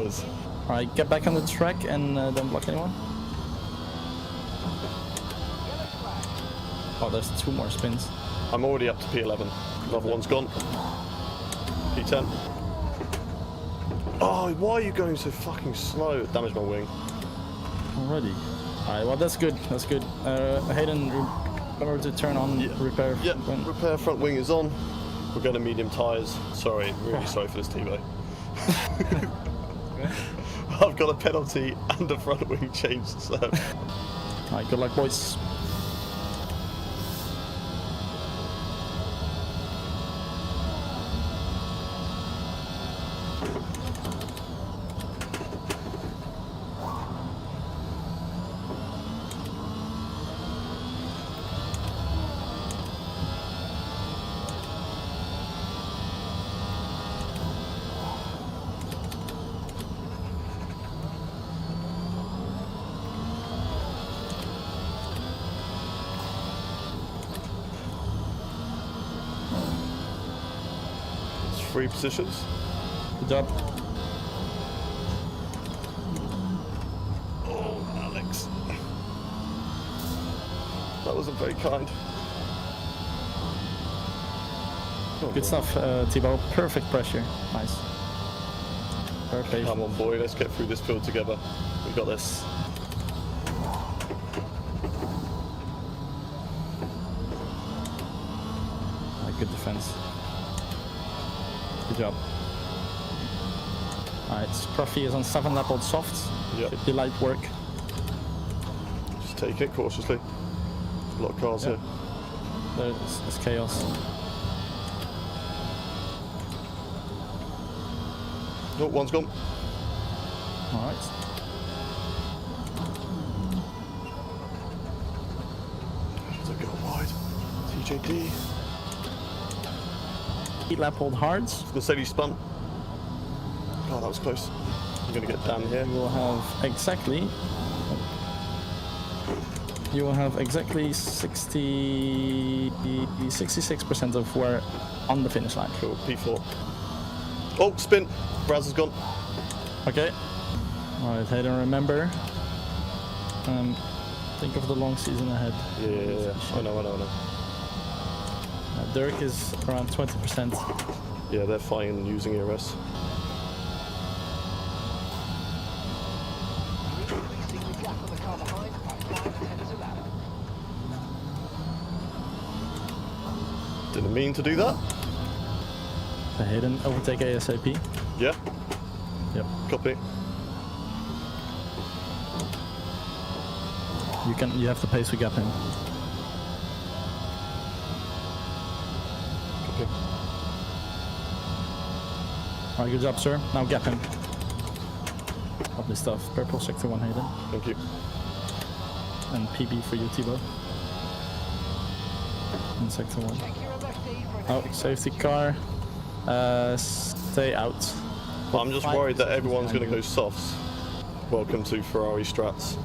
was. Alright, get back on the track and don't block anyone. Oh, there's 2 more spins. I'm already up to P11. Another one's gone. P10. Oh, why are you going so fucking slow? Damaged my wing. Already. Alright, well that's good. That's good. Hayden, remember to turn on repair. Yeah, repair front wing is on. We're going to medium tyres. Sorry, really sorry for this, Tebow. I've got a penalty and a front wing change, so. Alright, good luck, boys. It's 3 positions. Good job. Oh, Alex. That wasn't very kind. Oh, Good stuff, Thibaut. Perfect pressure. Nice. Perfect. Come on, boy. Let's get through this field together. We got this. Good defense. Good job. Alright, Scruffy is on 7 lap old softs. Yeah. Should be light work. Just take it cautiously. A lot of cars here. There's chaos. Oh, one's gone. Alright. Does it go wide? TJD. 8 lap old hards. Mercedes spun. God, that was close. I'm gonna get down here. You will have exactly 66% of where on the finish line. Cool, P4. Oh, spin. Raz has gone. Okay. Alright, Hayden, remember. Think of the long season ahead. Yeah. I know. Dirk is around 20%. Yeah, they're fine using ERS. Didn't mean to do that. So Hayden, overtake ASAP. Yeah, Yep. copy. You have the pace to gap him. Copy. Alright, good job, sir. Now gap him. Lovely stuff. Purple sector 1, Hayden. Thank you. And PB for you, Thibaut. In sector 1. Oh, safety car. Stay out. I'm just worried that everyone's going to go softs. Welcome to Ferrari Strats.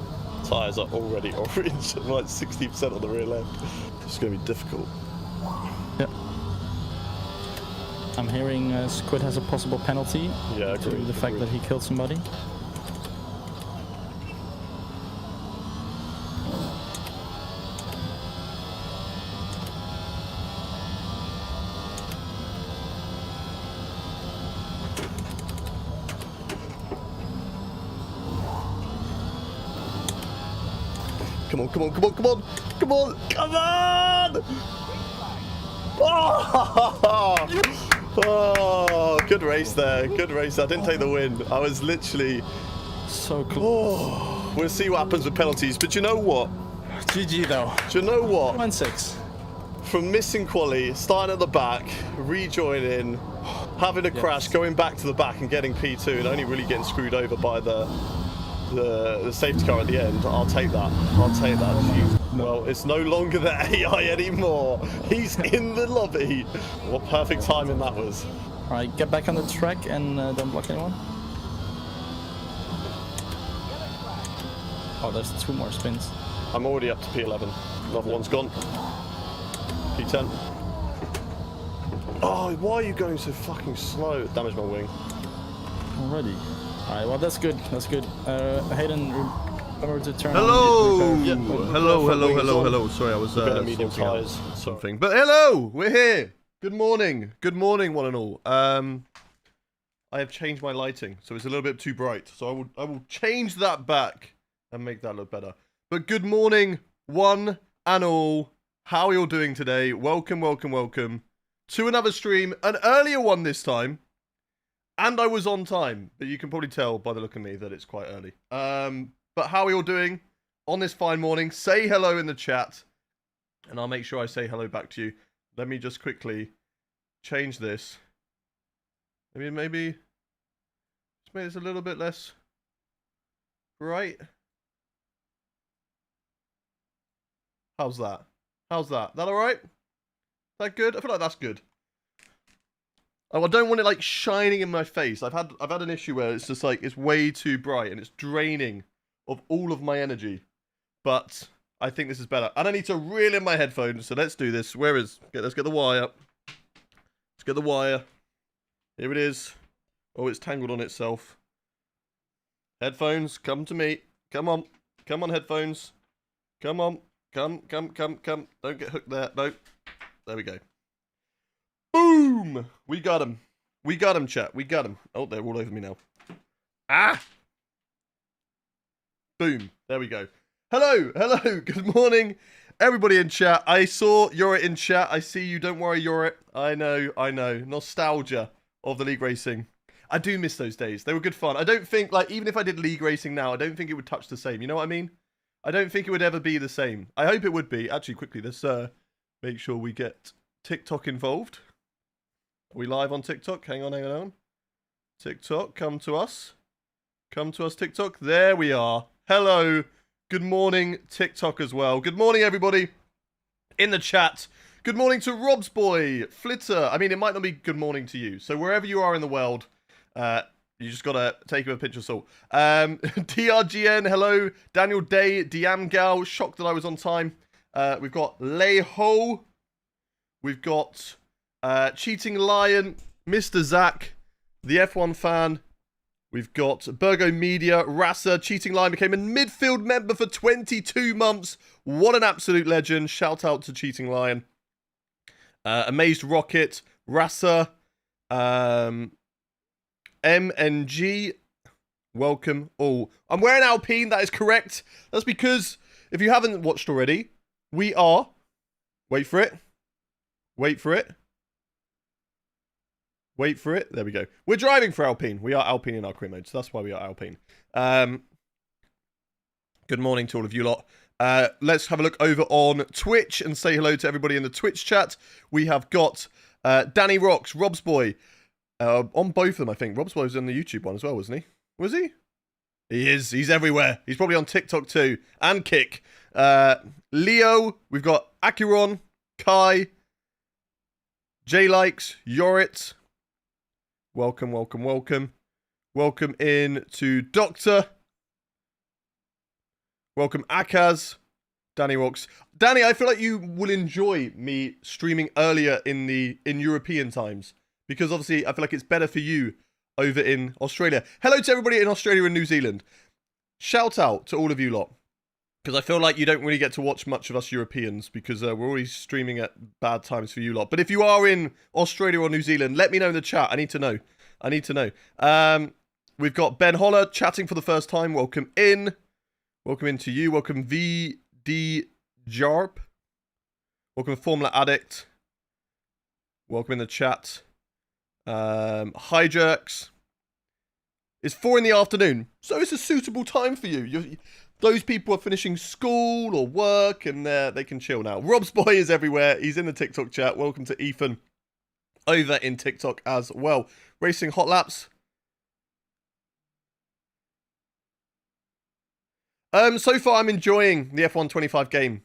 Tyres are already orange, like 60% on the rear left. It's going to be difficult. Yep. I'm hearing Squid has a possible penalty Yeah, to agreed, the fact that he killed somebody. Come on! Oh, good race there. Good race. I didn't take the win. I was literally... So close. Oh, we'll see what happens with penalties. But you know what? GG though. Do you know what? 1-6. From missing quali, starting at the back, rejoining, having a crash, going back to the back and getting P2 and only really getting screwed over by the safety car at the end, I'll take that. Jeez. Well, it's no longer the AI anymore. He's in the lobby. What perfect timing that was. Alright, get back on the track and don't block anyone. Oh, there's 2 more spins. I'm already up to P11. Another one's gone. P10. Oh, why are you going so fucking slow? Damaged my wing. Already. Alright, well that's good. That's good. Hayden, remember to turn Hello! on. Yeah, Hello. Sorry, I was a bit of medium sorting out tyres. something. But hello, we're here. Good morning, one and all. I have changed my lighting, so it's a little bit too bright. So I will change that back and make that look better. But good morning, one and all. How are you all doing today? Welcome to another stream, an earlier one this time. And I was on time, but you can probably tell by the look of me that it's quite early. But how are you all doing on this fine morning? Say hello in the chat, and I'll make sure I say hello back to you. Let me just quickly change this. Maybe just make this a little bit less bright. How's that? That all right? That good? I feel like that's good. Oh, I don't want it like shining in my face. I've had an issue where it's just like it's way too bright and it's draining of all of my energy. But I think this is better. And I need to reel in my headphones, so let's do this. Let's get the wire. Let's get the wire. Here it is. Oh, it's tangled on itself. Headphones, come to me. Come on, headphones. Come on. Come. Don't get hooked there. No. There we go. Boom! We got him, chat. We got him. Oh, they're all over me now. Ah! Boom. There we go. Hello. Good morning, everybody in chat. I saw Yorit in chat. I see you. Don't worry, Yorit. I know. Nostalgia of the League Racing. I do miss those days. They were good fun. I don't think, like, even if I did League Racing now, I don't think it would touch the same. You know what I mean? I don't think it would ever be the same. I hope it would be. Actually, quickly, let's make sure we get TikTok involved. Are we live on TikTok? Hang on. TikTok, come to us. TikTok. There we are. Hello. Good morning, TikTok as well. Good morning, everybody in the chat. Good morning to Rob's Boy, Flitter. I mean, it might not be good morning to you. So wherever you are in the world, you just got to take it with a pinch of salt. TRGN, hello. Daniel Day, Diamgal, shocked that I was on time. We've got Lei Ho. We've got... Cheating Lion, Mr. Zach, the F1 fan. We've got Burgo Media, Rasa. Cheating Lion became a midfield member for 22 months. What an absolute legend. Shout out to Cheating Lion. Amazed Rocket, Rasa, MNG. Welcome all. I'm wearing Alpine, that is correct. That's because, if you haven't watched already, we are... Wait for it. There we go. We're driving for Alpine. We are Alpine in our career mode, so that's why we are Alpine. Good morning to all of you lot. Let's have a look over on Twitch and say hello to everybody in the Twitch chat. We have got Danny Rocks, Rob's Boy, on both of them, I think. Rob's Boy was on the YouTube one as well, wasn't he? Was he? He is. He's everywhere. He's probably on TikTok too. And Kick. Leo. We've got Akiron, Kai, J-Likes, Yorit. Welcome. Welcome in to Doctor. Welcome Akaz. Danny Rocks. Danny, I feel like you will enjoy me streaming earlier in European times. Because obviously I feel like it's better for you over in Australia. Hello to everybody in Australia and New Zealand. Shout out to all of you lot. Because I feel like you don't really get to watch much of us Europeans because we're always streaming at bad times for you lot. But if you are in Australia or New Zealand, let me know in the chat. I need to know. We've got Ben Holler chatting for the first time. Welcome in. Welcome in to you. Welcome VD Jarp. Welcome Formula Addict. Welcome in the chat. Hijax. It's 4 in the afternoon, so it's a suitable time for you. Those people are finishing school or work and they can chill now. Rob's Boy is everywhere. He's in the TikTok chat. Welcome to Ethan over in TikTok as well. Racing Hot Laps. So far I'm enjoying the F1 25 game,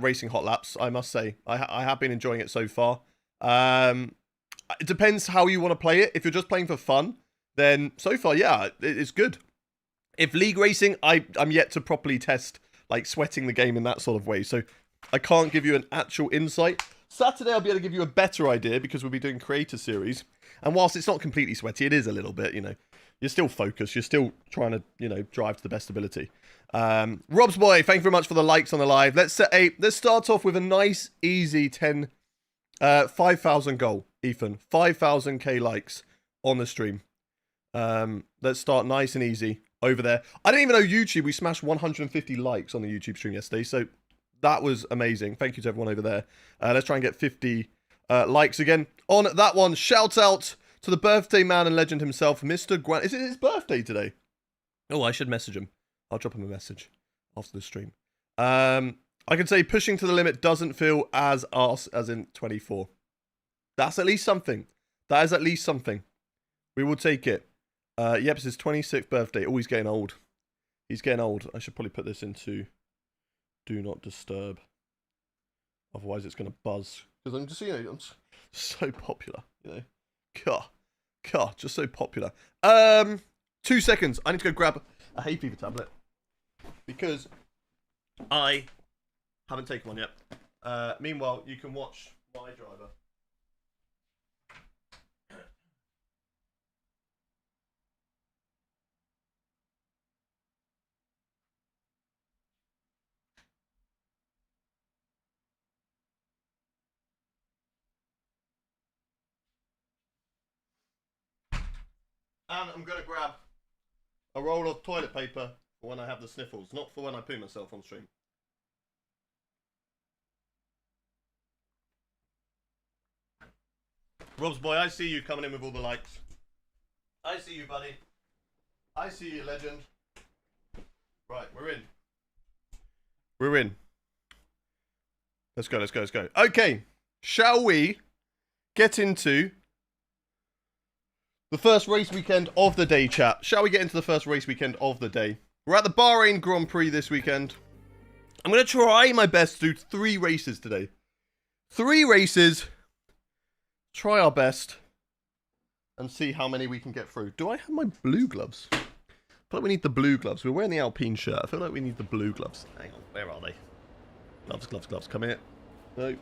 Racing Hot Laps, I must say. I have been enjoying it so far. It depends how you want to play it. If you're just playing for fun, then so far, yeah, it's good. If League Racing, I'm yet to properly test, like, sweating the game in that sort of way. So I can't give you an actual insight. Saturday, I'll be able to give you a better idea because we'll be doing Creator Series. And whilst it's not completely sweaty, it is a little bit, you know. you're still focused. You're still trying to, you know, drive to the best ability. Rob's boy, thank you very much for the likes on the live. Let's start off with a nice, easy 5,000 goal, Ethan. 5,000k likes on the stream. Let's start nice and easy over there. I didn't even know YouTube. We smashed 150 likes on the YouTube stream yesterday, so that was amazing. Thank you to everyone over there. Let's try and get 50 likes again on that one. Shout out to the birthday man and legend himself, Mr. Gwan. Is it his birthday today? Oh, I should message him. I'll drop him a message after the stream. I can say pushing to the limit doesn't feel as arse as in 24. That's at least something. That is at least something. We will take it. Yep, it's his 26th birthday. Oh, he's getting old. He's getting old. I should probably put this into do not disturb. Otherwise, it's going to buzz. Because I'm just, you know, I'm so popular. You know, God, just so popular. 2 seconds. I need to go grab a hay fever tablet because I haven't taken one yet. Meanwhile, you can watch my driver. And I'm going to grab a roll of toilet paper for when I have the sniffles, not for when I poo myself on stream. Rob's boy, I see you coming in with all the likes. I see you, buddy. I see you, legend. Right, we're in. We're in. Let's go, let's go, let's go. Okay, shall we get into the first race weekend of the day, chat? Shall we get into the first race weekend of the day? We're at the Bahrain Grand Prix this weekend. I'm going to try my best to do 3 races today. 3 races. Try our best. And see how many we can get through. Do I have my blue gloves? I feel like we need the blue gloves. We're wearing the Alpine shirt. I feel like we need the blue gloves. Hang on, where are they? Gloves, gloves, gloves. Come here. No.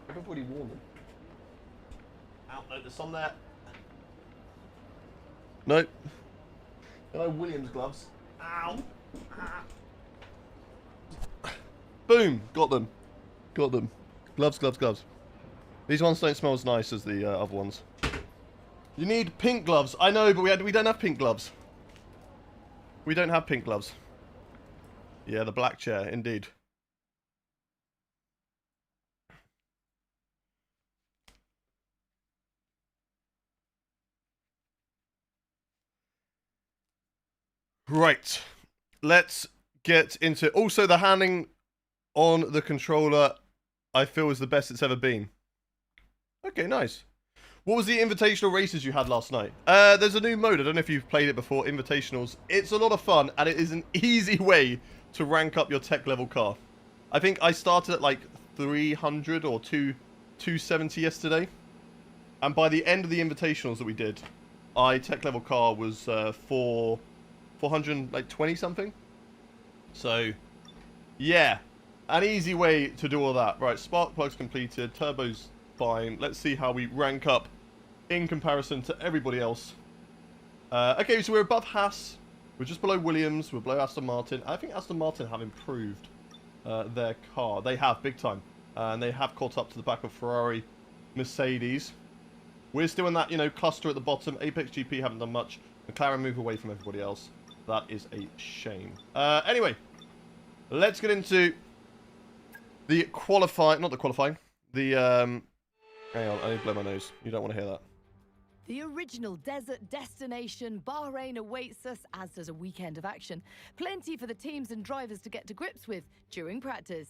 Everybody worn them. Out, no, there's some there. No. Hello, Williams gloves. Ow. Ah. Boom. Got them. Got them. Gloves, gloves, gloves. These ones don't smell as nice as the other ones. You need pink gloves. I know, but we don't have pink gloves. We don't have pink gloves. Yeah, the black chair, indeed. Right, let's get into... Also, the handling on the controller, I feel, is the best it's ever been. Okay, nice. What was the invitational races you had last night? There's a new mode. I don't know if you've played it before, Invitationals. It's a lot of fun, and it is an easy way to rank up your tech level car. I think I started at like 300 or 270 yesterday. And by the end of the Invitationals that we did, tech level car was 420 something. So, yeah, an easy way to do all that. Right, spark plugs completed, turbo's fine. Let's see how we rank up in comparison to everybody else. Okay, so we're above Haas. We're just below Williams. We're below Aston Martin. I think Aston Martin have improved their car. They have, big time. And they have caught up to the back of Ferrari, Mercedes. We're still in that, you know, cluster at the bottom. Apex GP haven't done much. McLaren move away from everybody else. That is a shame. Anyway, let's get into the qualifying. Not the qualifying. The, hang on, I need to blow my nose. You don't want to hear that. The original desert destination, Bahrain, awaits us, as does a weekend of action. Plenty for the teams and drivers to get to grips with during practice.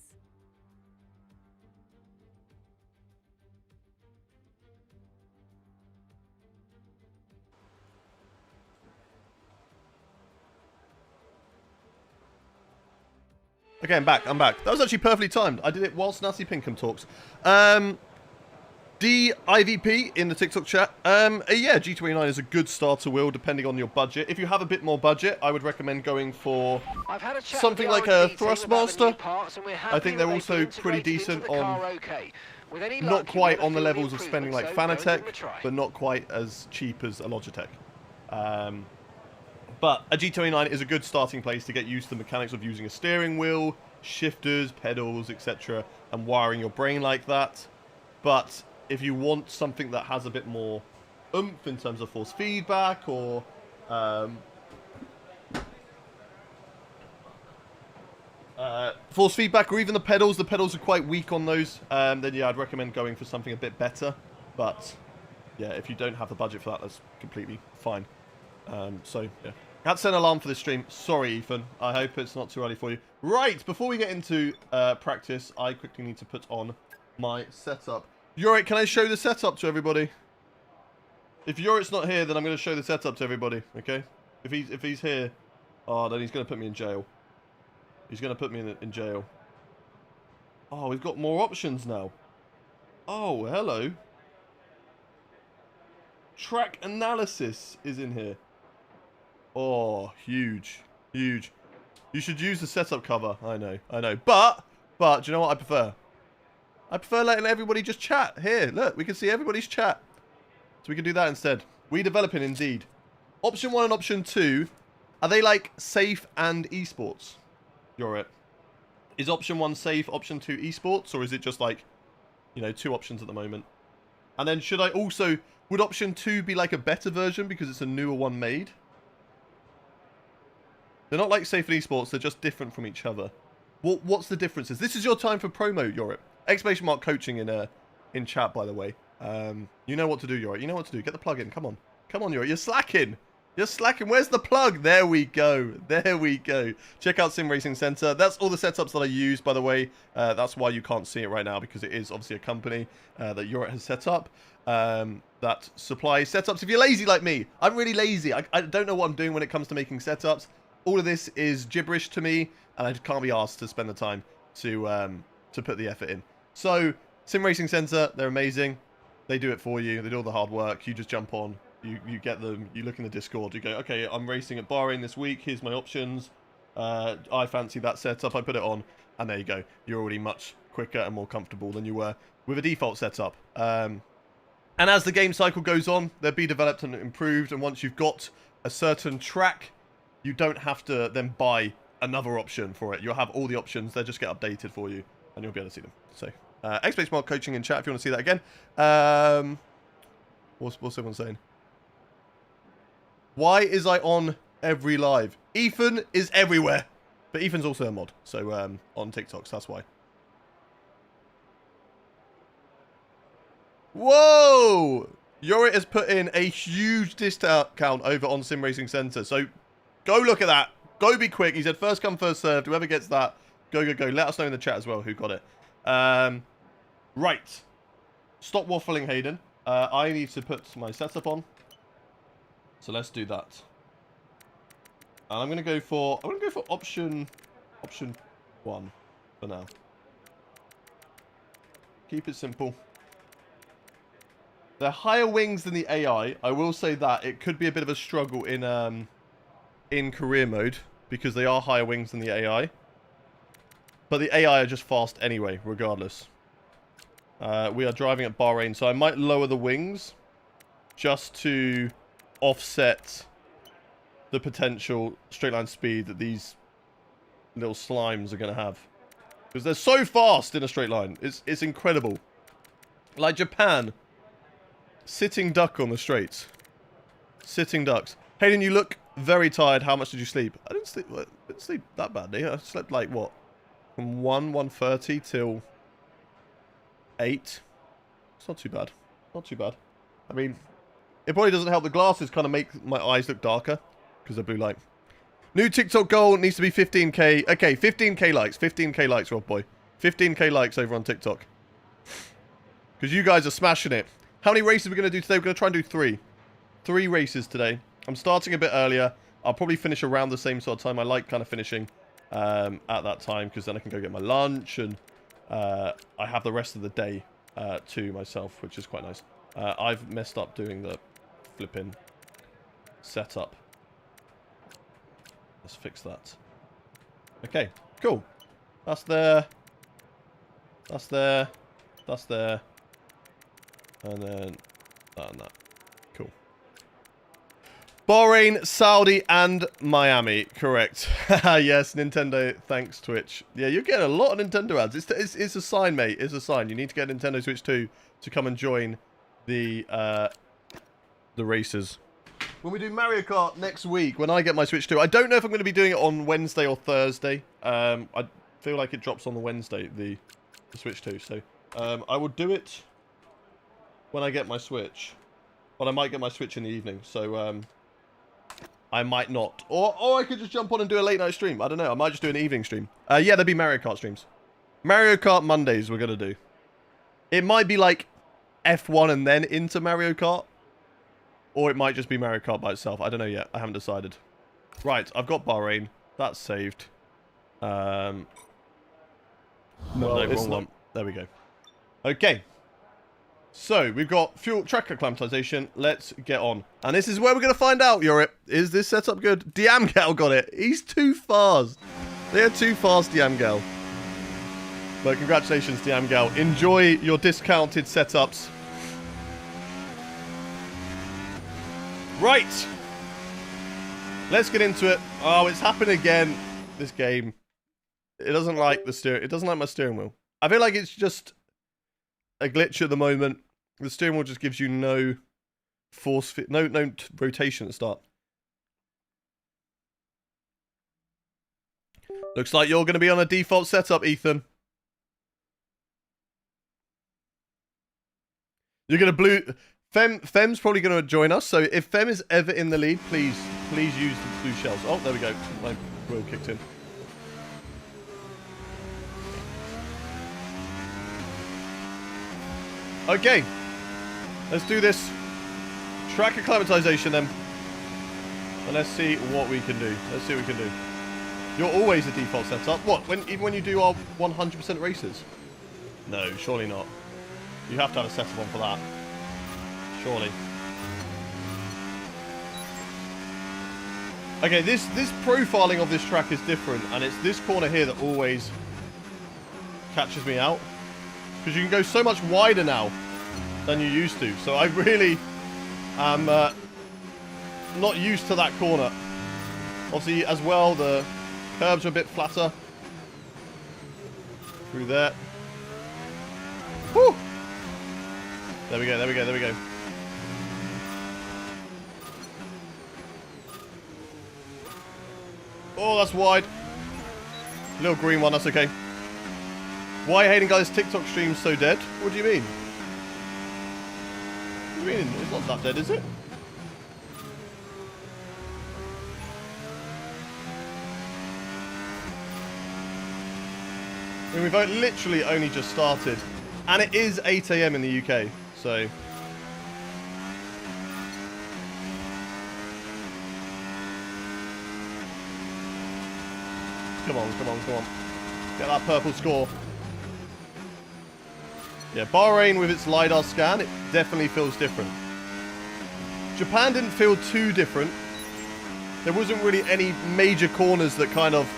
Okay, I'm back. That was actually perfectly timed. I did it whilst Nasty Pinkham talks. DIVP in the TikTok chat. Yeah, G29 is a good starter wheel depending on your budget. If you have a bit more budget, I would recommend going for something like a Thrustmaster. I think they're also pretty decent on, not quite on the levels of spending like Fanatec, but not quite as cheap as a Logitech. But a G29 is a good starting place to get used to the mechanics of using a steering wheel, shifters, pedals, etc., and wiring your brain like that. But if you want something that has a bit more oomph in terms of force feedback or force feedback, or even the pedals are quite weak on those, then yeah, I'd recommend going for something a bit better. But yeah, if you don't have the budget for that, that's completely fine. So yeah, I had to set an alarm for this stream. Sorry, Ethan. I hope it's not too early for you. Right, before we get into practice, I quickly need to put on my setup. Yurik, can I show the setup to everybody? If Yurik's not here, then I'm going to show the setup to everybody. Okay? If he's here, oh, then he's going to put me in jail. He's going to put me in jail. Oh, we've got more options now. Oh, hello. Track analysis is in here. Oh, huge. Huge. You should use the setup cover. I know. But, do you know what I prefer? I prefer letting everybody just chat. Here, look, we can see everybody's chat. So we can do that instead. We developing indeed. Option 1 and option 2, are they like safe and esports? You're it. Is option 1 safe, option 2 esports, or is it just like, you know, 2 options at the moment? And then should I also, would option 2 be like a better version because it's a newer one made? They're not like safe and esports, they're just different from each other. What's the differences? This is your time for promo, Yorit. Exclamation mark coaching in chat, by the way. You know what to do, Yorit. You know what to do. Get the plug in. Come on. Come on, Yorit. You're slacking. You're slacking. Where's the plug? There we go. There we go. Check out Sim Racing Center. That's all the setups that I use, by the way. That's why you can't see it right now, because it is obviously a company that Yorit has set up. That supplies setups. If you're lazy like me, I'm really lazy. I don't know what I'm doing when it comes to making setups. All of this is gibberish to me, and I just can't be asked to spend the time to put the effort in. So, Sim Racing Center, they're amazing. They do it for you. They do all the hard work. You just jump on. You get them. You look in the Discord. You go, okay, I'm racing at Bahrain this week. Here's my options. I fancy that setup. I put it on, and there you go. You're already much quicker and more comfortable than you were with a default setup. And as the game cycle goes on, they'll be developed and improved. And once you've got a certain track, you don't have to then buy another option for it. You'll have all the options. They'll just get updated for you, and you'll be able to see them. So, X-Base Mod coaching in chat if you want to see that again. What's everyone saying? Why is I on every live? Ethan is everywhere. But Ethan's also a mod. So, on TikTok, so that's why. Whoa! Yorit has put in a huge discount over on Sim Racing Center. So, go look at that. Go be quick. He said first come, first served. Whoever gets that, go. Let us know in the chat as well who got it. Right. Stop waffling, Hayden. I need to put my setup on. So let's do that. And I'm gonna go for option 1 for now. Keep it simple. They're higher wings than the AI. I will say that it could be a bit of a struggle in career mode because they are higher wings than the AI. But the AI are just fast anyway, regardless. We are driving at Bahrain, so I might lower the wings just to offset the potential straight line speed that these little slimes are going to have. Because they're so fast in a straight line. It's incredible. Like Japan. Sitting duck on the straights. Sitting ducks. Hayden, you look very tired. How much did you sleep? I didn't sleep that badly. I slept like, what? From 1:30 till 8. It's not too bad. Not too bad. I mean, it probably doesn't help. The glasses kind of make my eyes look darker because they're blue light. New TikTok goal needs to be 15k. Okay, 15k likes. 15k likes, Rob Boy. 15k likes over on TikTok. Because you guys are smashing it. How many races are we going to do today? We're going to try and do 3. 3 races today. I'm starting a bit earlier. I'll probably finish around the same sort of time. I like kind of finishing at that time because then I can go get my lunch and I have the rest of the day to myself, which is quite nice. I've messed up doing the flipping setup. Let's fix that. Okay, cool. That's there. That's there. That's there. And then that and that. Cool. Bahrain, Saudi, and Miami. Correct. Yes, Nintendo. Thanks, Twitch. Yeah, you're getting a lot of Nintendo ads. It's a sign, mate. It's a sign. You need to get Nintendo Switch 2 to come and join the races. When we do Mario Kart next week, when I get my Switch 2, I don't know if I'm going to be doing it on Wednesday or Thursday. I feel like it drops on the Wednesday, the Switch 2. So I will do it when I get my Switch. But I might get my Switch in the evening. So I might not. Or I could just jump on and do a late night stream. I don't know. I might just do an evening stream. Yeah, there'll be Mario Kart streams. Mario Kart Mondays we're going to do. It might be like F1 and then into Mario Kart. Or it might just be Mario Kart by itself. I don't know yet. I haven't decided. Right, I've got Bahrain. That's saved. No, wrong one. There we go. Okay. So, we've got fuel track acclimatization. Let's get on. And this is where we're going to find out, Yorit. Is this setup good? Diamgal got it. He's too fast. They're too fast, Diamgal. But congratulations, Diamgal. Enjoy your discounted setups. Right. Let's get into it. Oh, it's happened again. This game. It doesn't like the steering. It doesn't like my steering wheel. I feel like it's just a glitch at the moment. The steering wheel just gives you no force, no rotation at the start. Looks like you're going to be on a default setup, Ethan. You're going to Fem's probably going to join us, so if Fem is ever in the lead, please use the blue shells. Oh, there we go. My wheel kicked in. Okay. Let's do this. Track acclimatization then. And let's see what we can do. Let's see what we can do. You're always a default setup. What? Even when you do our 100% races? No, surely not. You have to have a setup on for that. Surely. Okay, this profiling of this track is different, and it's this corner here that always catches me out. Because you can go so much wider now than you used to. So I really am not used to that corner. Obviously, as well, the curbs are a bit flatter. Through there. Woo! There we go, there we go, there we go. Oh, that's wide. Little green one, that's okay. Why Hayden got his TikTok stream so dead? What do you mean? What do you mean? It's not that dead, is it? I mean, we've literally only just started. And it is 8 AM in the UK, so... Come on, come on, come on. Get that purple score. Yeah, Bahrain with its LiDAR scan, it definitely feels different. Japan didn't feel too different. There wasn't really any major corners that kind of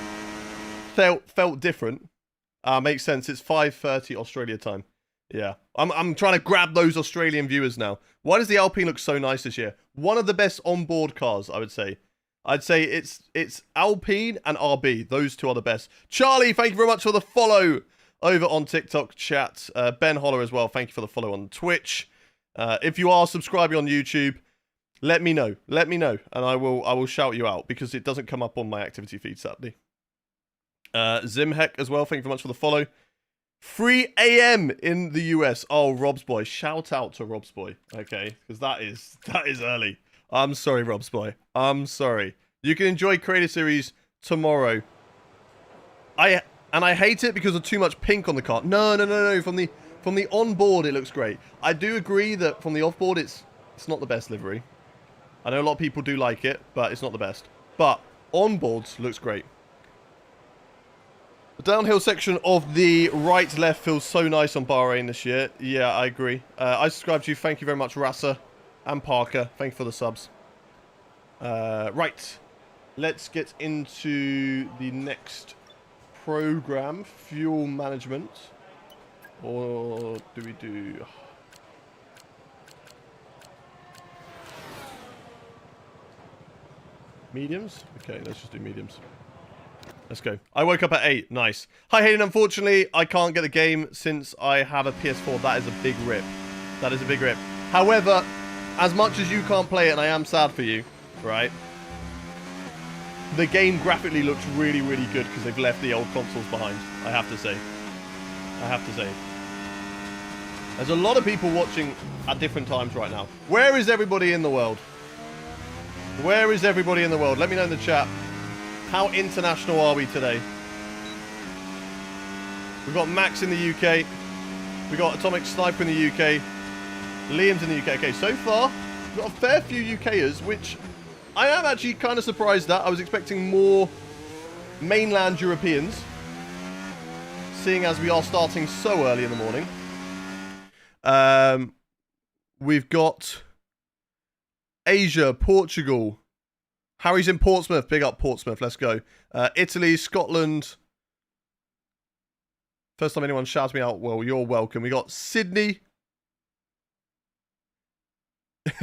felt different. Makes sense, it's 5:30 Australia time. Yeah, I'm trying to grab those Australian viewers now. Why does the Alpine look so nice this year? One of the best onboard cars, I would say. I'd say it's Alpine and RB. Those two are the best. Charlie, thank you very much for the follow over on TikTok chat. Ben Holler as well, thank you for the follow on Twitch. If you are subscribing on YouTube, let me know. Let me know, and I will shout you out because it doesn't come up on my activity feed sadly. Zimheck as well, thank you very much for the follow. 3 AM in the US. Oh, Rob's Boy. Shout out to Rob's Boy. Okay, because that is early. I'm sorry, Rob's Boy. I'm sorry. You can enjoy Creator Series tomorrow. I hate it because of too much pink on the car. No. From the onboard, it looks great. I do agree that from the offboard, it's not the best livery. I know a lot of people do like it, but it's not the best. But onboards looks great. The downhill section of the right-left feels so nice on Bahrain this year. Yeah, I agree. I subscribe to you. Thank you very much, Rasa and Parker. Thank you for the subs. Right. Let's get into the next program. Fuel management. Or do we do... Mediums? Okay, let's just do mediums. Let's go. I woke up at 8. Nice. Hi, Hayden. Unfortunately, I can't get the game since I have a PS4. That is a big rip. That is a big rip. However, as much as you can't play it, and I am sad for you, right? The game graphically looks really, really good because they've left the old consoles behind, I have to say. I have to say. There's a lot of people watching at different times right now. Where is everybody in the world? Where is everybody in the world? Let me know in the chat. How international are we today? We've got Max in the UK. We've got Atomic Sniper in the UK. Liam's in the UK. Okay, so far, we've got a fair few UKers, which I am actually kind of surprised at. I was expecting more mainland Europeans, seeing as we are starting so early in the morning. We've got Asia, Portugal. Harry's in Portsmouth. Big up Portsmouth. Let's go. Italy, Scotland. First time anyone shouts me out, well, you're welcome. We got Sydney.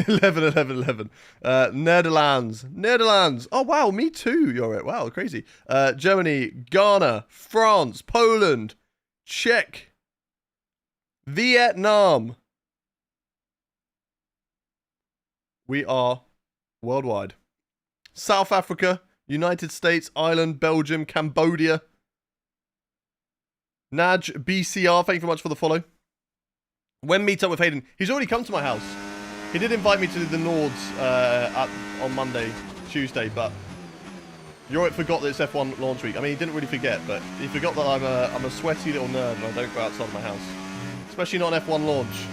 11. Netherlands. Oh, wow. Me too. You're it. Wow. Crazy. Germany, Ghana, France, Poland, Czech, Vietnam. We are worldwide. South Africa, United States, Ireland, Belgium, Cambodia. Naj, BCR, thank you very much for the follow. When meet up with Hayden, he's already come to my house. He did invite me to the Nords on Monday, Tuesday, but Yorit forgot that it's F1 launch week. I mean, he didn't really forget, but he forgot that I'm a sweaty little nerd and I don't go outside of my house. Especially not an F1 launch.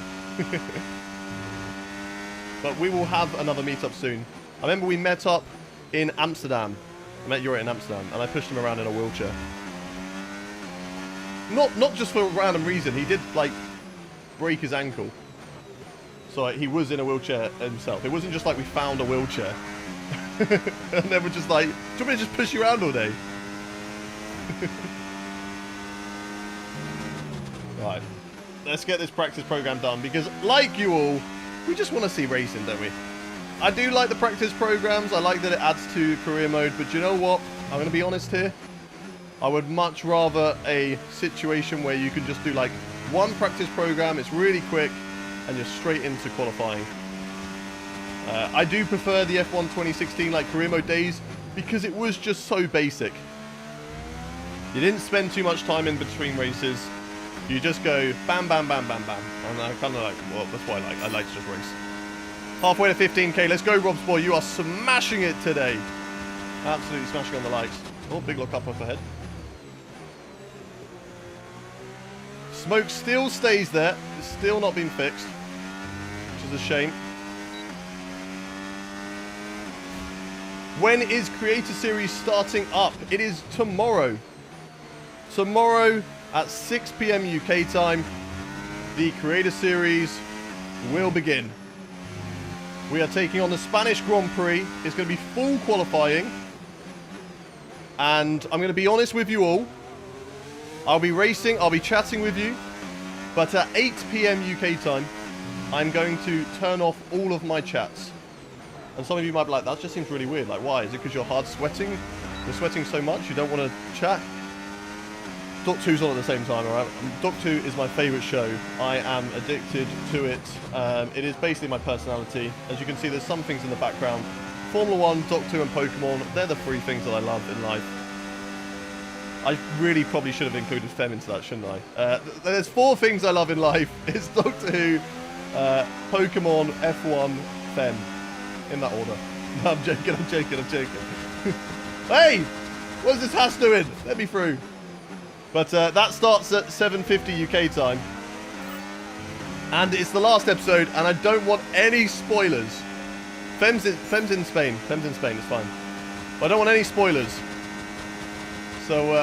But we will have another meetup soon. I remember we met up in Amsterdam. I met Yorit in Amsterdam, and I pushed him around in a wheelchair. Not just for a random reason. He did, like, break his ankle. So he was in a wheelchair himself. It wasn't just like we found a wheelchair. And then we're just like, do you want me to just push you around all day? Right. Let's get this practice program done, because like you all, we just want to see racing, don't we? I do like the practice programs. I like that it adds to career mode, but you know what? I'm going to be honest here. I would much rather a situation where you can just do like one practice program, it's really quick, and you're straight into qualifying. I do prefer the F1 2016 like career mode days because it was just so basic. You didn't spend too much time in between races. You just go bam, bam, bam, bam, bam. And I kind of like, well, that's what I like. I like to just race. Halfway to 15k. Let's go, Rob's boy. You are smashing it today. Absolutely smashing on the likes. Oh, big look up ahead. Smoke still stays there. It's still not been fixed, which is a shame. When is Creator Series starting up? It is tomorrow. Tomorrow at 6 PM UK time, the Creator Series will begin. We are taking on the Spanish Grand Prix. It's going to be full qualifying. And I'm going to be honest with you all. I'll be racing, I'll be chatting with you. But at 8 PM UK time, I'm going to turn off all of my chats. And some of you might be like, that just seems really weird. Like, why? Is it because you're hard sweating? You're sweating so much you don't want to chat? Doc 2's on at the same time, alright? Doc 2 is my favourite show. I am addicted to it. It is basically my personality. As you can see, there's some things in the background. Formula 1, Doc 2 and Pokemon, they're the three things that I love in life. I really probably should have included Fem into that, shouldn't I? There's 4 things I love in life. It's Doctor Who, Pokemon, F1, Fem. In that order. No, I'm joking. Hey! What's this Haas doing? Let me through. But that starts at 7:50 UK time. And it's the last episode, and I don't want any spoilers. Fem's in Spain. Fem's in Spain, it's fine. But I don't want any spoilers. So,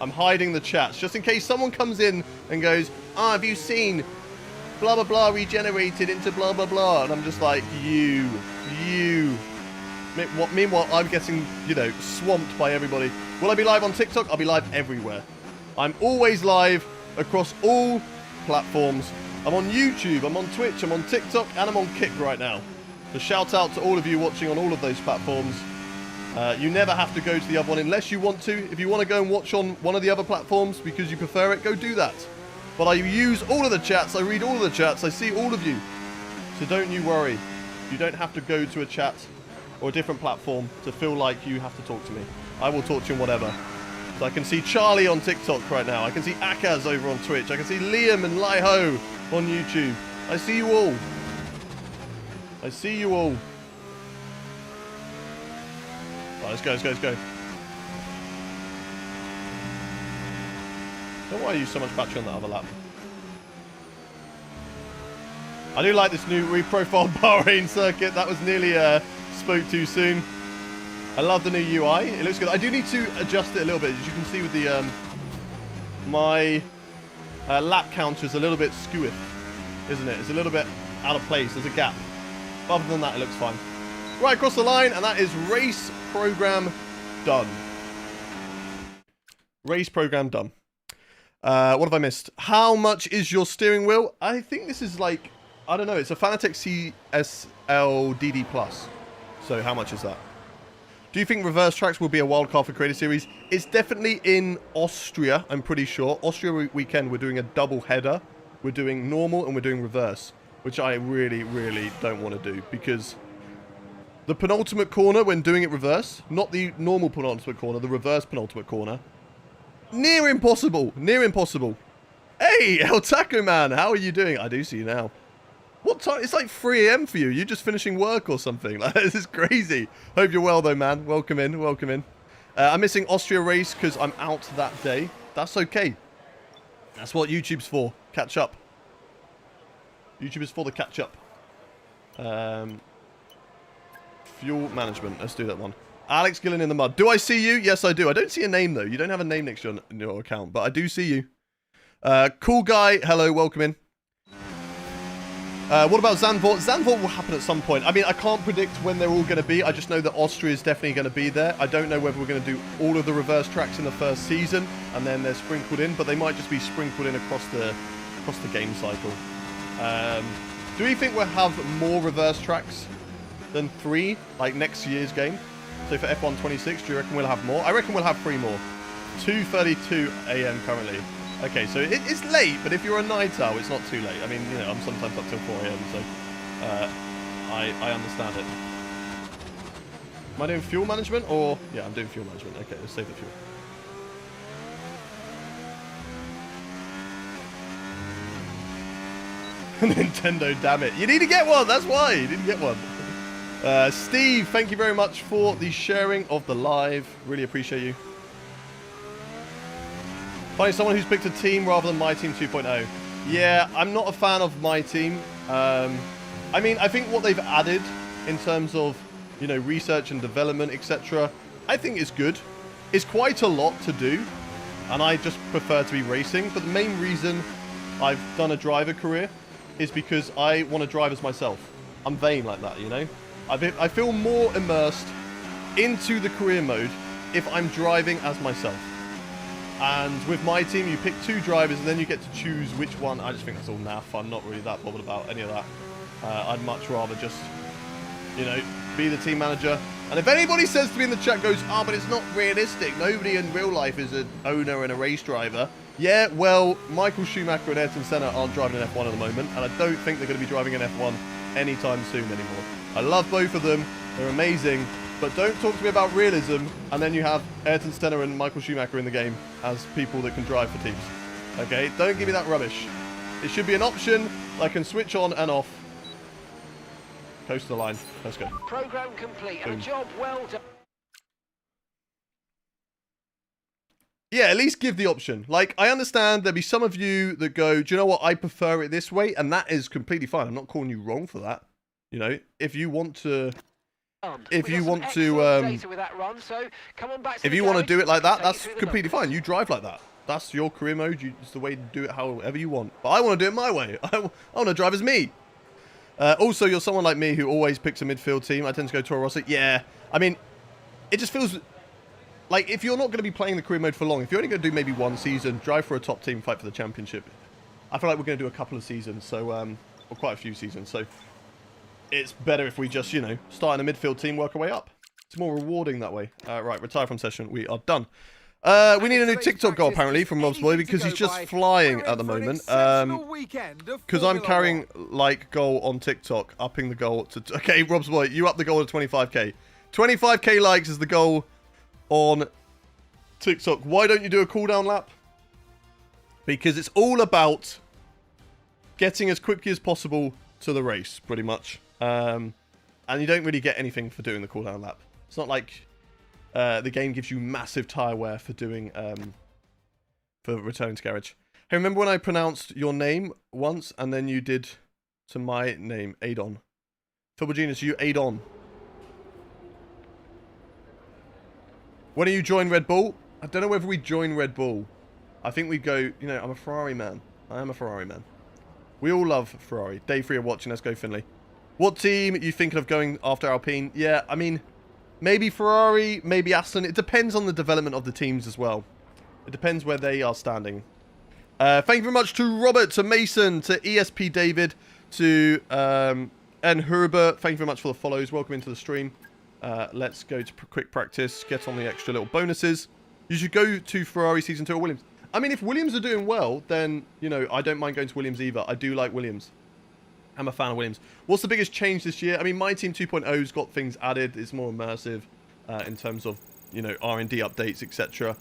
I'm hiding the chats, just in case someone comes in and goes, have you seen blah, blah, blah regenerated into blah, blah, blah? And I'm just like, you. Meanwhile, I'm getting, swamped by everybody. Will I be live on TikTok? I'll be live everywhere. I'm always live across all platforms. I'm on YouTube, I'm on Twitch, I'm on TikTok, and I'm on Kick right now. So shout out to all of you watching on all of those platforms. You never have to go to the other one unless you want to. If you want to go and watch on one of the other platforms because you prefer it, go do that. But I use all of the chats, I read all of the chats, I see all of you. So don't you worry. You don't have to go to a chat or a different platform to feel like you have to talk to me. I will talk to you on whatever. So I can see Charlie on TikTok right now. I can see Akaz over on Twitch. I can see Liam and Liho on YouTube. I see you all. I see you all. Right, let's go, let's go, let's go. Don't worry, I use so much battery on that other lap. I do like this new reprofiled Bahrain circuit. That was nearly spoke too soon. I love the new UI. It looks good. I do need to adjust it a little bit. As you can see with the my lap counter is a little bit skewy, isn't it? It's a little bit out of place. There's a gap. But other than that, it looks fine. Right across the line, and that is race program done. Race program done. What have I missed? How much is your steering wheel? I think this is like, I don't know, it's a Fanatec CSL DD+. So how much is that? Do you think reverse tracks will be a wildcard for Creator Series? It's definitely in Austria, I'm pretty sure. Austria weekend, we're doing a double header. We're doing normal and we're doing reverse, which I really, really don't want to do because the penultimate corner when doing it reverse, not the normal penultimate corner, the reverse penultimate corner, near impossible. Near impossible. Hey, El Taco Man, how are you doing? I do see you now. What time? It's like 3 AM for you. You're just finishing work or something. Like, this is crazy. Hope you're well, though, man. Welcome in. Welcome in. I'm missing Austria race because I'm out that day. That's okay. That's what YouTube's for. Catch up. YouTube is for the catch up. Fuel management. Let's do that one. Alex Gillen in the mud. Do I see you? Yes, I do. I don't see a name, though. You don't have a name next to your account, but I do see you. Cool guy. Hello. Welcome in. What about Zandvoort? Zandvoort will happen at some point. I mean, I can't predict when they're all going to be. I just know that Austria is definitely going to be there. I don't know whether we're going to do all of the reverse tracks in the first season and then they're sprinkled in, but they might just be sprinkled in across the game cycle. Do we think we'll have more reverse tracks than 3, like next year's game? So for F1 26, do you reckon we'll have more? I reckon we'll have 3 more. 2:32 AM currently. Okay, so it's late, but if you're a night owl, it's not too late. I mean, you know, I'm sometimes up till 4 AM, so I understand it. Am I doing fuel management or... Yeah, I'm doing fuel management. Okay, let's save the fuel. Nintendo, damn it. You need to get one, that's why. You need to get one. Steve, thank you very much for the sharing of the live. Really appreciate you. Finding someone who's picked a team rather than My Team 2.0. Yeah, I'm not a fan of My Team. I mean, I think what they've added in terms of, you know, research and development, etc., I think is good. It's quite a lot to do, and I just prefer to be racing. But the main reason I've done a driver career is because I want to drive as myself. I'm vain like that, you know? I feel more immersed into the career mode if I'm driving as myself. And with My Team, you pick 2 drivers and then you get to choose which one. I just think that's all naff. I'm not really that bothered about any of that. I'd much rather just, you know, be the team manager. And if anybody says to me in the chat goes, oh, but it's not realistic. Nobody in real life is an owner and a race driver. Yeah, well, Michael Schumacher and Ayrton Senna aren't driving an F1 at the moment. And I don't think they're going to be driving an F1 anytime soon anymore. I love both of them. They're amazing. But don't talk to me about realism, and then you have Ayrton Senna and Michael Schumacher in the game as people that can drive for teams. Okay? Don't give me that rubbish. It should be an option that I can switch on and off. Coast to the line. Let's go. Program complete. Boom. And a job well done. Yeah, at least give the option. Like, I understand there'll be some of you that go, do you know what? I prefer it this way, and that is completely fine. I'm not calling you wrong for that. You know, if you want to... If you want to do it like that, that's completely fine. You drive like that. That's your career mode. It's the way to do it however you want. But I want to do it my way. I want to drive as me. Also, you're someone like me who always picks a midfield team. I tend to go Toro Rosso. Yeah, I mean, it just feels like if you're not going to be playing the career mode for long, if you're only going to do maybe 1 season, drive for a top team, fight for the championship. I feel like we're going to do a couple of seasons, so or quite a few seasons. So it's better if we just, you know, start in a midfield team, work our way up. It's more rewarding that way. Right, retire from session. We are done. We need a new TikTok goal, apparently, from Rob's Boy, because he's just flying at the moment. Because I'm carrying, like, goal on TikTok, upping the goal to... Okay, Rob's Boy, you up the goal to 25k. 25k likes is the goal on TikTok. Why don't you do a cooldown lap? Because it's all about getting as quickly as possible to the race, pretty much. And you don't really get anything for doing the cooldown lap. It's not like the game gives you massive tire wear for doing for returning to garage. Hey, remember when I pronounced your name once and then you did to my name, Adon? Football Genius, you Adon. When do you join Red Bull? I don't know whether we join Red Bull. I think we go, you know, I'm a Ferrari man. I am a Ferrari man. We all love Ferrari. Day 3 of watching. Let's go, Finley. What team are you thinking of going after Alpine? Yeah, I mean, maybe Ferrari, maybe Aston. It depends on the development of the teams as well. It depends where they are standing. Thank you very much to Robert, to Mason, to ESP David, to N. Herber. Thank you very much for the follows. Welcome into the stream. Let's go to quick practice. Get on the extra little bonuses. You should go to Ferrari Season 2 or Williams. I mean, if Williams are doing well, then, you know, I don't mind going to Williams either. I do like Williams. I'm a fan of Williams. What's the biggest change this year? I mean, My Team 2.0's got things added. It's more immersive in terms of, you know, R&D updates, etc.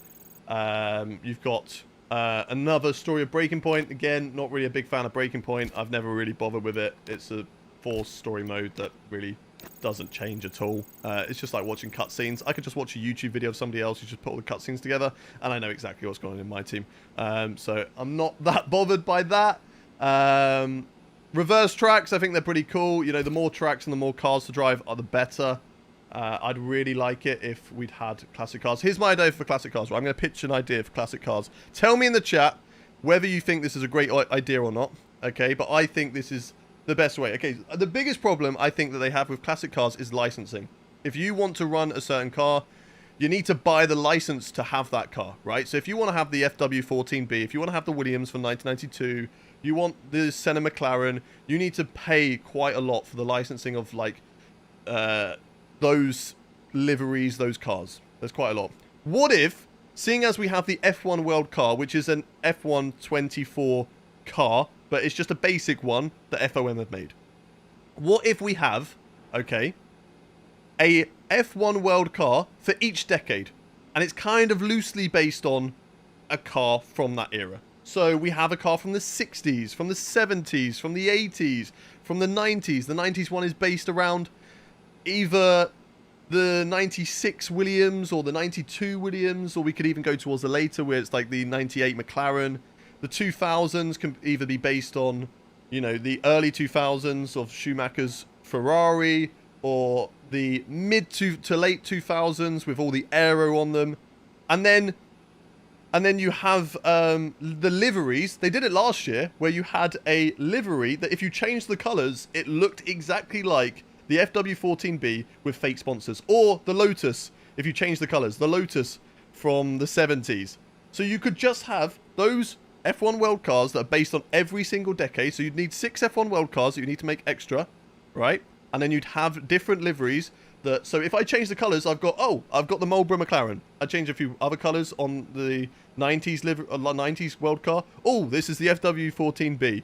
You've got another story of Breaking Point. Again, not really a big fan of Breaking Point. I've never really bothered with it. It's a forced story mode that really doesn't change at all. It's just like watching cutscenes. I could just watch a YouTube video of somebody else who just put all the cutscenes together, and I know exactly what's going on in My Team. So I'm not that bothered by that. Reverse tracks, I think they're pretty cool. You know, the more tracks and the more cars to drive are the better. I'd really like it if we'd had classic cars. Here's my idea for classic cars. Right, I'm going to pitch an idea for classic cars. Tell me in the chat whether you think this is a great idea or not. Okay, but I think this is the best way. Okay, the biggest problem I think that they have with classic cars is licensing. If you want to run a certain car, you need to buy the license to have that car, right? So if you want to have the FW14B, if you want to have the Williams from 1992, you want the Senna McLaren, you need to pay quite a lot for the licensing of, like, those liveries, those cars. There's quite a lot. What if, seeing as we have the F1 World Car, which is an F1 24 car, but it's just a basic one that FOM have made. What if we have, okay, a F1 World Car for each decade? And it's kind of loosely based on a car from that era. So we have a car from the 60s, from the 70s, from the 80s, from the 90s. The 90s one is based around either the 96 Williams or the 92 Williams, or we could even go towards the later where it's like the 98 McLaren. The 2000s can either be based on, you know, the early 2000s of Schumacher's Ferrari, or the mid to late 2000s with all the aero on them. And then you have the liveries. They did it last year, where you had a livery that if you changed the colours, it looked exactly like the FW14B with fake sponsors. Or the Lotus, if you change the colours. The Lotus from the 70s. So you could just have those F1 World Cars that are based on every single decade. So you'd need 6 F1 World Cars that you need to make extra, right? And then you'd have different liveries. So if I change the colours, I've got the Marlboro McLaren. I change a few other colours on the 90s World Car. Oh, this is the FW14B.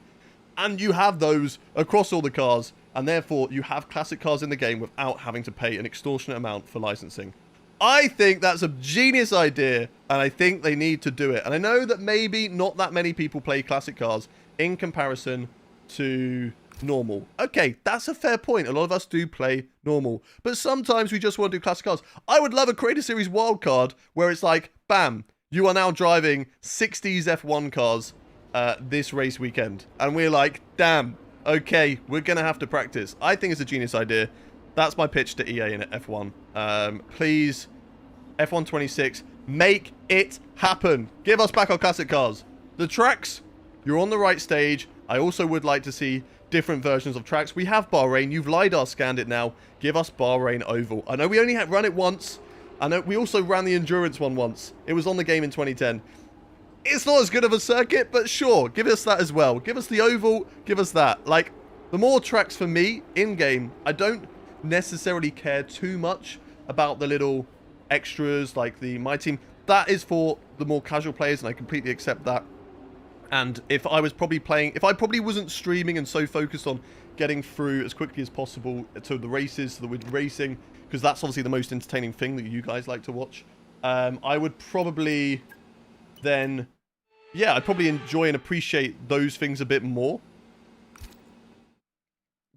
And you have those across all the cars, and therefore you have classic cars in the game without having to pay an extortionate amount for licensing. I think that's a genius idea, and I think they need to do it. And I know that maybe not that many people play classic cars in comparison to normal. Okay, that's a fair point. A lot of us do play normal, but sometimes we just want to do classic cars. I would love a Creator Series wildcard where it's like, bam, you are now driving 60s F1 cars this race weekend. And we're like, damn, okay, we're going to have to practice. I think it's a genius idea. That's my pitch to EA in F1. Please, F1 26, make it happen. Give us back our classic cars. The tracks, you're on the right stage. I also would like to see different versions of tracks. We have Bahrain. You've LiDAR scanned it now. Give us Bahrain Oval. I know we only run it once. I know we also ran the Endurance one once. It was on the game in 2010. It's not as good of a circuit, but sure, give us that as well. Give us the Oval. Give us that. Like, The more tracks for me in-game, I don't necessarily care too much about the little extras like the My Team. That is for the more casual players, and I completely accept that. And if I was probably playing, if I probably wasn't streaming and so focused on getting through as quickly as possible to the races, to the with racing, because that's obviously the most entertaining thing that you guys like to watch, I would probably then, yeah, I'd probably enjoy and appreciate those things a bit more.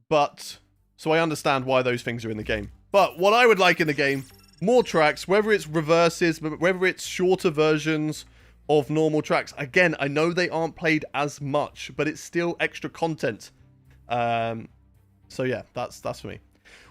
But, so I understand why those things are in the game. But what I would like in the game, more tracks, whether it's reverses, whether it's shorter versions of normal tracks. Again, I know they aren't played as much, but it's still extra content. So yeah, that's for me.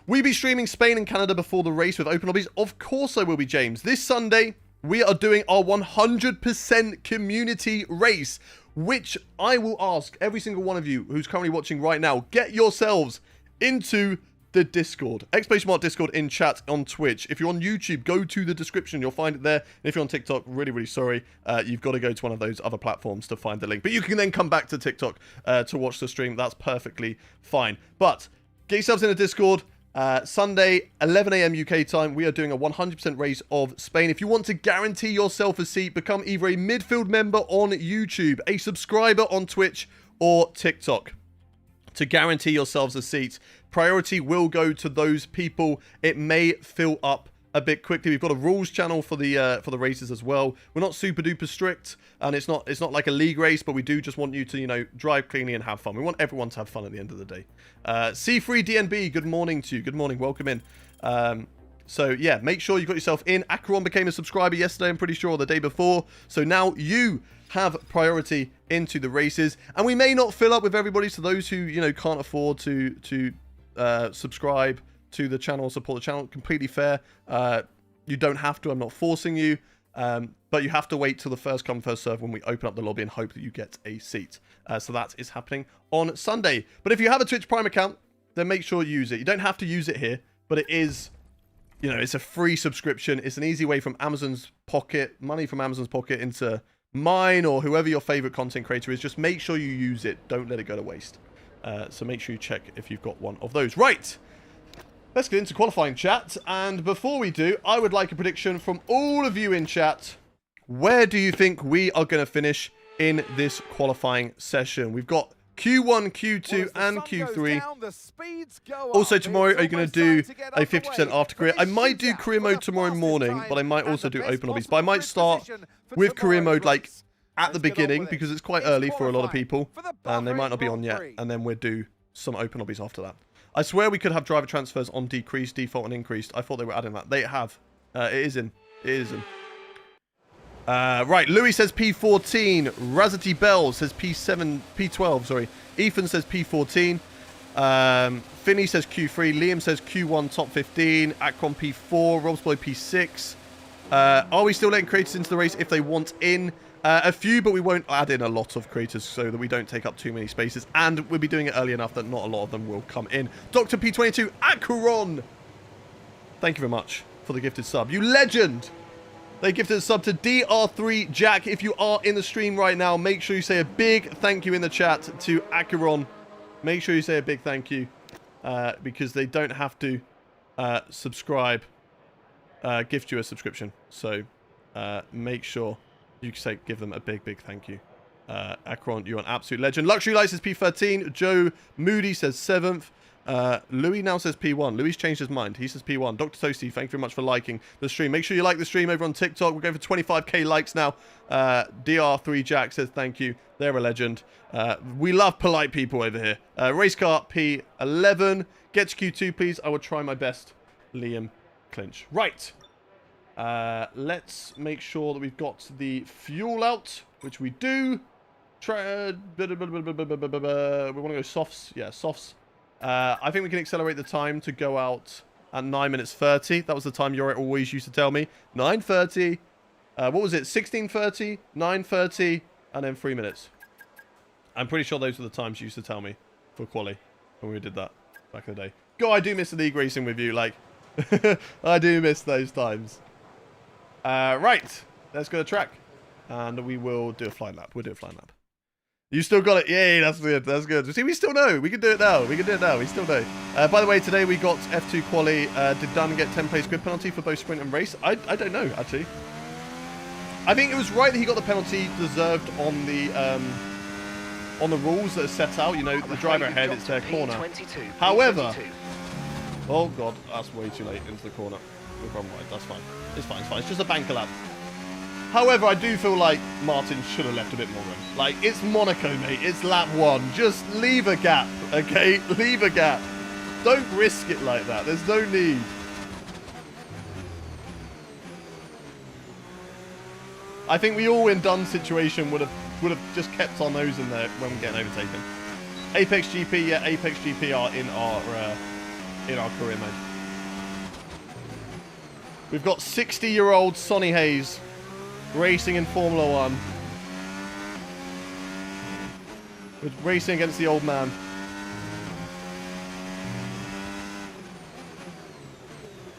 We be streaming Spain and Canada before the race with open lobbies. Of course I will be, James. This Sunday, we are doing our 100% community race, which I will ask every single one of you who's currently watching right now, get yourselves into the Discord. ! Discord in chat on Twitch. If you're on YouTube, go to the description. You'll find it there. And if you're on TikTok, really, really sorry. You've got to go to one of those other platforms to find the link. But you can then come back to TikTok to watch the stream. That's perfectly fine. But get yourselves in the Discord. Sunday, 11 a.m. UK time, we are doing a 100% race of Spain. If you want to guarantee yourself a seat, become either a midfield member on YouTube, a subscriber on Twitch, or TikTok. To guarantee yourselves a seat, priority will go to those people. It may fill up a bit quickly. We've got a rules channel for the races as well. We're not super duper strict, and it's not like a league race, but we do just want you to, you know, drive cleanly and have fun. We want everyone to have fun at the end of the day. C3DNB, good morning to you. Good morning, welcome in. So yeah, make sure you got yourself in. Acheron became a subscriber yesterday, I'm pretty sure, or the day before. So now you have priority into the races, and we may not fill up with everybody. So those who, you know, can't afford to subscribe to the channel, support the channel, completely fair. You don't have to, I'm not forcing you, but you have to wait till the first come first serve when we open up the lobby and hope that you get a seat. So that is happening on Sunday. But if you have a Twitch Prime account, then make sure you use it. You don't have to use it here, but it is, you know, it's a free subscription. It's an easy way from Amazon's pocket, money from Amazon's pocket into mine or whoever your favorite content creator is. Just make sure you use it. Don't let it go to waste. So make sure you check if you've got one of those. Right. Let's get into qualifying chat. And before we do, I would like a prediction from all of you in chat. Where do you think we are going to finish in this qualifying session? We've got Q1, Q2, and Q3. Also, tomorrow, are you going to do a 50% after career? I might do career mode tomorrow morning, but I might also do open lobbies. But I might start with career mode, like, at the beginning, because it's quite early for a lot of people, and they might not be on yet, and then we'll do some open lobbies after that. I swear we could have driver transfers on decreased, default, and increased. I thought they were adding that. They have. It is in. It is in. Right, Louis says P14. Razity Bell says P12, sorry. Ethan says P14. Finney says Q3. Liam says Q1 top 15. Akron P4. Robsboy P6. Are we still letting creators into the race if they want in? A few, but we won't add in a lot of creators so that we don't take up too many spaces. And we'll be doing it early enough that not a lot of them will come in. Dr. P22, Acheron! Thank you very much for the gifted sub. You legend! They gifted a sub to DR3 Jack. If you are in the stream right now, make sure you say a big thank you in the chat to Acheron. Make sure you say a big thank you because they don't have to subscribe, gift you a subscription. So make sure you say, give them a big, big thank you. Acheron, you're an absolute legend. Luxury Light says P13. Joe Moody says 7th. Louis now says P1. Louis changed his mind. He says P1. Dr. Toasty, thank you very much for liking the stream. Make sure you like the stream over on TikTok. We're going for 25k likes now. DR3 Jack says thank you. They're a legend. We love polite people over here. Racecar P11. Get to Q2, please. I will try my best. Liam Clinch. Right. Let's make sure that we've got the fuel out, which we do. We want to go softs. Yeah, softs. I think we can accelerate the time to go out at 9 minutes 30. That was the time Yorit always used to tell me. 9:30. What was it? 16:30, 9:30, and then 3 minutes. I'm pretty sure those were the times you used to tell me for quali when we did that back in the day. God, I do miss the league racing with you. Like, I do miss those times. Right. Let's go to track. And we will do a flying lap. We'll do a flying lap. You still got it. Yay, that's good. That's good. See, we still know. We can do it now. We can do it now. We still know. By the way, today we got F2 quali. Did Dunn get 10 place grid penalty for both sprint and race? I don't know, actually. I think it was right that he got the penalty deserved on the rules that are set out. You know, the driver ahead, it's their corner. However, oh god, that's way too late into the corner. We've run wide. That's fine. It's fine. It's fine. It's just a banker lap. However, I do feel like Martin should have left a bit more room. Like, it's Monaco, mate. It's lap 1. Just leave a gap, okay? Leave a gap. Don't risk it like that. There's no need. I think we all in Dunn's situation would have just kept our nose in there when we're getting overtaken. Apex GP, yeah, Apex GP are in our career mode. We've got 60-year-old Sonny Hayes racing in Formula 1. We're racing against the old man.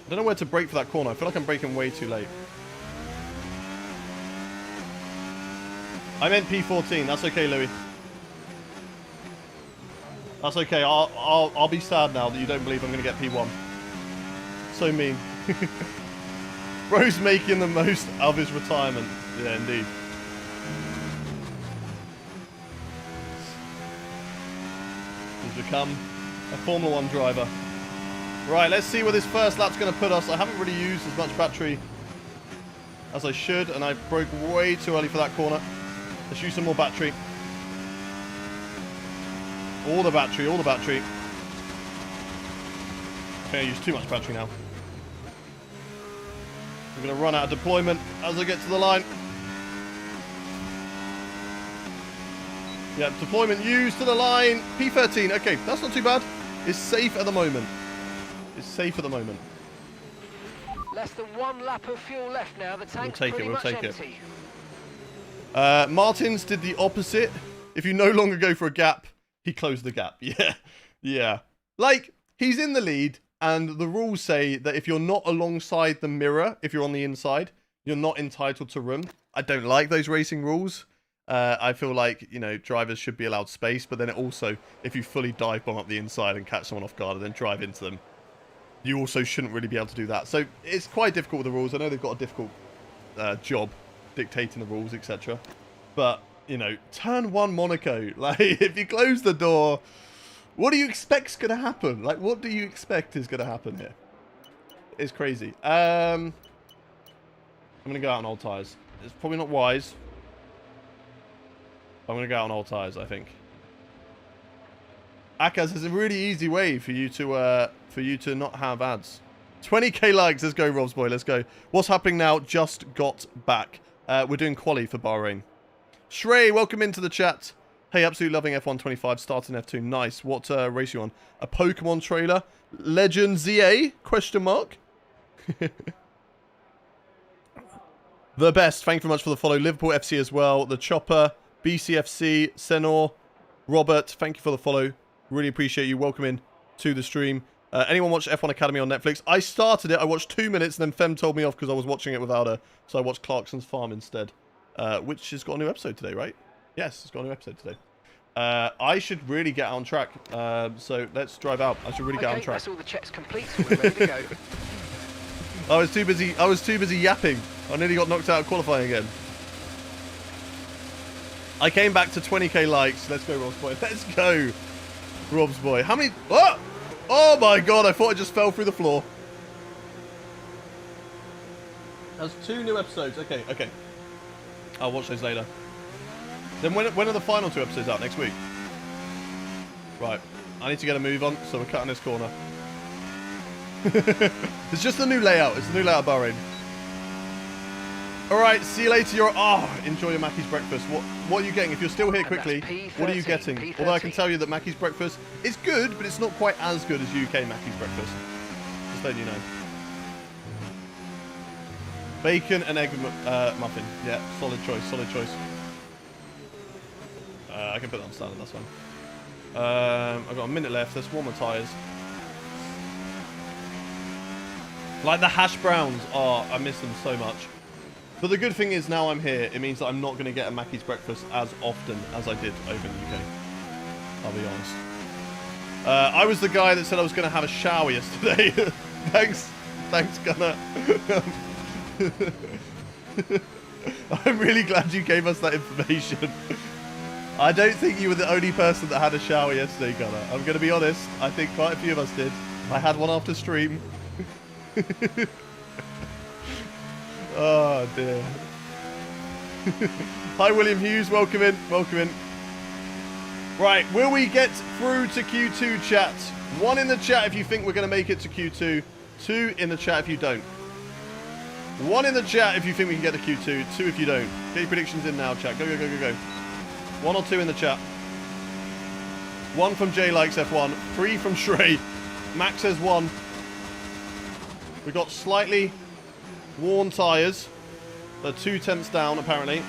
I don't know where to brake for that corner. I feel like I'm braking way too late. I meant P14. That's okay, Louis. That's okay. I'll be sad now that you don't believe I'm going to get P1. So mean. Bro's making the most of his retirement. Yeah, indeed. He's become a Formula 1 driver. Right, let's see where this first lap's going to put us. I haven't really used as much battery as I should, and I broke way too early for that corner. Let's use some more battery. All the battery, all the battery. Okay, I use too much battery now. I'm going to run out of deployment as I get to the line. Yeah, deployment used to the line. P13. Okay, that's not too bad. It's safe at the moment. It's safe at the moment. Less than 1 lap of fuel left now. The tank's pretty much empty. Martins did the opposite. If you no longer go for a gap, he closed the gap. Yeah. Yeah. Like, he's in the lead. And the rules say that if you're not alongside the mirror, if you're on the inside, you're not entitled to room. I don't like those racing rules. I feel like, you know, drivers should be allowed space. But then it also, if you fully dive bomb up the inside and catch someone off guard and then drive into them, you also shouldn't really be able to do that. So it's quite difficult with the rules. I know they've got a difficult job dictating the rules, etc. But, you know, turn 1 Monaco. Like, if you close the door... What do you expect's going to happen? Like, what do you expect is going to happen here? It's crazy. I'm going to go out on old tyres. It's probably not wise. I'm going to go out on old tyres, I think. Akaz is a really easy way for you to not have ads. 20k likes. Let's go, Rob's boy. Let's go. What's happening now? Just got back. We're doing quali for Bahrain. Shrey, welcome into the chat. Hey, absolutely loving F125, starting F2. Nice. What race are you on? A Pokemon trailer? Legend ZA? Question mark. The best. Thank you very much for the follow. Liverpool FC as well. The Chopper, BCFC, Senor, Robert. Thank you for the follow. Really appreciate you. Welcome in to the stream. Anyone watch F1 Academy on Netflix? I started it. I watched 2 minutes and then Fem told me off because I was watching it without her. So I watched Clarkson's Farm instead. Which has got a new episode today, right? Yes, it's got a new episode today. I should really get on track. So let's drive out. I should really get on track. That's all the checks complete. So we're ready to go. I was too busy yapping. I nearly got knocked out of qualifying again. I came back to 20k likes. Let's go, Rob's boy. Let's go, Rob's boy. How many? Oh! Oh my god! I thought I just fell through the floor. There's 2 new episodes. Okay, okay. I'll watch those later. Then when are the final 2 episodes out? Next week? Right. I need to get a move on, so we're cutting this corner. It's just the new layout. It's the new layout of Bahrain. Alright, see you later. Enjoy your Mackey's breakfast. What are you getting? If you're still here quickly, what are you getting? P13. Although I can tell you that Mackey's breakfast is good, but it's not quite as good as UK Mackey's breakfast. Just letting you know. Bacon and egg muffin. Yeah, solid choice, solid choice. I can put that on standard, that's fine. I've got a minute left. Let's warm my tyres. Like the hash browns. Oh, I miss them so much. But the good thing is now I'm here, it means that I'm not going to get a Mackey's breakfast as often as I did over in the UK. I'll be honest. I was the guy that said I was going to have a shower yesterday. Thanks, Gunnar. I'm really glad you gave us that information. I don't think you were the only person that had a shower yesterday, Gunnar. I'm going to be honest. I think quite a few of us did. I had one after stream. Oh, dear. Hi, William Hughes. Welcome in. Welcome in. Right, will we get through to Q2, chat? 1 in the chat if you think we're going to make it to Q2. 2 in the chat if you don't. 1 in the chat if you think we can get to Q2. 2 if you don't. Get your predictions in now, chat. Go, go, go, go, go. 1 or 2 in the chat. 1 from J Likes F1. 3 from Shrey. Max says 1. We got slightly worn tyres. They're 2 tenths down, apparently,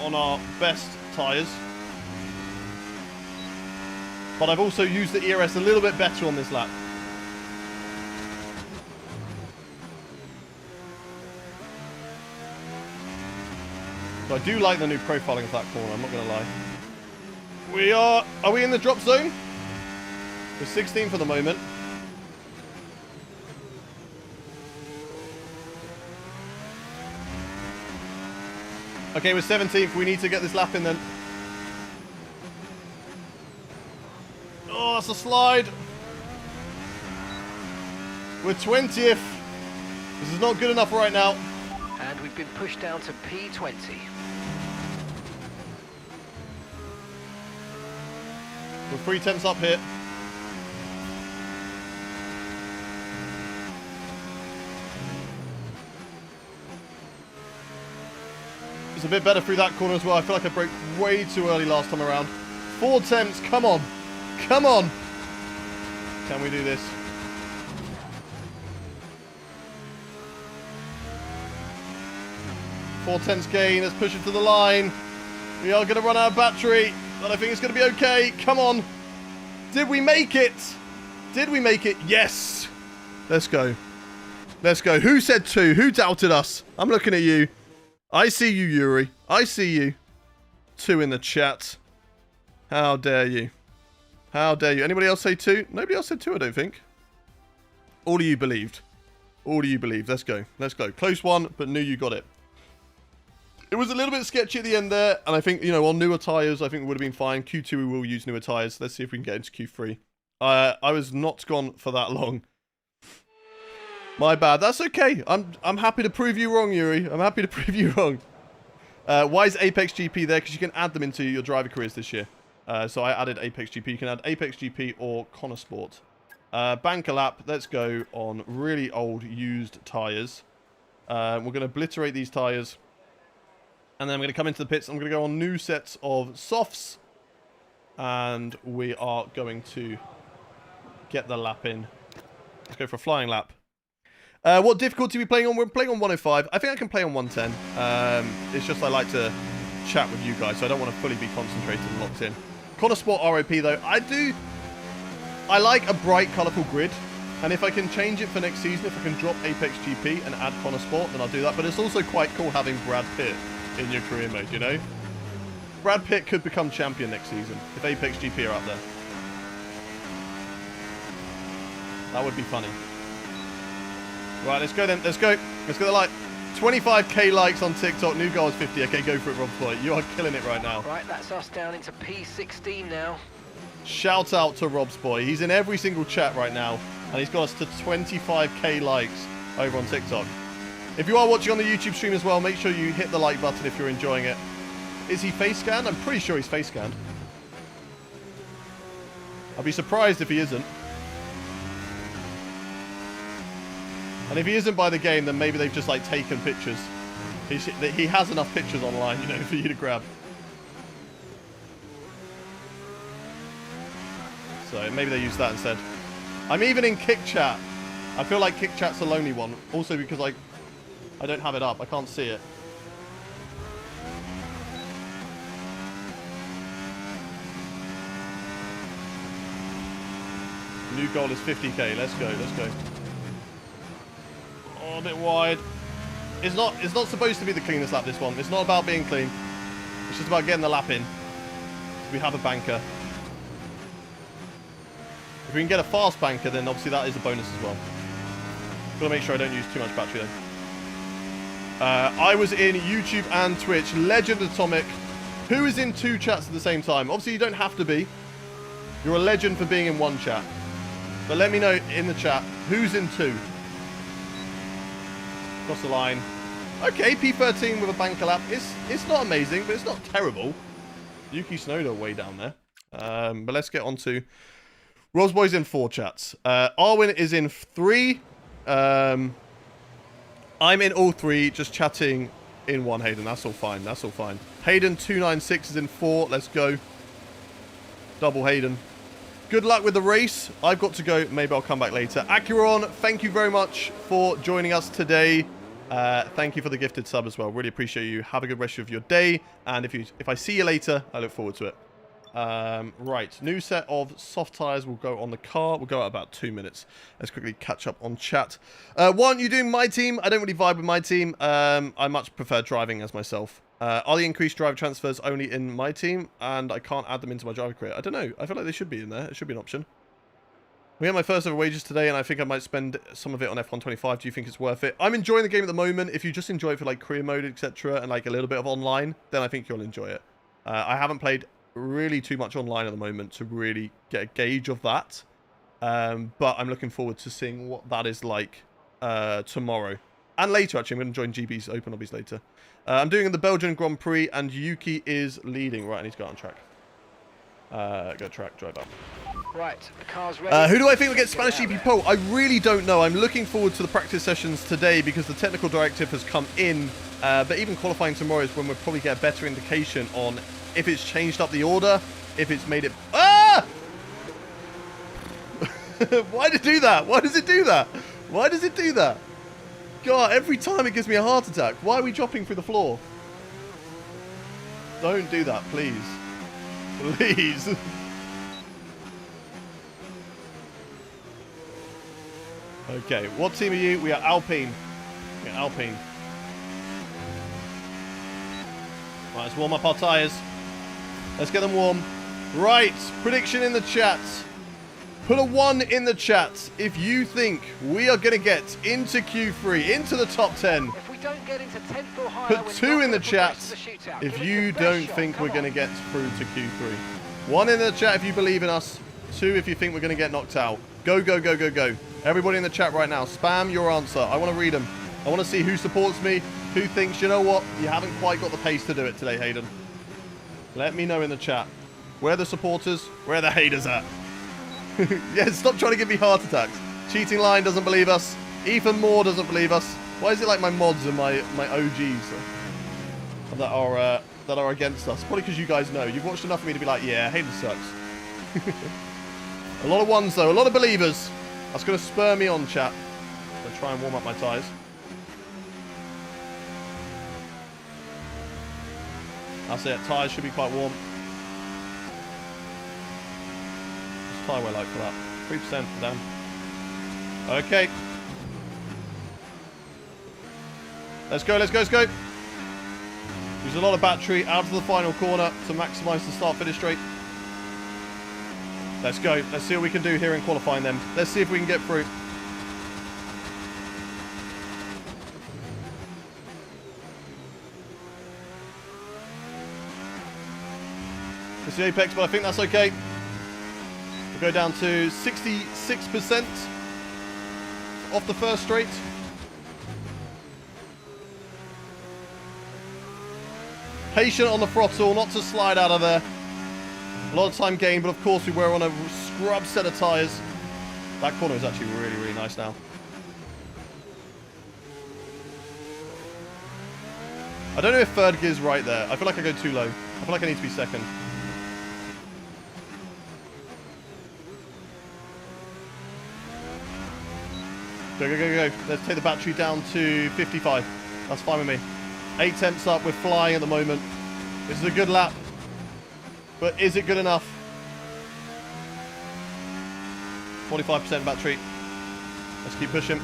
on our best tyres. But I've also used the ERS a little bit better on this lap. So I do like the new profiling of that corner, I'm not going to lie. Are we in the drop zone? We're 16 for the moment. Okay, we're 17th. We need to get this lap in then. Oh, that's a slide. We're 20th. This is not good enough right now. And we've been pushed down to P20. We're 3 tenths up here. It's a bit better through that corner as well. I feel like I broke way too early last time around. 4 tenths. Come on. Come on. Can we do this? Four tenths gain. Let's push it to the line. We are going to run out of battery, but I think it's going to be okay. Come on. Did we make it? Did we make it? Yes. Let's go. Let's go. Who said 2? Who doubted us? I'm looking at you. I see you, Yuri. I see you. 2 in the chat. How dare you? How dare you? Anybody else say 2? Nobody else said 2, I don't think. All of you believed. All of you believed. Let's go. Let's go. Close one, but knew you got it. It was a little bit sketchy at the end there, and I think, you know, on newer tyres, I think it would have been fine. Q2, we will use newer tyres. Let's see if we can get into Q3. I was not gone for that long. My bad. That's okay. I'm happy to prove you wrong, Yuri. I'm happy to prove you wrong. Why is Apex GP there? Because you can add them into your driver careers this year. So I added Apex GP. You can add Apex GP or Connor Sport. Bank a lap. Let's go on really old used tyres. We're going to obliterate these tyres. And then I'm going to come into the pits. I'm going to go on new sets of softs. And we are going to get the lap in. Let's go for a flying lap. What difficulty are we playing on? We're playing on 105. I think I can play on 110. It's just I like to chat with you guys, so I don't want to fully be concentrated and locked in. Connor Sport ROP, though. I like a bright, colourful grid. And if I can change it for next season, if I can drop Apex GP and add Connor Sport, then I'll do that. But it's also quite cool having Brad Pitt in your career mode, you know? Brad Pitt could become champion next season if Apex GP are up there. That would be funny. Right, let's go then. Let's go. Let's get the like. 25k likes on TikTok. New goal is 50. Okay, go for it, Rob Floyd. You are killing it right now. Right, that's us down into P16 now. Shout out to Rob's boy. He's in every single chat right now, and he's got us to 25k likes over on TikTok. If you are watching on the YouTube stream as well, make sure you hit the like button if you're enjoying it. Is he face scanned? I'm pretty sure he's face scanned. I'll be surprised if he isn't. And if he isn't by the game, then maybe they've just like taken pictures. He has enough pictures online, you know, for you to grab. So maybe they use that instead. I'm even in Kick Chat. I feel like Kick Chat's a lonely one. Also because I don't have it up. I can't see it. New goal is 50k. Let's go. Let's go. Oh, a bit wide. It's not supposed to be the cleanest lap, this one. It's not about being clean. It's just about getting the lap in. We have a banker. If we can get a fast banker, then obviously that is a bonus as well. Gotta make sure I don't use too much battery though. I was in YouTube and Twitch. Legend Atomic. Who is in 2 chats at the same time? Obviously you don't have to be. You're a legend for being in 1 chat. But let me know in the chat, who's in 2? Cross the line. Okay, P13 with a banker lap. It's not amazing, but it's not terrible. Yuki Tsunoda way down there. But let's get on to... Rosboy's in 4 chats. Arwin is in 3. I'm in all 3, just chatting in 1, Hayden. That's all fine. That's all fine. Hayden296 is in 4. Let's go. Double Hayden. Good luck with the race. I've got to go. Maybe I'll come back later. Acuron, thank you very much for joining us today. Thank you for the gifted sub as well. Really appreciate you. Have a good rest of your day. And if I see you later, I look forward to it. Right. New set of soft tires will go on the car. We'll go out about 2 minutes. Let's quickly catch up on chat. One, you doing my team? I don't really vibe with my team. I much prefer driving as myself. Are the increased driver transfers only in my team? And I can't add them into my driver career. I don't know. I feel like they should be in there. It should be an option. We had my first ever wages today, and I think I might spend some of it on F125. Do you think it's worth it? I'm enjoying the game at the moment. If you just enjoy it for like career mode, etc., and like a little bit of online, then I think you'll enjoy it. I haven't played really too much online at the moment to really get a gauge of that. But I'm looking forward to seeing what that is like tomorrow. And later, actually. I'm going to join GB's Open Lobbies later. I'm doing the Belgian Grand Prix, and Yuki is leading. Right, I need to go on track. Go track, drive up. Right, the car's ready. Who do I think will get Spanish GP pole? I really don't know. I'm looking forward to the practice sessions today because the technical directive has come in. But even qualifying tomorrow is when we'll probably get a better indication on if it's changed up the order, if it's made it... Ah! Why did it do that? Why does it do that? Why does it do that? God, every time it gives me a heart attack. Why are we dropping through the floor? Don't do that, please. Please. Okay, what team are you? We are Alpine. We're Alpine. Right, let's warm up our tyres. Let's get them warm. Right, prediction in the chat. Put a 1 in the chat if you think we are going to get into Q3, into the top 10. If we don't get into 10th or higher, Put 2 in the chat if you don't think we're going to get through to Q3. 1 in the chat if you believe in us. 2 if you think we're going to get knocked out. Go, go, go, go, go. Everybody in the chat right now, spam your answer. I want to read them. I want to see who supports me, who thinks, you know what, you haven't quite got the pace to do it today, Hayden. Let me know in the chat. Where are the supporters? Where are the haters at? Yeah, stop trying to give me heart attacks. Cheating Line doesn't believe us. Ethan Moore doesn't believe us. Why is it like my mods and my OGs that are against us? Probably because you guys know. You've watched enough of me to be like, yeah, Hayden sucks. A lot of ones though, a lot of believers. That's going to spur me on, chat. I'm going to try and warm up my tyres. That's it, tyres should be quite warm. What's tyre wear like for that? 3%, damn. Okay. Let's go, let's go, let's go. Use a lot of battery out to the final corner to maximise the start-finish straight. Let's go. Let's see what we can do here in qualifying them. Let's see if we can get through. It's the apex, but I think that's okay. We'll go down to 66% off the first straight. Patient on the throttle, not to slide out of there. A lot of time gained, but of course we were on a scrub set of tyres. That corner is actually really, really nice now. I don't know if third gear's right there. I feel like I go too low. I feel like I need to be second. Go, go, go, go. Let's take the battery down to 55. That's fine with me. 8 temps up. We're flying at the moment. This is a good lap. But is it good enough? 45% battery. Let's keep pushing.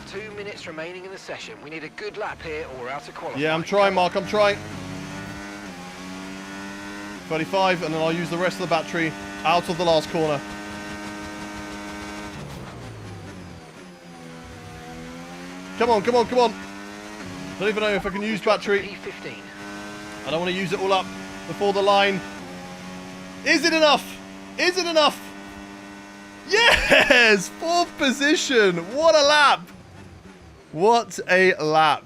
2 minutes. minutes remaining in the session. We need a good lap here or we're out of qualifying. Yeah, I'm trying, Mark. I'm trying. 35, and then I'll use the rest of the battery out of the last corner. Come on, come on, come on. Don't even know if I can use battery. P15. I don't want to use it all up before the line. Is it enough? Is it enough? Yes! 4th position. What a lap. What a lap.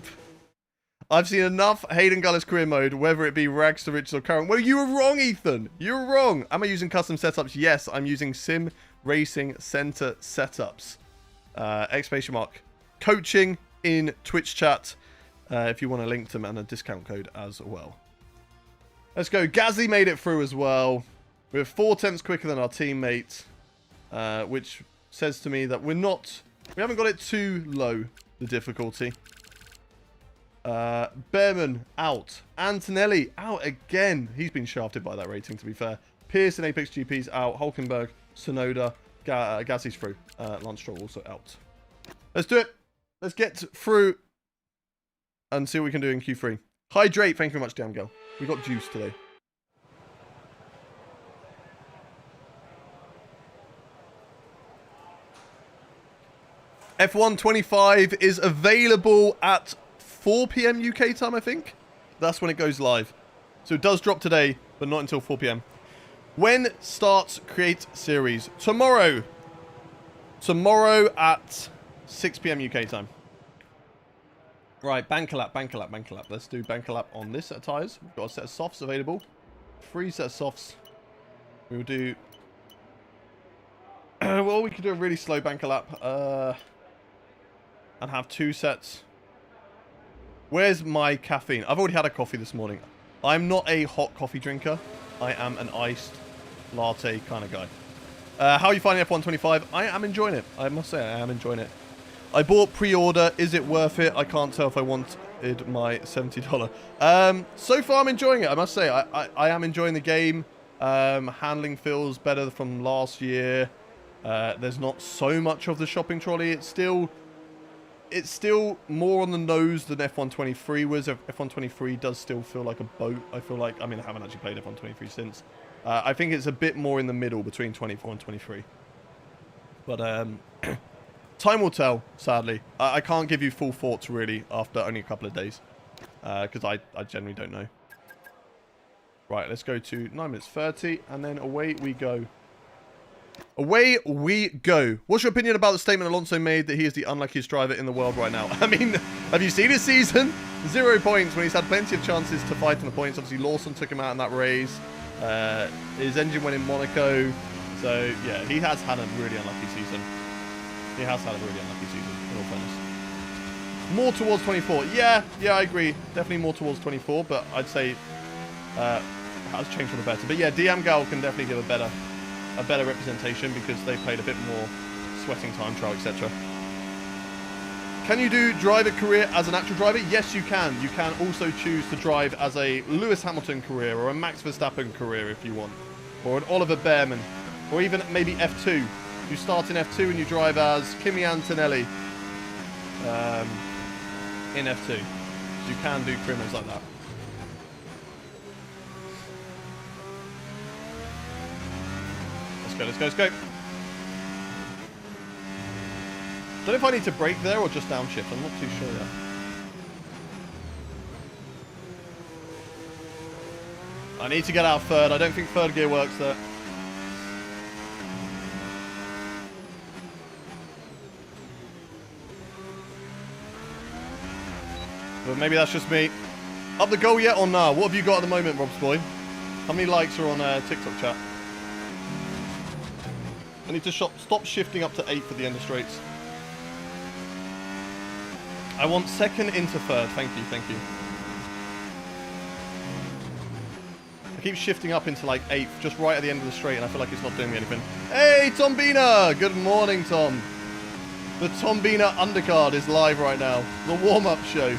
I've seen enough Hayden Gullis career mode, whether it be rags to riches or current. Well, you were wrong, Ethan. You were wrong. Am I using custom setups? Yes, I'm using Sim Racing Center setups. Exclamation mark. Coaching in Twitch chat. If you want a link to them and a discount code as well. Let's go. Gazzy made it through as well. We're 4 tenths quicker than our teammate, which says to me that we haven't got it too low, the difficulty. Behrman out. Antonelli out again. He's been shafted by that rating, to be fair. Pierce and Apex GP's out. Hulkenberg, Sonoda, Gazzy's through. Lance Stroll also out. Let's do it. Let's get through and see what we can do in Q3. Hydrate. Thank you very much, damn girl. We got juice today. F1 25 is available at 4 p.m. UK time, I think. That's when it goes live. So it does drop today, but not until 4 p.m. When starts Create Series? Tomorrow. Tomorrow at 6 p.m. UK time. Right, banker lap, banker lap, banker lap. Let's do banker lap on this set of tyres. We've got a set of softs available. 3 sets of softs. We will do... well, we could do a really slow banker lap. And have 2 sets. Where's my caffeine? I've already had a coffee this morning. I'm not a hot coffee drinker. I am an iced latte kind of guy. How are you finding F1 25? I am enjoying it. I must say I am enjoying it. I bought pre-order. Is it worth it? I can't tell if I wanted my $70. So far I'm enjoying it. I must say I am enjoying the game. Handling feels better from last year. There's not so much of the shopping trolley. It's still more on the nose than F123 was. F123 does still feel like a boat. I feel like, I mean, I haven't actually played F123 since. I think it's a bit more in the middle between 24 and 23. But time will tell, sadly. I can't give you full thoughts, really, after only a couple of days. Because I generally don't know. Right, let's go to 9 minutes 30, and then away we go. Away we go. What's your opinion about the statement Alonso made that he is the unluckiest driver in the world right now? I mean, have you seen his season? 0 points when he's had plenty of chances to fight in the points. Obviously, Lawson took him out in that race. His engine went in Monaco. So, yeah, he has had a really unlucky season. He has had a really unlucky season, in all fairness. More towards 24. Yeah, I agree. Definitely more towards 24, but I'd say has changed for the better. But yeah, Diamgal can definitely give a better representation because they played a bit more sweating time trial, etc. Can you do driver career as an actual driver? Yes, you can. You can also choose to drive as a Lewis Hamilton career or a Max Verstappen career if you want, or an Oliver Behrman, or even maybe F2. You start in F2 and you drive as Kimi Antonelli in F2. You can do career modes like that. Let's go. Don't know if I need to brake there or just downshift. I'm not too sure yet. I need to get out third. I don't think third gear works there. But maybe that's just me. Up the goal yet or nah? What have you got at the moment, Rob's boy? How many likes are on TikTok chat? I need to stop shifting up to 8 for the end of straights. I want second into third. Thank you. I keep shifting up into like 8th, just right at the end of the straight, and I feel like it's not doing me anything. Hey, Tom Bina! Good morning, Tom. The Tom Bina undercard is live right now. The warm-up show.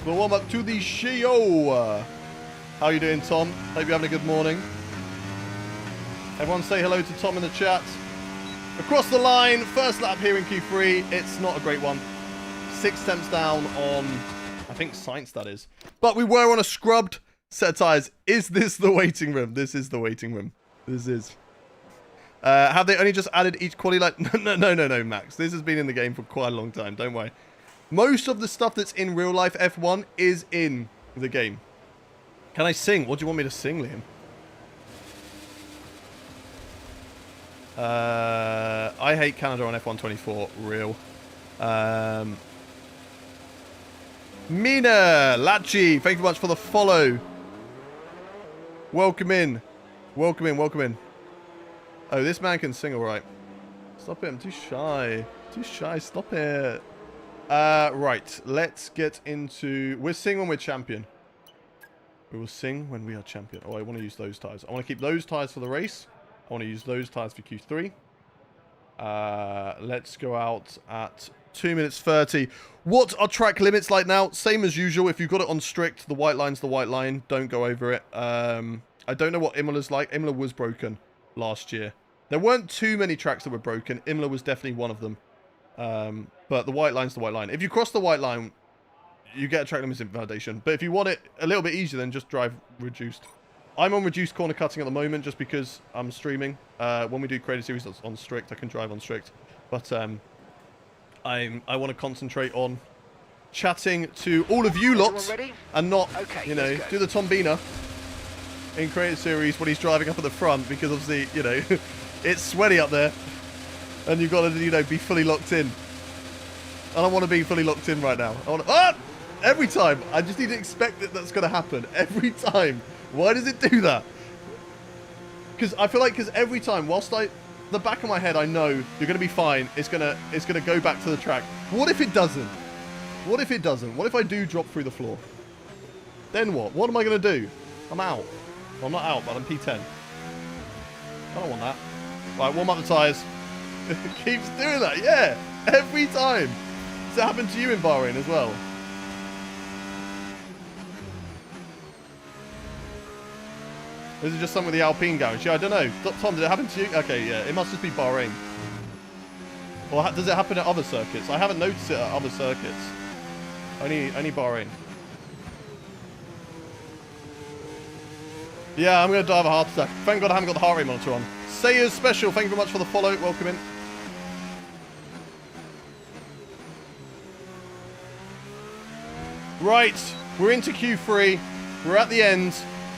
The warm-up to the show. How you doing, Tom? Hope you're having a good morning. Everyone say hello to Tom in the chat. Across the line, first lap here in Q3. It's not a great one. 6 temps down on, I think, Science, that is. But we were on a scrubbed set of tyres. Is this the waiting room? This is the waiting room. This is. Have they only just added each quality light? No, Max. This has been in the game for quite a long time. Don't worry. Most of the stuff that's in real life F1 is in the game. Can I sing? What do you want me to sing, Liam? I hate Canada on F1 24. Real. Mina Lachi, thank you very much for the follow. Welcome in. Welcome in, welcome in. Oh, this man can sing alright. Stop it, I'm too shy. Too shy, stop it. Right, let's get into... We'll sing when we're champion. We will sing when we are champion. Oh, I want to use those tyres. I want to keep those tyres for the race. I want to use those tyres for Q3. Let's go out at 2 minutes 30. What are track limits like now? Same as usual. If you've got it on strict, the white line's the white line. Don't go over it. I don't know what Imola's like. Imola was broken last year. There weren't too many tracks that were broken. Imola was definitely one of them. But the white line's the white line. If you cross the white line, you get a track limits invalidation. But if you want it a little bit easier, then just drive reduced. I'm on reduced corner cutting at the moment just because I'm streaming. When we do Creator Series that's on strict, I can drive on strict. But I want to concentrate on chatting to all of you lots and not, you know, do the Tom Bina in Creator Series when he's driving up at the front, because obviously, you know, it's sweaty up there and you've got to, you know, be fully locked in. I don't want to be fully locked in right now. I want to, every time. I just need to expect that that's going to happen every time. Why does it do that? Because I feel like, every time, whilst the back of my head, I know you're going to be fine. It's gonna go back to the track. What if it doesn't? What if it doesn't? What if I do drop through the floor? Then what? What am I going to do? I'm out. Well, I'm not out, but I'm P10. I don't want that. Right, warm up the tyres. It keeps doing that, yeah. Every time. Does it happen to you in Bahrain as well? This is just something with the Alpine garage. Yeah, I don't know. Tom, did it happen to you? Okay, yeah. It must just be Bahrain. Or does it happen at other circuits? I haven't noticed it at other circuits. Only Bahrain. Yeah, I'm going to die of a heart attack. Thank God I haven't got the heart rate monitor on. Sayers Special, thank you very much for the follow. Welcome in. Right, we're into Q3. We're at the end.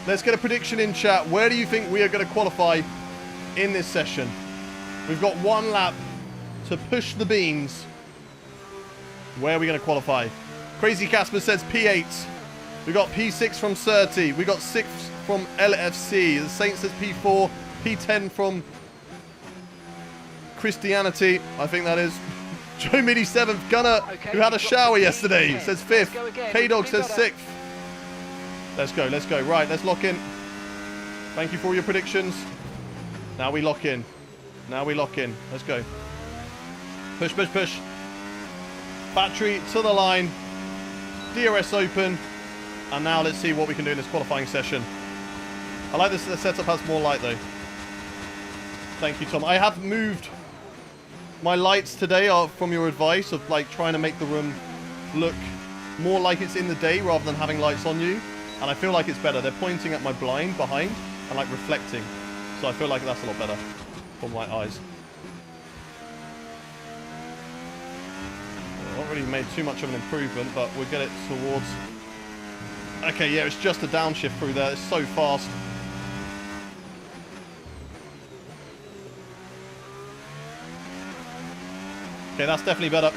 Let's get a prediction in chat. Where do you think we are going to qualify in this session? We've got one lap to push the beans. Where are we going to qualify? Crazy Casper says P8. We got P6 from Surtee. We got 6 from LFC. The Saint says P4. P10 from Christianity. I think that is. Joe Midi 7th. Gunner, who had a shower yesterday, says 5th. K-Dog says 6th. Let's go, let's go. Right, let's lock in. Thank you for all your predictions. Now we lock in. Now we lock in. Let's go. Push, push, push. Battery to the line. DRS open. And now let's see what we can do in this qualifying session. I like this. The setup has more light though. Thank you, Tom. I have moved my lights today from your advice of like trying to make the room look more like it's in the day rather than having lights on you. And I feel like it's better. They're pointing at my blind behind and like reflecting. So I feel like that's a lot better for my eyes. Well, not really made too much of an improvement, but we'll get it towards... Okay, yeah, it's just a downshift through there. It's so fast. Okay, that's definitely better.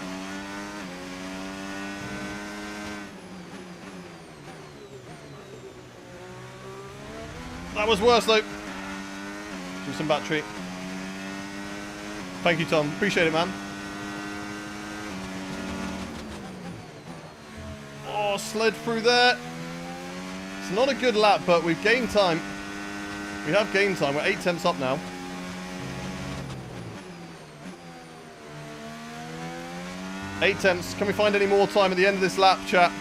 That was worse though. Do some battery. Thank you, Tom. Appreciate it, man. Oh, slid through there. It's not a good lap, but we've gained time. We have gained time. We're 8 tenths up now. Eight tenths. Can we find any more time at the end of this lap, chat?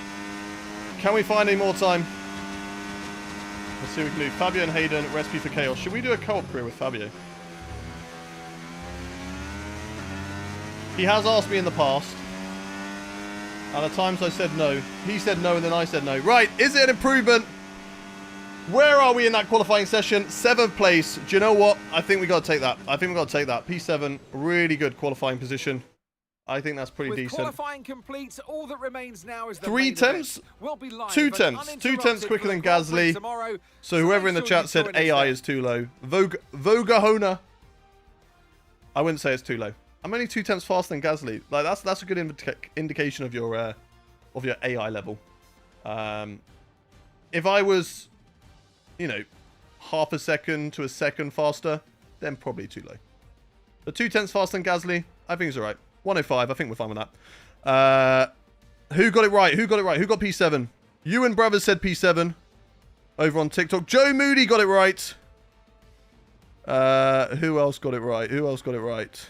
Can we find any more time? Let's see what we can do. Fabio and Hayden, Recipe for Chaos. Should we do a co-op career with Fabio? He has asked me in the past. And at times I said no. He said no, and then I said no. Right, is it an improvement? Where are we in that qualifying session? 7th place. Do you know what? I think we got to take that. I think we got to take that. P7, really good qualifying position. I think that's pretty decent. Qualifying complete, all that remains now is the 3 tenths? We'll be live 2 tenths. 2 tenths quicker than Gasly. So whoever in the chat said AI is too low. Vogahona. I wouldn't say it's too low. I'm only 2 tenths faster than Gasly. Like that's a good indication of your AI level. If I was, you know, half a second to a second faster, then probably too low. But 2 tenths faster than Gasly, I think it's alright. 105, I think we're fine with that. Who got it right? Who got it right? Who got P7? Ewan Brothers said P7 over on TikTok. Joe Moody got it right. Who else got it right? Who else got it right?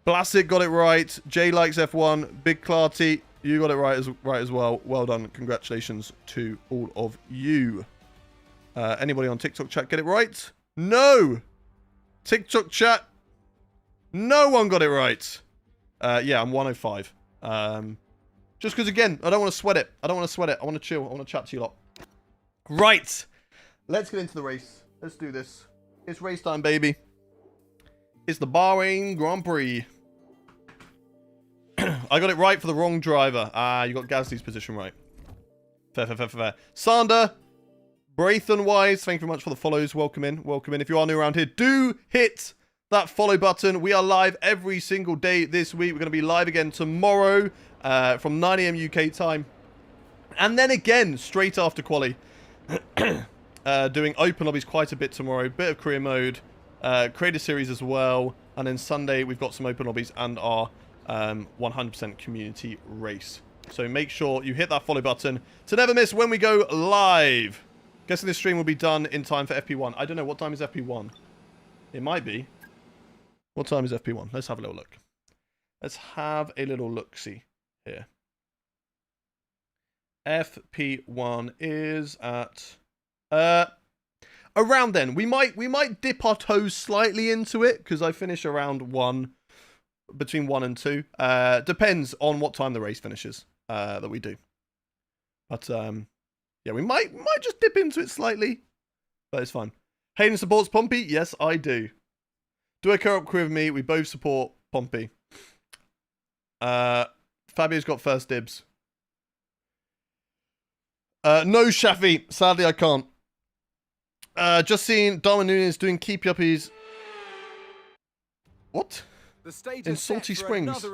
Blassic got it right. Jay likes F1. Big Clarty, you got it right as well. Well done. Congratulations to all of you. Anybody on TikTok chat get it right? No! TikTok chat, no one got it right. Yeah, I'm 105. Just because, again, I don't want to sweat it. I don't want to sweat it. I want to chill. I want to chat to you lot. Right. Let's get into the race. Let's do this. It's race time, baby. It's the Bahrain Grand Prix. I got it right for the wrong driver. You got Gasly's position right. Fair. Sander, Braithen Wise, thank you very much for the follows. Welcome in. Welcome in. If you are new around here, do hit that follow button. We are live every single day this week. We're going to be live again tomorrow from 9 AM UK time. And then again, straight after quali. Doing open lobbies quite a bit tomorrow. Bit of career mode. Creator series as well. And then Sunday, we've got some open lobbies and our 100% community race. So make sure you hit that follow button to never miss when we go live. Guessing this stream will be done in time for FP1. I don't know. What time is FP1? It might be. What time is FP1? Let's have a little look. Let's have a little look-see here. FP1 is at around then. We might dip our toes slightly into it because I finish around 1, between 1 and 2. Depends on what time the race finishes that we do. But yeah, we might just dip into it slightly, but it's fine. Hayden supports Pompey. Yes, I do. Do a co-op crew with me. We both support Pompey. Fabio's got first dibs. No, Shafi. Sadly, I can't. Just seen Darwin Núñez doing keep uppies. What? In Salty Springs.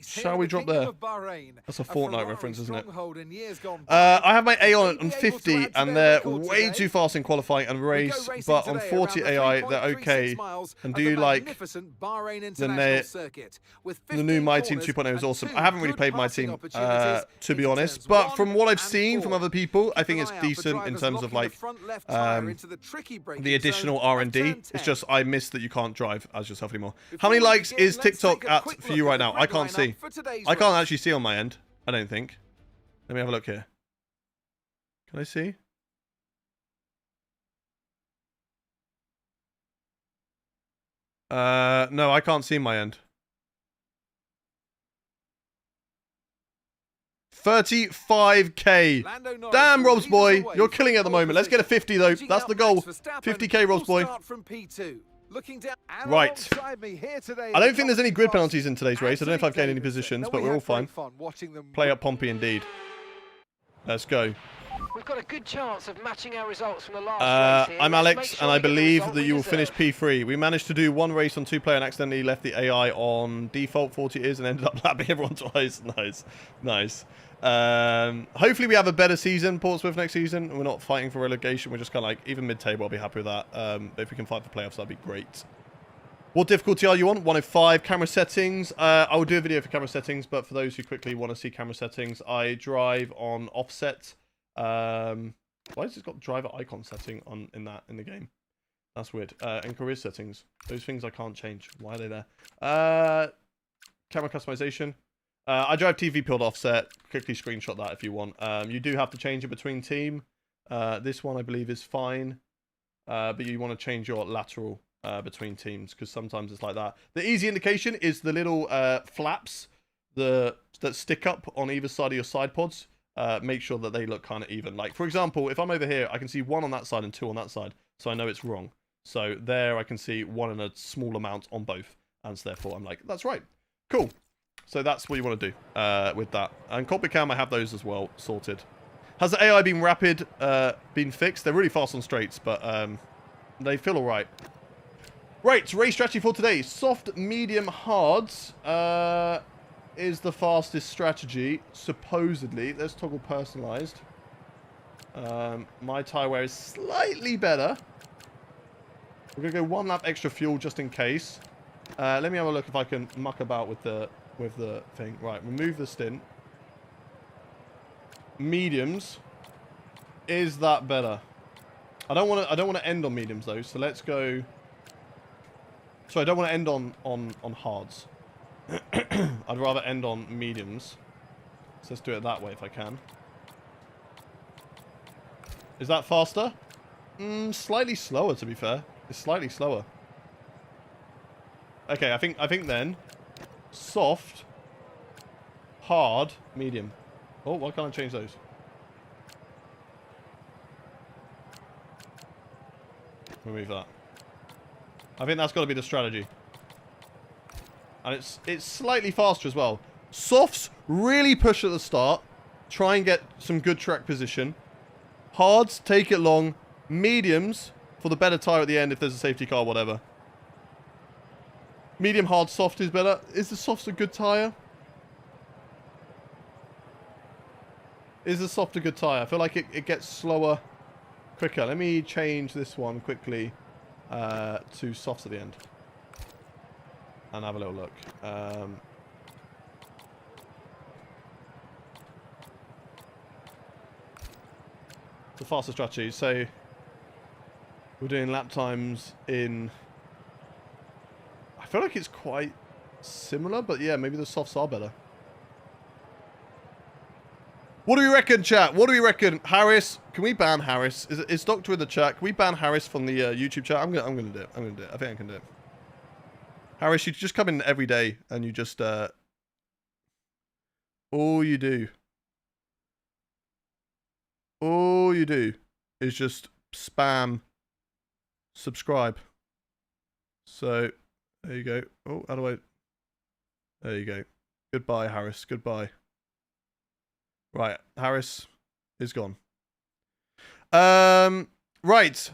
Shall we drop there? That's a Fortnite reference, isn't it? I have my A on 50, and they're way too fast in qualifying and race, but on 40 AI, they're okay. And do you like the new My Team 2.0 is awesome. I haven't really played My Team, to be honest, but from what I've seen from other people, I think it's decent in terms of like the additional R&D. It's just I miss that you can't drive as yourself anymore. How many likes is TikTok at for you right now? I can't see. I can't actually see on my end. I don't think. Let me have a look here. Can I see? No, I can't see my end. 35k. Damn, Robs boy, you're killing it at the moment. Let's get a 50 though. That's the goal. 50k, Robs boy. Right. I don't think there's any grid penalties in today's race. I don't know if I've gained any positions, but we're all fine. Play up Pompey indeed. Let's go. We've got a good chance of matching our results from the last race here. I'm Alex, and I believe that you will finish P3. We managed to do one race on 2-player and accidentally left the AI on default 40 it is and ended up lapping everyone twice. Nice. Hopefully we have a better season, Portsmouth, next season. We're not fighting for relegation. We're just kind of like, even mid-table, I'll be happy with that. If we can fight for playoffs, that'd be great. What difficulty are you on? 105. Camera settings. I will do a video for camera settings, but for those who quickly want to see camera settings, I drive on offset. Why has it got driver icon setting on in the game? That's weird. And career settings. Those things I can't change. Why are they there? Camera customization. I drive TV peeled offset. Quickly screenshot that if you want. You do have to change it between team. This one I believe is fine. But you want to change your lateral between teams because sometimes it's like that. The easy indication is the little flaps that stick up on either side of your side pods, make sure that they look kind of even. Like, for example, if I'm over here, I can see 1 on that side and 2 on that side, so I know it's wrong. So there I can see 1 and a small amount on both, and so therefore I'm like, that's right. Cool. So that's what you want to do with that. And cockpit cam, I have those as well sorted. Has the AI been rapid, been fixed? They're really fast on straights, but they feel all right. Right, race strategy for today. Soft, medium, hards is the fastest strategy, supposedly. Let's toggle personalized. My tyre wear is slightly better. We're going to go 1 lap extra fuel just in case. Let me have a look if I can muck about with the thing. Right, remove the stint. Mediums. Is that better? I don't want to end on mediums though, so let's go. So I don't want to end on hards. I'd rather end on mediums. So let's do it that way if I can. Is that faster? Slightly slower, to be fair. It's slightly slower. Okay, I think then soft, hard, medium. Oh, why can't I change those? Remove that. I think that's got to be the strategy. And it's slightly faster as well. Softs really push at the start. Try and get some good track position. Hards, take it long. Mediums, for the better tyre at the end if there's a safety car, whatever. Medium, hard, soft is better. Is the soft a good tyre? Is the soft a good tyre? I feel like it gets slower quicker. Let me change this one quickly to softs at the end. And have a little look. The faster strategy. So we're doing lap times in... I feel like it's quite similar, but yeah, maybe the softs are better. What do we reckon, chat? What do we reckon? Harris, can we ban Harris? Is Doctor in the chat? Can we ban Harris from the YouTube chat? I'm gonna do it. I'm gonna do it. I think I can do it. Harris, you just come in every day and you just all you do is just spam subscribe. So there you go. Oh, how do I? There you go. Goodbye, Harris. Goodbye. Right, Harris is gone. Right.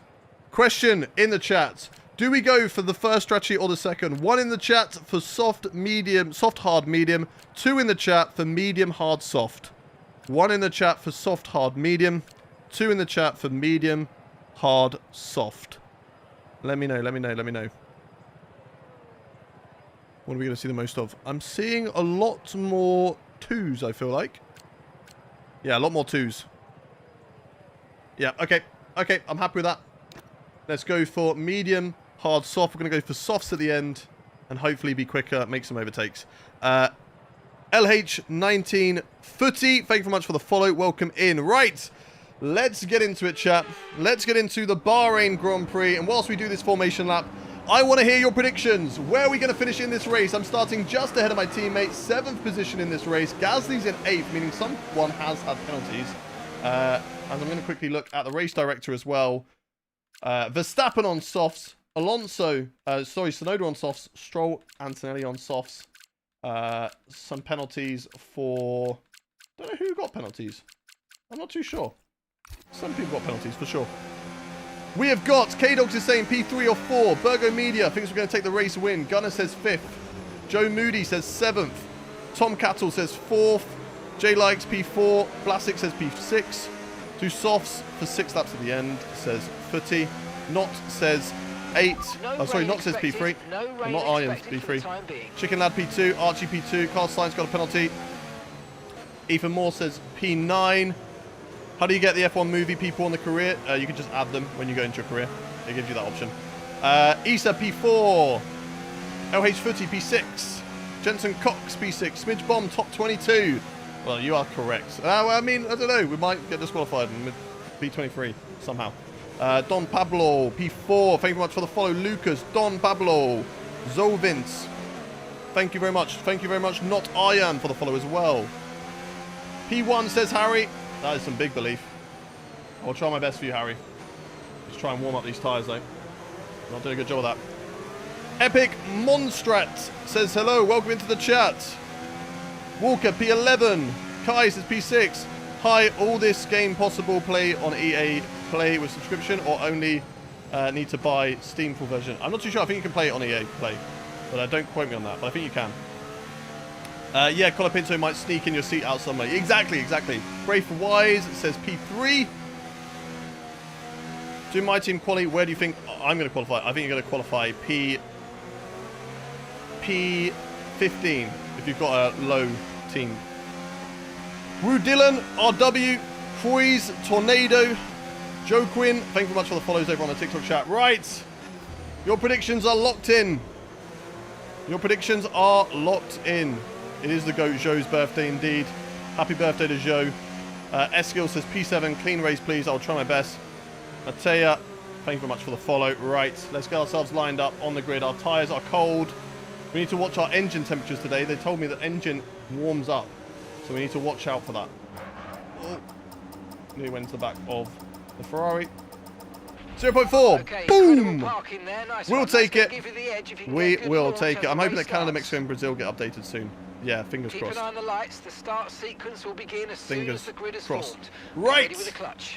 Question in the chat. Do we go for the first strategy or the second? 1 in the chat for soft, medium, soft, hard, medium. 2 in the chat for medium, hard, soft. 1 in the chat for soft, hard, medium. 2 in the chat for medium, hard, soft. Let me know, let me know, let me know. What are we going to see the most of? I'm seeing a lot more 2s, I feel like. Yeah, a lot more 2s. Yeah, okay. Okay, I'm happy with that. Let's go for medium, hard, soft. We're going to go for softs at the end and hopefully be quicker, make some overtakes. LH19 Footy, thank you very much for the follow. Welcome in. Right, let's get into it, chat. Let's get into the Bahrain Grand Prix. And whilst we do this formation lap, I want to hear your predictions. Where are we going to finish in this race? I'm starting just ahead of my teammate, 7th position in this race. Gasly's in 8th, meaning someone has had penalties. And I'm going to quickly look at the race director as well. Verstappen on softs. Alonso, Tsunoda on softs. Stroll, Antonelli on softs. Some penalties for... I don't know who got penalties. I'm not too sure. Some people got penalties, for sure. We have got, K-Dogs is saying P3 or 4. Burgo Media thinks we're going to take the race win. Gunner says 5th. Joe Moody says 7th. Tom Cattle says 4th. J Likes P4. Blasic says P6. 2 softs for 6 laps at the end, says Footy. Not says 8. Oh, sorry, Not says P3. Not Irons, P3. Chicken Lad P2. Archie P2. Carl Sainz got a penalty. Ethan Moore says P9. How do you get the F1 movie people on the career? You can just add them when you go into your career. It gives you that option. Issa P4. LH Footy P6. Jensen Cox P6. Smidge Bomb top 22. Well, you are correct. I mean, I don't know. We might get disqualified in P23 somehow. Don Pablo P4. Thank you very much for the follow. Lucas. Don Pablo. Zolvint. Thank you very much. Thank you very much. Not Ian for the follow as well. P1 says Harry. That is some big belief. I'll try my best for you, Harry. Just try and warm up these tyres, though. Not doing a good job of that. Epic Monstrat says hello. Welcome into the chat. Walker P11. Kai says P6. Hi, all this game possible play on EA Play with subscription or only need to buy Steam full version? I'm not too sure. I think you can play it on EA Play, but don't quote me on that. But I think you can. Yeah, Colapinto might sneak in your seat out somewhere. Exactly. Brave for Wise says P3. Do my team quality, where do you think I'm going to qualify? I think you're going to qualify P15 if you've got a low team. Woo Dylan, RW, Croys, Tornado, Joe Quinn, thank you very much for the follows over on the TikTok chat. Right, your predictions are locked in. Your predictions are locked in. It is the GOAT Joe's birthday indeed. Happy birthday to Joe. Eskill says P7, clean race please, I'll try my best. Matea, thank you very much for the follow. Right, let's get ourselves lined up on the grid. Our tyres are cold. We need to watch our engine temperatures today. They told me that engine warms up, so we need to watch out for that. Oh, nearly went to the back of the Ferrari. 0.4. Okay, boom! there. Nice We'll one. take That's it. gonna give you the edge if you can We get a good will launch take as it. I'm the hoping race that Canada, starts. Mexico, and Brazil get updated soon. Yeah, fingers Keep crossed. an eye on the lights. The start sequence will begin as soon Fingers as the grid is crossed. formed. Right. Ready with the clutch.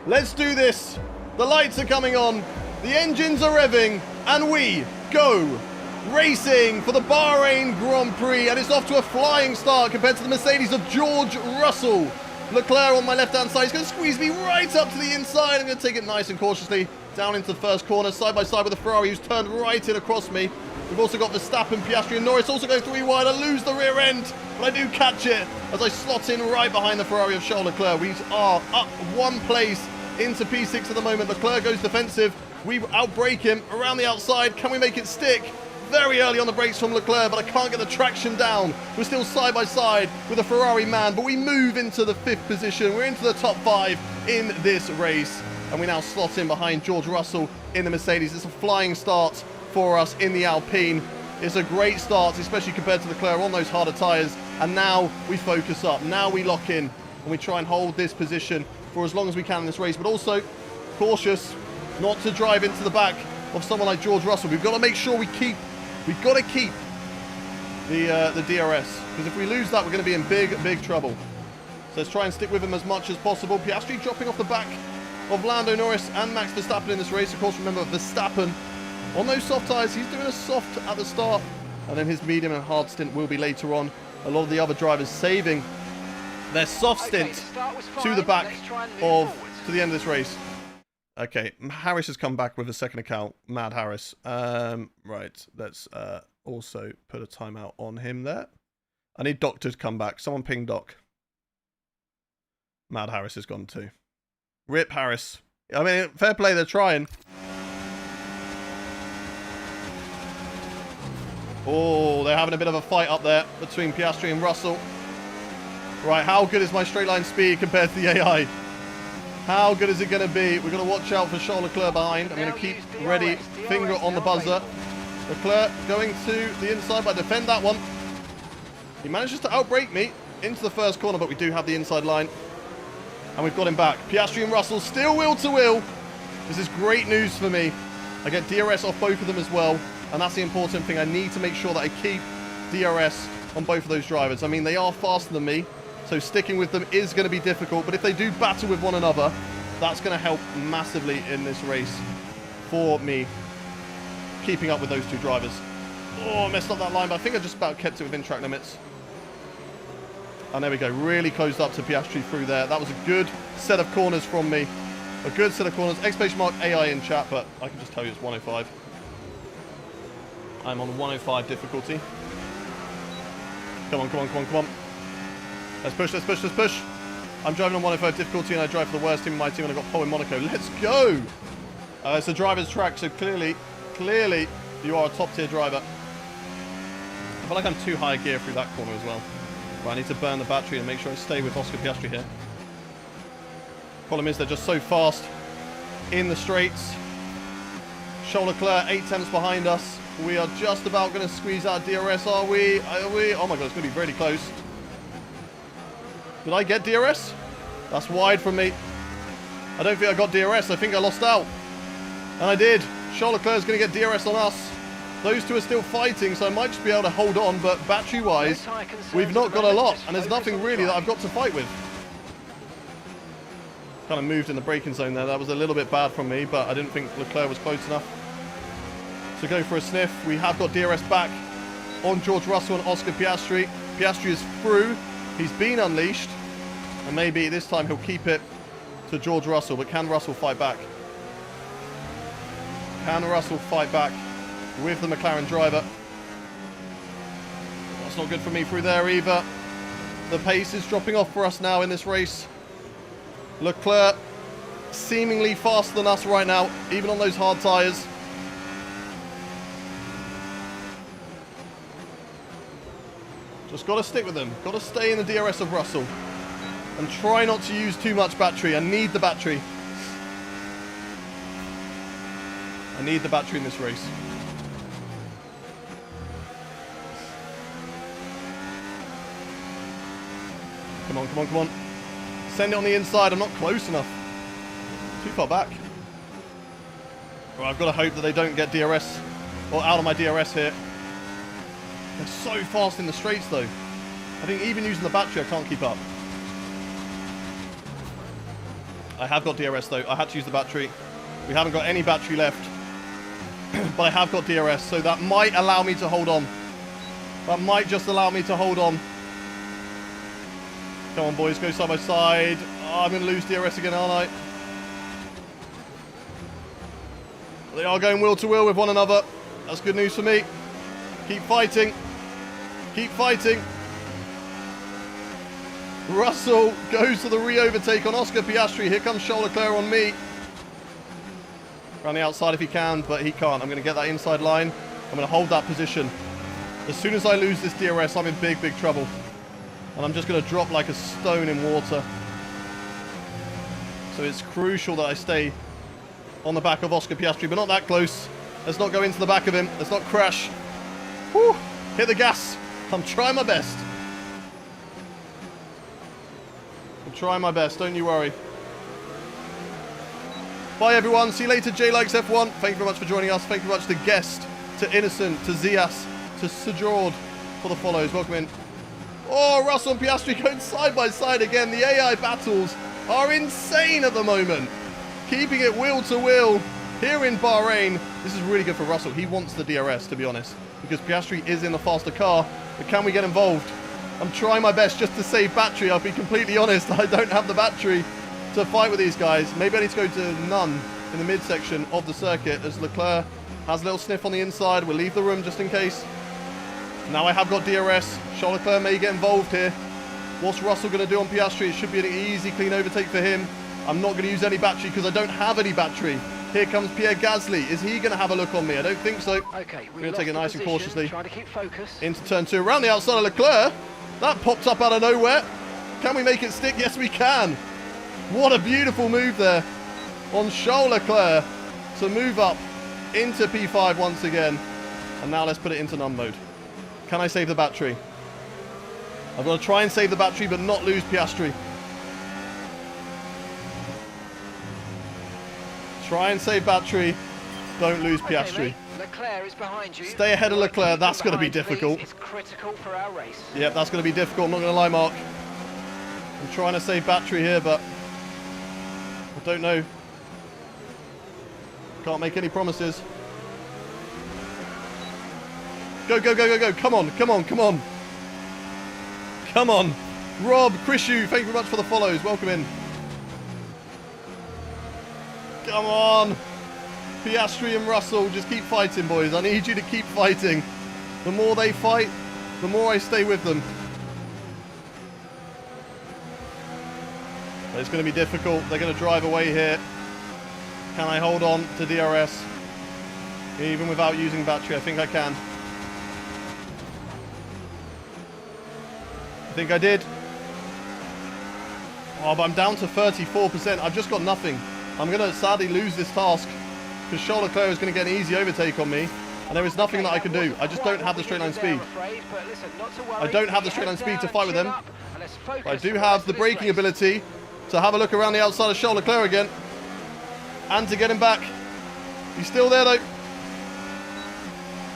Let's do this. The lights are coming on. The engines are revving. And we go racing for the Bahrain Grand Prix. And it's off to a flying start compared to the Mercedes of George Russell. Leclerc on my left-hand side. He's going to squeeze me right up to the inside. I'm going to take it nice and cautiously down into the first corner, side by side with the Ferrari, who's turned right in across me. We've also got Verstappen, Piastri, and Norris also going 3 wide. I lose the rear end, but I do catch it as I slot in right behind the Ferrari of Charles Leclerc. We are up 1 place into P6 at the moment. Leclerc goes defensive. We outbrake him around the outside. Can we make it stick? Very early on the brakes from Leclerc, but I can't get the traction down. We're still side by side with a Ferrari man, but we move into the 5th position. We're into the top 5 in this race, and we now slot in behind George Russell in the Mercedes. It's a flying start for us in the Alpine. It's a great start, especially compared to Leclerc on those harder tyres, and now we focus up. Now we lock in, and we try and hold this position for as long as we can in this race, but also cautious not to drive into the back of someone like George Russell. We've got to make sure we've got to keep the DRS, because if we lose that, we're going to be in big trouble. So let's try and stick with him as much as possible. Piastri dropping off the back of Lando Norris and Max Verstappen in this race. Of course, remember, Verstappen on those soft tyres, he's doing a soft at the start, and then his medium and hard stint will be later on. A lot of the other drivers saving their soft stint to the back to the end of this race. Okay, Harris has come back with a second account, Mad Harris. Right, let's also put a timeout on him there. I need Doc to come back. Someone ping Doc. Mad Harris has gone too. Rip Harris. I mean, fair play, they're trying. Oh, they're having a bit of a fight up there between Piastri and Russell. Right, how good is my straight line speed compared to the AI? How good is it going to be? We're going to watch out for Charles Leclerc behind. I'm going to keep ready, finger on the buzzer. Leclerc going to the inside, but I defend that one. He manages to outbrake me into the first corner, but we do have the inside line. And we've got him back. Piastri and Russell still wheel to wheel. This is great news for me. I get DRS off both of them as well. And that's the important thing. I need to make sure that I keep DRS on both of those drivers. I mean, they are faster than me, so sticking with them is going to be difficult. But if they do battle with one another, that's going to help massively in this race for me, keeping up with those two drivers. Oh, I messed up that line, but I think I just about kept it within track limits. And there we go. Really closed up to Piastri through there. That was a good set of corners from me. A good set of corners. Exclamation mark AI in chat, but I can just tell you it's 105. I'm on 105 difficulty. Come on, come on, come on, come on. Let's push, let's push, let's push. I'm driving on 105 difficulty, and I drive for the worst team in my team, and I got pole in Monaco. Let's go! It's a driver's track, so clearly, you are a top-tier driver. I feel like I'm too high gear through that corner as well. But I need to burn the battery and make sure I stay with Oscar Piastri here. Problem is, they're just so fast in the straights. Charles Leclerc 8 tenths behind us. We are just about going to squeeze out DRS, are we? Are we? Oh my god, it's going to be really close. Did I get DRS? That's wide from me. I don't think I got DRS. I think I lost out. And I did. Charles Leclerc is going to get DRS on us. Those two are still fighting, so I might just be able to hold on. But battery-wise, we've not got a lot. And there's nothing really that I've got to fight with. Kind of moved in the braking zone there. That was a little bit bad from me, but I didn't think Leclerc was close enough to go for a sniff. We have got DRS back on George Russell and Oscar Piastri. Piastri is through. He's been unleashed. And maybe this time he'll keep it to George Russell. But can Russell fight back? Can Russell fight back with the McLaren driver? That's not good for me through there either. The pace is dropping off for us now in this race. Leclerc seemingly faster than us right now, even on those hard tyres. Just got to stick with them. Got to stay in the DRS of Russell. And try not to use too much battery. I need the battery. I need the battery in this race. Come on, come on, come on. Send it on the inside. I'm not close enough. Too far back. Well, I've got to hope that they don't get DRS or out of my DRS here. They're so fast in the straights, though. I think even using the battery, I can't keep up. I have got DRS, though. I had to use the battery. We haven't got any battery left. But I have got DRS, so that might allow me to hold on. That might just allow me to hold on. Come on, boys. Go side by side. Oh, I'm going to lose DRS again, aren't I? They are going wheel to wheel with one another. That's good news for me. Keep fighting. Keep fighting. Russell goes to the re-overtake on Oscar Piastri. Here comes Charles Leclerc on me. Around the outside if he can, but he can't. I'm going to get that inside line. I'm going to hold that position. As soon as I lose this DRS, I'm in big, big trouble. And I'm just going to drop like a stone in water. So it's crucial that I stay on the back of Oscar Piastri, but not that close. Let's not go into the back of him. Let's not crash. Whew. Hit the gas. I'm trying my best. I'm trying my best. Don't you worry. Bye, everyone. See you later, J Likes F1. Thank you very much for joining us. Thank you very much to Guest, to Innocent, to Zias, to Sejord for the follows. Welcome in. Oh, Russell and Piastri going side by side again. The AI battles are insane at the moment. Keeping it wheel to wheel here in Bahrain. This is really good for Russell. He wants the DRS, to be honest, because Piastri is in the faster car. But can we get involved? I'm trying my best just to save battery. I'll be completely honest. I don't have the battery to fight with these guys. Maybe I need to go to none in the midsection of the circuit as Leclerc has a little sniff on the inside. We'll leave the room just in case. Now I have got DRS. Charles Leclerc may get involved here. What's Russell going to do on Piastri? It should be an easy, clean overtake for him. I'm not going to use any battery because I don't have any battery. Here comes Pierre Gasly. Is he going to have a look on me? I don't think so. Okay, we're going to take it nice and cautiously. Trying to keep focus. Into turn 2. Around the outside of Leclerc. That popped up out of nowhere. Can we make it stick? Yes, we can. What a beautiful move there on Charles Leclerc to move up into P5 once again. And now let's put it into none mode. Can I save the battery? I've got to try and save the battery but not lose Piastri. Try and save battery. Don't lose Piastri. Leclerc is behind you. Stay ahead of Leclerc. That's going to be difficult. It's critical for our race. Yep, that's going to be difficult. I'm not going to lie, Mark. I'm trying to save battery here, but I don't know. Can't make any promises. Go, go, go, go, go. Come on, come on, come on. Come on. Rob, Chrisu, thank you very much for the follows. Welcome in. Come on. Piastri and Russell, just keep fighting, boys. I need you to keep fighting. The more they fight, the more I stay with them. But it's going to be difficult. They're going to drive away here. Can I hold on to DRS? Even without using battery, I think I can. I think I did. Oh, but I'm down to 34%. I've just got nothing. I'm going to sadly lose this task because Charles Leclerc is going to get an easy overtake on me. And there is nothing that I can do. I just don't have the straight line speed. I don't have the straight line speed to fight with them. But I do have the braking ability to have a look around the outside of Charles Leclerc again. And to get him back. He's still there though.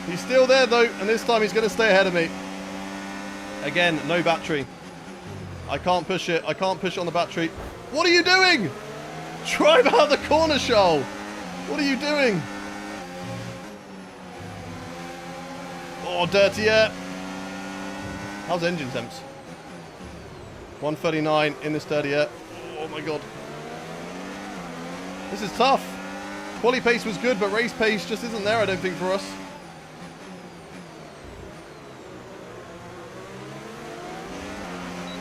He's still there though. And this time he's going to stay ahead of me. Again, no battery. I can't push it. I can't push it on the battery. What are you doing? Drive out the corner, Charles. What are you doing? Oh, dirty air. How's engine temps? 139 in this dirty air. Oh my god. This is tough. Quali pace was good, but race pace just isn't there, I don't think, for us.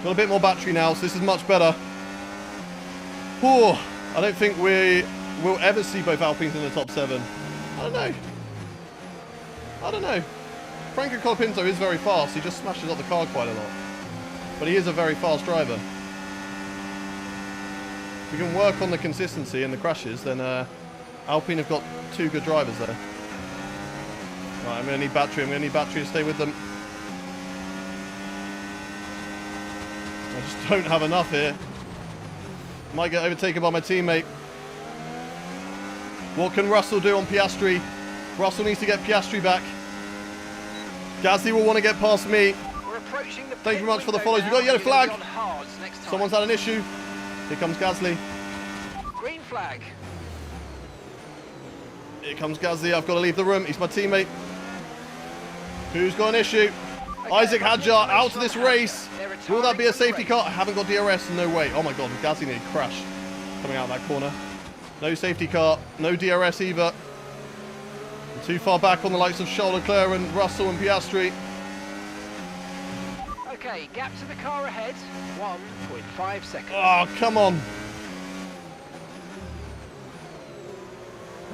Got a bit more battery now, so this is much better. Oh, I don't think we will ever see both Alpines in the top 7. I don't know. I don't know. Franco Colapinto is very fast. He just smashes up the car quite a lot. But he is a very fast driver. If we can work on the consistency and the crashes, then Alpine have got 2 good drivers there. Right, I'm going to need battery. I'm going to need battery to stay with them. I just don't have enough here. Might get overtaken by my teammate. What can Russell do on Piastri? Russell needs to get Piastri back. Gasly will want to get past me. Thank you very much for the follows. We've got a yellow flag. Someone's had an issue. Here comes Gasly. Green flag. Here comes Gasly. I've got to leave the room. He's my teammate. Who's got an issue? Isaac Hadjar out of this race. Will that be a safety car? I haven't got DRS. No way. Oh my god. Gasly nearly crashed coming out of that corner. No safety car. No DRS either. Too far back on the likes of Charles Leclerc and Russell and Piastri. Okay, gap to the car ahead, 1.5 seconds. Oh, come on.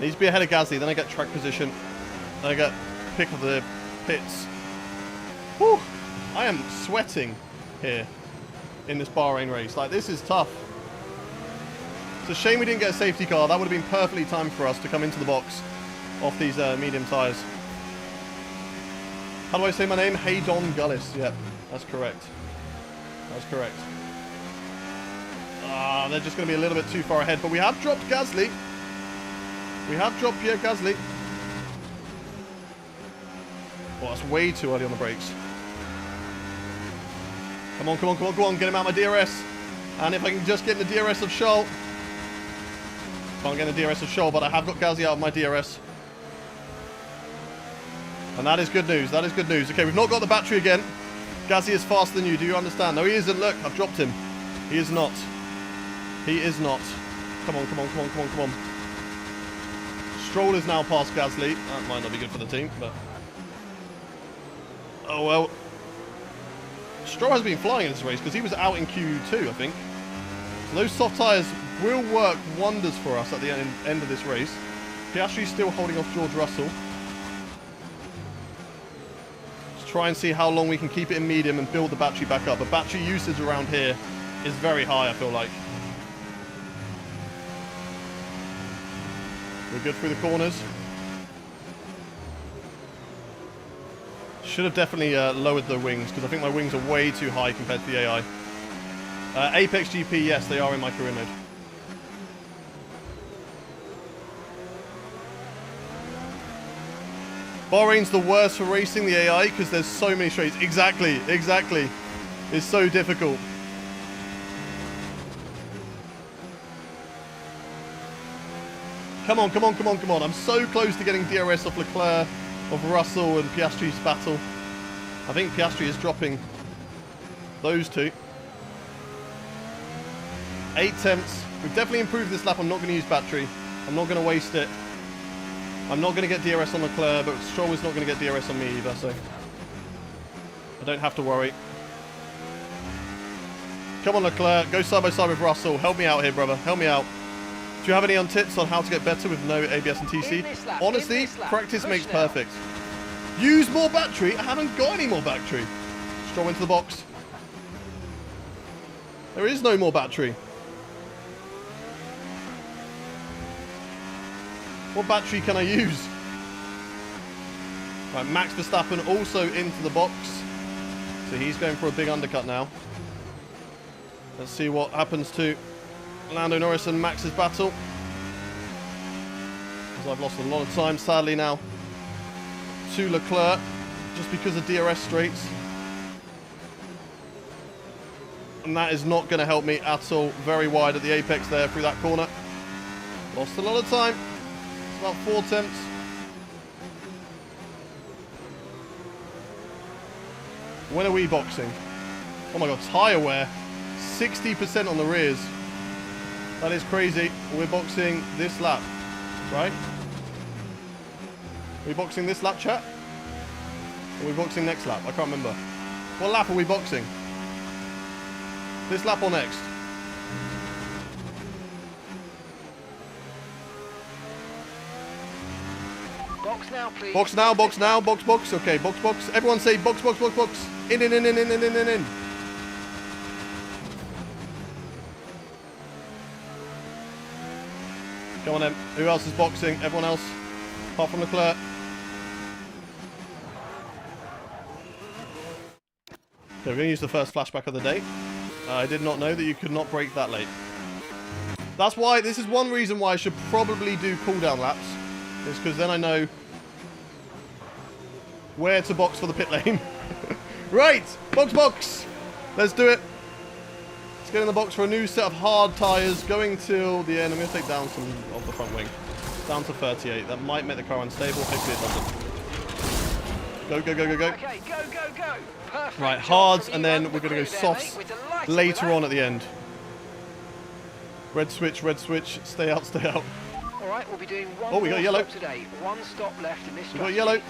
Needs to be ahead of Gasly, then I get track position. Then I get pick of the pits. Whew. I am sweating here in this Bahrain race. Like, this is tough. It's a shame we didn't get a safety car. That would have been perfectly timed for us to come into the box off these medium tyres. How do I say my name? Haydon Gullis. Yep, that's correct. That's correct. They're just going to be a little bit too far ahead, but we have dropped Gasly. We have dropped Pierre Gasly. Oh, that's way too early on the brakes. Come on, come on, come on, come on. Get him out of my DRS. And if I can just get in the DRS of Charles. Can't get in the DRS of Charles, but I have got Gasly out of my DRS. And that is good news. That is good news. Okay, we've not got the battery again. Gasly is faster than you. Do you understand? No, he isn't. Look, I've dropped him. He is not. He is not. Come on, come on, come on, come on, come on. Stroll is now past Gasly. That might not be good for the team, but... Oh, well. Stroll has been flying in this race because he was out in Q2, I think. So those soft tyres will work wonders for us at the end of this race. Piastri's still holding off George Russell. Try and see how long we can keep it in medium and build the battery back up. But battery usage around here is very high, I feel like. We're good through the corners. Should have definitely lowered the wings, because I think my wings are way too high compared to the AI. Apex GP, yes, they are in my career mode. Bahrain's the worst for racing the AI because there's so many straights. Exactly, exactly. It's so difficult. Come on, come on, come on, come on. I'm so close to getting DRS off Leclerc, of Russell and Piastri's battle. I think Piastri is dropping those two. 8 tenths. We've definitely improved this lap. I'm not going to use battery. I'm not going to waste it. I'm not going to get DRS on Leclerc, but Stroll is not going to get DRS on me either, so I don't have to worry. Come on, Leclerc. Go side by side with Russell. Help me out here, brother. Help me out. Do you have any tips on how to get better with no ABS and TC? Honestly, practice makes perfect. Use more battery. I haven't got any more battery. Stroll into the box. There is no more battery. What battery can I use? Right, Max Verstappen also into the box. So he's going for a big undercut now. Let's see what happens to Lando Norris and Max's battle. Because I've lost a lot of time, sadly, now to Leclerc, just because of DRS straights. And that is not going to help me at all. Very wide at the apex there through that corner. Lost a lot of time. It's about 4 attempts. When are we boxing? Oh my god, tyre wear. 60% on the rears. That is crazy. We're boxing this lap, right? Are we boxing this lap, chat? Or are we boxing next lap? I can't remember. What lap are we boxing? This lap or next? Box now, please. Box now, box now, box, box. Okay, box, box. Everyone say box, box, box, box. In. Come on then. Who else is boxing? Everyone else? Apart from Leclerc. Okay, we're going to use the first flashback of the day. I did not know that you could not brake that late. That's why, this is one reason why I should probably do cooldown laps. Is because then I know where to box for the pit lane. Right, box, box. Let's do it. Let's get in the box for a new set of hard tyres going till the end. I'm going to take down some of the front wing. Down to 38. That might make the car unstable. Hopefully it doesn't. Go, go, go, go, go. Okay, go, go, go. Perfect. Right, job hards, from and you then over we're the going to go clear there, softs mate. We're delighted later with on that. at the end. Red switch, stay out. All right, we'll be doing one Oh, we got more yellow. stop today. One stop left in this We got strategy. yellow.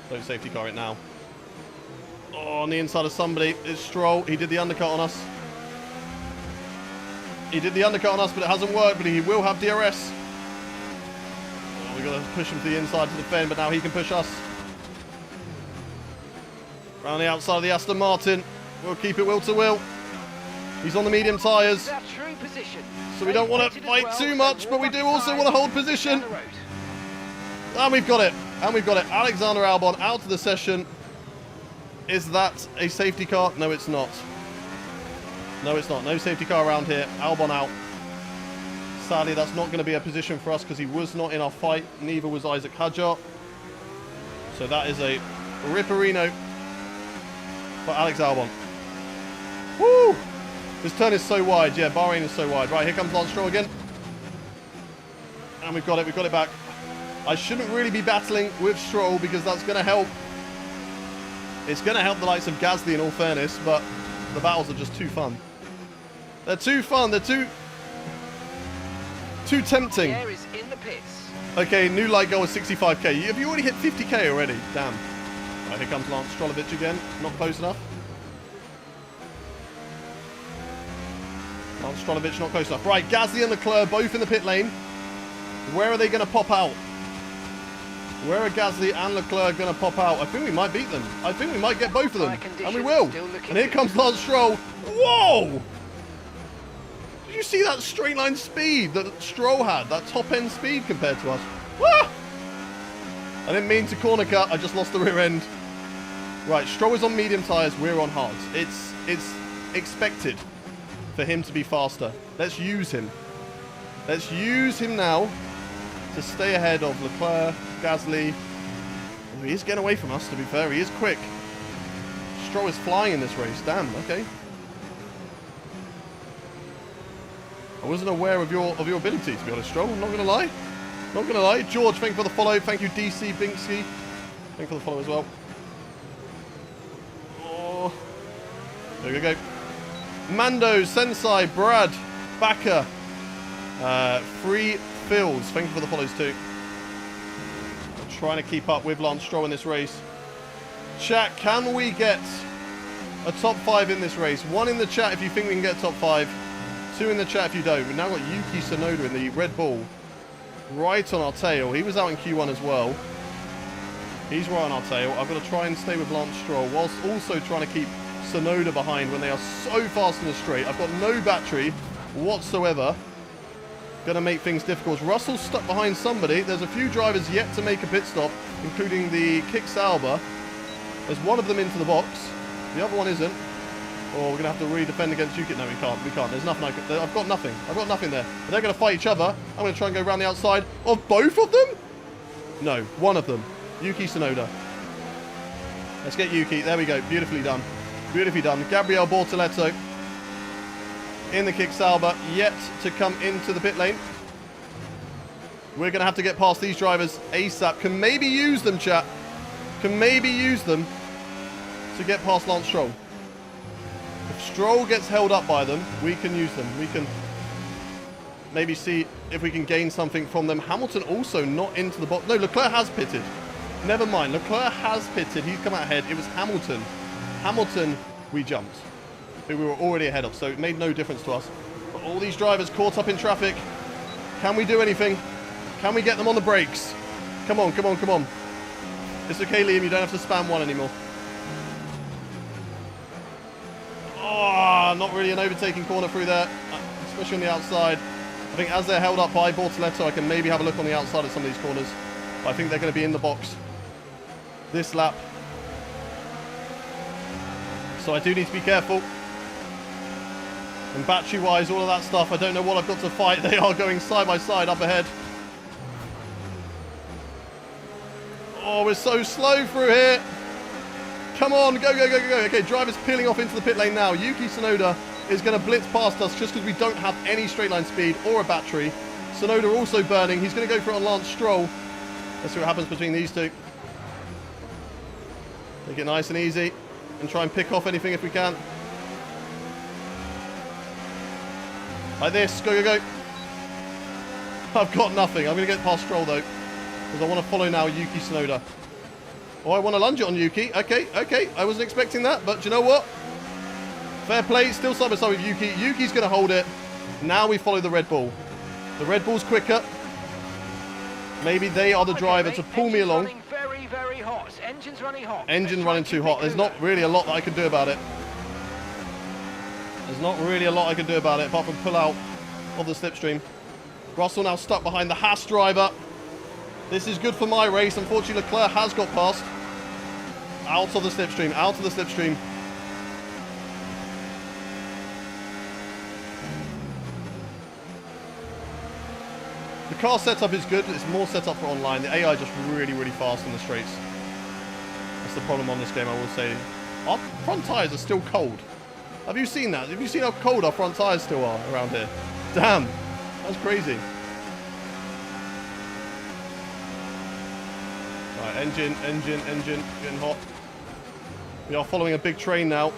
Don't safety car it now. Oh, on the inside of somebody. It's Stroll. He did the undercut on us. He did the undercut on us, but it hasn't worked, but he will have DRS. Oh, we got to push him to the inside to defend, but now he can push us. Around the outside of the Aston Martin. We'll keep it will to will. He's on the medium tyres. Our true position. So we don't want to fight too much, but we do also want to hold position. And we've got it. And we've got it. Alexander Albon out of the session. Is that a safety car? No, it's not. No, it's not. No safety car around here. Albon out. Sadly, that's not going to be a position for us because he was not in our fight. Neither was Isaac Hadjar. So that is a ripperino for Alex Albon. Woo! This turn is so wide. Yeah, Bahrain is so wide. Right, here comes Lance Stroll again. And we've got it. We've got it back. I shouldn't really be battling with Stroll because that's going to help. It's going to help the likes of Gasly in all fairness, but the battles are just too fun. They're too fun. They're too tempting. The air is in the pits. Okay, new light goal is 65k. Have you already hit 50k already? Damn. Right, here comes Lance Strolovic again. Not close enough. Lance Strolovic not close enough. Right, Gasly and Leclerc both in the pit lane. Where are they going to pop out? Where are Gasly and Leclerc going to pop out? I think we might beat them. I think we might get both of them. And we will. And here comes Lance Stroll. Whoa! Did you see that straight line speed that Stroll had? That top end speed compared to us. Wah! I didn't mean to corner cut. I just lost the rear end. Right, Stroll is on medium tyres. We're on hards. It's expected for him to be faster. Let's use him. Let's use him now to stay ahead of Leclerc, Gasly. Oh, he is getting away from us, to be fair. He is quick. Stroll is flying in this race. Damn, okay. I wasn't aware of your ability, to be honest, Stroll. I'm not going to lie. Not going to lie. George, thank you for the follow. Thank you, DC Binksy. Thank you for the follow as well. Oh. There we go. Mando, Sensei, Brad, Backer, Free Fields. Thank you for the follows too. I'm trying to keep up with Lance Stroll in this race. Chat, can we get a top 5 in this race? 1 in the chat if you think we can get top 5. 2 in the chat if you don't. We've now got Yuki Tsunoda in the Red Bull right on our tail. He was out in Q1 as well. He's right on our tail. I've got to try and stay with Lance Stroll whilst also trying to keep Tsunoda behind when they are so fast in the straight. I've got no battery whatsoever. going to make things difficult. Russell's stuck behind somebody. There's a few drivers yet to make a pit stop, including the Kick Sauber. There's one of them into the box. The other one isn't. Or we're going to have to redefend against Yuki. No, we can't. We can't. There's nothing I can... I've got nothing. I've got nothing there. But they're going to fight each other. I'm going to try and go around the outside of both of them? No, one of them. Yuki Tsunoda. Let's get Yuki. There we go. Beautifully done. Beautifully done. Gabriel Bortoleto in the Kick Sauber, yet to come into the pit lane. We're going to have to get past these drivers ASAP. Can maybe use them, chat. Can maybe use them to get past Lance Stroll. If Stroll gets held up by them, we can use them. We can maybe see if we can gain something from them. Hamilton also not into the box. No, Leclerc has pitted. Never mind. Leclerc has pitted. He's come out ahead. It was Hamilton. Hamilton, we jumped. Who we were already ahead of, so it made no difference to us. But all these drivers caught up in traffic. Can we do anything? Can we get them on the brakes? Come on, come on, come on. It's okay, Liam. You don't have to spam one anymore. Oh, not really an overtaking corner through there, especially on the outside. I think as they're held up by Bortoleto, I can maybe have a look on the outside of some of these corners. But I think they're going to be in the box this lap. So I do need to be careful. And battery-wise, all of that stuff, I don't know what I've got to fight. They are going side by side up ahead. Oh, we're so slow through here. Come on, go, go, go, go, go. Okay, driver's peeling off into the pit lane now. Yuki Tsunoda is going to blitz past us just because we don't have any straight line speed or a battery. Tsunoda also burning. He's going to go for it on Lance Stroll. Let's see what happens between these two. Make it nice and easy and try and pick off anything if we can. Like this. Go, go, go. I've got nothing. I'm going to get past Stroll, though, because I want to follow now Yuki Tsunoda. Oh, I want to lunge it on Yuki. Okay, okay. I wasn't expecting that, but do you know what? Fair play. Still side by side with Yuki. Yuki's going to hold it. Now we follow the Red Bull. The Red Bull's quicker. Maybe they are the driver to pull me along. Very, very hot. Engine's running hot. Engine running too hot. There's not really a lot that I can do about it. There's not really a lot I can do about it apart from pull out of the slipstream. Russell now stuck behind the Haas driver. This is good for my race. Unfortunately, Leclerc has got past. Out of the slipstream. Out of the slipstream. The car setup is good. It's more set up for online. The AI just really, really fast in the straights. That's the problem on this game, I will say. Our front tyres are still cold. Have you seen that? Have you seen how cold our front tyres still are around here? Damn. That's crazy. Right, engine, getting hot. We are following a big train now.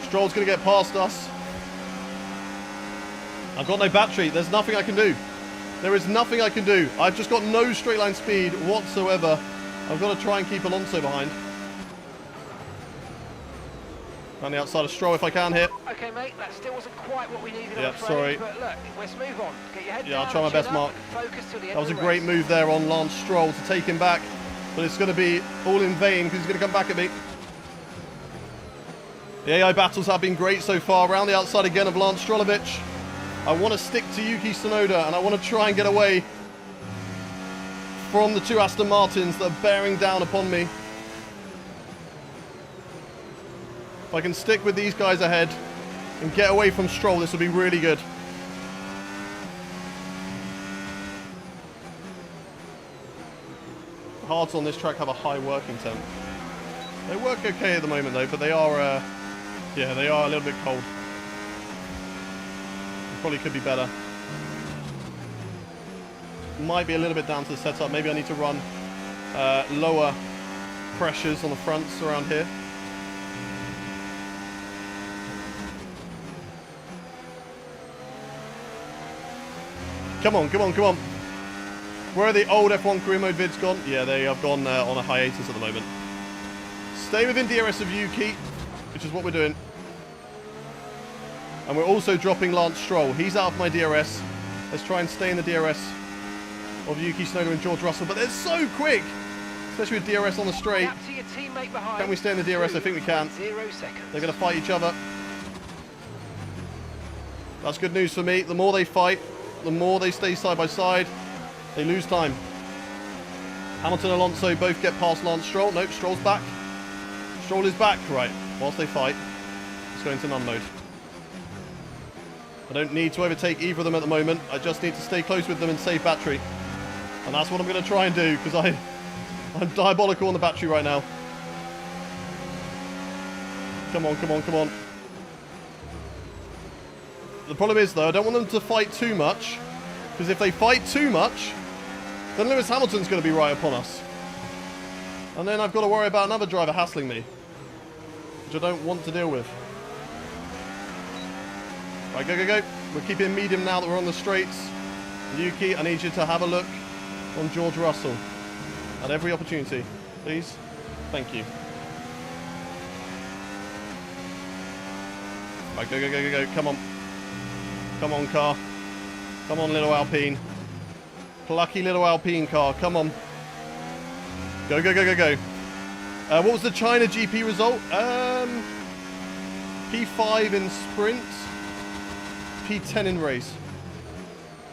Stroll's going to get past us. I've got no battery. There's nothing I can do. There is nothing I can do. I've just got no straight line speed whatsoever. I've got to try and keep Alonso behind. On the outside of Stroll if I can here. Okay, mate, that still wasn't quite what we needed. Yeah, sorry. But look, let's move on. Get your head down. Yeah, I'll try my best, Mark. Focus till the end That was a of the great race. move there on Lance Stroll to take him back. But it's going to be all in vain because he's going to come back at me. The AI battles have been great so far. Around the outside again of Lance Strolovic. I want to stick to Yuki Tsunoda and I want to try and get away from the two Aston Martins that are bearing down upon me. If I can stick with these guys ahead and get away from Stroll, this will be really good. The hards on this track have a high working temp. They work okay at the moment though, but they are, yeah, they are a little bit cold. Probably could be better. Might be a little bit down to the setup. Maybe I need to run lower pressures on the fronts around here. Come on, come on, come on. Where are the old F1 career mode vids gone? Yeah, they have gone on a hiatus at the moment. Stay within DRS of Yuki, which is what we're doing. And we're also dropping Lance Stroll. He's out of my DRS. Let's try and stay in the DRS of Yuki Tsunoda and George Russell. But they're so quick, especially with DRS on the straight. Gap to your teammate behind. Can we stay in the DRS? I think we can. 0 seconds. They're going to fight each other. That's good news for me. The more they fight, the more they stay side by side, they lose time. Hamilton and Alonso both get past Lance Stroll. Nope, Stroll's back. Stroll is back. Right, whilst they fight, let's go into none mode. I don't need to overtake either of them at the moment. I just need to stay close with them and save battery. And that's what I'm going to try and do, because I'm diabolical on the battery right now. Come on, come on, come on. The problem is, though, I don't want them to fight too much, because if they fight too much, then Lewis Hamilton's going to be right upon us. And then I've got to worry about another driver hassling me, which I don't want to deal with. Right, go, go, go. We're keeping medium now that we're on the straights. Yuki, I need you to have a look on George Russell at every opportunity, please. Thank you. Right, go, go, go, go, go. Come on. Come on, car. Come on, little Alpine. Plucky little Alpine car. Come on. Go, go, go, go, go. What was the China GP result? P5 in sprint. P10 in race.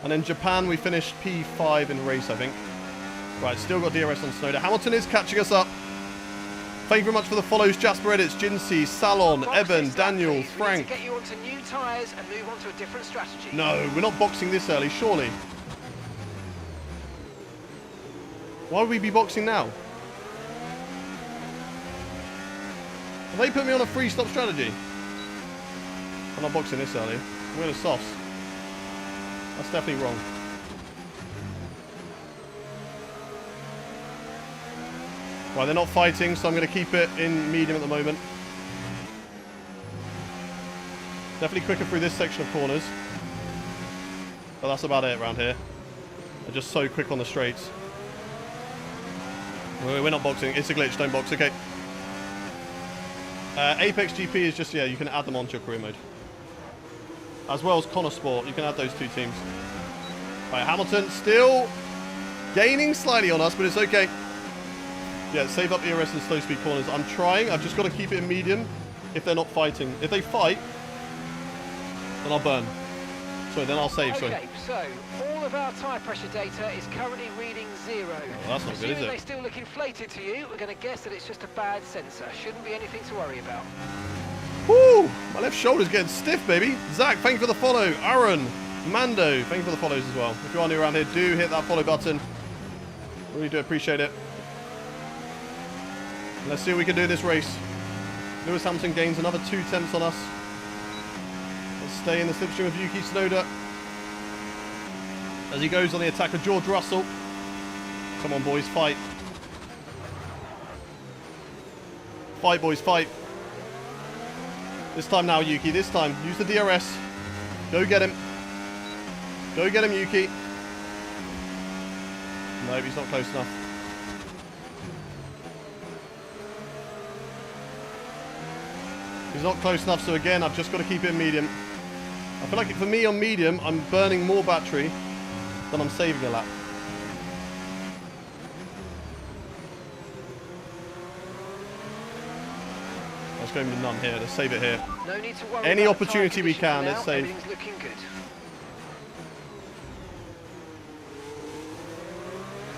And then Japan, we finished P5 in race, I think. Right, still got DRS on Tsunoda. Hamilton is catching us up. Thank you very much for the follows. Jasper Edits, Jinsey, Salon, Evan, Daniel, Frank. Get you onto new tyres and move on to a different strategy. No, we're not boxing this early, surely. Why would we be boxing now? Have they put me on a free stop strategy? I'm not boxing this early. I'm going to softs. That's definitely wrong. Right, they're not fighting, so I'm going to keep it in medium at the moment. Definitely quicker through this section of corners. But that's about it around here. They're just so quick on the straights. We're not boxing. It's a glitch. Don't box. Okay. Apex GP is just, yeah, you can add them onto your career mode. As well as Connor Sport. You can add those two teams. Right, Hamilton still gaining slightly on us, but it's okay. Yeah, save up ERS and slow speed corners. I'm trying. I've just got to keep it in medium if they're not fighting. If they fight, then I'll burn. Sorry, then I'll save. Sorry. Okay, so all of our tyre pressure data is currently reading 0. Well, that's not good, is it? They still look inflated to you. We're going to guess that it's just a bad sensor. Shouldn't be anything to worry about. Woo! My left shoulder's getting stiff, baby. Zach, thank you for the follow. Aaron, Mando, thank you for the follows as well. If you are new around here, do hit that follow button. Really do appreciate it. Let's see what we can do in this race. Lewis Hamilton gains another 2 tenths on us. Let's stay in the slipstream of Yuki Tsunoda as he goes on the attack of George Russell. Come on, boys, fight. Fight, boys, fight. This time now, Yuki. This time. Use the DRS. Go get him. Go get him, Yuki. No, he's not close enough. He's not close enough, so again, I've just got to keep it in medium. I feel like for me on medium, I'm burning more battery than I'm saving a lap. Let's go into none here. Let's save it here. No need to worry Any about opportunity we can, now. let's save. Everything's looking good.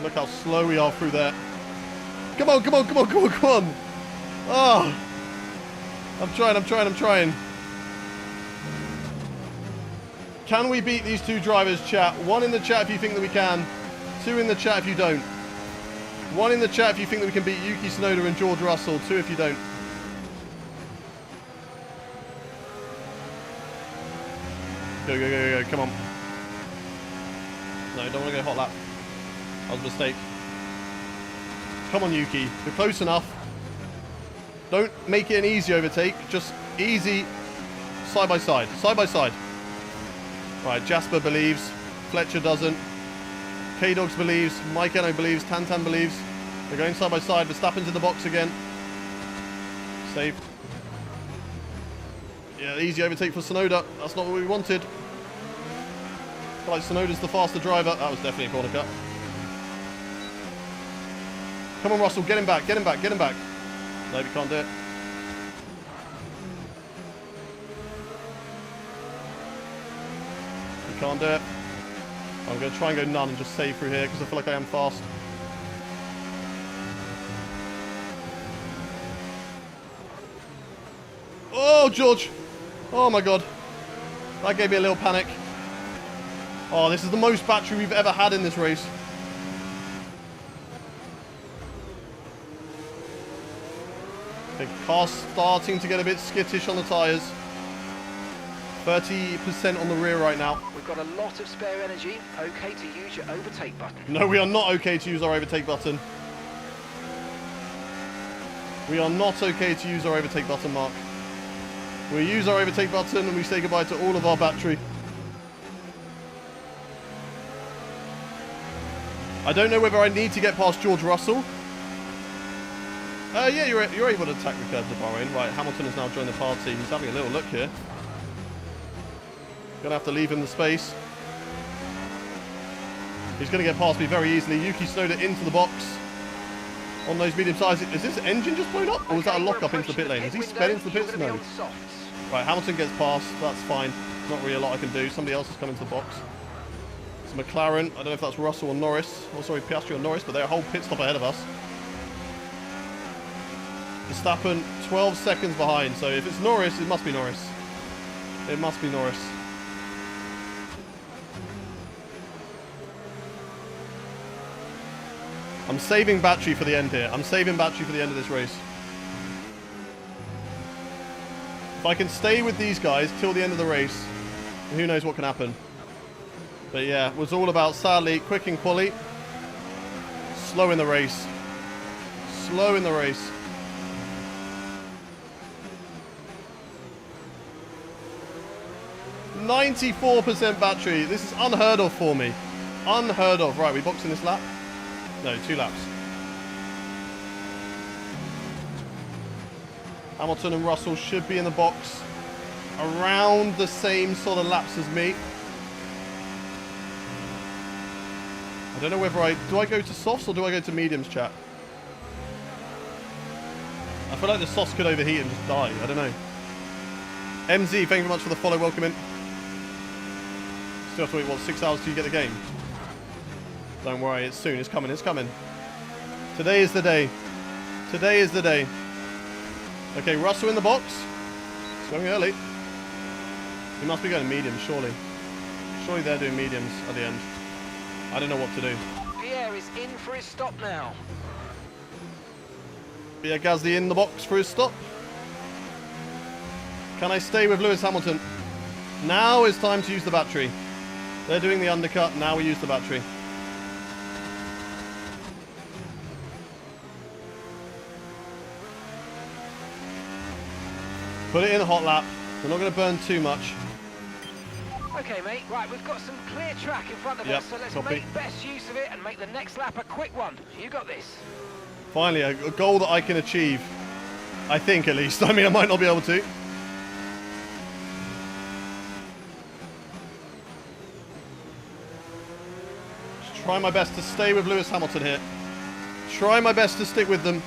Look how slow we are through there. Come on, come on, come on, come on, come on. Oh. I'm trying. Can we beat these two drivers, chat? 1 in the chat if you think that we can. 2 in the chat if you don't. 1 in the chat if you think that we can beat Yuki Tsunoda and George Russell. 2 if you don't. Go, go, go, go, come on. No, don't want to go hot lap. That was a mistake. Come on, Yuki. You're close enough. Don't make it an easy overtake. Just easy side by side. Side by side. Right, Jasper believes. Fletcher doesn't. K-Dogs believes. Mike Eno believes. Tantan believes. They're going side by side. Verstappen's in the box again. Save. Yeah, easy overtake for Tsunoda. That's not what we wanted. I feel like Tsunoda's the faster driver. That was definitely a corner cut. Come on, Russell. Get him back. Get him back. Get him back. No, we can't do it. can't do it. I'm going to try and go none and just save through here because I feel like I am fast. Oh, George. Oh, my God. That gave me a little panic. Oh, this is the most battery we've ever had in this race. The car's starting to get a bit skittish on the tyres. 30% on the rear right now. We've got a lot of spare energy. Okay to use your overtake button. No, we are not okay to use our overtake button. We are not okay to use our overtake button, Mark. We use our overtake button and we say goodbye to all of our battery. I don't know whether I need to get past George Russell. Yeah, you're able to attack the curbs of Bahrain. Right, Hamilton has now joined the party. He's having a little look here. Gonna have to leave him the space. He's gonna get past me very easily. Yuki Tsunoda into the box on those medium sized. Is this engine just blown up, or was that a lock up into the pit lane? Has he sped into the pits? No. Right, Hamilton gets past. That's fine. Not really a lot I can do. Somebody else has come into the box. It's McLaren. I don't know if that's Russell or Norris. Oh, sorry, Piastri or Norris, but they're a whole pit stop ahead of us. Verstappen 12 seconds behind. So if it's Norris, it must be Norris. It must be Norris. I'm saving battery for the end here. I'm saving battery for the end of this race. If I can stay with these guys till the end of the race, who knows what can happen. But yeah, it was all about, sadly, quick in quali, slow in the race. Slow in the race. %94 battery. This is unheard of for me. Unheard of. Right, we boxing this lap? No, 2 laps. Hamilton and Russell should be in the box around the same sort of laps as me. I don't know whether do I go to softs or do I go to mediums, chat? I feel like the softs could overheat and just die. I don't know. MZ, thank you very much for the follow. Welcome in. Still have to wait, what, 6 hours till you get the game? Don't worry, it's soon. It's coming. It's coming. Today is the day. Today is the day. Okay, Russell in the box. It's going early. He must be going mediums, surely. Surely they're doing mediums at the end. I don't know what to do. Pierre is in for his stop now. Pierre Gasly in the box for his stop. Can I stay with Lewis Hamilton? Now is time to use the battery. They're doing the undercut. Now we use the battery. Put it in a hot lap. We're not going to burn too much. Okay, mate. Right, we've got some clear track in front of us, so let's make best use of it and make the next lap a quick one. You got this. Finally, a goal that I can achieve. I think, at least. I mean, I might not be able to. Just try my best to stay with Lewis Hamilton here. Try my best to stick with them.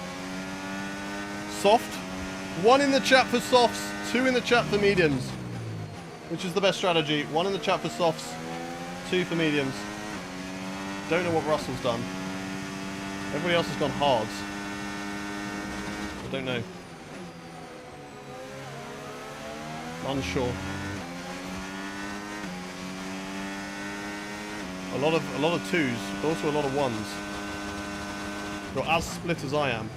Soft. 1 in the chat for softs, 2 in the chat for mediums. Which is the best strategy. 1 in the chat for softs, 2 for mediums. Don't know what Russell's done. Everybody else has gone hards. I don't know. Unsure. A lot of 2s, but also a lot of 1s. You're as split as I am.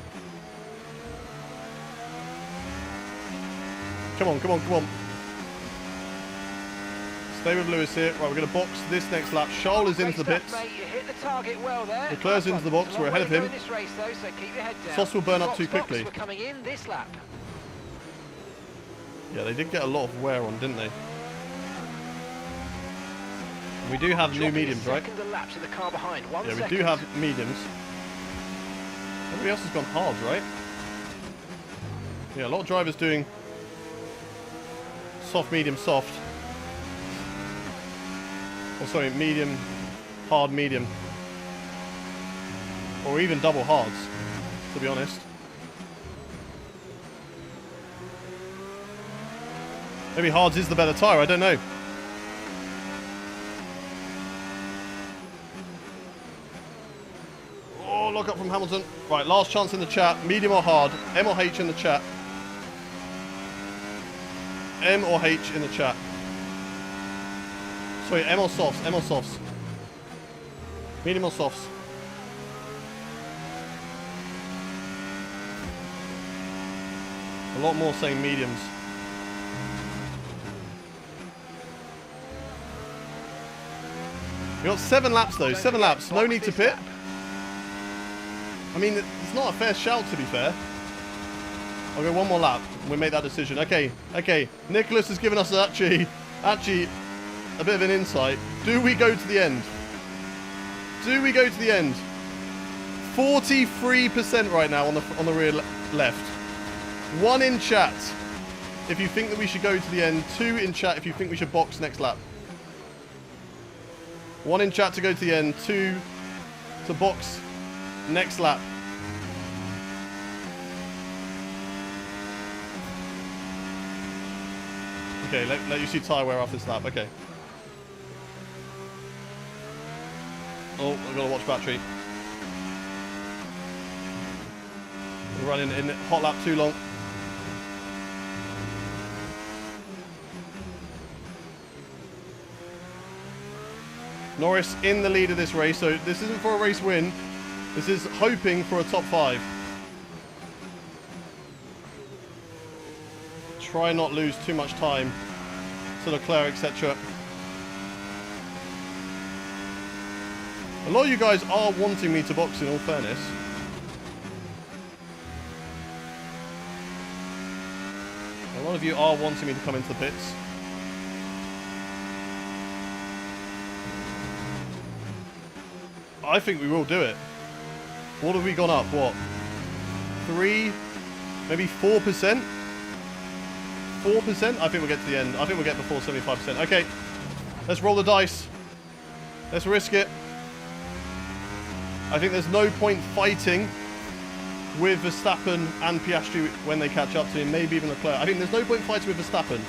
Come on, come on, come on. Stay with Lewis here. Right, we're going to box this next lap. Charles is into the pits. Mate, you hit the target well there. Leclerc's into the box. We're ahead of him. Sauce will burn up too quickly. We're coming in this lap. Yeah, they did get a lot of wear on, didn't they? We do have new mediums, right? Yeah, we do have mediums. Everybody else has gone hard, right? Yeah, a lot of drivers doing soft, medium, soft. Oh, sorry, medium, hard, medium. Or even double hards, to be honest. Maybe hards is the better tyre, I don't know. from Hamilton. Right, last chance in the chat. Medium or hard? M or H in the chat? M or H in the chat? Sorry, M or softs? M or softs? Medium or softs? A lot more saying mediums. We got 7 laps though. 7 laps. No need to pit. I mean, it's not a fair shout to be fair. I'll go 1 more lap and we make that decision. Okay, okay. Nicholas has given us actually a bit of an insight. Do we go to the end? Do we go to the end? 43% right now on the rear left. 1 in chat if you think that we should go to the end. 2 in chat if you think we should box next lap. 1 in chat to go to the end. 2 to box next lap. Okay, let you see tyre wear after this lap. Okay. Oh, I've got to watch battery. We're running in hot lap too long. Norris in the lead of this race, so this isn't for a race win. This is hoping for a top 5. Try not lose too much time to Leclerc, etc. A lot of you guys are wanting me to box in all fairness. A lot of you are wanting me to come into the pits. I think we will do it. What have we gone up? What? 3, maybe 4%? 4%? I think we'll get to the end. I think we'll get before 75%. Okay, let's roll the dice. Let's risk it. I think there's no point fighting with Verstappen and Piastri when they catch up to him, maybe even Leclerc. I think there's no point fighting with Verstappen.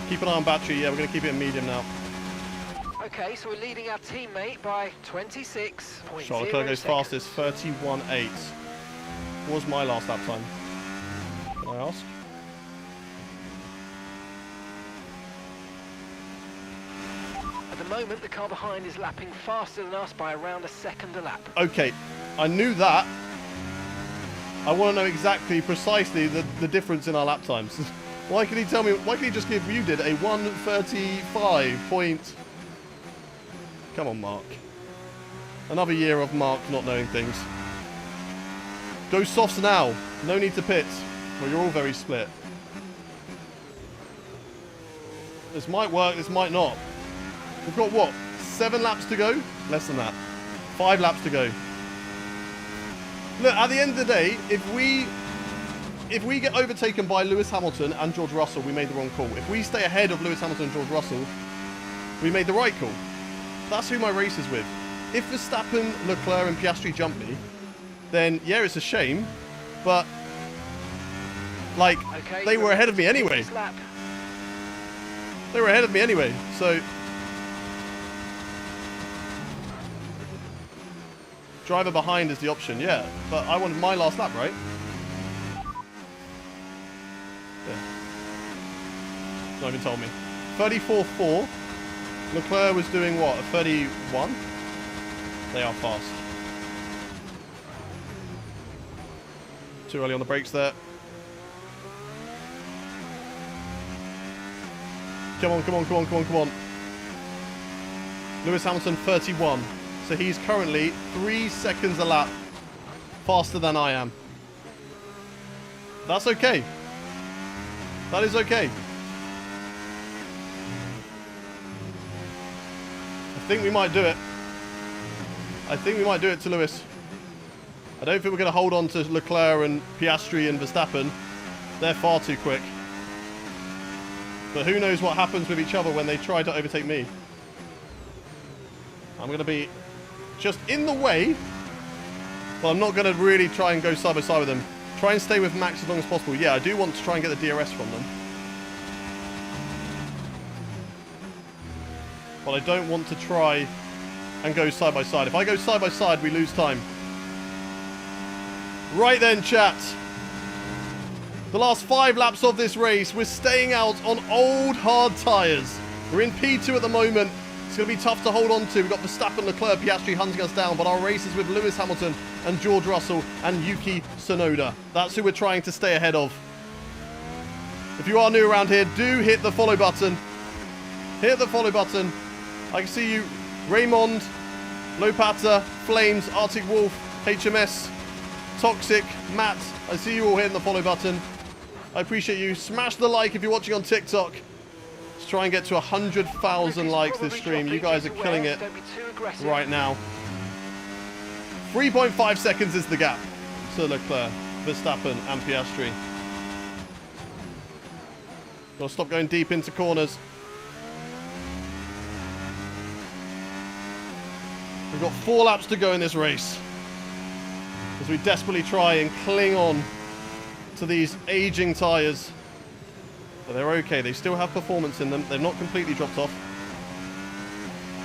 Keep an eye on battery. Yeah, we're going to keep it in medium now. Okay, so we're leading our teammate by 26.0 Charles Leclerc goes fastest, 31.8. What was my last lap time? Can I ask? At the moment, the car behind is lapping faster than us by around a second a lap. Okay, I knew that. I want to know exactly, precisely the difference in our lap times. Why can he tell me? Why can he just give you did a 1:35 point? Come on, Mark. Another year of Mark not knowing things. Go softs now. No need to pit. Well, you're all very split. This might work, this might not. We've got, what, 7 laps to go? Less than that. 5 laps to go. Look, at the end of the day, if we get overtaken by Lewis Hamilton and George Russell, we made the wrong call. If we stay ahead of Lewis Hamilton and George Russell, we made the right call. That's who my race is with. If Verstappen, Leclerc and Piastri jump me, then yeah, it's a shame, but like, okay, they were ahead of me anyway. They were ahead of me anyway, so driver behind is the option, yeah, but I wanted my last lap, right? Yeah. Not even told me. 34.4. Leclerc was doing what, a 31? They are fast. Too early on the brakes there. Come on, come on, come on, come on, come on. Lewis Hamilton, 31. So he's currently 3 seconds a lap faster than I am. That's okay. That is okay. I think we might do it. I think we might do it to Lewis. I don't think we're going to hold on to Leclerc and Piastri and Verstappen. They're far too quick. But who knows what happens with each other when they try to overtake me. I'm going to be just in the way, but I'm not going to really try and go side by side with them. Try and stay with Max as long as possible. Yeah, I do want to try and get the DRS from them. But I don't want to try and go side by side. If I go side by side, we lose time. Right then, chat. The last 5 laps of this race, we're staying out on old, hard tyres. We're in P2 at the moment. It's going to be tough to hold on to. We've got Verstappen, Leclerc, Piastri hunting us down, but our race is with Lewis Hamilton and George Russell and Yuki Tsunoda. That's who we're trying to stay ahead of. If you are new around here, do hit the follow button. Hit the follow button. I can see you. Raymond, Lopata, Flames, Arctic Wolf, HMS, Toxic, Matt. I see you all hitting the follow button. I appreciate you. Smash the like if you're watching on TikTok. Let's try and get to 100,000 likes this stream. You guys are killing it right now. 3.5 seconds is the gap to Leclerc, Verstappen and Piastri. Gotta stop going deep into corners. We've got 4 laps to go in this race as we desperately try and cling on to these aging tyres. But they're okay. They still have performance in them. They've not completely dropped off.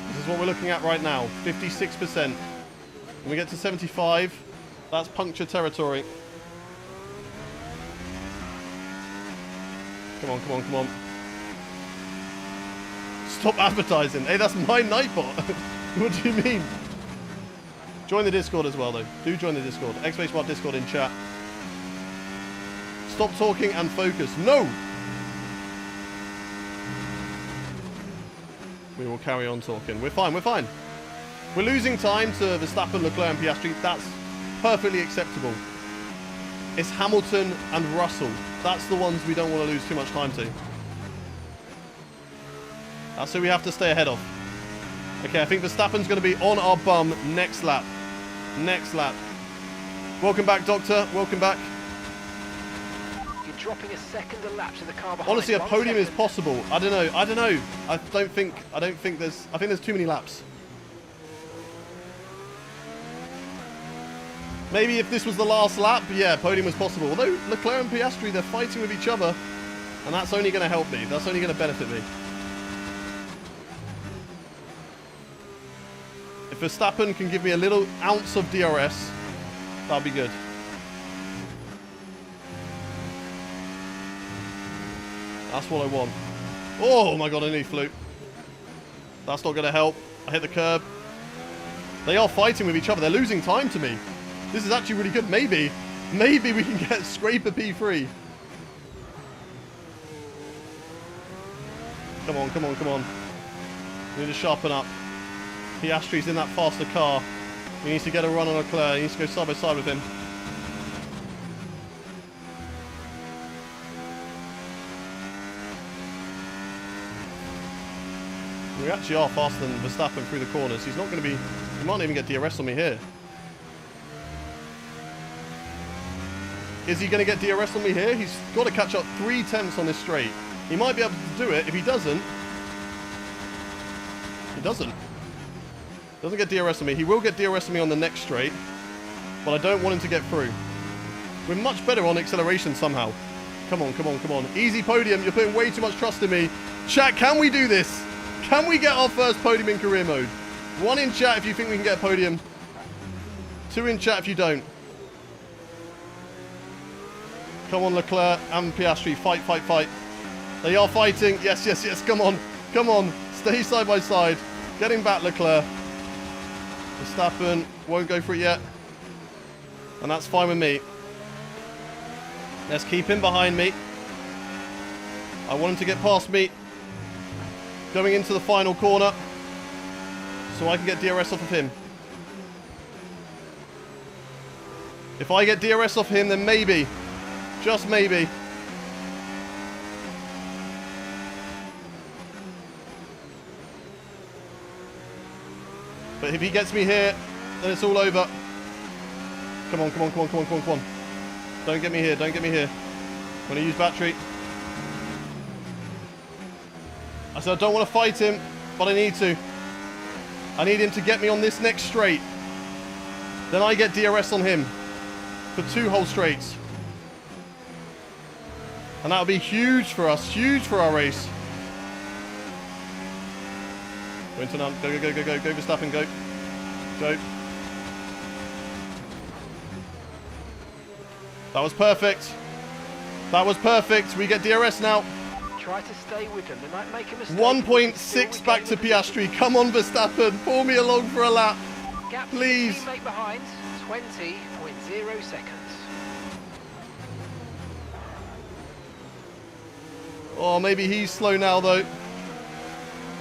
This is what we're looking at right now. 56%. When we get to 75, that's puncture territory. Come on, come on, come on. Stop advertising. Hey, that's my Nightbot. What do you mean? Join the Discord as well, though. Do join the Discord. X-Spacebar Discord in chat. Stop talking and focus. No! We will carry on talking. We're fine, we're fine. We're losing time to Verstappen, Leclerc and Piastri. That's perfectly acceptable. It's Hamilton and Russell. That's the ones we don't want to lose too much time to. That's who we have to stay ahead of. Okay, I think Verstappen's going to be on our bum next lap. Next lap. Welcome back, Doctor. Welcome back. You're dropping a second a lap to the car behind. Honestly, a podium is possible. I don't know. I think there's too many laps. Maybe if this was the last lap, yeah, podium was possible. Although Leclerc and Piastri, they're fighting with each other, and that's only going to help me. That's only going to benefit me. If Verstappen can give me a little ounce of DRS, that'll be good. That's what I want. Oh my god, I nearly flew. That's not going to help. I hit the curb. They are fighting with each other. They're losing time to me. This is actually really good. Maybe we can get scrape a P3. Come on, come on, come on. We need to sharpen up. Piastri's in that faster car. He needs to get a run on Leclerc. He needs to go side by side with him. We actually are faster than Verstappen through the corners. He's not going to be... He might not even get DRS on me here. Is he going to get DRS on me here? He's got to catch up 3 tenths on this straight. He might be able to do it. If he doesn't... He doesn't. Doesn't get DRS on me. He will get DRS on me on the next straight. But I don't want him to get through. We're much better on acceleration somehow. Come on, come on, come on. Easy podium. You're putting way too much trust in me. Chat, can we do this? Can we get our first podium in career mode? 1 in chat if you think we can get a podium. 2 in chat if you don't. Come on, Leclerc and Piastri. Fight, fight, fight. They are fighting. Yes, yes, yes. Come on. Come on. Stay side by side. Getting back, Leclerc. Verstappen won't go for it yet. And that's fine with me. Let's keep him behind me. I want him to get past me. Going into the final corner. So I can get DRS off of him. If I get DRS off him, then maybe, just maybe, but if he gets me here, then it's all over. Come on, come on, come on, come on, come on, come on. Don't get me here, don't get me here. I'm going to use battery. I said I don't want to fight him, but I need to. I need him to get me on this next straight. Then I get DRS on him for 2 whole straights. And that'll be huge for us, huge for our race. Going to none. Go, go, go, go, go, Verstappen, go. Go. That was perfect. That was perfect. We get DRS now. Try to stay with them. They might make a mistake. 1.6 back to Piastri. Come on, Verstappen. Pull me along for a lap. Gap Please. Teammate behind, 20.0 seconds. Oh, maybe he's slow now, though.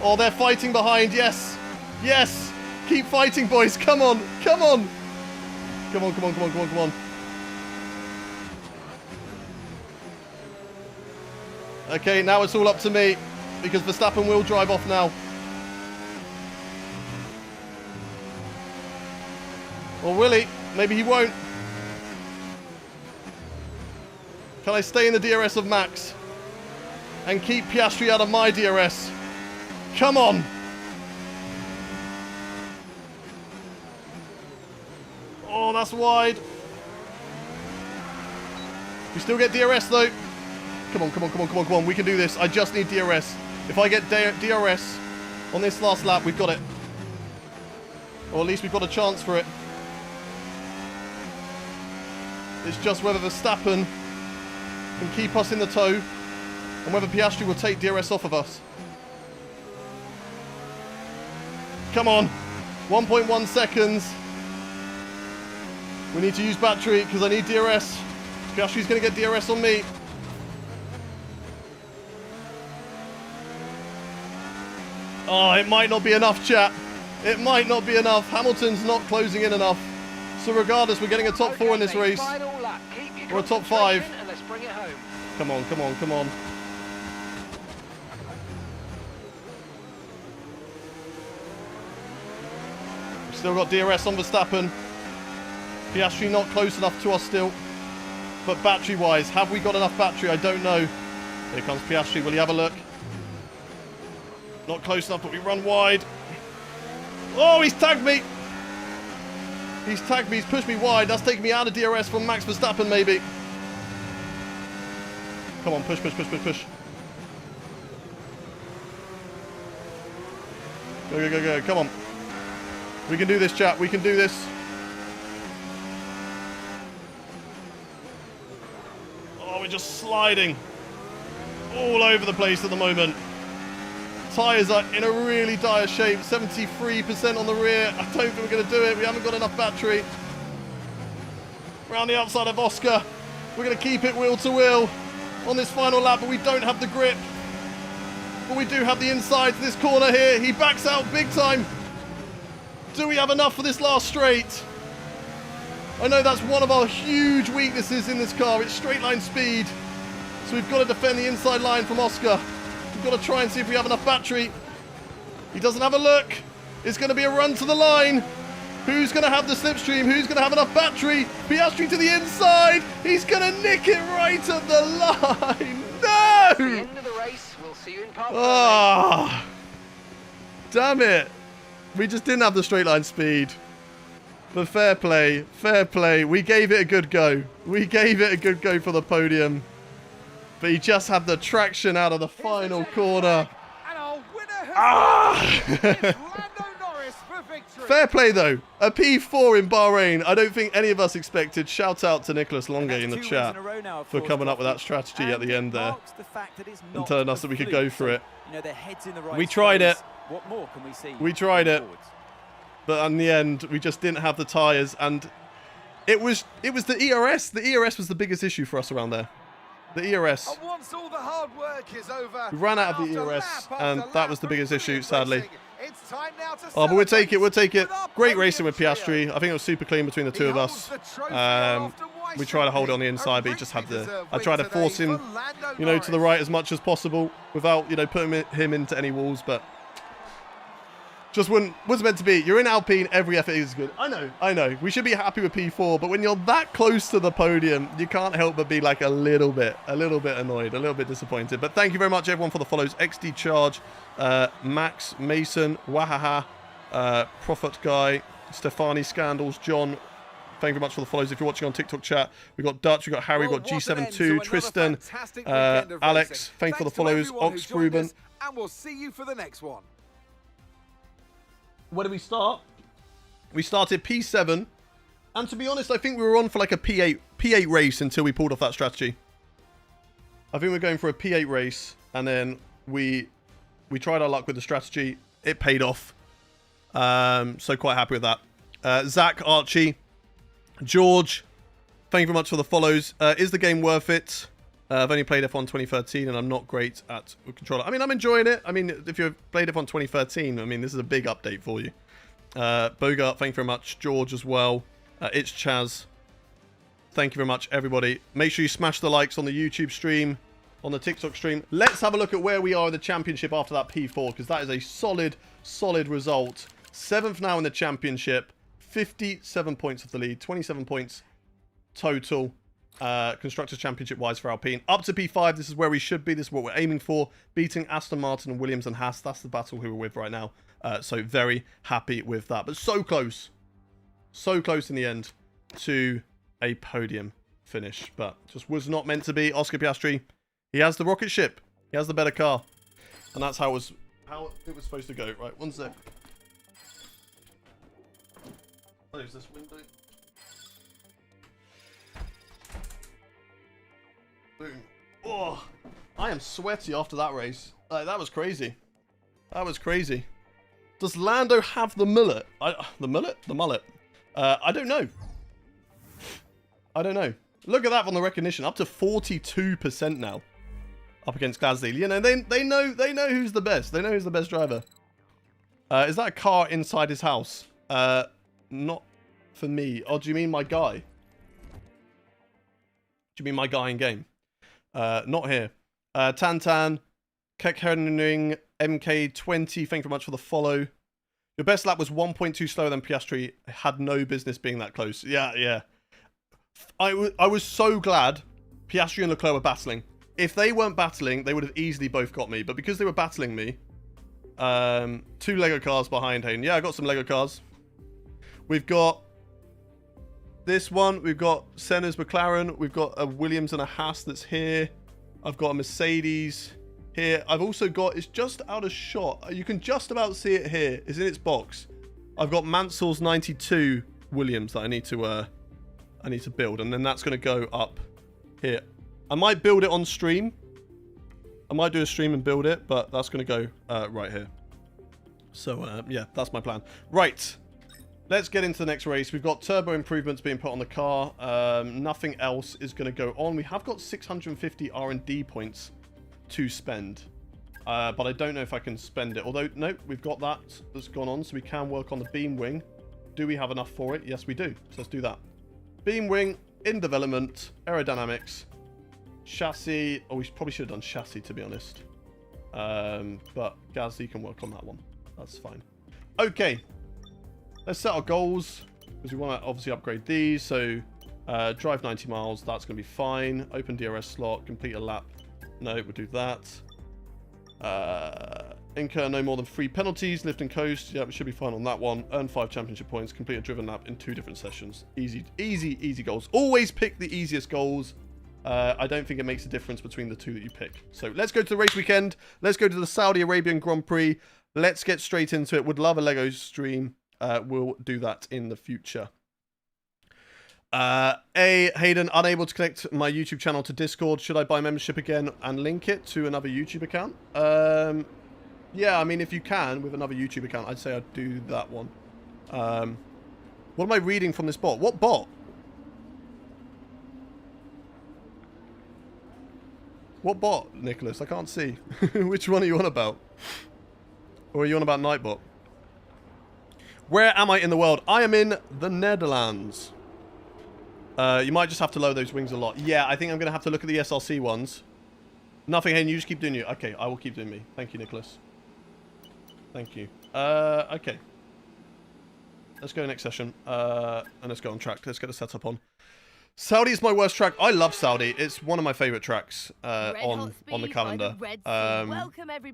Oh, they're fighting behind. Yes. Yes. Keep fighting, boys. Come on. Come on. Come on, come on, come on, come on, come on. Okay, now it's all up to me because Verstappen will drive off now. Or will he? Maybe he won't. Can I stay in the DRS of Max and keep Piastri out of my DRS? Come on. Oh, that's wide. We still get DRS though. Come on, come on, come on, come on, come on. We can do this. I just need DRS. If I get DRS on this last lap, we've got it. Or at least we've got a chance for it. It's just whether Verstappen can keep us in the tow and whether Piastri will take DRS off of us. Come on. 1.1 seconds. We need to use battery because I need DRS. Piastri's going to get DRS on me. Oh, it might not be enough, chat. It might not be enough. Hamilton's not closing in enough. So regardless, we're getting a top 4 in this race. Or a top 5. And let's bring it home. Come on, come on, come on. We've still got DRS on Verstappen. Piastri not close enough to us still. But battery-wise, have we got enough battery? I don't know. Here comes Piastri. Will he have a look? Not close enough, but we run wide. Oh, he's tagged me. He's tagged me. He's pushed me wide. That's taking me out of DRS from Max Verstappen, maybe. Come on, push, push, push, push, push. Go, go, go, go. Come on. We can do this, chat. We can do this. Oh, we're just sliding all over the place at the moment. Tyres are in a really dire shape. 73% on the rear. I don't think we're going to do it. We haven't got enough battery. Around the outside of Oscar. We're going to keep it wheel to wheel on this final lap, but we don't have the grip. But we do have the inside to this corner here. He backs out big time. Do we have enough for this last straight? I know that's one of our huge weaknesses in this car. It's straight line speed. So we've got to defend the inside line from Oscar. We've got to try and see if we have enough battery. He doesn't have a look. It's going to be a run to the line. Who's going to have the slipstream? Who's going to have enough battery? Piastri to the inside. He's going to nick it right at the line. No! At the end of the race, we'll see you in Park. Ah, damn it. We just didn't have the straight line speed. But fair play. Fair play. We gave it a good go. We gave it a good go for the podium. But he just had the traction out of the final corner. And our winner has Ah! it's Lando Norris for victory. Fair play, though. A P4 in Bahrain. I don't think any of us expected. Shout out to Nicholas Longe in the chat for coming up with that strategy at the end there and telling us that we could go for it. We tried it. What more can we see? We tried it. But in the end, we just didn't have the tyres. And it was the ERS. The ERS was the biggest issue for us around there. The ERS. And once all the hard work is over, We ran out of the ERS, and that was the biggest issue, sadly. It's time now to Oh, but we'll take it. We'll take it. with our Great podium racing with trio. Piastri. I think it was super clean between the two of us. We tried to hold it on the inside, but he just had the. I tried to force him, you know, to the right as much as possible without, you know, putting him into any walls, but just wasn't meant to be. You're in Alpine, every effort is good. I know. We should be happy with P4, but when you're that close to the podium, you can't help but be like a little bit annoyed, a little bit disappointed. But thank you very much, everyone, for the follows. XD Charge, Max, Mason, Wahaha, Prophet Guy, Stefani Scandals, John. Thank you very much for the follows. If you're watching on TikTok chat, we've got Dutch, we've got Harry, we've got G72, Tristan, Alex. Thanks for the follows. Ox Ruben. And we'll see you for the next one. where did we start? We started P7. And to be honest, I think we were on for like a P8 race until we pulled off that strategy. I think we're going for a P8 race, and then we tried our luck with the strategy. It paid off. So quite happy with that. Zach, Archie, George, thank you very much for the follows. Is the game worth it? I've only played F1 2013 and I'm not great at controller. I mean, I'm enjoying it. I mean, if you've played F1 2013, I mean, this is a big update for you. Bogart, thank you very much. George as well. It's Chaz. Thank you very much, everybody. Make sure you smash the likes on the YouTube stream, on the TikTok stream. Let's have a look at where we are in the championship after that P4, because that is a solid result. 7th now in the championship. 57 points of the lead. 27 points total. Constructors Championship wise for Alpine. Up to P5, this is where we should be. This is what we're aiming for. Beating Aston Martin and Williams and Haas. That's the battle who we're with right now. So very happy with that. But so close. So close in the end to a podium finish. But just was not meant to be. Oscar Piastri, he has the rocket ship. He has the better car. And that's how it was supposed to go. Right, one sec. Close this window. Boom. Oh, I am sweaty after that race. That was crazy. That was crazy. Does Lando have the mullet? The mullet? The mullet. I don't know. I don't know. Look at that on the recognition. Up to 42% now. Up against Gasly. You know, they know who's the best. They know who's the best driver. Is that a car inside his house? Not for me. Oh, do you mean my guy? Do you mean my guy in game? Not here. Tantan, Kekherning, MK20, thank you very much for the follow. Your best lap was 1.2 slower than Piastri. Had no business being that close. Yeah. I was so glad Piastri and Leclerc were battling. If they weren't battling, they would have easily both got me. But because they were battling me, 2 Lego cars behind Hayden. Yeah, I got some Lego cars. We've got this one. We've got Senna's McLaren. We've got a Williams and a Haas that's here. I've got a Mercedes here. I've also got, it's just out of shot. You can just about see it here. It's in its box. I've got Mansell's 92 Williams that I need to build. And then that's going to go up here. I might build it on stream. I might do a stream and build it, but that's going to go right here. So, yeah, that's my plan. Right. Let's get into the next race. We've got turbo improvements being put on the car. Nothing else is going to go on. We have got 650 R&D points to spend. But I don't know if I can spend it. Although, no, we've got that that's gone on. So we can work on the beam wing. Do we have enough for it? Yes, we do. So let's do that. Beam wing in development. Aerodynamics. Chassis. Oh, we probably should have done chassis, to be honest. But Gasly can work on that one. That's fine. Okay. Let's set our goals, because we want to obviously upgrade these. So, drive 90 miles, that's going to be fine. Open DRS slot, complete a lap. No, we'll do that. Incur no more than 3 penalties, lift and coast. Yeah, we should be fine on that one. Earn 5 championship points, complete a driven lap in 2 different sessions. Easy goals. Always pick the easiest goals. I don't think it makes a difference between the 2 that you pick. So, let's go to the race weekend. Let's go to the Saudi Arabian Grand Prix. Let's get straight into it. Would love a Lego stream. We'll do that in the future. Hayden, unable to connect my YouTube channel to Discord. Should I buy membership again and link it to another YouTube account? Yeah, I mean, if you can, with another YouTube account, I'd say I'd do that one. What am I reading from this bot? What bot? What bot, Nicholas? I can't see. Which one are you on about? Or are you on about Nightbot? Where am I in the world? I am in the Netherlands. You might just have to lower those wings a lot. Yeah, I think I'm going to have to look at the SRC ones. Nothing, Hayden. You just keep doing you. Okay, I will keep doing me. Thank you, Nicholas. Thank you. Okay. Let's go next session. And let's go on track. Let's get a setup on. Saudi is my worst track. I love Saudi. It's one of my favorite tracks on the calendar.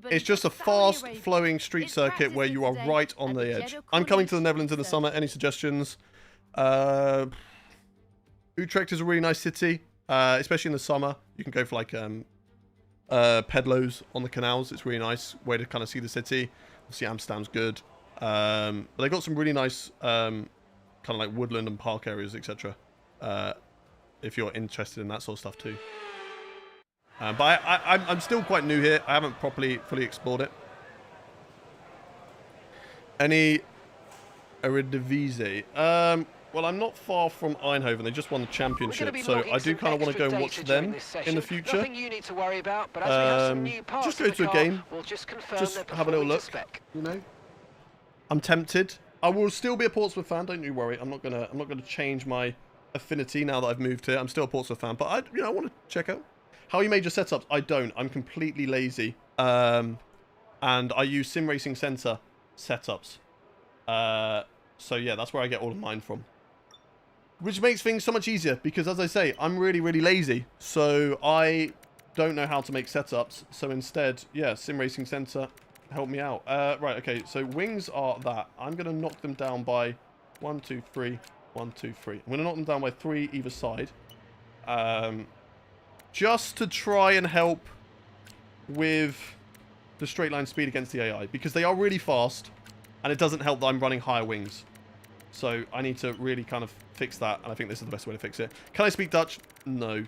It's just a fast-flowing street circuit where you are right on the edge. I'm coming to the Netherlands in the summer. Any suggestions? Utrecht is a really nice city, especially in the summer. You can go for like pedlos on the canals. It's really nice way to kind of see the city. Obviously, Amsterdam's good. But they've got some really nice kind of like woodland and park areas, etc. If you're interested in that sort of stuff too. But I'm still quite new here. I haven't fully explored it. Any Eredivisie? Well, I'm not far from Eindhoven. They just won the championship, so I do kind of want to go and watch them in the future. Nothing you need to worry about, but as we have some new parts just go in the to a car, game, we'll just confirm just they're have a little performing look. to spec. You know, I'm tempted. I will still be a Portsmouth fan. Don't you worry. I'm not gonna change my affinity now that I've moved here. I'm still a Portsmouth fan, but I want to check out how you made your setups. I don't. I'm completely lazy. And I use Sim Racing Center setups. So yeah, that's where I get all of mine from. Which makes things so much easier because, as I say, I'm really, really lazy. So I don't know how to make setups. So instead, yeah, Sim Racing Center, help me out. Right, okay, so wings are that. I'm going to knock them down by 1, 2, 3, 1, 2, 3. I'm going to knock them down by 3 either side. Just to try and help with the straight line speed against the AI. Because they are really fast, and it doesn't help that I'm running higher wings. So I need to really kind of fix that, and I think this is the best way to fix it. Can I speak Dutch? No.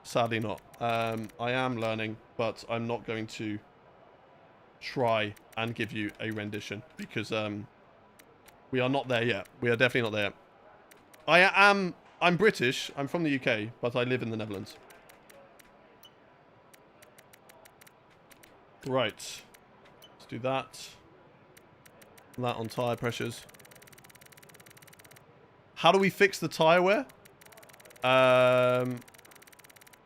Sadly not. I am learning, but I'm not going to try and give you a rendition, because we are not there yet. We are definitely not there. I'm British, I'm from the UK, but I live in the Netherlands. Right. Let's do that. That on tyre pressures. How do we fix the tyre wear? I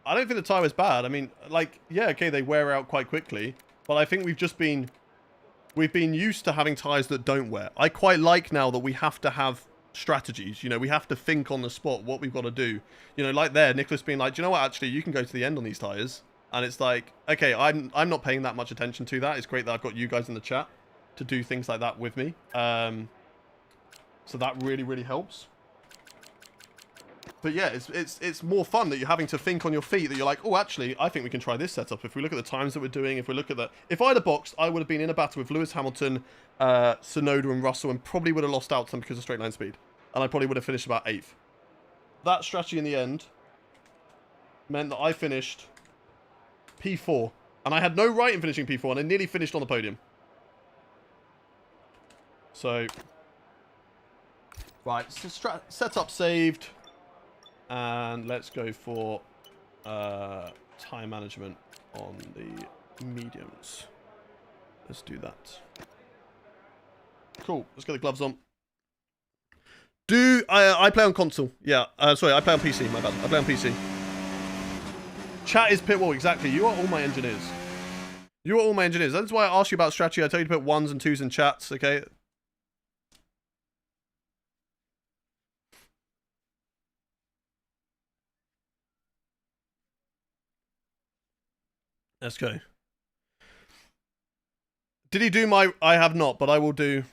don't think the tyre is bad. I mean, like, yeah, okay, they wear out quite quickly. But I think we've been used to having tyres that don't wear. I quite like now that we have to have strategies. You know, we have to think on the spot what we've got to do. You know, like there, Nicholas being like, do you know what, actually, you can go to the end on these tyres. And it's like, okay, I'm not paying that much attention to that. It's great that I've got you guys in the chat to do things like that with me. So that really, really helps. But yeah, it's more fun that you're having to think on your feet, that you're like, oh, actually, I think we can try this setup. If we look at the times that we're doing, if we look at the... If I'd have boxed, I would have been in a battle with Lewis Hamilton, Tsunoda and Russell, and probably would have lost out to them because of straight line speed. And I probably would have finished about 8th. That strategy in the end meant that I finished P4. And I had no right in finishing P4, and I nearly finished on the podium. So... Right, so setup saved. And let's go for time management on the mediums. Let's do that. Cool. Let's get the gloves on. I play on console? Yeah. Sorry, I play on PC. My bad. I play on PC. Chat is Pitwall. Exactly. You are all my engineers. You are all my engineers. That's why I asked you about strategy. I tell you to put 1s and 2s in chats. Okay. Let's go. Did he do my... I have not, but I will do...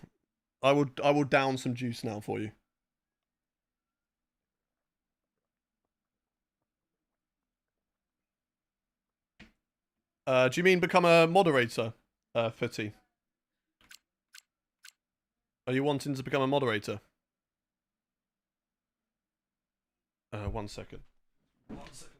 I will down some juice now for you. Do you mean become a moderator, Footy? Are you wanting to become a moderator? 1 second. 1 second.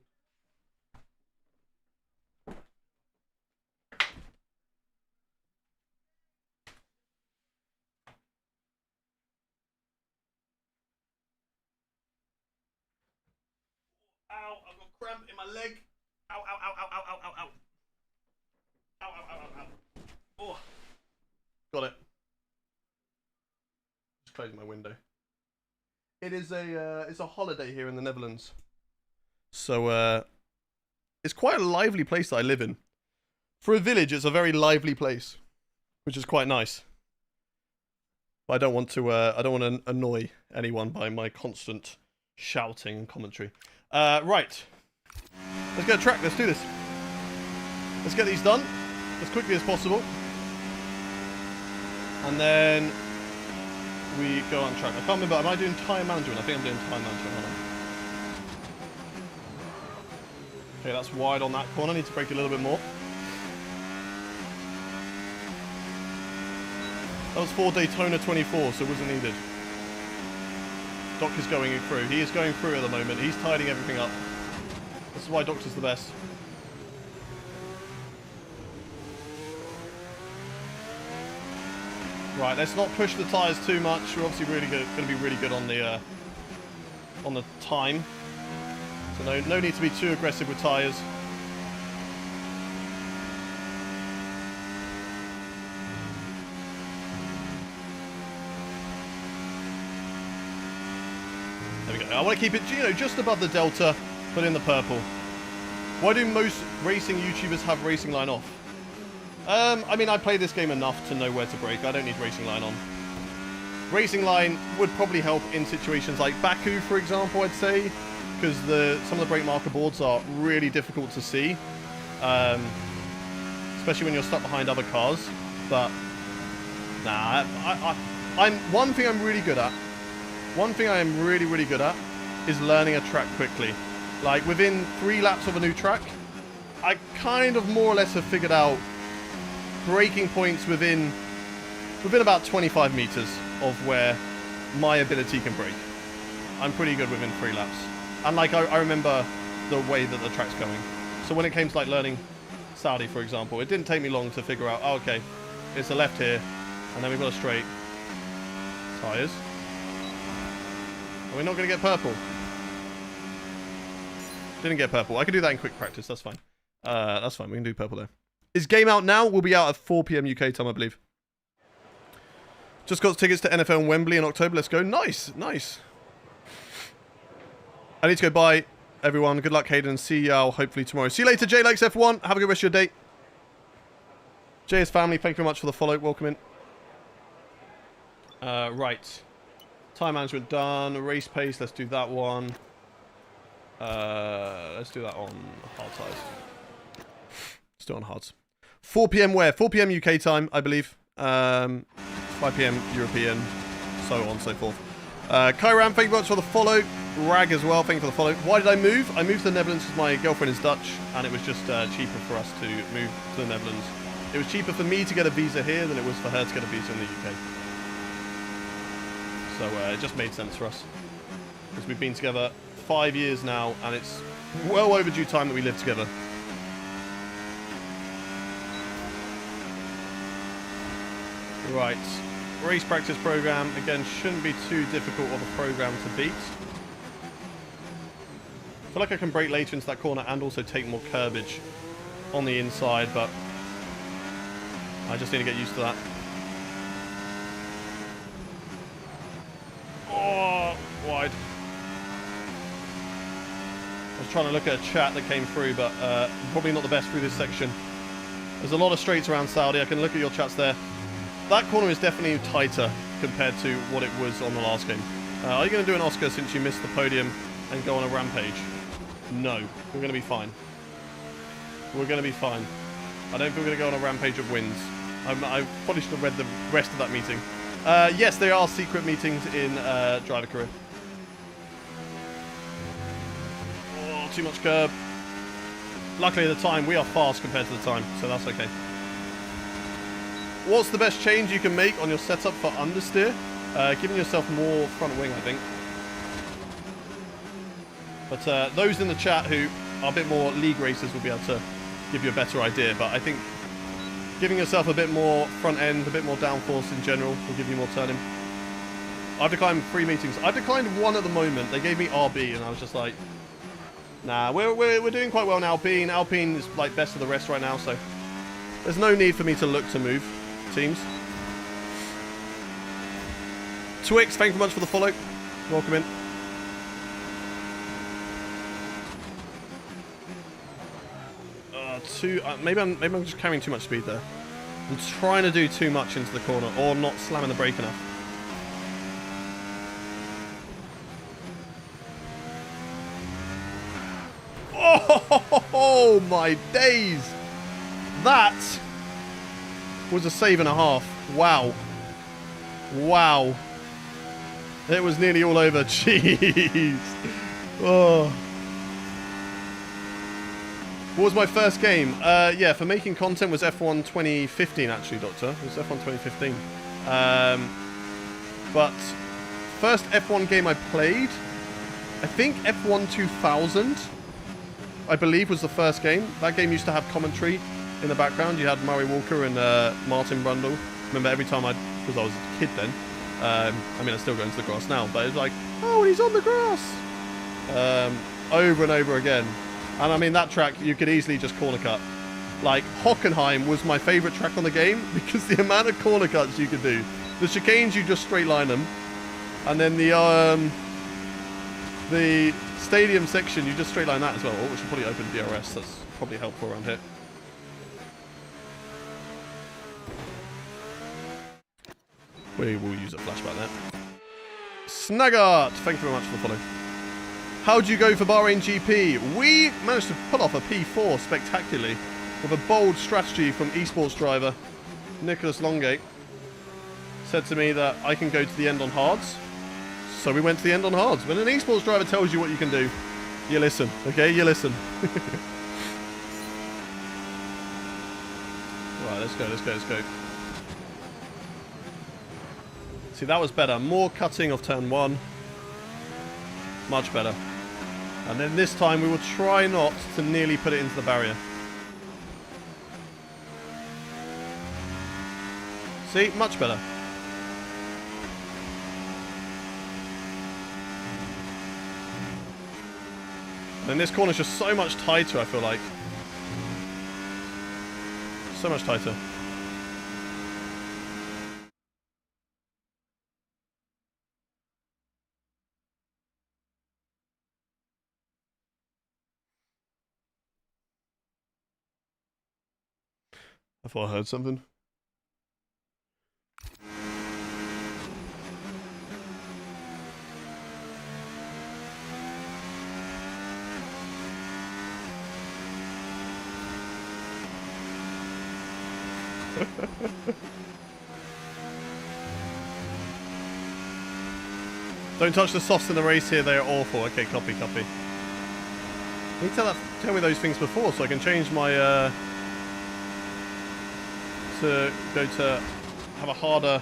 Ow, I've got cramp in my leg. Ow, ow, ow, ow, ow, ow, ow, ow. Ow, ow, ow, ow, ow. Oh. Got it. Just closing my window. It is it's a holiday here in the Netherlands. So, it's quite a lively place that I live in. For a village, it's a very lively place, which is quite nice. But I don't want to annoy anyone by my constant shouting and commentary. Right. Let's get a track. Let's do this. Let's get these done as quickly as possible. And then we go on track. I can't remember. Am I doing tyre management? I think I'm doing tyre management. Hold on. Okay, that's wide on that corner. I need to brake a little bit more. That was for Daytona 24, so it wasn't needed. Doc is going through. He is going through at the moment. He's tidying everything up. This is why Doctor's the best. Right, let's not push the tyres too much. We're obviously really good. Going to be really good on the time. So no need to be too aggressive with tyres. There we go. I want to keep it, you know, just above the delta, but in the purple. Why do most racing YouTubers have racing line off? I mean, I play this game enough to know where to brake. I don't need racing line on. Racing line would probably help in situations like Baku, for example, I'd say, because some of the brake marker boards are really difficult to see, especially when you're stuck behind other cars. But nah, one thing I'm really good at. One thing I am really, really good at is learning a track quickly. Like within 3 laps of a new track, I kind of more or less have figured out braking points within about 25 meters of where my ability can brake. I'm pretty good within 3 laps. And like I remember the way that the track's going. So when it came to like learning Saudi, for example, it didn't take me long to figure out, oh, okay, it's a left here, and then we've got a straight. Tyres. Are we not going to get purple? Didn't get purple. I can do that in quick practice, that's fine. That's fine, we can do purple there. Is game out now? We'll be out at 4 PM UK time, I believe. Just got tickets to NFL in Wembley in October. Let's go. Nice, nice. I need to go bye, everyone. Good luck, Hayden. See y'all hopefully tomorrow. See you later, Jay Likes F1. Have a good rest of your day. Jay's family, thank you very much for the follow. Welcome in. Right. Time management done. Race pace, let's do that one. Let's do that on hard tires. Let's do it on hards. 4 PM where? 4 PM UK time, I believe. 5 PM European, so on and so forth. Kyram, thank you very much for the follow. Rag as well, thank you for the follow. Why did I move? I moved to the Netherlands because my girlfriend is Dutch, and it was just cheaper for us to move to the Netherlands. It was cheaper for me to get a visa here than it was for her to get a visa in the UK. So it just made sense for us. Because we've been together 5 years now, and it's well overdue time that we live together. Right, race practice program, again, shouldn't be too difficult of a program to beat. I feel like I can brake later into that corner and also take more curbage on the inside, but I just need to get used to that. Oh, wide. I was trying to look at a chat that came through, but probably not the best through this section. There's a lot of straights around Saudi. I can look at your chats there. That corner is definitely tighter compared to what it was on the last game. Are you going to do an Oscar since you missed the podium and go on a rampage? No. We're going to be fine. We're going to be fine. I don't think we're going to go on a rampage of wins. I probably should have read the rest of that meeting. Yes, there are secret meetings in Driver Career. Oh, too much curb. Luckily at the time, we are fast compared to the time, so that's okay. What's the best change you can make on your setup for understeer? Giving yourself more front wing, I think. But those in the chat who are a bit more league racers will be able to give you a better idea. But I think giving yourself a bit more front end, a bit more downforce in general will give you more turning. I've declined 3 meetings. I've declined 1 at the moment. They gave me RB and I was just like, nah, we're doing quite well in Alpine. Alpine is like best of the rest right now, so there's no need for me to look to move teams. Twix, thank you very much for the follow. Welcome in. Maybe I'm just carrying too much speed there. I'm trying to do too much into the corner or not slamming the brake enough. Oh my days! That was a save and a half. Wow. Wow. It was nearly all over. Jeez. Oh. What was my first game? Yeah, for making content was F1 2015 actually, Doctor. It was F1 2015. But first F1 game I played, I think F1 2000, I believe, was the first game. That game used to have commentary in the background. You had Murray Walker and Martin Brundle. Remember every time because I was a kid then. I mean, I still go into the grass now, but it's like, oh, he's on the grass. Over and over again. And I mean, that track, you could easily just corner cut. Like, Hockenheim was my favourite track on the game because the amount of corner cuts you could do. The chicanes, you just straight line them. And then the stadium section, you just straight line that as well. Oh, we should probably open DRS. That's probably helpful around here. We will use a flashback there. Snaggart, thank you very much for the follow. How'd you go for Bahrain GP? We managed to pull off a P4 spectacularly with a bold strategy from esports driver Nicholas Longate. Said to me that I can go to the end on hards. So we went to the end on hards. When an esports driver tells you what you can do, you listen, okay? You listen. Right, let's go, let's go, let's go. See, that was better. More cutting of turn 1. Much better. And then this time we will try not to nearly put it into the barrier. See, much better. And this corner's just so much tighter, I feel like. So much tighter. I thought I heard something. Don't touch the softs in the race here, they are awful. Okay, copy, copy. You need to tell me those things before so I can change my to go to have a harder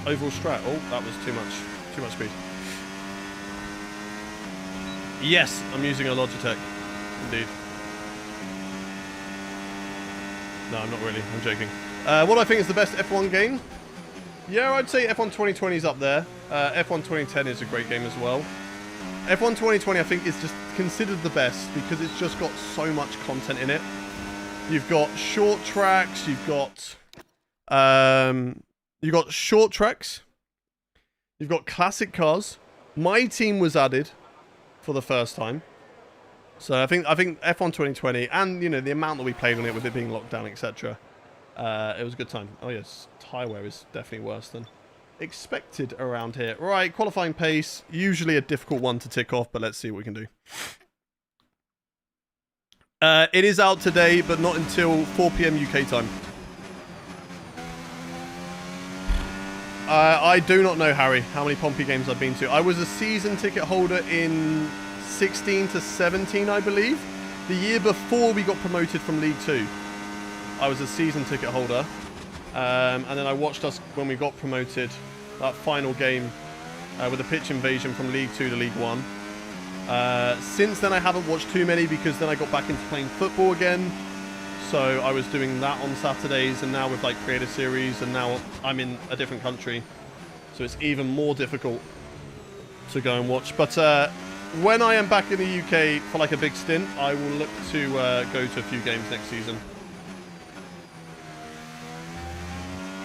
overall strat. Oh, that was too much speed. Yes, I'm using a Logitech. Indeed. No, I'm not really. I'm joking. What do I think is the best F1 game? Yeah, I'd say F1 2020 is up there. F1 2010 is a great game as well. F1 2020 I think is just considered the best because it's just got so much content in it. You've got short tracks, you've got short tracks, you've got classic cars. My team was added for the first time. So I think F1 2020 and you know the amount that we played on it with it being locked down, etc. It was a good time. Oh yes, tyre wear is definitely worse than expected around here. Right, qualifying pace, usually a difficult one to tick off, but let's see what we can do. It is out today, but not until 4 PM UK time. I do not know, Harry, how many Pompey games I've been to. I was a season ticket holder in 16 to 17, I believe. The year before we got promoted from League 2. I was a season ticket holder. And then I watched us when we got promoted, that final game with the pitch invasion from League 2 to League 1. Since then I haven't watched too many because then I got back into playing football again. So I was doing that on Saturdays and now with like Creator Series and now I'm in a different country. So it's even more difficult to go and watch. But when I am back in the UK for like a big stint, I will look to go to a few games next season.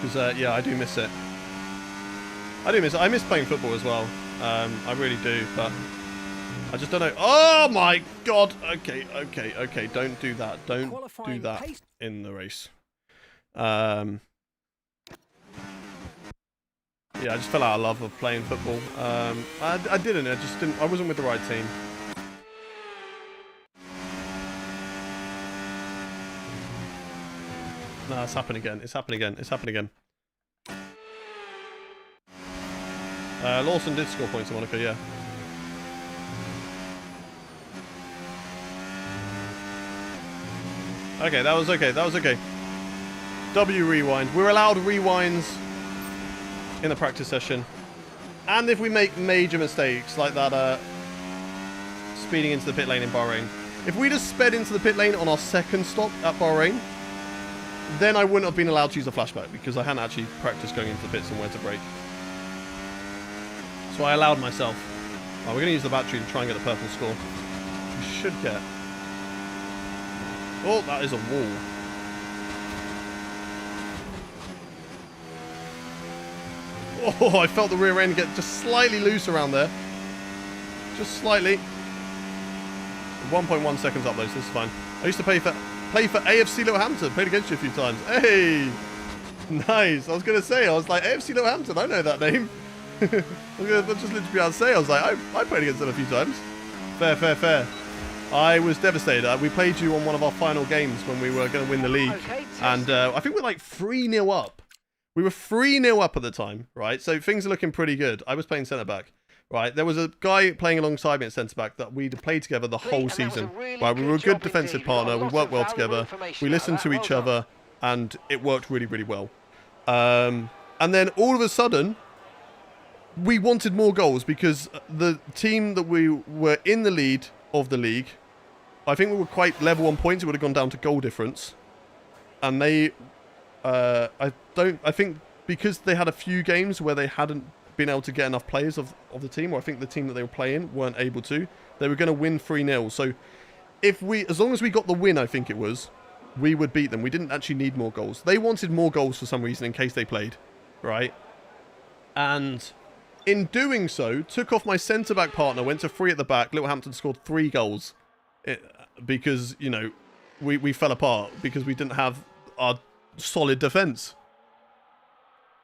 Because yeah, I do miss it. I miss playing football as well. I really do, but I just don't know. Oh my god! Okay. Don't do that. Don't do that in the race. Yeah, I just fell out of love of playing football. I didn't. I just didn't. I wasn't with the right team. No, it's happening again. It's happening again. It's happening again. Lawson did score points in Monaco, yeah. Okay, that was okay. That was okay. W rewind. We're allowed rewinds in the practice session. And if we make major mistakes like that speeding into the pit lane in Bahrain. If we just sped into the pit lane on our second stop at Bahrain, then I wouldn't have been allowed to use a flashback because I hadn't actually practiced going into the pits and where to brake. So I allowed myself. Oh, we're going to use the battery to try and get the purple score. We should get... Oh, that is a wall. Oh, I felt the rear end get just slightly loose around there. Just slightly. 1.1 seconds up though, so this is fine. I used to play for AFC Littlehampton. Played against you a few times. Hey! Nice. I was going to say, I was like, AFC Littlehampton, I know that name. I was just literally about to say, I was like, I played against them a few times. Fair, fair, fair. I was devastated. We played you on one of our final games when we were going to win the league. And I think we're like 3-0 up. We were 3-0 up at the time, right? So things are looking pretty good. I was playing centre-back, right? There was a guy playing alongside me at centre-back that we'd played together the whole season. Right? We were a good defensive partner. We worked well together. We listened to each other, and it worked really, really well. And then all of a sudden, we wanted more goals because the team that we were in the lead of the league, I think we were quite level on points. It would have gone down to goal difference. And they... I think because they had a few games where they hadn't been able to get enough players of the team, or I think the team that they were playing weren't able to, they were going to win 3-0. So as long as we got the win, I think it was, we would beat them. We didn't actually need more goals. They wanted more goals for some reason in case they played, right? And in doing so, took off my centre-back partner, went to 3 at the back. Littlehampton scored 3 goals because, you know, we fell apart because we didn't have our solid defence.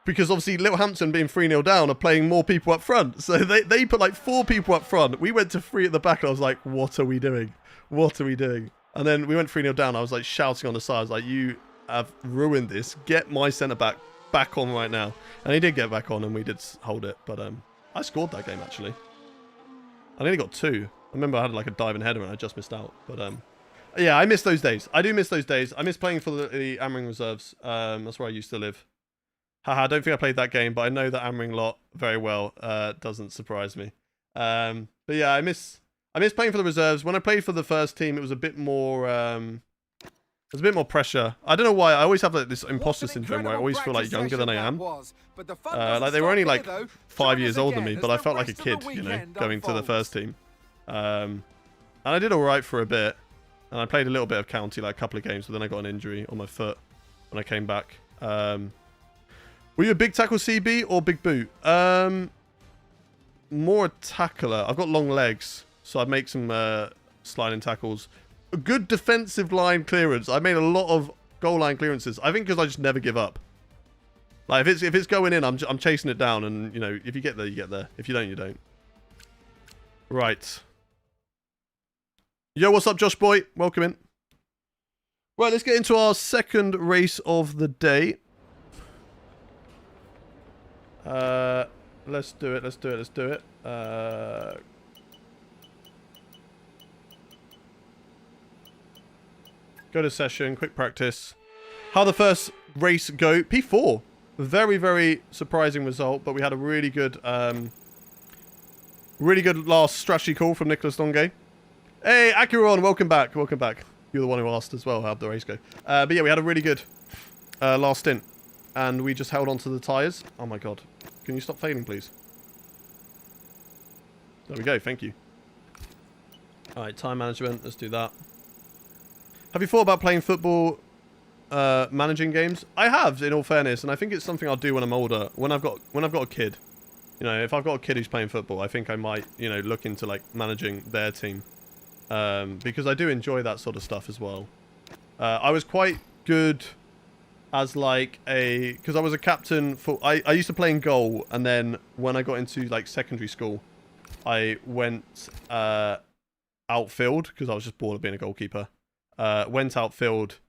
Because obviously Littlehampton being 3-0 down are playing more people up front. So they put like 4 people up front. We went to 3 at the back and I was like, what are we doing? What are we doing? And then we went 3-0 down. I was like shouting on the side. I was like, you have ruined this. Get my centre-back back on right now. And he did get back on and we did hold it. But I scored that game actually. I only got 2. I remember I had like a diving header and I just missed out. But yeah, I miss those days. I do miss those days. I miss playing for the Amring reserves. That's where I used to live. Haha, I don't think I played that game, but I know that Amring lot very well. Doesn't surprise me. But yeah, I miss playing for the reserves. When I played for the first team, it was a bit more there's a bit more pressure. I don't know why. I always have like this imposter syndrome where I always feel like younger than I am. Like they were only like 5 years older than me, but I felt like a kid, you know, going to the first team. And I did all right for a bit. And I played a little bit of county, like a couple of games, but then I got an injury on my foot when I came back. Were you a big tackle CB or big boot? More a tackler. I've got long legs, so I'd make some sliding tackles. A good defensive line clearance. I made a lot of goal line clearances. I think because I just never give up. Like if it's going in, I'm chasing it down, and you know, if you get there, you get there. If you don't, you don't. Right. Yo, what's up, Josh boy? Welcome in. Right, let's get into our second race of the day. Let's do it. Let's do it. Go to session, quick practice. How the first race go? P4. Very, very surprising result, but we had a really good last strategy call from Nicholas Donge. Hey, Acuron, welcome back. Welcome back. You're the one who asked as well how'd the race go. But yeah, we had a really good last stint. And we just held on to the tyres. Oh my god. Can you stop failing, please? There we go, thank you. Alright, time management, let's do that. Have you thought about playing football, managing games? I have, in all fairness, and I think it's something I'll do when I'm older. When I've got a kid. You know, if I've got a kid who's playing football, I think I might, you know, look into like managing their team. Because I do enjoy that sort of stuff as well. I was quite good as like because I was a captain for, I used to play in goal, and then when I got into like secondary school, I went outfield because I was just bored of being a goalkeeper. Went outfield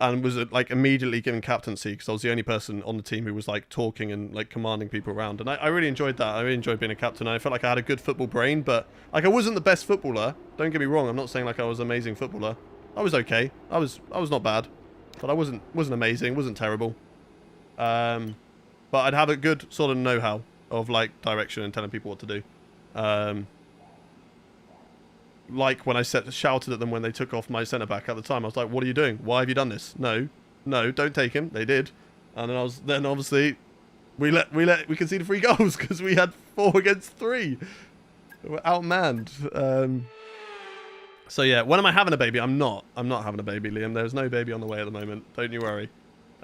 and was like immediately given captaincy because I was the only person on the team who was like talking and like commanding people around, and I really enjoyed that. I really enjoyed being a captain. I felt like I had a good football brain, but like I wasn't the best footballer. Don't get me wrong. I'm not saying like I was an amazing footballer. I was okay. I was not bad, but I wasn't amazing. Wasn't terrible. But but I'd have a good sort of know-how of like direction and telling people what to do. Like when I shouted at them when they took off my centre back at the time, I was like, "What are you doing? Why have you done this? No, don't take him." They did, and then obviously we conceded 3 goals because we had 4 against 3. We're outmanned. So yeah, when am I having a baby? I'm not having a baby, Liam. There's no baby on the way at the moment. Don't you worry.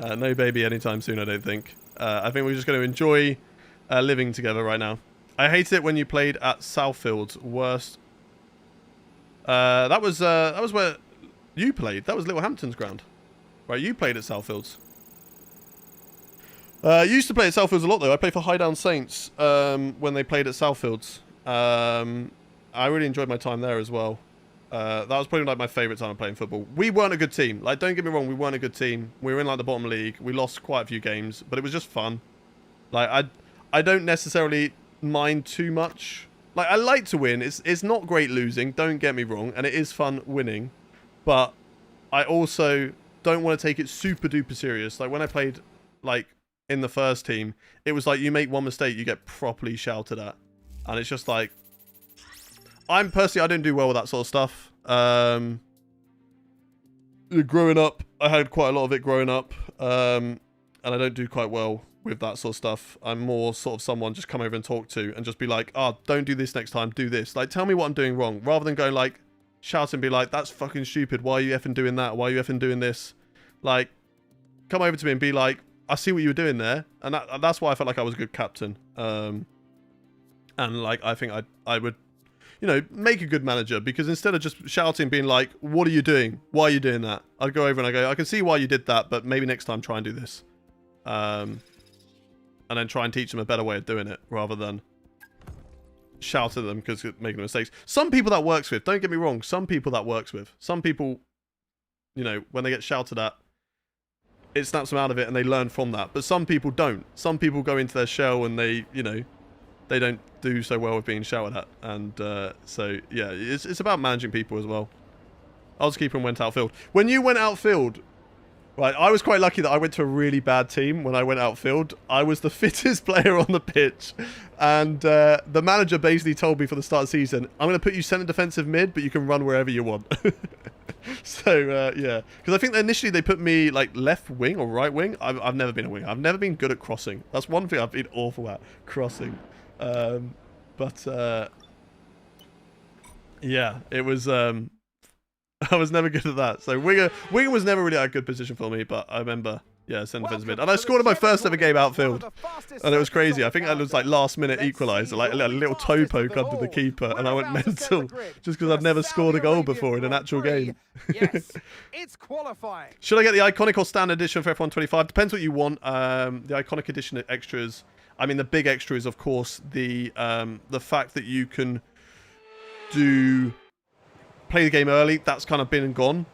No baby anytime soon, I don't think. I think we're just going to enjoy living together right now. I hated it when you played at Southfields. Worst. That was where you played. That was Littlehampton's ground. Right, you played at Southfields. I used to play at Southfields a lot, though. I played for Highdown Saints when they played at Southfields. I really enjoyed my time there as well. That was probably like my favourite time of playing football. We weren't a good team. Like, don't get me wrong, we weren't a good team. We were in like the bottom league. We lost quite a few games, but it was just fun. Like, I don't necessarily mind too much. Like, I like to win. It's not great losing, don't get me wrong, and it is fun winning. But I also don't want to take it super duper serious. Like, when I played, like, in the first team, it was like you make one mistake, you get properly shouted at. And it's just like, I don't do well with that sort of stuff. Growing up, I had quite a lot of it growing up. And I don't do quite well with that sort of stuff. I'm more sort of someone just come over and talk to and just be like, oh, don't do this next time, do this. Like, tell me what I'm doing wrong. Rather than going like, shout and be like, that's fucking stupid. Why are you effing doing that? Why are you effing doing this? Like, come over to me and be like, I see what you were doing there. And that's why I felt like I was a good captain. And like, I think I would, you know, make a good manager, because instead of just shouting, being like, what are you doing? Why are you doing that? I'd go over and I go, I can see why you did that, but maybe next time try and do this. And then try and teach them a better way of doing it, rather than shout at them because making mistakes. Some people that works with, don't get me wrong, some people, you know, when they get shouted at, it snaps them out of it and they learn from that. But some people don't. Some people go into their shell and they, you know, they don't do so well with being shouted at. And so, yeah, it's about managing people as well. Oddskeeper and went outfield. When you went outfield, right, I was quite lucky that I went to a really bad team when I went outfield. I was the fittest player on the pitch. And the manager basically told me for the start of the season, I'm going to put you centre defensive mid, but you can run wherever you want. So, yeah. Because I think initially they put me, like, left wing or right wing. I've never been a winger. I've never been good at crossing. That's one thing I've been awful at, crossing. Yeah, it was... I was never good at that. So winger was never really a good position for me, but I remember, yeah, centre defensive mid. And I scored in my first ever game outfield. And it was crazy. I think I was like last minute equaliser, like a little toe poke under the keeper, and I went mental just because I've never scored a goal before in an actual game. Yes, it's qualifying. Should I get the iconic or standard edition for F1 25? Depends what you want. The iconic edition extras. I mean, the big extra is, of course, the fact that you can play the game early. That's kind of been and gone.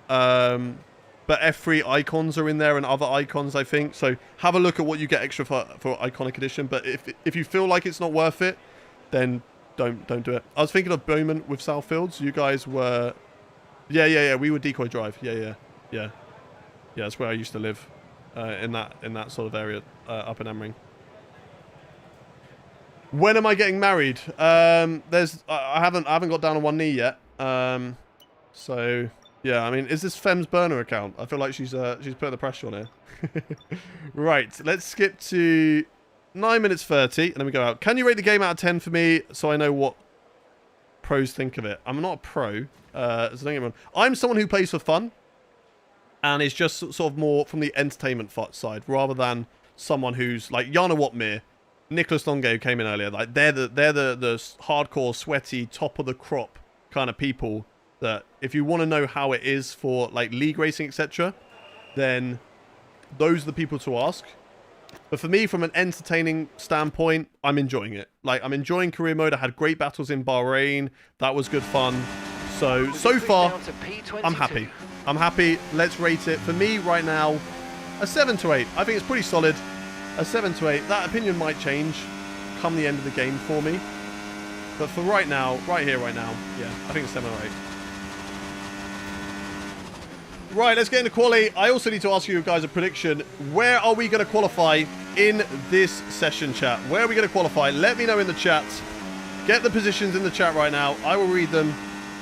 But F3 icons are in there and other icons, I think. So have a look at what you get extra for iconic edition. But if you feel like it's not worth it, then don't do it. I was thinking of Bowman with Southfields. You guys were... Yeah. We were Decoy Drive. Yeah. That's where I used to live. In that sort of area up in Emmering. When am I getting married? I haven't got down on one knee yet. So yeah, I mean, is this Fem's burner account? I feel like she's putting the pressure on here. Right, let's skip to 9 minutes 30 and then we go out. Can you rate the game out of 10 for me so I know what pros think of it? I'm not a pro. So don't get me wrong. I'm someone who plays for fun and is just sort of more from the entertainment side rather than someone who's like Jana Watmir, Nicholas Longo who came in earlier. Like they're the hardcore, sweaty, top of the crop kind of people that if you want to know how it is for like league racing, etc., then those are the people to ask. But for me, from an entertaining standpoint, I'm enjoying it. Like, I'm enjoying career mode. I had great battles in Bahrain. That was good fun. So far, I'm happy. I'm happy. Let's rate it. For me, right now, a 7 to 8. I think it's pretty solid. A 7 to 8. That opinion might change come the end of the game for me. But for right now, right now, yeah, I think it's 7 or 8. Right, let's get into quali. I also need to ask you guys a prediction. Where are we going to qualify in this session, chat. Where are we going to qualify? Let me know in the chat. Get the positions in the chat right now. I will read them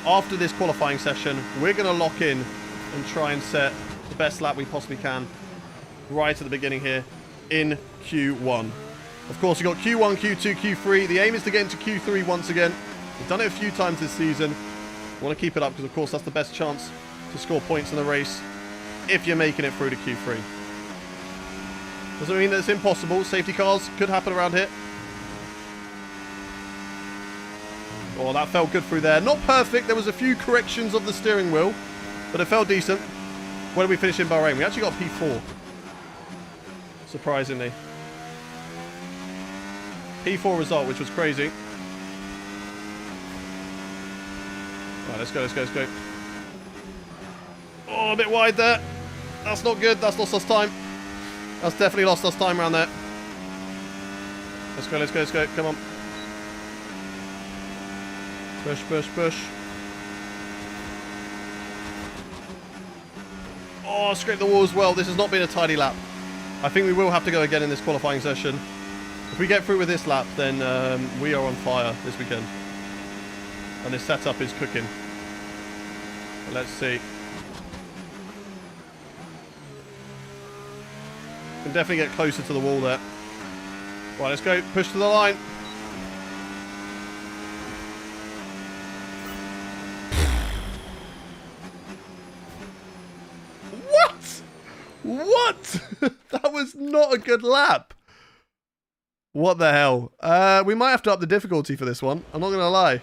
after this qualifying session. We're going to lock in and try and set the best lap we possibly can right at the beginning here in Q1. Of course, we've got Q1, Q2, Q3. The aim is to get into Q3 once again. We've done it a few times this season. We want to keep it up because, of course, that's the best chance to score points in the race if you're making it through to Q3. Doesn't mean that it's impossible. Safety cars could happen around here. Oh, that felt good through there. Not perfect. There was a few corrections of the steering wheel, but it felt decent. Where did we finish in Bahrain? We actually got P4. Surprisingly. P4 result, which was crazy. Right, let's go, let's go, let's go. Oh, a bit wide there. That's not good. That's lost us time. That's definitely lost us time around there. Let's go, let's go, let's go. Come on. Push, push, push. Oh, scrape the wall as well. This has not been a tidy lap. I think we will have to go again in this qualifying session. If we get through with this lap, then we are on fire this weekend. And this setup is cooking. But let's see. Can definitely get closer to the wall there. Right, let's go. Push to the line. What? What? That was not a good lap. What the hell? We might have to up the difficulty for this one. I'm not gonna lie.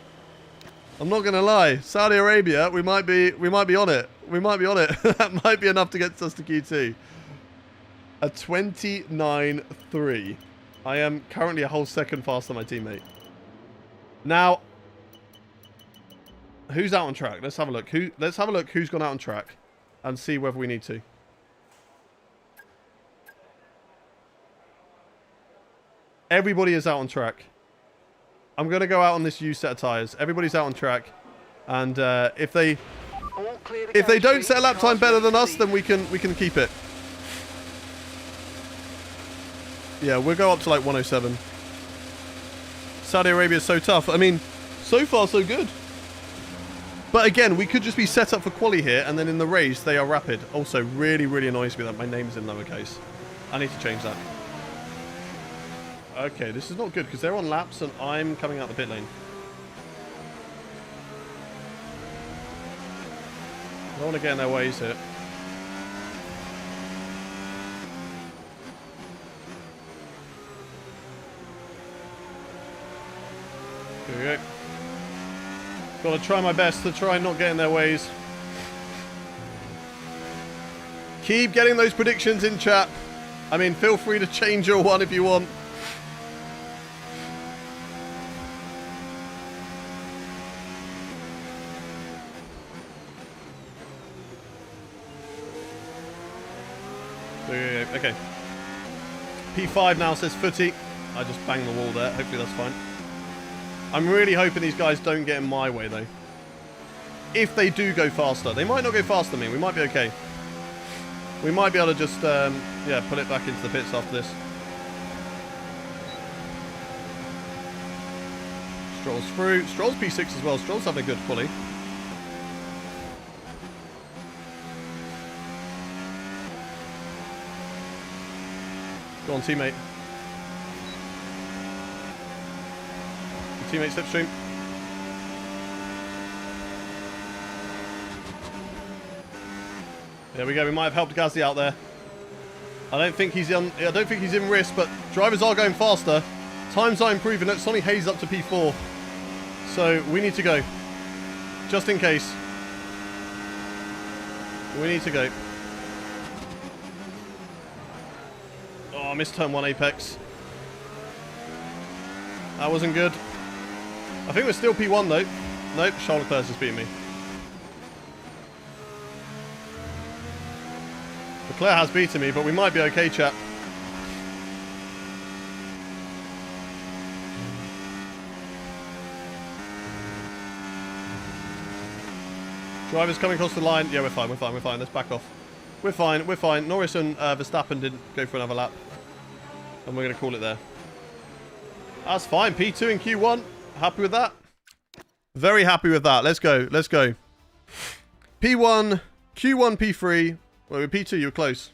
I'm not gonna lie. Saudi Arabia, we might be on it. We might be on it. That might be enough to get us to Q2. A 29.3. I am currently a whole second faster than my teammate. Now, who's out on track? Let's have a look. Let's have a look who's gone out on track and see whether we need to. Everybody is out on track. I'm going to go out on this used set of tyres. Everybody's out on track. And if they don't set a lap time better than us, then we can keep it. Yeah, we'll go up to like 107. Saudi Arabia is so tough. I mean, so far so good. But again, we could just be set up for quali here, and then in the race, they are rapid. Also, really, really annoys me that my name's in lowercase. I need to change that. Okay, this is not good, because they're on laps, and I'm coming out the pit lane. I don't want to get in their ways here. Here we go. Got to try my best to try and not get in their ways. Keep getting those predictions in chat. I mean, feel free to change your one if you want. Okay. P5 now says footy. I just banged the wall there. Hopefully that's fine. I'm really hoping these guys don't get in my way, though. If they do go faster. They might not go faster than me. We might be okay. We might be able to just, yeah, pull it back into the pits after this. Stroll's through. Stroll's P6 as well. Stroll's having a good quali. Go on, teammate. Teammate slipstream. There we go. We might have helped Gasly out there. I don't think he's in risk, but drivers are going faster. Times are improving. It's only Hayes up to P4, so we need to go. Just in case. We need to go. Oh, I missed turn 1 apex. That wasn't good. I think we're still P1 though. Nope, Charles Leclerc is beating me. Leclerc has beaten me, but we might be okay, chat. Drivers coming across the line. Yeah, we're fine, we're fine, we're fine. Let's back off. We're fine, we're fine. Norris and Verstappen didn't go for another lap. And we're going to call it there. That's fine. P2 in Q1. Happy with that? Very happy with that. Let's go. Let's go. P1, Q1, P3. Well, with P2, you were close.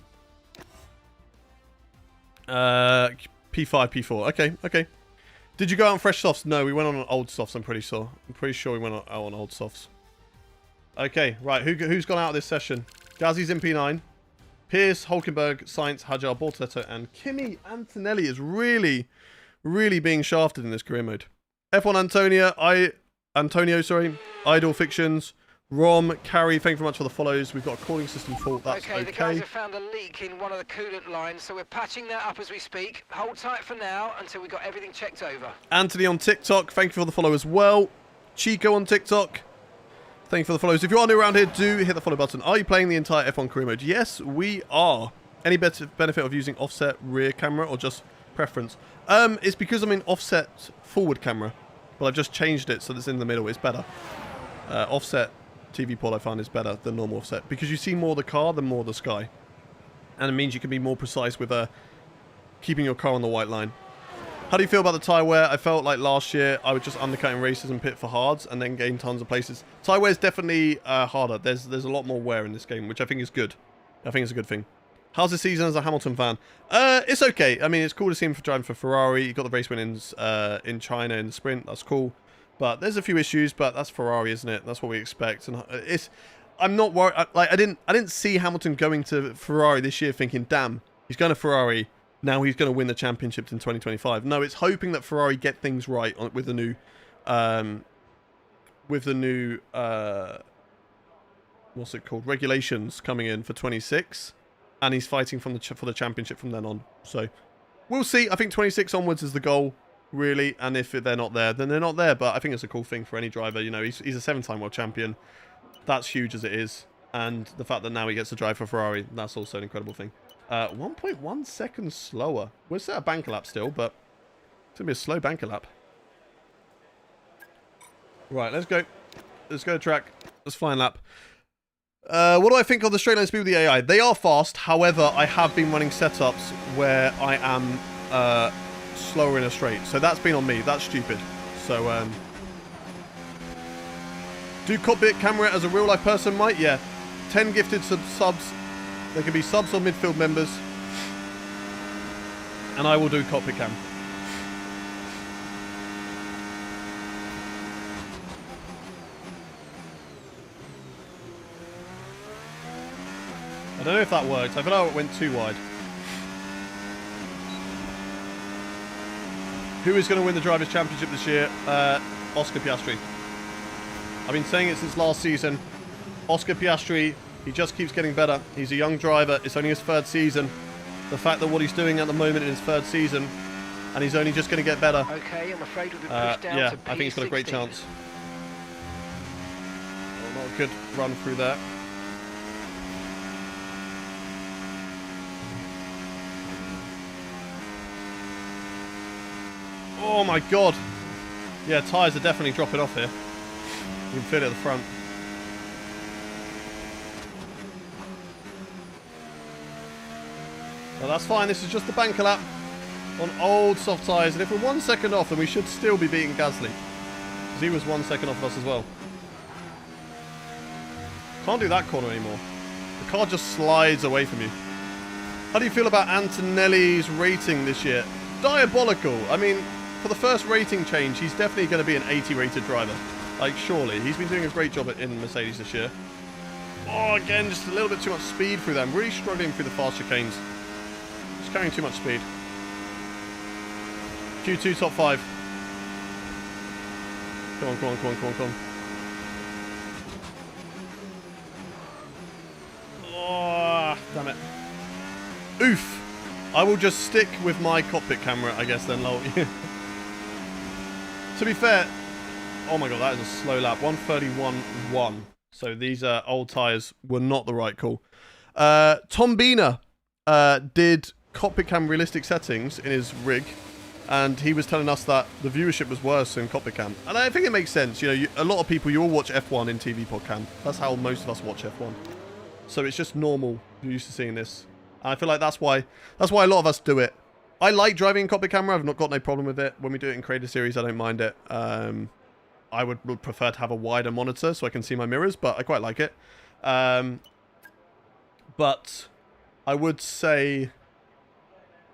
P5, P4. Okay, okay. Did you go out on fresh softs? No, we went on old softs, I'm pretty sure. I'm pretty sure we went out on old softs. Okay, right. Who's gone out of this session? Gazzy's in P9. Pierce, Hulkenberg, Sainz, Hajar, Bortoletto, and Kimi Antonelli is really, really being shafted in this career mode. F1 Antonio, Idle Fictions, Rom, Carrie, thank you very much for the follows. We've got a calling system fault, that's okay. The guys have found a leak in one of the coolant lines, so we're patching that up as we speak. Hold tight for now until we've got everything checked over. Anthony on TikTok, thank you for the follow as well. Chico on TikTok, thank you for the follows. If you are new around here, do hit the follow button. Are you playing the entire F1 career mode? Yes, we are. Any benefit of using offset rear camera or just preference? It's because I'm in offset forward camera, but I've just changed it so that it's in the middle. It's better. Offset TV port I find is better than normal offset because you see more of the car than more of the sky, and it means you can be more precise with keeping your car on the white line. How do you feel about the tyre wear? I felt like last year I was just undercutting races and pit for hards and then gain tons of places. Tyre wear is definitely harder. There's a lot more wear in this game, which I think is good. I think it's a good thing. How's the season as a Hamilton fan? It's okay. I mean, it's cool to see him driving for Ferrari. He got the race win in China in the sprint. That's cool. But there's a few issues, but that's Ferrari, isn't it? That's what we expect. And I'm not worried. Like I didn't see Hamilton going to Ferrari this year thinking, damn, he's going to Ferrari. Now he's going to win the championship in 2025. No, it's hoping that Ferrari get things right with the new what's it called? Regulations coming in for 26, and he's fighting for the championship from then on. So we'll see. I think 26 onwards is the goal, really. And if they're not there, then they're not there. But I think it's a cool thing for any driver. You know, he's a 7-time world champion. That's huge as it is. And the fact that now he gets to drive for Ferrari, that's also an incredible thing. 1.1 seconds slower. We're set a banker lap still, but it's going to be a slow banker lap. Right, let's go. Let's go to track. Let's fly and lap. What do I think of the straight line speed with the AI? They are fast. However, I have been running setups where I am slower in a straight. So that's been on me. That's stupid. So, do cockpit camera as a real life person, might? Yeah. 10 gifted subs. They can be subs or midfield members. And I will do cockpit cam. I don't know if that worked. I feel like it went too wide. Who is going to win the Drivers' Championship this year? Oscar Piastri. I've been saying it since last season. Oscar Piastri, he just keeps getting better. He's a young driver. It's only his 3rd season. The fact that what he's doing at the moment in his 3rd season, and he's only just going to get better. Okay, I'm afraid we've been pushed down yeah, to P16. I think he's got a great chance. Oh, not a good run through there. Oh my god. Yeah, tyres are definitely dropping off here. You can feel it at the front. Well, that's fine. This is just the banker lap on old soft tyres. And if we're 1 second off, then we should still be beating Gasly. Because he was 1 second off of us as well. Can't do that corner anymore. The car just slides away from you. How do you feel about Antonelli's rating this year? Diabolical. I mean, for the first rating change, he's definitely going to be an 80 rated driver. Like, surely. He's been doing a great job in Mercedes this year. Oh, again, just a little bit too much speed through them. Really struggling through the fast chicanes. Just carrying too much speed. Q2 top 5. Come on, come on, come on, come on, come on. Oh, damn it. Oof. I will just stick with my cockpit camera, I guess, then, lol. To be fair, oh my god, that is a slow lap. 131.1. So these old tyres were not the right call. Tom Bina did cockpit cam realistic settings in his rig, and he was telling us that the viewership was worse in cockpit cam. And I think it makes sense. You know, a lot of people, you all watch F1 in TV pod cam. That's how most of us watch F1. So it's just normal. You're used to seeing this. And I feel like that's why a lot of us do it. I like driving in cockpit camera. I've not got no problem with it. When we do it in Creator Series, I don't mind it. I would prefer to have a wider monitor so I can see my mirrors, but I quite like it. But I would say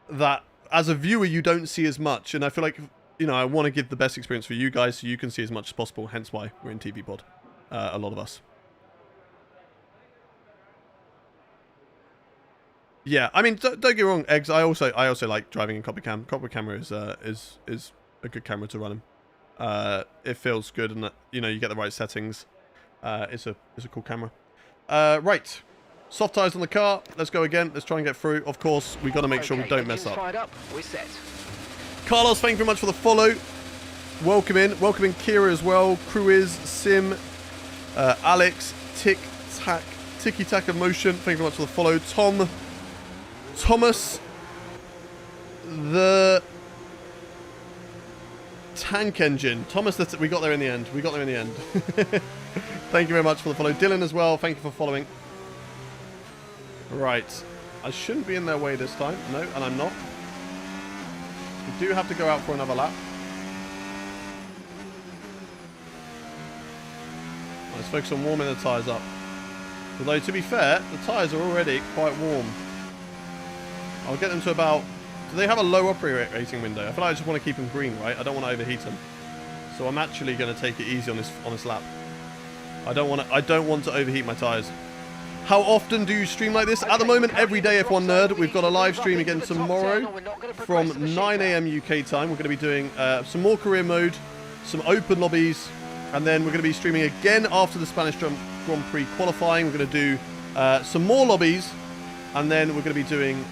that as a viewer, you don't see as much. And I feel like, you know, I want to give the best experience for you guys so you can see as much as possible. Hence why we're in TV Pod. A lot of us. Yeah, I mean, don't get me wrong, Eggs. I also like driving in cockpit cam. Cockpit camera is a good camera to run in. It feels good, and you know you get the right settings. It's a cool camera. Right, soft tires on the car. Let's go again. Let's try and get through. Of course, we got to make sure we don't mess up. We're set. Carlos, thank you very much for the follow. Welcome in Kira as well. Cruiz, Sim, Alex, Tiki Tack of Motion. Thank you very much for the follow. Thomas, the tank engine. Thomas, we got there in the end. Thank you very much for the follow. Dylan as well. Thank you for following. Right. I shouldn't be in their way this time. No, and I'm not. We do have to go out for another lap. Let's focus on warming the tyres up. Although, to be fair, the tyres are already quite warm. I'll get them to about... Do they have a low operating window? I feel like I just want to keep them green, right? I don't want to overheat them. So I'm actually going to take it easy on this lap. I don't want to overheat my tyres. How often do you stream like this? At the moment, every day, F1 Nerd. We've got a live stream again tomorrow from 9 AM UK time. We're going to be doing some more career mode, some open lobbies, and then we're going to be streaming again after the Spanish Grand Prix qualifying. We're going to do some more lobbies, and then we're going to be doing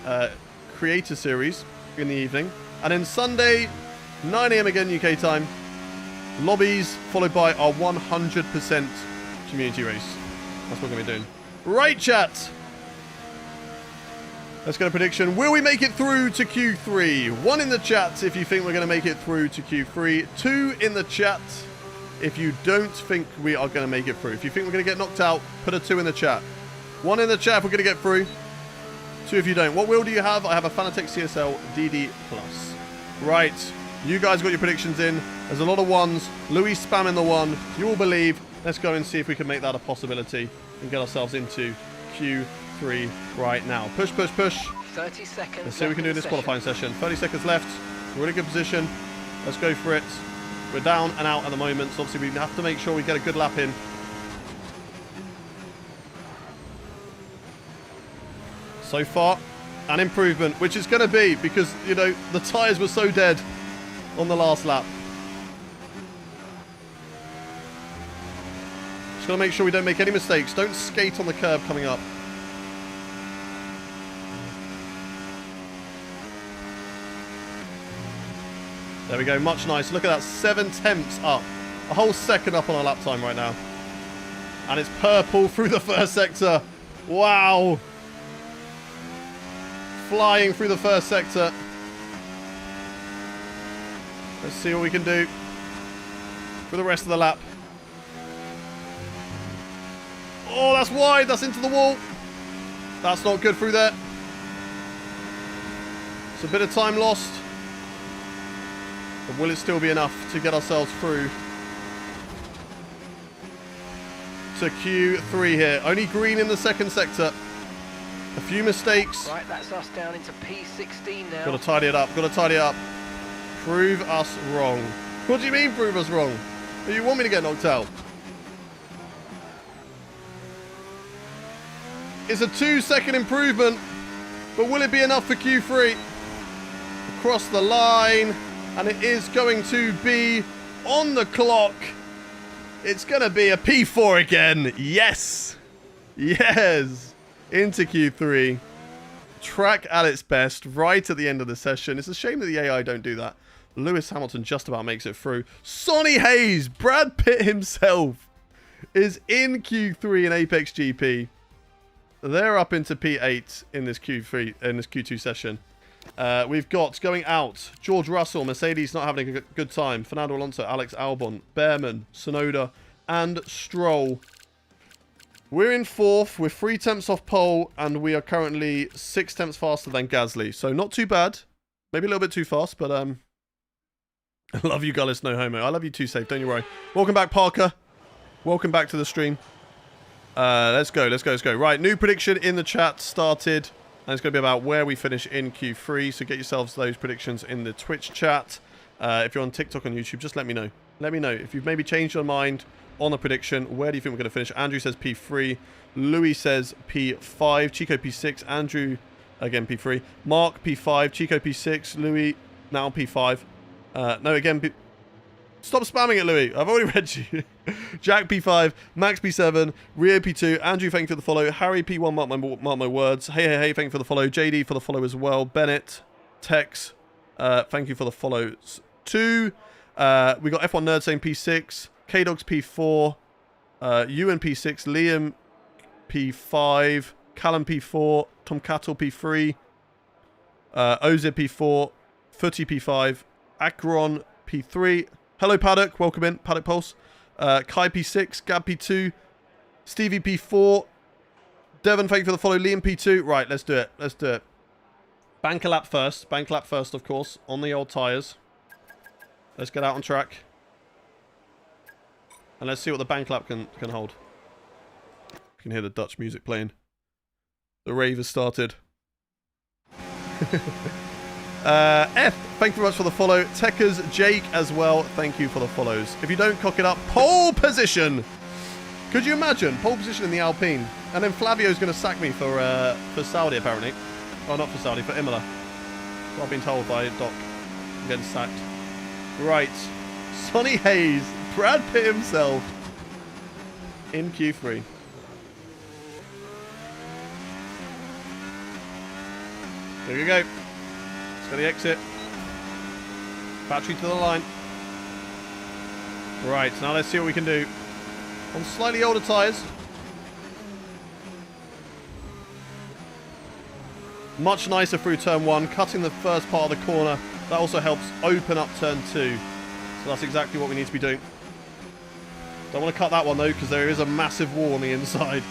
Creator Series in the evening. And then Sunday, 9 AM again UK time, lobbies, followed by our 100% community race. That's what we're going to be doing. Right, chat. Let's get a prediction. Will we make it through to Q3? 1 in the chat if you think we're going to make it through to Q3. 2 in the chat if you don't think we are going to make it through. If you think we're going to get knocked out, put a 2 in the chat. 1 in the chat if we're going to get through. 2 if you don't. What wheel do you have? I have a Fanatec CSL DD+. Right. You guys got your predictions in. There's a lot of 1s. Louis spamming the 1. You will believe. Let's go and see if we can make that a possibility and get ourselves into Q3 right now. Push, push, push. 30 seconds. Let's see what we can do in this qualifying session. 30 seconds left. We're in a good position. Let's go for it. We're down and out at the moment, so obviously we have to make sure we get a good lap in. So far, an improvement, which is going to be because, you know, the tyres were so dead on the last lap. Just got to make sure we don't make any mistakes. Don't skate on the curb coming up. There we go, much nicer. Look at that, 7 tenths up. A whole second up on our lap time right now. And it's purple through the first sector. Wow. Flying through the first sector. Let's see what we can do for the rest of the lap. Oh, that's wide. That's into the wall. That's not good through there. It's a bit of time lost. But will it still be enough to get ourselves through to Q3 here? Only green in the second sector. A few mistakes. Right, that's us down into P16 now. Got to tidy it up. Got to tidy it up. Prove us wrong. What do you mean prove us wrong? Do you want me to get knocked out? It's a 2-second improvement, but will it be enough for Q3? Across the line, and it is going to be on the clock. It's going to be a P4 again. Yes. Yes. Into Q3. Track at its best right at the end of the session. It's a shame that the AI don't do that. Lewis Hamilton just about makes it through. Sonny Hayes, Brad Pitt himself, is in Q3 in Apex GP. They're up into P8 in this Q2 session. We've got going out George Russell, Mercedes not having a good time, Fernando Alonso, Alex Albon, Behrman, Sonoda, and Stroll. We're in 4th. We're 3 tenths off pole, and we are currently 6 tenths faster than Gasly. So not too bad. Maybe a little bit too fast, but I love you, Gullis, no homo. I love you too, Safe. Don't you worry. Welcome back, Parker. Welcome back to the stream. Let's go. Right, new prediction in the chat started. And it's going to be about where we finish in Q3. So get yourselves those predictions in the Twitch chat. If you're on TikTok and YouTube, just let me know. Let me know. If you've maybe changed your mind on the prediction, where do you think we're going to finish? Andrew says P3. Louis says P5. Chico P6. Andrew, again, P3. Mark P5. Chico P6. Louis, now P5. No, again, stop spamming it, Louis. I've already read you. Jack P5, Max P7, Rio P2, Andrew, thank you for the follow. Harry P1, mark my words. Hey, thank you for the follow. JD for the follow as well. Bennett, Tex, thank you for the follows too. We got F1 Nerd saying P6, K-Dogs P4, Ewan P6, Liam P5, Callum P4, Tom Cattle P3, Ozid P4, Footy P5, Akron P3. Hello, Paddock. Welcome in. Paddock Pulse. Kai P6. Gab P2. Stevie P4. Devon, thank you for the follow. Liam P2. Right, let's do it. Bank a lap first. Of course. On the old tyres. Let's get out on track. And let's see what the bank lap can hold. You can hear the Dutch music playing. The rave has started. F, thank you very much for the follow. Techers, Jake as well, thank you for the follows. If you don't cock it up, pole position! Could you imagine? Pole position in the Alpine. And then Flavio's going to sack me for Saudi, apparently. Oh, not for Saudi, for Imola. That's what I've been told by Doc. I'm getting sacked. Right. Sonny Hayes, Brad Pitt himself, in Q3. Here we go. Let's go the exit. Battery to the line. Right, now let's see what we can do. On slightly older tyres. Much nicer through turn 1, cutting the first part of the corner. That also helps open up turn 2. So that's exactly what we need to be doing. Don't want to cut that one though, because there is a massive wall on the inside.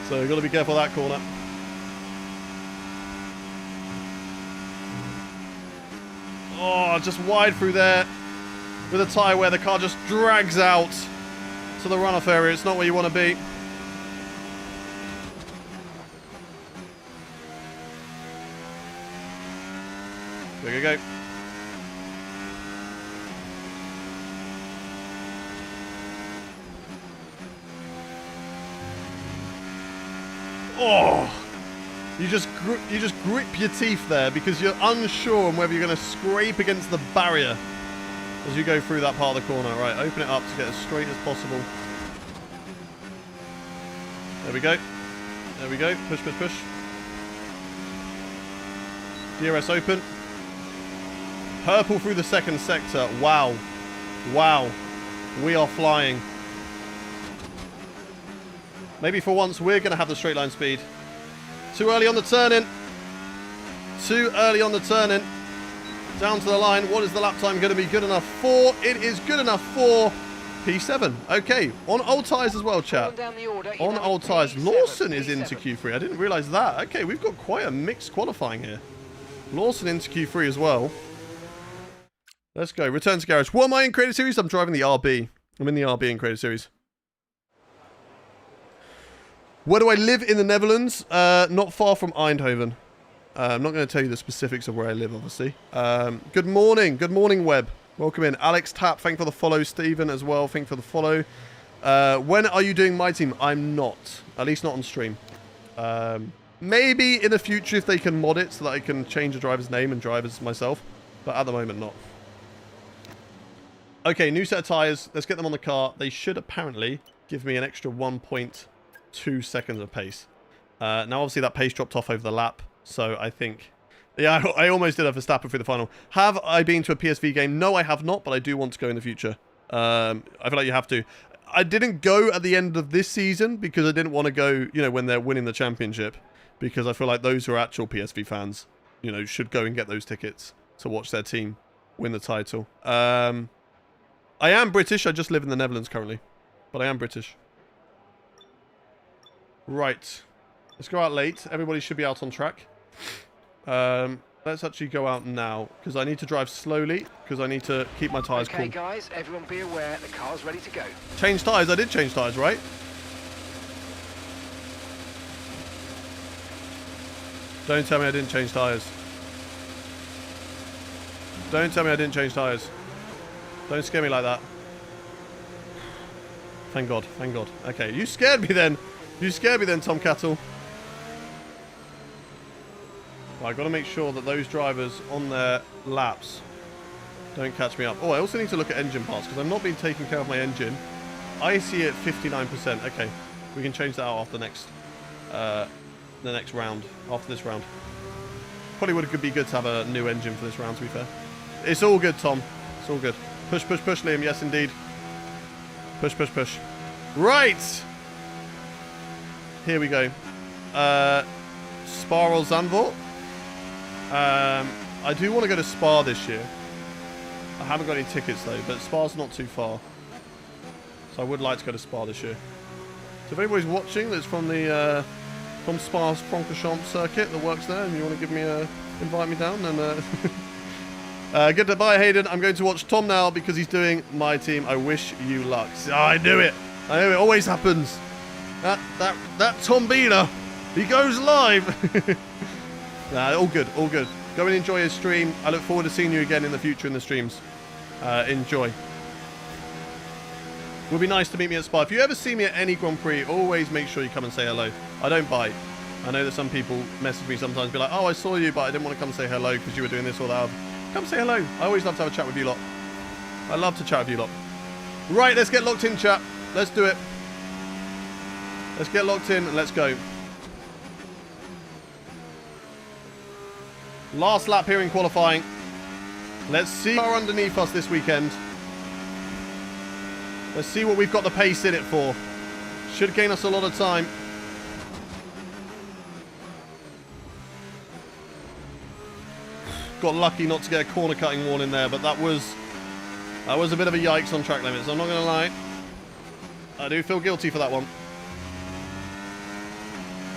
So we've got to be careful of that corner. Oh, just wide through there with a tyre where the car just drags out to the runoff area. It's not where you want to be. There you go. Oh! You just grip your teeth there because you're unsure on whether you're going to scrape against the barrier as you go through that part of the corner. Right, open it up to get as straight as possible. There we go. There we go. Push, push, push. DRS open. Purple through the second sector. Wow. Wow. We are flying. Maybe for once we're going to have the straight line speed. Too early on the turn-in. Too early on the turn-in. Down to the line. What is the lap time going to be good enough for? It is good enough for P7. Okay. On old tyres as well, chat. On old tyres. Lawson is into Q3. I didn't realise that. Okay, we've got quite a mixed qualifying here. Lawson into Q3 as well. Let's go. Return to garage. What am I in Creator Series? I'm driving the RB. I'm in the RB in Creator Series. Where do I live in the Netherlands? Not far from Eindhoven. I'm not going to tell you the specifics of where I live, obviously. Good morning. Good morning, Web. Welcome in. Alex Tapp, thank you for the follow. Stephen as well, thank you for the follow. When are you doing my team? I'm not. At least not on stream. Maybe in the future if they can mod it so that I can change the driver's name and drive as myself. But at the moment, not. Okay, new set of tyres. Let's get them on the car. They should apparently give me an extra 1.2 seconds of pace. Now, obviously, that pace dropped off over the lap. So I think... Yeah, I almost did have Verstappen through the final. Have I been to a PSV game? No, I have not, but I do want to go in the future. I feel like you have to. I didn't go at the end of this season because I didn't want to go, you know, when they're winning the championship. Because I feel like those who are actual PSV fans, you know, should go and get those tickets to watch their team win the title. I am British. I just live in the Netherlands currently. But I am British. Right. Let's go out late. Everybody should be out on track. Let's actually go out now, because I need to drive slowly, because I need to keep my tyres Okay, cool. guys, everyone be aware the car's ready to go. Change tyres. I did change tyres, right? Don't tell me I didn't change tyres. Don't tell me I didn't change tyres. Don't scare me like that. Thank God. Thank God. Okay, you scared me then. You scared me then, Tom Cattle. Well, I've got to make sure that those drivers on their laps don't catch me up. Oh, I also need to look at engine parts because I've not been taking care of my engine. I see it 59%. Okay, we can change that out after the next round. After this round, probably would be good to have a new engine for this round. To be fair, it's all good, Tom. It's all good. Push, push, push, Liam. Yes, indeed. Push, push, push. Right. Here we go. Spa or Zandvoort. I do want to go to Spa this year. I haven't got any tickets though, but Spa's not too far. So I would like to go to Spa this year. So if anybody's watching that's from the from Spa's Francorchamps circuit that works there and you want to give me invite me down, then goodbye, Hayden. I'm going to watch Tom now because he's doing my team. I wish you luck. Oh, I knew it. I knew it. Always happens. That Tom Bieler, he goes live. Nah, all good, all good. Go and enjoy his stream. I look forward to seeing you again in the future in the streams. Enjoy. Would be nice to meet me at Spa. If you ever see me at any Grand Prix, always make sure you come and say hello. I don't bite. I know that some people message me sometimes, be like, oh, I saw you, but I didn't want to come say hello because you were doing this or that. Come say hello. I always love to have a chat with you lot. I love to chat with you lot. Right, let's get locked in, chat. Let's do it. Let's get locked in and let's go. Last lap here in qualifying. Let's see who are underneath us this weekend. Let's see what we've got the pace in it for. Should gain us a lot of time. Got lucky not to get a corner cutting warning there, but that was a bit of a yikes on track limits. I'm not going to lie. I do feel guilty for that one.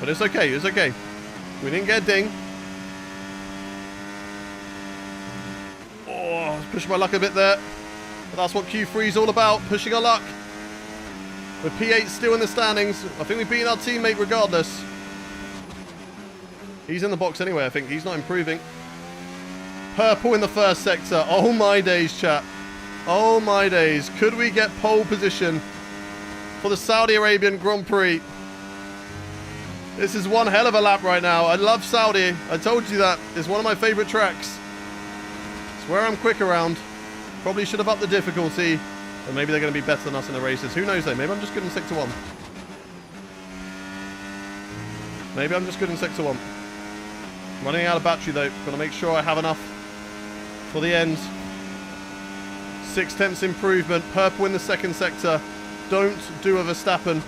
But it's okay, it's okay. We didn't get a ding. Oh, pushing my luck a bit there. But that's what Q3 is all about, pushing our luck. With P8 still in the standings. I think we've beaten our teammate regardless. He's in the box anyway, I think. He's not improving. Purple in the first sector. Oh my days, chat. Oh my days. Could we get pole position for the Saudi Arabian Grand Prix? This is one hell of a lap right now. I love Saudi. I told you that. It's one of my favorite tracks. It's where I'm quick around. Probably should have upped the difficulty. But maybe they're going to be better than us in the races. Who knows though? Maybe I'm just good in Sector 1. Maybe I'm just good in Sector 1. Running out of battery though. Got to make sure I have enough for the end. 0.6 improvement. Purple in the second sector. Don't do a Verstappen.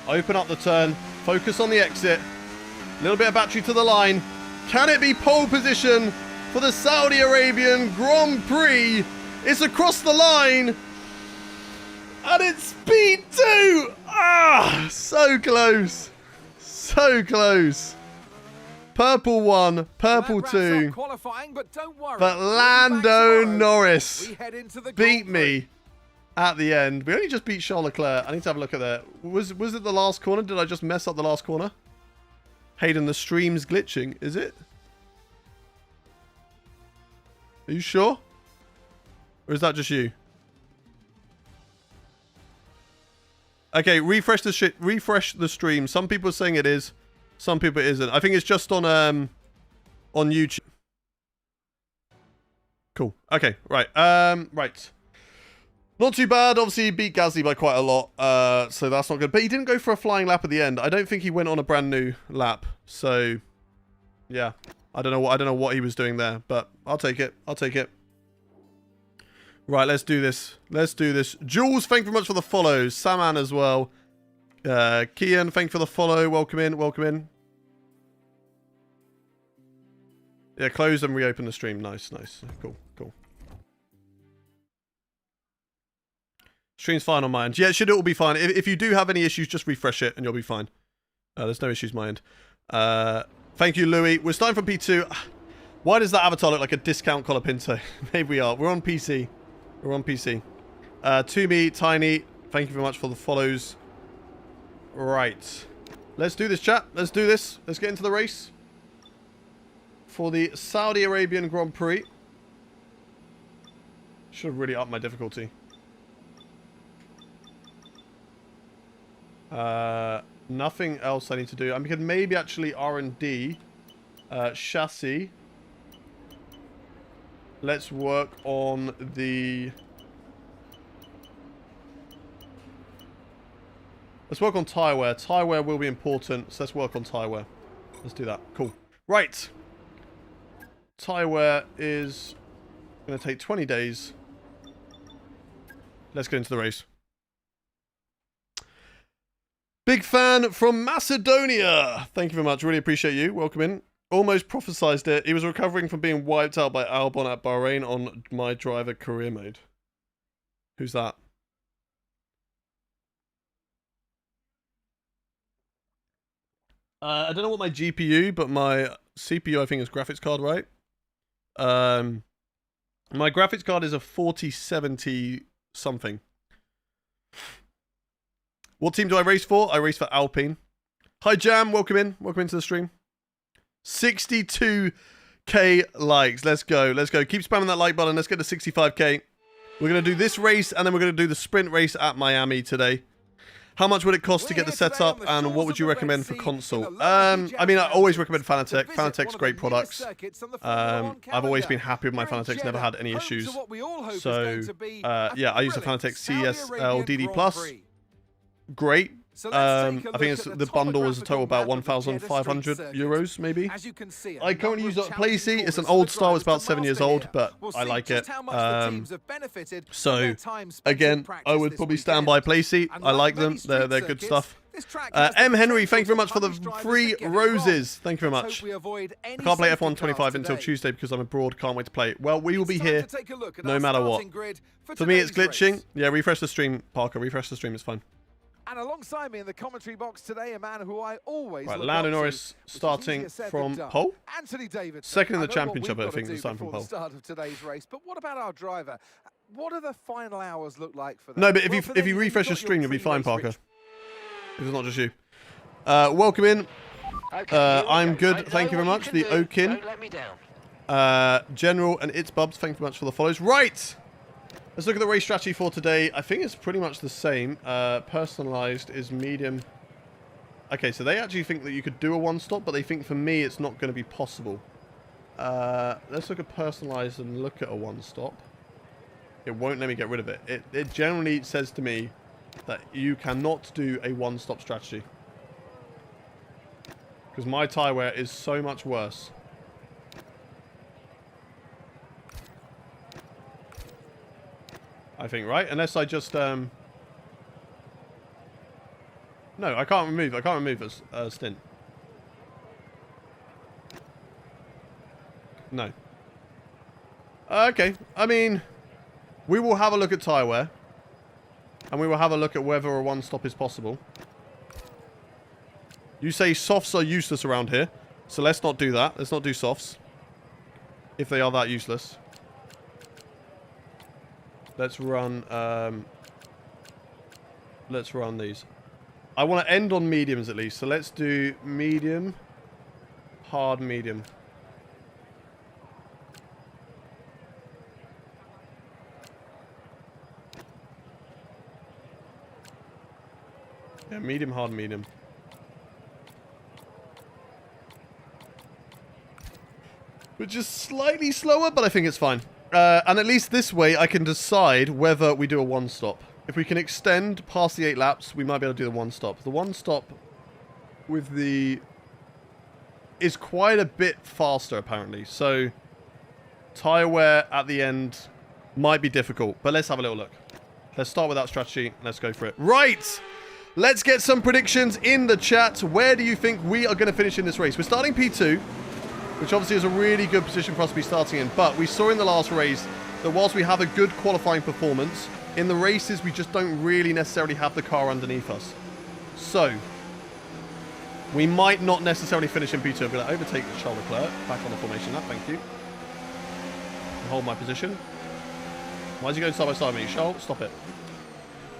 Open up the turn. Focus on the exit. A little bit of battery to the line. Can it be pole position for the Saudi Arabian Grand Prix? It's across the line. And it's speed 2. Ah, so close. So close. Purple 1, purple 2. Qualifying, but don't worry. But Lando Norris beat me at the end. We only just beat Charles Leclerc. I need to have a look at that. Was it the last corner? Did I just mess up the last corner? Hayden, the stream's glitching. Is it? Are you sure? Or is that just you? Okay, refresh the stream. Some people are saying it is. Some people it isn't. I think it's just on YouTube. Cool. Okay, right. Right. Not too bad. Obviously, he beat Gasly by quite a lot, so that's not good. But he didn't go for a flying lap at the end. I don't think he went on a brand new lap. So, yeah, I don't know what he was doing there, but I'll take it. I'll take it. Right, let's do this. Let's do this. Jules, thank you very much for the follows. Saman as well. Kian, thank you for the follow. Welcome in. Welcome in. Yeah, close and reopen the stream. Nice, nice. Cool, cool. Stream's fine on my end. Yeah, it should all be fine. If you do have any issues, just refresh it and you'll be fine. There's no issues on my end. Thank you, Louis. We're starting from P2. Why does that avatar look like a discount collar Pinto? Maybe we are. We're on PC. We're on PC. Toomey, Tiny, thank you very much for the follows. Right. Let's do this, chat. Let's do this. Let's get into the race for the Saudi Arabian Grand Prix. Should have really upped my difficulty. Nothing else I need to do. I could maybe actually R&D chassis. Let's work on the... Let's work on tyre wear. Tyre wear will be important, so let's work on tyre wear. Let's do that. Cool. Right. Tyre wear is going to take 20 days. Let's get into the race. Big fan from Macedonia. Thank you very much. Really appreciate you. Welcome in. Almost prophesized it. He was recovering from being wiped out by Albon at Bahrain on my driver career mode. Who's that? I don't know what my GPU, but my CPU I think is graphics card, right? My graphics card is a 4070 something. What team do I race for? I race for Alpine. Hi Jam, welcome in. Welcome into the stream. 62k likes. Let's go. Let's go. Keep spamming that like button. Let's get to 65k. We're going to do this race and then we're going to do the sprint race at Miami today. How much would it cost to get the setup and what would you recommend for console? I mean, I always recommend Fanatec. Fanatec's great products. I've always been happy with my Fanatec's, never had any issues. So, yeah, I use the Fanatec CSL DD Plus. Great. I think it's, the bundle was a total about 1,500 euros, maybe. I currently use it on PlayStation. It's an old style. It's about 7 years old, but I like it. So, again, I would probably stand by PlayStation. I like them. They're good stuff. M. Henry, thank you very much for the 3 roses. Thank you very much. I can't play F1 25 until Tuesday because I'm abroad. Can't wait to play it. Well, we will be here no matter what. For me, it's glitching. Yeah, refresh the stream, Parker. Refresh the stream. It's fine. And alongside me in the commentary box today, a man who I always right, Lando Norris starting from pole. Anthony David, second in the championship, I think, starting from pole. The start of today's race. But what about our driver? What do the final hours look like for that? No, but if you refresh your stream, you'll be fine, Parker. If it's not just you. Welcome in. I'm good. Thank you very much. The Okin. General and It's Bubs, thank you very much for the follows. Right. Let's look at the race strategy for today. I think it's pretty much the same. Personalized is medium. Okay, so they actually think that you could do a one-stop, but they think for me it's not going to be possible. Let's look at personalized and look at a one-stop. It won't let me get rid of it. It generally says to me that you cannot do a one-stop strategy. Because my tyre wear is so much worse. I think, right? Unless I just, No, I can't remove a stint. No. Okay, I mean, we will have a look at tyre wear. And we will have a look at whether a one-stop is possible. You say softs are useless around here. So let's not do that. Let's not do softs. If they are that useless. Let's run these. I want to end on mediums at least. So let's do medium, hard, medium. Yeah, medium, hard, medium. Which is slightly slower, but I think it's fine. And at least this way, I can decide whether we do a one-stop. If we can extend past the 8 laps, we might be able to do the one-stop. The one-stop with the... is quite a bit faster, apparently. So, tyre wear at the end might be difficult. But let's have a little look. Let's start with that strategy. Let's go for it. Right! Let's get some predictions in the chat. Where do you think we are going to finish in this race? We're starting P2. Which obviously is a really good position for us to be starting in. But we saw in the last race that whilst we have a good qualifying performance, in the races we just don't really necessarily have the car underneath us. So, We might not necessarily finish in P2. I'm going to overtake Charles Leclerc. Back on the formation lap, thank you. Hold my position. Why is he going side by side with me? Charles, stop it.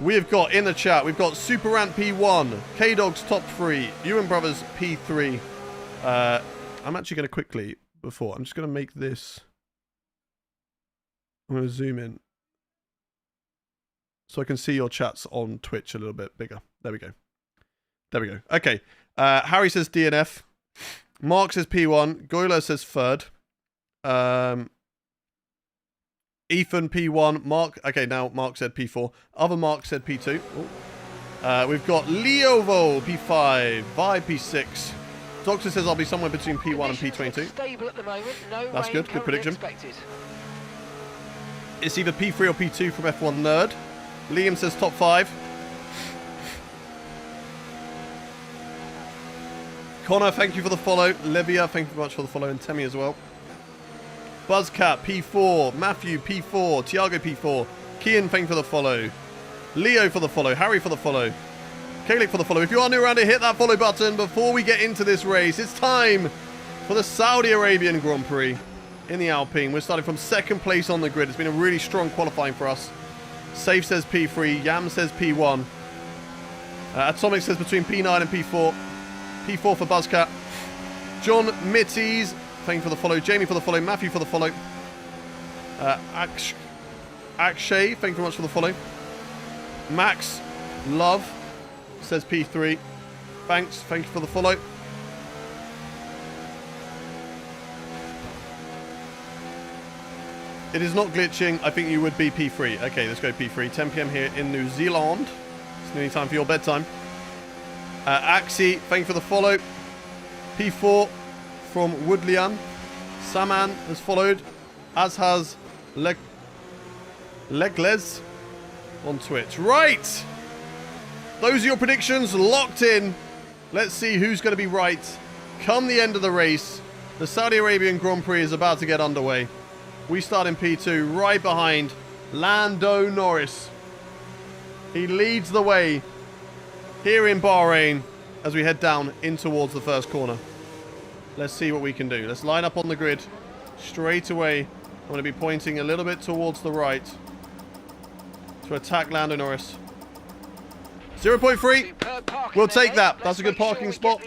We've got in the chat, we've got Super Rant P1, K-Dogs top 3, Ewan Brothers P3. I'm actually going to quickly, I'm just going to make this, I'm going to zoom in so I can see your chats on Twitch a little bit bigger. There we go. There we go. Okay. Harry says DNF. Mark says P1. Goyler says third. Ethan P1. Mark. Okay, now Mark said P4. Other Mark said P2. We've got Leovo P5. Vi P6. Doctor says I'll be somewhere between P1 and P22. Stable at the moment. No That's rain good. Good prediction. expected. It's either P3 or P2 from F1 Nerd. Liam says top 5. Connor, thank you for the follow. Livia, thank you very much for the follow. And Temi as well. Buzzcat, P4. Matthew, P4. Tiago, P4. Kian, thank you for the follow. Leo for the follow. Harry for the follow. Kalik for the follow. If you are new around here, hit that follow button before we get into this race. It's time for the Saudi Arabian Grand Prix in the Alpine. We're starting from second place on the grid. It's been a really strong qualifying for us. Safe says P3. Yam says P1. Atomic says between P9 and P4. P4 for Buzzcat. John Mitties, thank you for the follow. Jamie for the follow. Matthew for the follow. Akshay, thank you very much for the follow. Max Love says P3. Thanks, thank you for the follow. It is not glitching. I think you would be P3. Okay, let's go P3. 10 p.m. here in New Zealand. It's nearly time for your bedtime. Axie, thank you for the follow. P4 from Woodlian. Saman has followed, as has Legles on Twitch. Right! Those are your predictions locked in. Let's see who's going to be right come the end of the race. The Saudi Arabian Grand Prix is about to get underway. We start in P2 right behind Lando Norris. He leads the way here in Bahrain as we head down in towards the first corner. Let's see what we can do. Let's line up on the grid straight away. I'm going to be pointing a little bit towards the right to attack Lando Norris. 0.3. We'll take that. That's a good parking spot.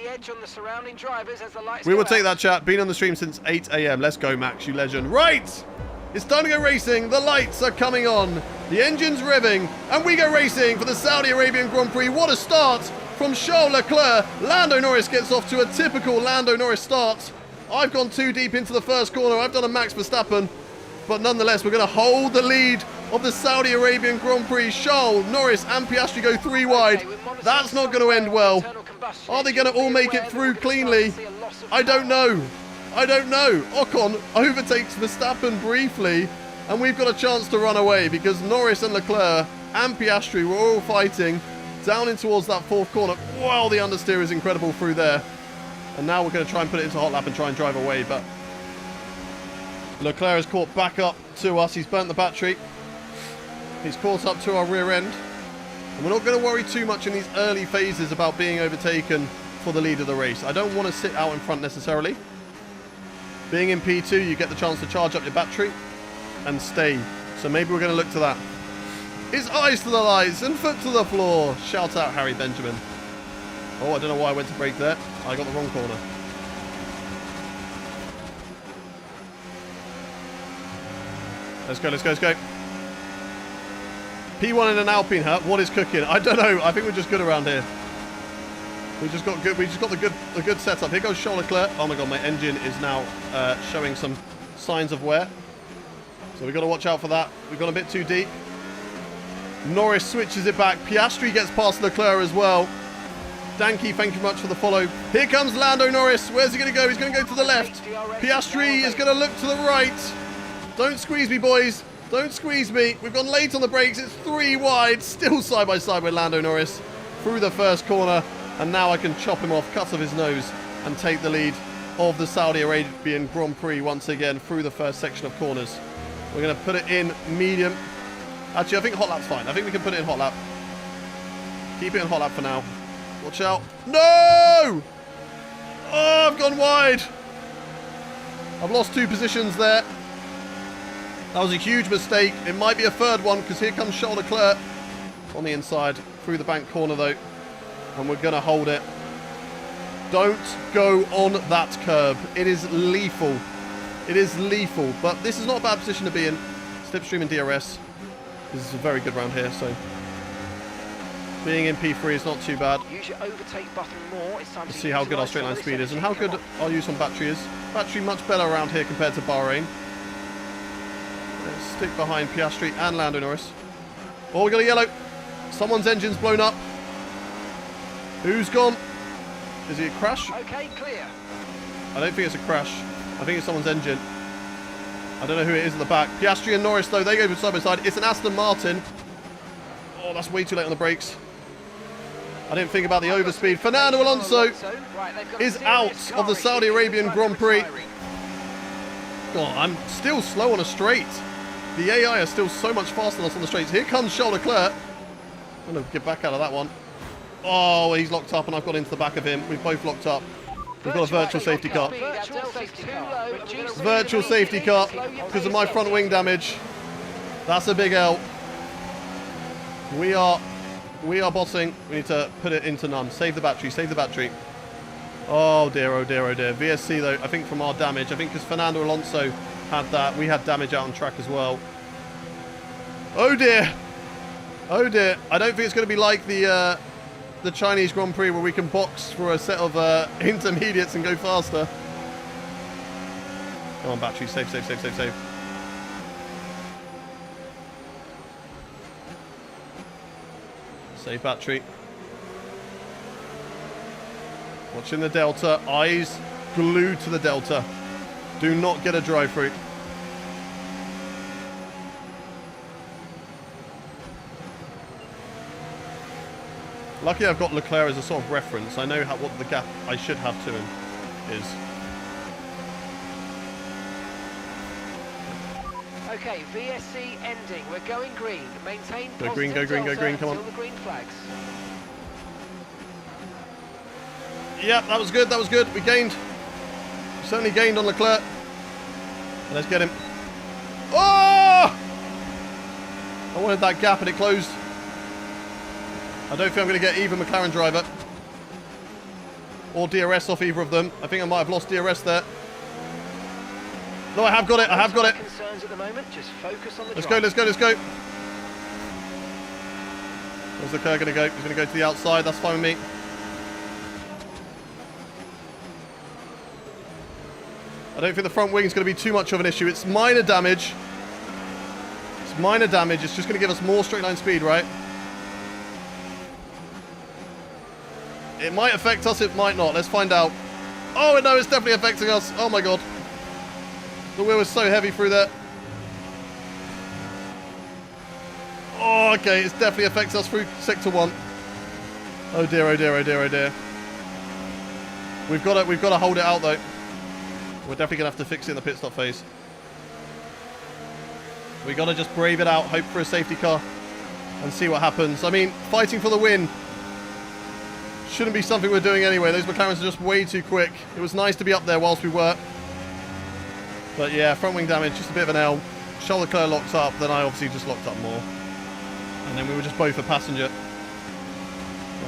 We will take that, chat. Been on the stream since 8 a.m. Let's go, Max, you legend. Right! It's time to go racing. The lights are coming on. The engine's revving. And we go racing for the Saudi Arabian Grand Prix. What a start from Charles Leclerc. Lando Norris gets off to a typical Lando Norris start. I've gone too deep into the first corner. I've done a Max Verstappen. But nonetheless, we're going to hold the lead of the Saudi Arabian Grand Prix. Charles, Norris and Piastri go 3 wide. That's not going to end well. Are they going to all make it through cleanly? I don't know. I don't know. Ocon overtakes Verstappen briefly, and we've got a chance to run away because Norris and Leclerc and Piastri were all fighting down in towards that fourth corner. Wow, the understeer is incredible through there. And now we're going to try and put it into hot lap and try and drive away, but Leclerc has caught back up to us. He's burnt the battery. He's caught up to our rear end. And we're not going to worry too much in these early phases about being overtaken for the lead of the race. I don't want to sit out in front necessarily. Being in P2, you get the chance to charge up your battery and stay. So maybe we're going to look to that. It's eyes to the lights and foot to the floor. Shout out Harry Benjamin. Oh, I don't know why I went to brake there. I got the wrong corner. Let's go, let's go, let's go. P1 in an Alpine, huh? What is cooking? I don't know. I think we're just good around here. We just got good. We just got the good setup. Here goes Charles Leclerc. Oh my god, my engine is now showing some signs of wear. So we've got to watch out for that. We've gone a bit too deep. Norris switches it back. Piastri gets past Leclerc as well. Danky, thank you much for the follow. Here comes Lando Norris. Where's he going to go? He's going to go to the left. Piastri is going to look to the right. Don't squeeze me, boys. Don't squeeze me. We've gone late on the brakes. It's 3 wide. Still side by side with Lando Norris through the first corner. And now I can chop him off, cut off his nose, and take the lead of the Saudi Arabian Grand Prix once again through the first section of corners. We're going to put it in medium. Actually, I think hot lap's fine. I think we can put it in hot lap. Keep it in hot lap for now. Watch out. No! Oh, I've gone wide. I've lost 2 positions there. That was a huge mistake. It might be a third one because here comes Charles Leclerc on the inside. Through the bank corner though. And we're going to hold it. Don't go on that curb. It is lethal. It is lethal. But this is not a bad position to be in. Slipstream and DRS. This is a very good round here. So being in P3 is not too bad. Use your overtake button more. It's time Let's to see how good our utilise straight line some of speed this is and how energy. good Come our use on battery is. Battery much better around here compared to Bahrain. Let's stick behind Piastri and Lando Norris. Oh, we got a yellow. Someone's engine's blown up. Who's gone? Is it a crash? on. Okay, clear. I don't think it's a crash. I think it's someone's engine. I don't know who it is at the back. Piastri and Norris, though, they go side by side. It's an Aston Martin. Oh, that's way too late on the brakes. I didn't think about the overspeed. Fernando Alonso is out of the Saudi Arabian Grand Prix. Oh, I'm still slow on a straight. The AI are still so much faster than us on the straights. Here comes Charles Leclerc. I'm going to get back out of that one. Oh, he's locked up and I've got into the back of him. We've both locked up. We've got a virtual safety car. Virtual safety car because of my front wing damage. That's a big L. We are bossing. We need to put it into none. Save the battery. Save the battery. Oh dear, oh dear, oh dear. VSC though, I think from our damage. I think because Fernando Alonso had that. We had damage out on track as well. Oh dear. Oh dear. I don't think it's going to be like the Chinese Grand Prix where we can box for a set of intermediates and go faster. Come on, battery. Save, save, save, save, save. Save battery. Watching the Delta. Eyes glued to the Delta. Do not get a drive through. Lucky I've got Leclerc as a sort of reference. I know what the gap I should have to him is. Okay, VSC ending. We're going green. Maintain Go green, go positive green, go delta green, come on. until the green flags. Yep, that was good, that was good. We gained. We certainly gained on Leclerc. Let's get him. Oh! I wanted that gap and it closed. I don't think I'm going to get either McLaren driver or DRS off either of them. I think I might have lost DRS there. No, I have got it. I have got it. Concerns at the moment. Just focus on the Let's go, let's go, let's go. Where's Leclerc going to go? He's going to go to the outside. That's fine with me. I don't think the front wing is going to be too much of an issue. It's minor damage. It's minor damage. It's just going to give us more straight line speed, right? It might affect us, it might not. Let's find out. Oh, no, it's definitely affecting us. Oh, my God. The wheel is so heavy through there. Oh, okay. It's definitely affects us through Sector 1. Oh, dear, oh, dear, oh, dear, oh, dear. We've got to hold it out, though. We're definitely going to have to fix it in the pit stop phase. We got to just brave it out, hope for a safety car, and see what happens. I mean, fighting for the win shouldn't be something we're doing anyway. Those McLarens are just way too quick. It was nice to be up there whilst we were. But yeah, front wing damage, just a bit of an L. Charles Leclerc locked up, then I obviously just locked up more. And then we were just both a passenger.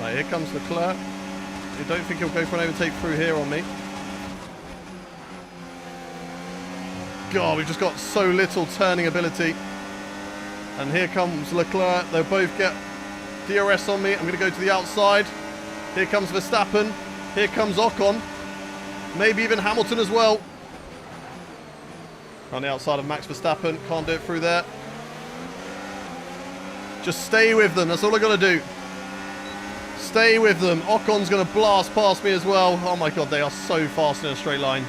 Right, here comes Leclerc. I don't think he'll go for an overtake through here on me. God, we've just got so little turning ability. And here comes Leclerc. They'll both get DRS on me. I'm going to go to the outside. Here comes Verstappen. Here comes Ocon. Maybe even Hamilton as well. On the outside of Max Verstappen. Can't do it through there. Just stay with them. That's all I got to do. Stay with them. Ocon's going to blast past me as well. Oh my God, they are so fast in a straight line.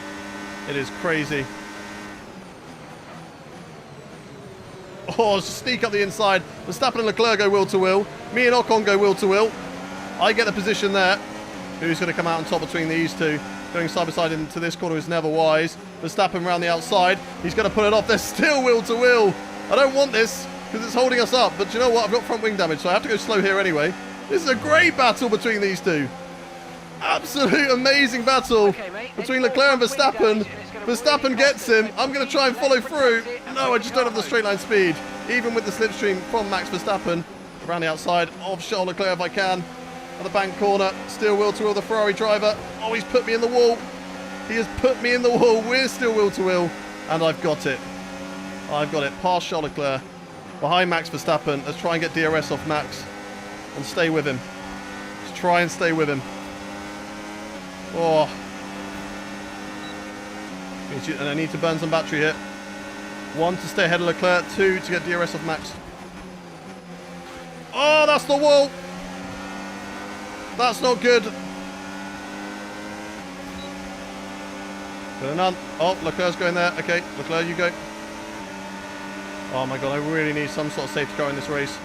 It is crazy. Oh, just sneak up the inside. Verstappen and Leclerc go wheel to wheel. Me and Ocon go wheel to wheel. I get the position there. Who's going to come out on top between these two? Going side by side into this corner is never wise. Verstappen round the outside. He's going to put it off. They're still wheel to wheel. I don't want this because it's holding us up. But you know what? I've got front wing damage, so I have to go slow here anyway. This is a great battle between these two. Absolute amazing battle Okay, mate, between any Leclerc and more front wing Verstappen. damage and it's gonna Verstappen really gets cost us. him. I'm going to try and follow through. No, I just don't have the straight line speed. Even with the slipstream from Max Verstappen. Around the outside of Charles Leclerc if I can. At the bank corner. Still wheel to wheel the Ferrari driver. Oh, he's put me in the wall. He has put me in the wall. We're still wheel to wheel. And I've got it. I've got it. Past Charles Leclerc. Behind Max Verstappen. Let's try and get DRS off Max. And stay with him. Let's try and stay with him. Oh. And I need to burn some battery here. 1 to stay ahead of Leclerc. 2 to get DRS off Max. Oh, that's the wall. That's not good. None. Oh, Leclerc's going there. Okay, Leclerc, you go. Oh my god, I really need some sort of safety car in this race.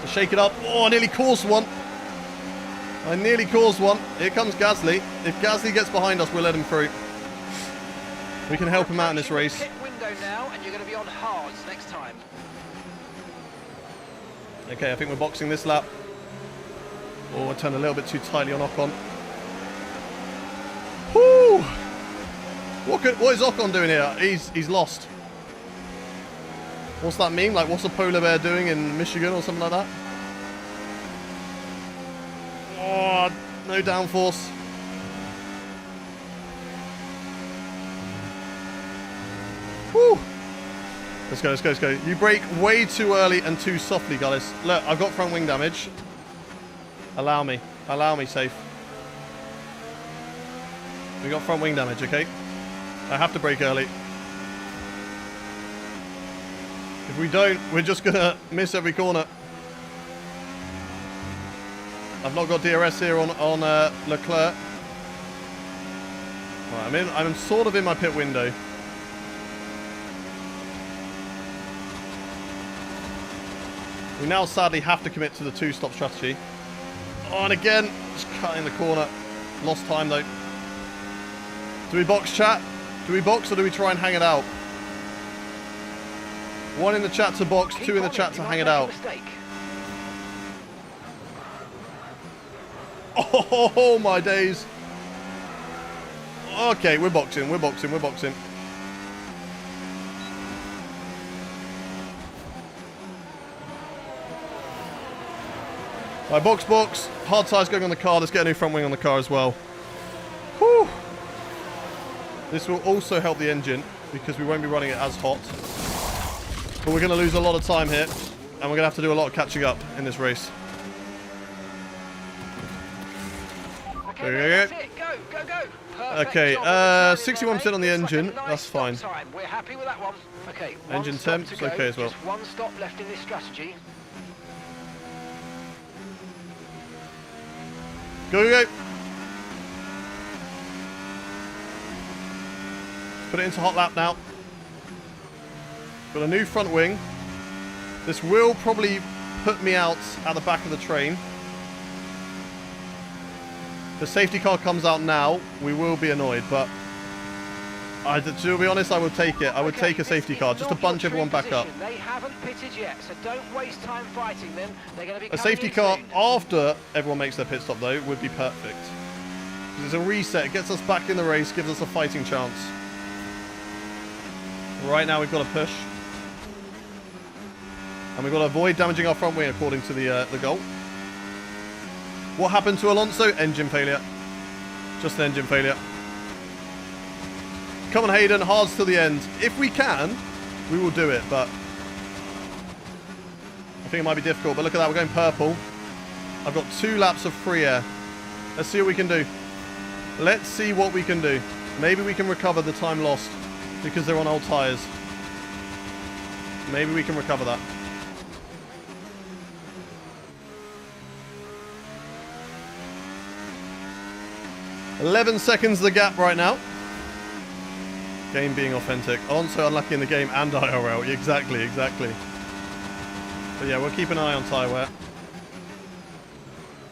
To shake it up. Oh, I nearly caused one. I nearly caused one. Here comes Gasly. If Gasly gets behind us, we'll let him through. We can help him out in this race. Pit window now, and you're going to be on hards next time. Okay, I think we're boxing this lap. Oh, I turned a little bit too tightly on Ocon. Whoo! What is Ocon doing here? He's lost. What's that mean? Like, what's a polar bear doing in Michigan or something like that? Oh, no downforce. Woo! Let's go, let's go, let's go. You brake way too early and too softly, guys. Look, I've got front wing damage. Allow me. Allow me, safe. We got front wing damage, okay? I have to brake early. If we don't, we're just gonna miss every corner. I've not got DRS here on Leclerc. Right, I'm sort of in my pit window. We now sadly have to commit to the 2-stop strategy. Oh, and again, just cutting the corner. Lost time though. Do we box, chat? Do we box or do we try and hang it out? 1 in the chat to box, 2 in the chat to hang it out. Oh my days. Okay, we're boxing, we're boxing, we're boxing. Right, box. Hard tires going on the car. Let's get a new front wing on the car as well. Whew. This will also help the engine because we won't be running it as hot. But we're going to lose a lot of time here. And we're going to have to do a lot of catching up in this race. Okay, There that's it. Go. Perfect Okay, job of returning 61% there, on the mate. engine. Looks like a That's nice stop fine. time. We're happy with that one. Okay, Engine one stop temps, to go. okay as well. Just 1 stop left in this strategy. Go. Put it into hot lap now. Got a new front wing. This will probably put me out at the back of the train. The safety car comes out now, we will be annoyed, but to be honest, I would take it. I would take a safety car just to bunch everyone back up. They haven't pitted yet, so don't waste time fighting them. They're going to be A coming safety in car soon. after everyone makes their pit stop, though, would be perfect. It's a reset. It gets us back in the race, gives us a fighting chance. Right now, we've got to push. And we've got to avoid damaging our front wing, according to the goal. What happened to Alonso? Engine failure. Just an engine failure. Come on, Hayden. Hards till the end. If we can, we will do it, but I think it might be difficult. But look at that. We're going purple. I've got 2 laps of free air. Let's see what we can do. Let's see what we can do. Maybe we can recover the time lost because they're on old tyres. Maybe we can recover that. $11 seconds the gap right now. Game being authentic. Alonso unlucky in the game and IRL. Exactly. But yeah, we'll keep an eye on tyre wear.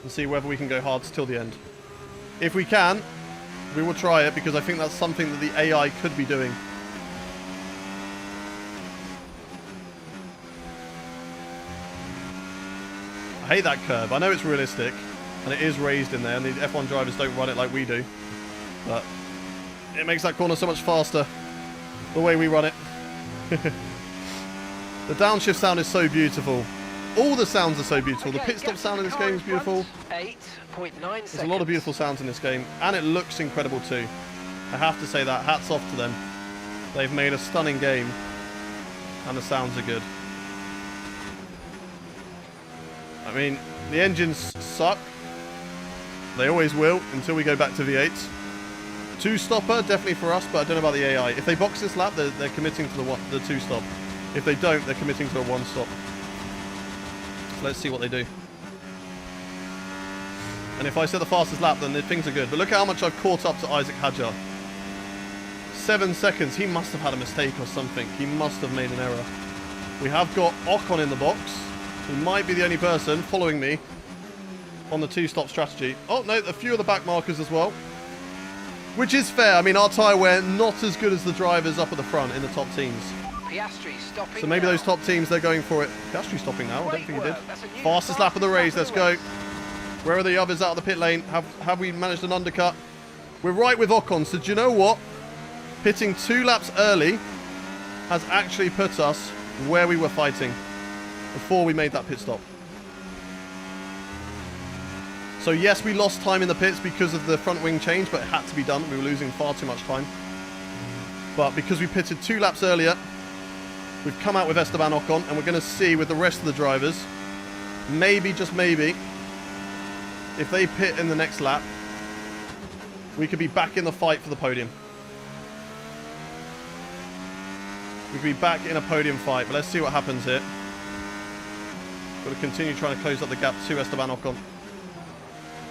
And see whether we can go hards till the end. If we can, we will try it because I think that's something that the AI could be doing. I hate that curb. I know it's realistic, and it is raised in there, and the F1 drivers don't run it like we do. But it makes that corner so much faster, the way we run it. The downshift sound is so beautiful. All the sounds are so beautiful. The pit stop sound in this game is beautiful. 8.9 seconds. There's a lot of beautiful sounds in this game, and it looks incredible too. I have to say that. Hats off to them. They've made a stunning game, and the sounds are good. I mean, the engines suck. They always will until we go back to V8s. Two-stopper, definitely for us, but I don't know about the AI. If they box this lap, they're committing to the two-stop. If they don't, they're committing to a one-stop. So let's see what they do. And if I set the fastest lap, then things are good. But look at how much I've caught up to Isaac Hadjar. 7 seconds. He must have had a mistake or something. He must have made an error. We have got Ocon in the box. He might be the only person following me on the two-stop strategy. Oh, no, a few of the back markers as well. Which is fair. I mean, our tyre wear not as good as the drivers up at the front in the top teams. Piastri stopping. So maybe now. those top teams, they're going for it. Piastri stopping now. I don't think he did. Fastest lap of the race. Let's go. Where are the others out of the pit lane? Have we managed an undercut? We're right with Ocon. So do you know what? Pitting 2 laps early has actually put us where we were fighting before we made that pit stop. So yes, we lost time in the pits because of the front wing change, but it had to be done. We were losing far too much time. But because we pitted 2 laps earlier, we've come out with Esteban Ocon, and we're going to see with the rest of the drivers, maybe, just maybe, if they pit in the next lap, we could be back in the fight for the podium. We could be back in a podium fight, but let's see what happens here. Got to continue trying to close up the gap to Esteban Ocon.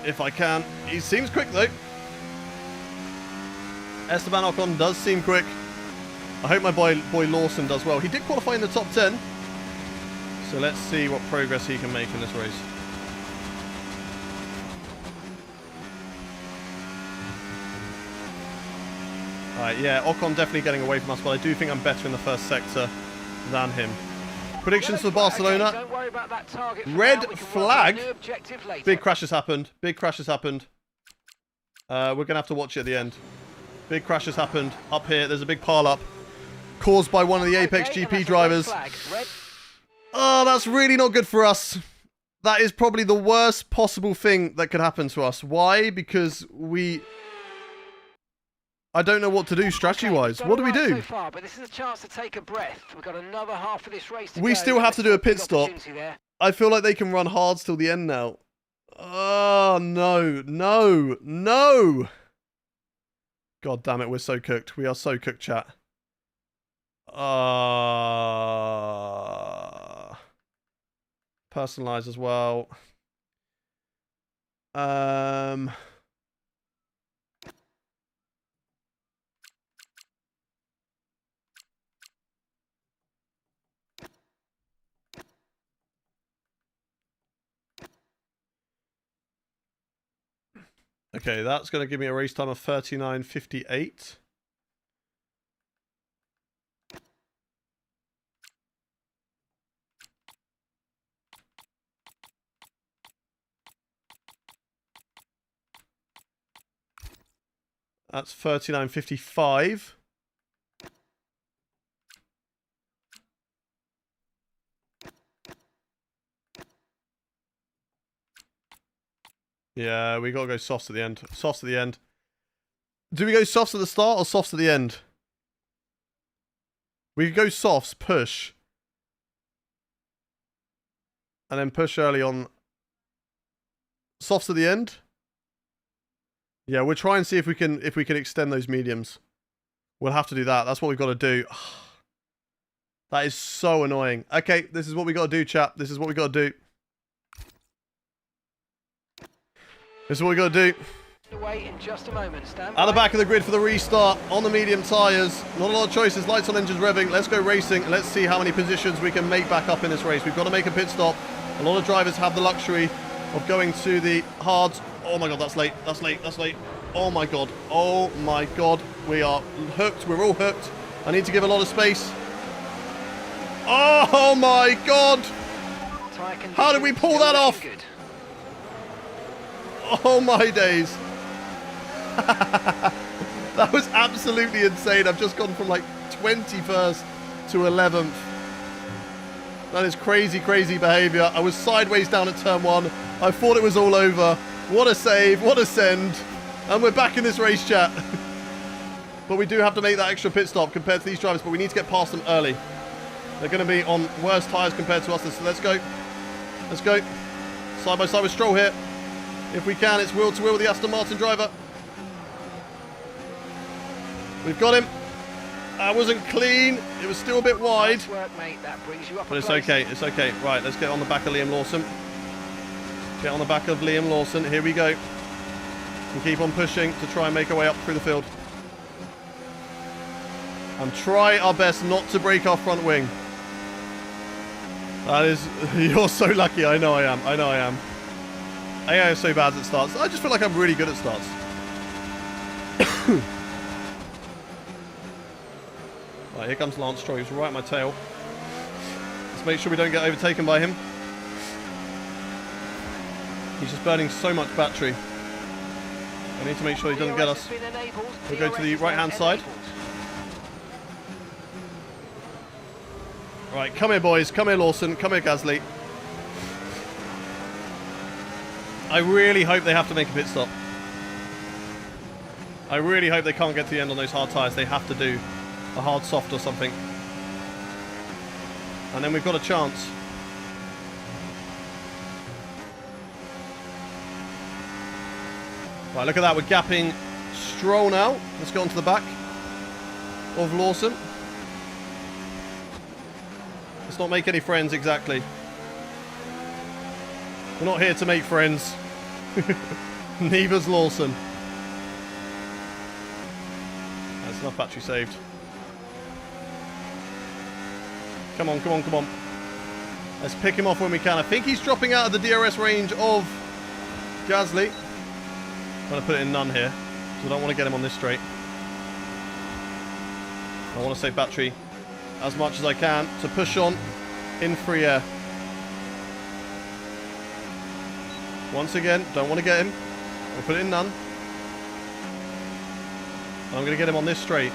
If I can. He seems quick though. Esteban Ocon does seem quick. I hope my boy Lawson does well. He did qualify in the top 10. So let's see what progress he can make in this race. Alright, yeah, Ocon definitely getting away from us, but I do think I'm better in the first sector than him. Predictions for Barcelona. Okay, don't worry about that target for Red now. We can work on flag. a new objective later. Big crash has happened. Big crash has happened. We're going to have to watch it at the end. Big crash has happened. Up here, there's a big pile-up caused by one of the Apex Okay, and GP that's a red drivers. flag. Red. Oh, that's really not good for us. That is probably the worst possible thing that could happen to us. Why? Because I don't know what to do strategy-wise. Okay, What do we do? So far, but this is a chance to take a breath. We've got another half of this race to We go. still have to do a pit Big stop. opportunity there. I feel like they can run hards till the end now. Oh, no. No. No. God damn it, we're so cooked. We are so cooked, chat. Personalize as well. Okay, that's going to give me a race time of 39:58. That's 39:55. Yeah, we gotta go softs at the end. Softs at the end. Do we go softs at the start or softs at the end? We could go softs, push. And then push early on. Softs at the end? Yeah, we'll try and see if we can extend those mediums. We'll have to do that. That's what we've got to do. That is so annoying. Okay, this is what we got to do, chap. This is what we got to do. This is what we got to do. Away in just a moment. Stand At the by. back of the grid for the restart on the medium tyres. Not a lot of choices. Lights on, engines revving. Let's go racing. Let's see how many positions we can make back up in this race. We've got to make a pit stop. A lot of drivers have the luxury of going to the hards. Oh my god, that's late. That's late. That's late. Oh my god. Oh my god. We are hooked. We're all hooked. I need to give a lot of space. Oh my god. How did we pull that off? Good. Oh my days. That was absolutely insane. I've just gone from like 21st to 11th. That is crazy, crazy behavior. I was sideways down at turn 1. I thought it was all over. What a save, what a send. And we're back in this race, chat. But we do have to make that extra pit stop compared to these drivers, but we need to get past them early. They're going to be on worse tyres compared to us, so let's go. Let's go. Side by side with Stroll here. If we can, it's wheel to wheel with the Aston Martin driver. We've got him. That wasn't clean. It was still a bit wide. Nice work, mate. That brings you up But a it's place. okay. It's okay. Right, let's get on the back of Liam Lawson. Get on the back of Liam Lawson. Here we go. And keep on pushing to try and make our way up through the field. And try our best not to break our front wing. That is... You're so lucky. I know I am. I know I am. AI is so bad at starts. I just feel like I'm really good at starts. Right, here comes Lance Stroll. He's right at my tail. Let's make sure we don't get overtaken by him. He's just burning so much battery. I need to make sure he doesn't get us. We'll go to the right-hand side. Right, come here, boys. Come here, Lawson. Come here, Gasly. I really hope they have to make a pit stop. I really hope they can't get to the end on those hard tyres. They have to do a hard soft or something. And then we've got a chance. Right, look at that. We're gapping Stroll now. Let's go on to the back of Lawson. Let's not make any friends, exactly. We're not here to make friends. Neither's Lawson. That's enough battery saved. Come on, come on, come on. Let's pick him off when we can. I think he's dropping out of the DRS range of Gasly. I'm going to put it in none here, so I don't want to get him on this straight. I want to save battery as much as I can to push on in free air. Once again, don't want to get him. I'll put it in none. I'm going to get him on this straight.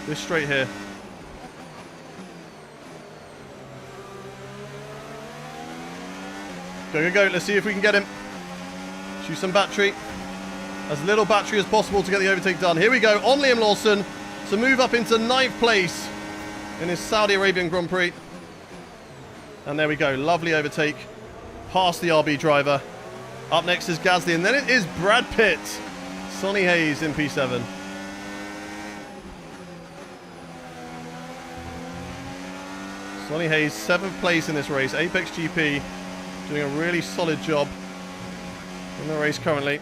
This straight here. Go, go, go. Let's see if we can get him. Choose some battery. As little battery as possible to get the overtake done. Here we go. On Liam Lawson to move up into 9th place in his Saudi Arabian Grand Prix. And there we go. Lovely overtake. Past the RB driver. Up next is Gasly. And then it is Brad Pitt. Sonny Hayes in P7. Sonny Hayes, 7th place in this race. Apex GP doing a really solid job in the race currently.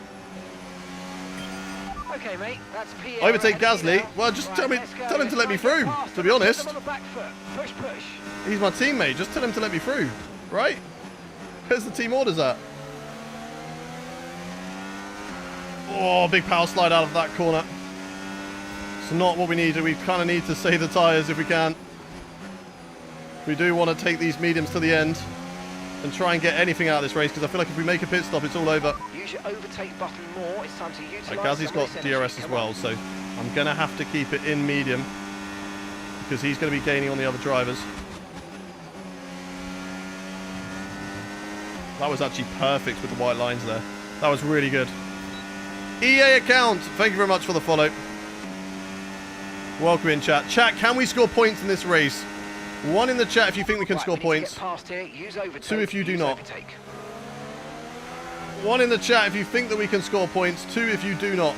Okay, mate, that's Pierre. Overtake Gasly. Well, just tell him to let me through, to be honest. Push, push. He's my teammate. Just tell him to let me through, right? Where's the team orders at? Oh, big power slide out of that corner. It's not what we need. We kind of need to save the tyres if we can. We do want to take these mediums to the end and try and get anything out of this race, because I feel like if we make a pit stop, it's all over. Use your overtake button more. It's time to utilize. Right, Gasly's got DRS as well, so I'm going to have to keep it in medium because he's going to be gaining on the other drivers. That was actually perfect with the white lines there. That was really good. EA account, thank you very much for the follow. Welcome in, chat. Chat, can we score points in this race? 1 in the chat if you think we can score points. 2 if you do not. 1 in the chat if you think that we can score points. 2 if you do not.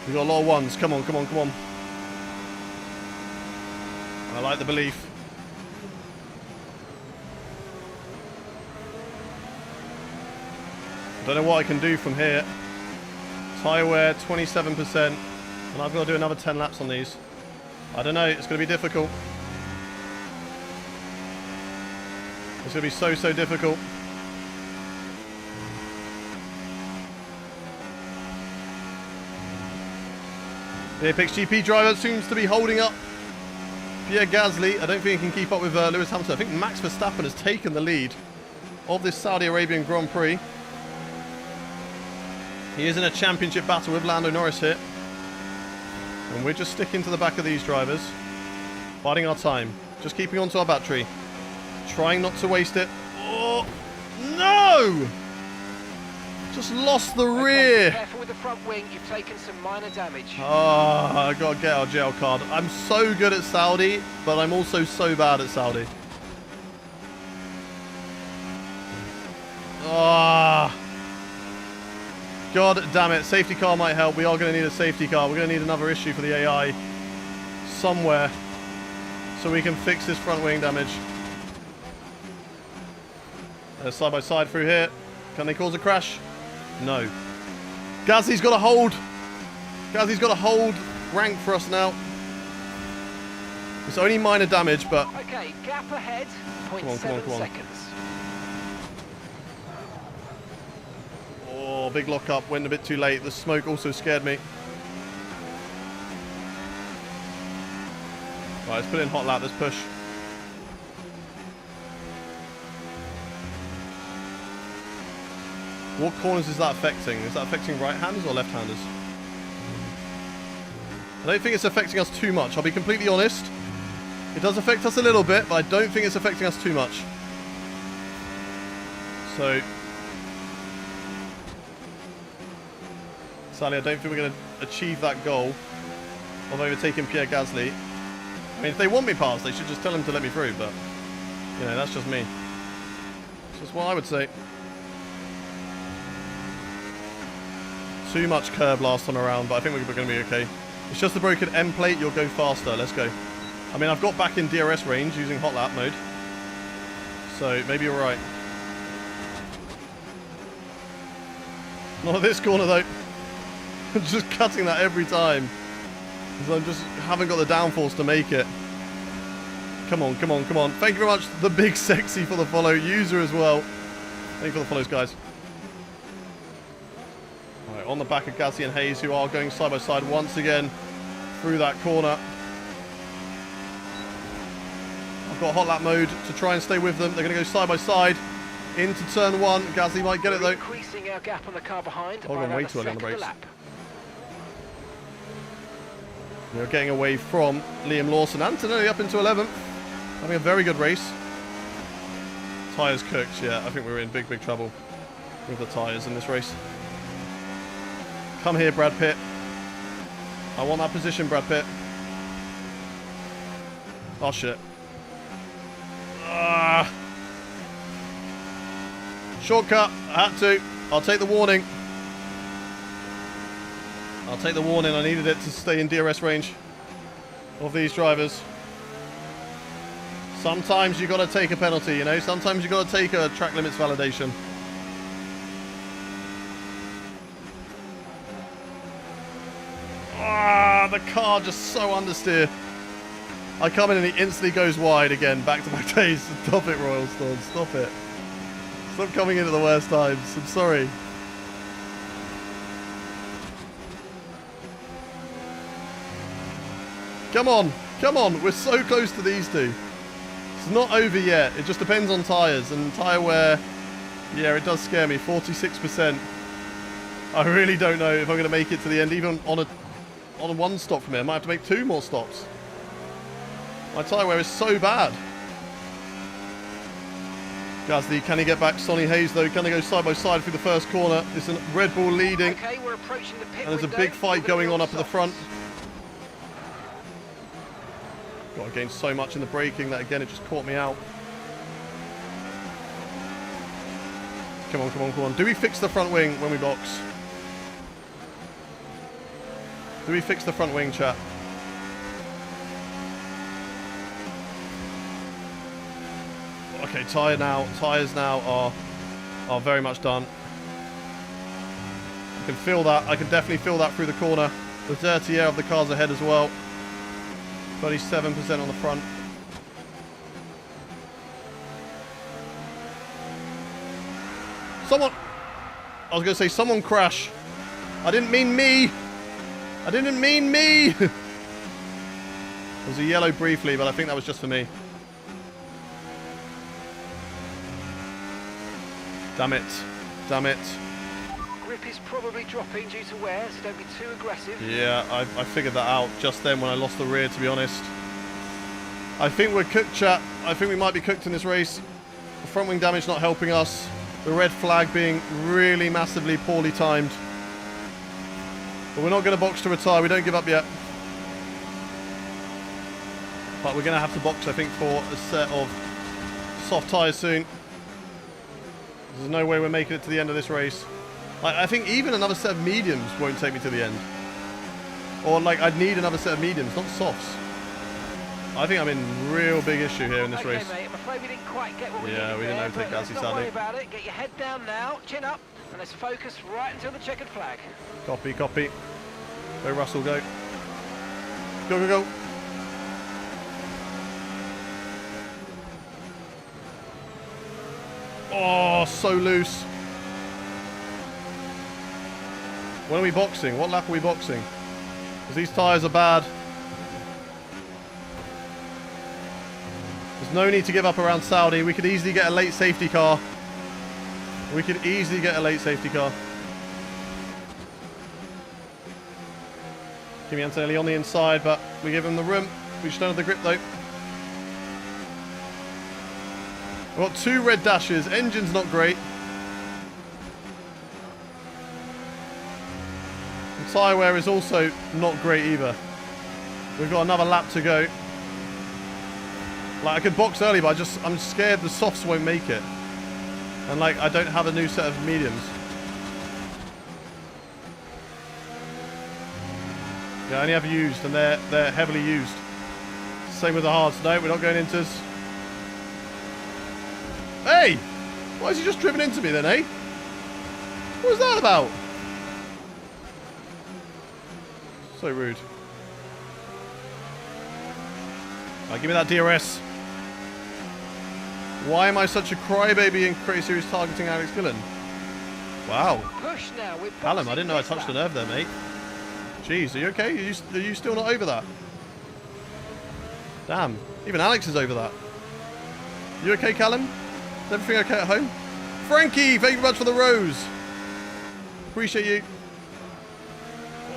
We've got a lot of ones. Come on, come on, come on. I like the belief. Don't know what I can do from here. Tyre wear 27%. And I've got to do another 10 laps on these. I don't know. It's going to be difficult. It's going to be so, so difficult. The Apex GP driver seems to be holding up Pierre Gasly, I don't think he can keep up with Lewis Hamilton. I think Max Verstappen has taken the lead of this Saudi Arabian Grand Prix. He is in a championship battle with Lando Norris here. And we're just sticking to the back of these drivers. Biding our time. Just keeping onto our battery. Trying not to waste it. Oh, no! Just lost the rear. Be careful with the front wing. You've taken some minor damage. Oh, I got to get our jail card. I'm so good at Saudi, but I'm also so bad at Saudi. Ah. God damn it. Safety car might help. We are going to need a safety car. We're going to need another issue for the AI somewhere so we can fix this front wing damage. Side by side through here. Can they cause a crash? No. Gasly's got to hold. Gasly's got to hold rank for us now. It's only minor damage, but... Okay, gap ahead. Come on. 0.7 seconds. Oh, big lock up. Went a bit too late. The smoke also scared me. Right, let's put in hot lap. Let's push. What corners is that affecting? Is that affecting right-handers or left-handers? I don't think it's affecting us too much. I'll be completely honest. It does affect us a little bit, but I don't think it's affecting us too much. So... sadly, I don't think we're going to achieve that goal of overtaking Pierre Gasly. I mean, if they want me past, they should just tell him to let me through, but, you know, that's just me. That's just what I would say. Too much curb last time around, but I think we're going to be okay. It's just the broken end plate. You'll go faster. Let's go. I mean, I've got back in DRS range using hot lap mode, so maybe you're right. Not this corner, though. Just cutting that every time. Because I just haven't got the downforce to make it. Come on. Thank you very much, the big sexy, for the follow. User as well. Thank you for the follows, guys. Alright, on the back of Gasly and Hayes, who are going side by side once again through that corner. I've got hot lap mode to try and stay with them. They're going to go side by side into turn one. Gasly might get it, though. Increasing our gap on the car behind. Oh, gone way too early on the brakes. Lap. We're getting away from Liam Lawson. Antonelli up into 11th. Having a very good race. Tyres cooked. Yeah, I think we're in big trouble with the tyres in this race. Come here, Brad Pitt. I want that position, Brad Pitt. Oh, shit. Shortcut. I had to. I'll take the warning. I'll take the warning. I needed it to stay in DRS range of these drivers. Sometimes you got to take a penalty, you know. Sometimes you got to take a track limits validation. The car just so understeer. I come in and he instantly goes wide again. Back-to-back days. Stop it, Royal Storm. Stop it. Stop coming in at the worst times. I'm sorry. Come on. We're so close to these two. It's not over yet. It just depends on tyres. And tyre wear, yeah, it does scare me. 46%. I really don't know if I'm going to make it to the end, even on a one stop from here. I might have to make 2 more stops. My tyre wear is so bad. Gasly, can he get back? Sonny Hayes, though, can they go side by side through the first corner? It's a Red Bull leading. Okay, we're approaching the pit And there's a window. big fight going on up at the front. Got to gain so much in the braking that, again, it just caught me out. Come on. Do we fix the front wing when we box? Do we fix the front wing, chat? Okay, tyres now are very much done. I can feel that. I can definitely feel that through the corner. The dirty air of the cars ahead as well. 37% on the front. Someone... I was going to say, someone crash. I didn't mean me. There was a yellow briefly, but I think that was just for me. Damn it. Damn it. Grip is probably dropping due to wear, so don't be too aggressive. Yeah, I figured that out just then when I lost the rear, to be honest. I think we're cooked, chat. I think we might be cooked in this race. The front wing damage not helping us. The red flag being really massively poorly timed. But we're not going to box to retire. We don't give up yet. But we're going to have to box, I think, for a set of soft tyres soon. There's no way we're making it to the end of this race. I think even another set of mediums won't take me to the end. Or, like, I'd need another set of mediums, not softs. I think I'm in real big issue here in this race. Mate, I'm afraid we didn't quite get what we Yeah, needed we didn't there, overtake but Gasly, let's not worry sadly. about it. Get your head down now, chin up, and let's focus right until the checkered flag. Copy, copy. Go, Russell, go. Go, go, go. Oh, so loose. When are we boxing? What lap are we boxing? Because these tyres are bad. There's no need to give up around Saudi. We could easily get a late safety car. We could easily get a late safety car. Kimi Antonelli on the inside, but we give him the room. We just don't have the grip though. We've got 2 red dashes. Engine's not great. And tyre wear is also not great either. We've got another lap to go. Like, I could box early, but I'm scared the softs won't make it. And like, I don't have a new set of mediums. Yeah, I only have used, and they're heavily used. Same with the hards. No, we're not going into. Hey! Why is he just driven into me then, eh? What was that about? So rude. Right, give me that DRS. Why am I such a crybaby in Create Series targeting Alex Gillen? Wow. Push now. We're Callum, I didn't know I boxing touched a this lap. nerve there, mate. Jeez, are you okay? Are you still not over that? Damn, even Alex is over that. You okay, Callum? Is everything okay at home? Frankie, thank you very much for the rose. Appreciate you.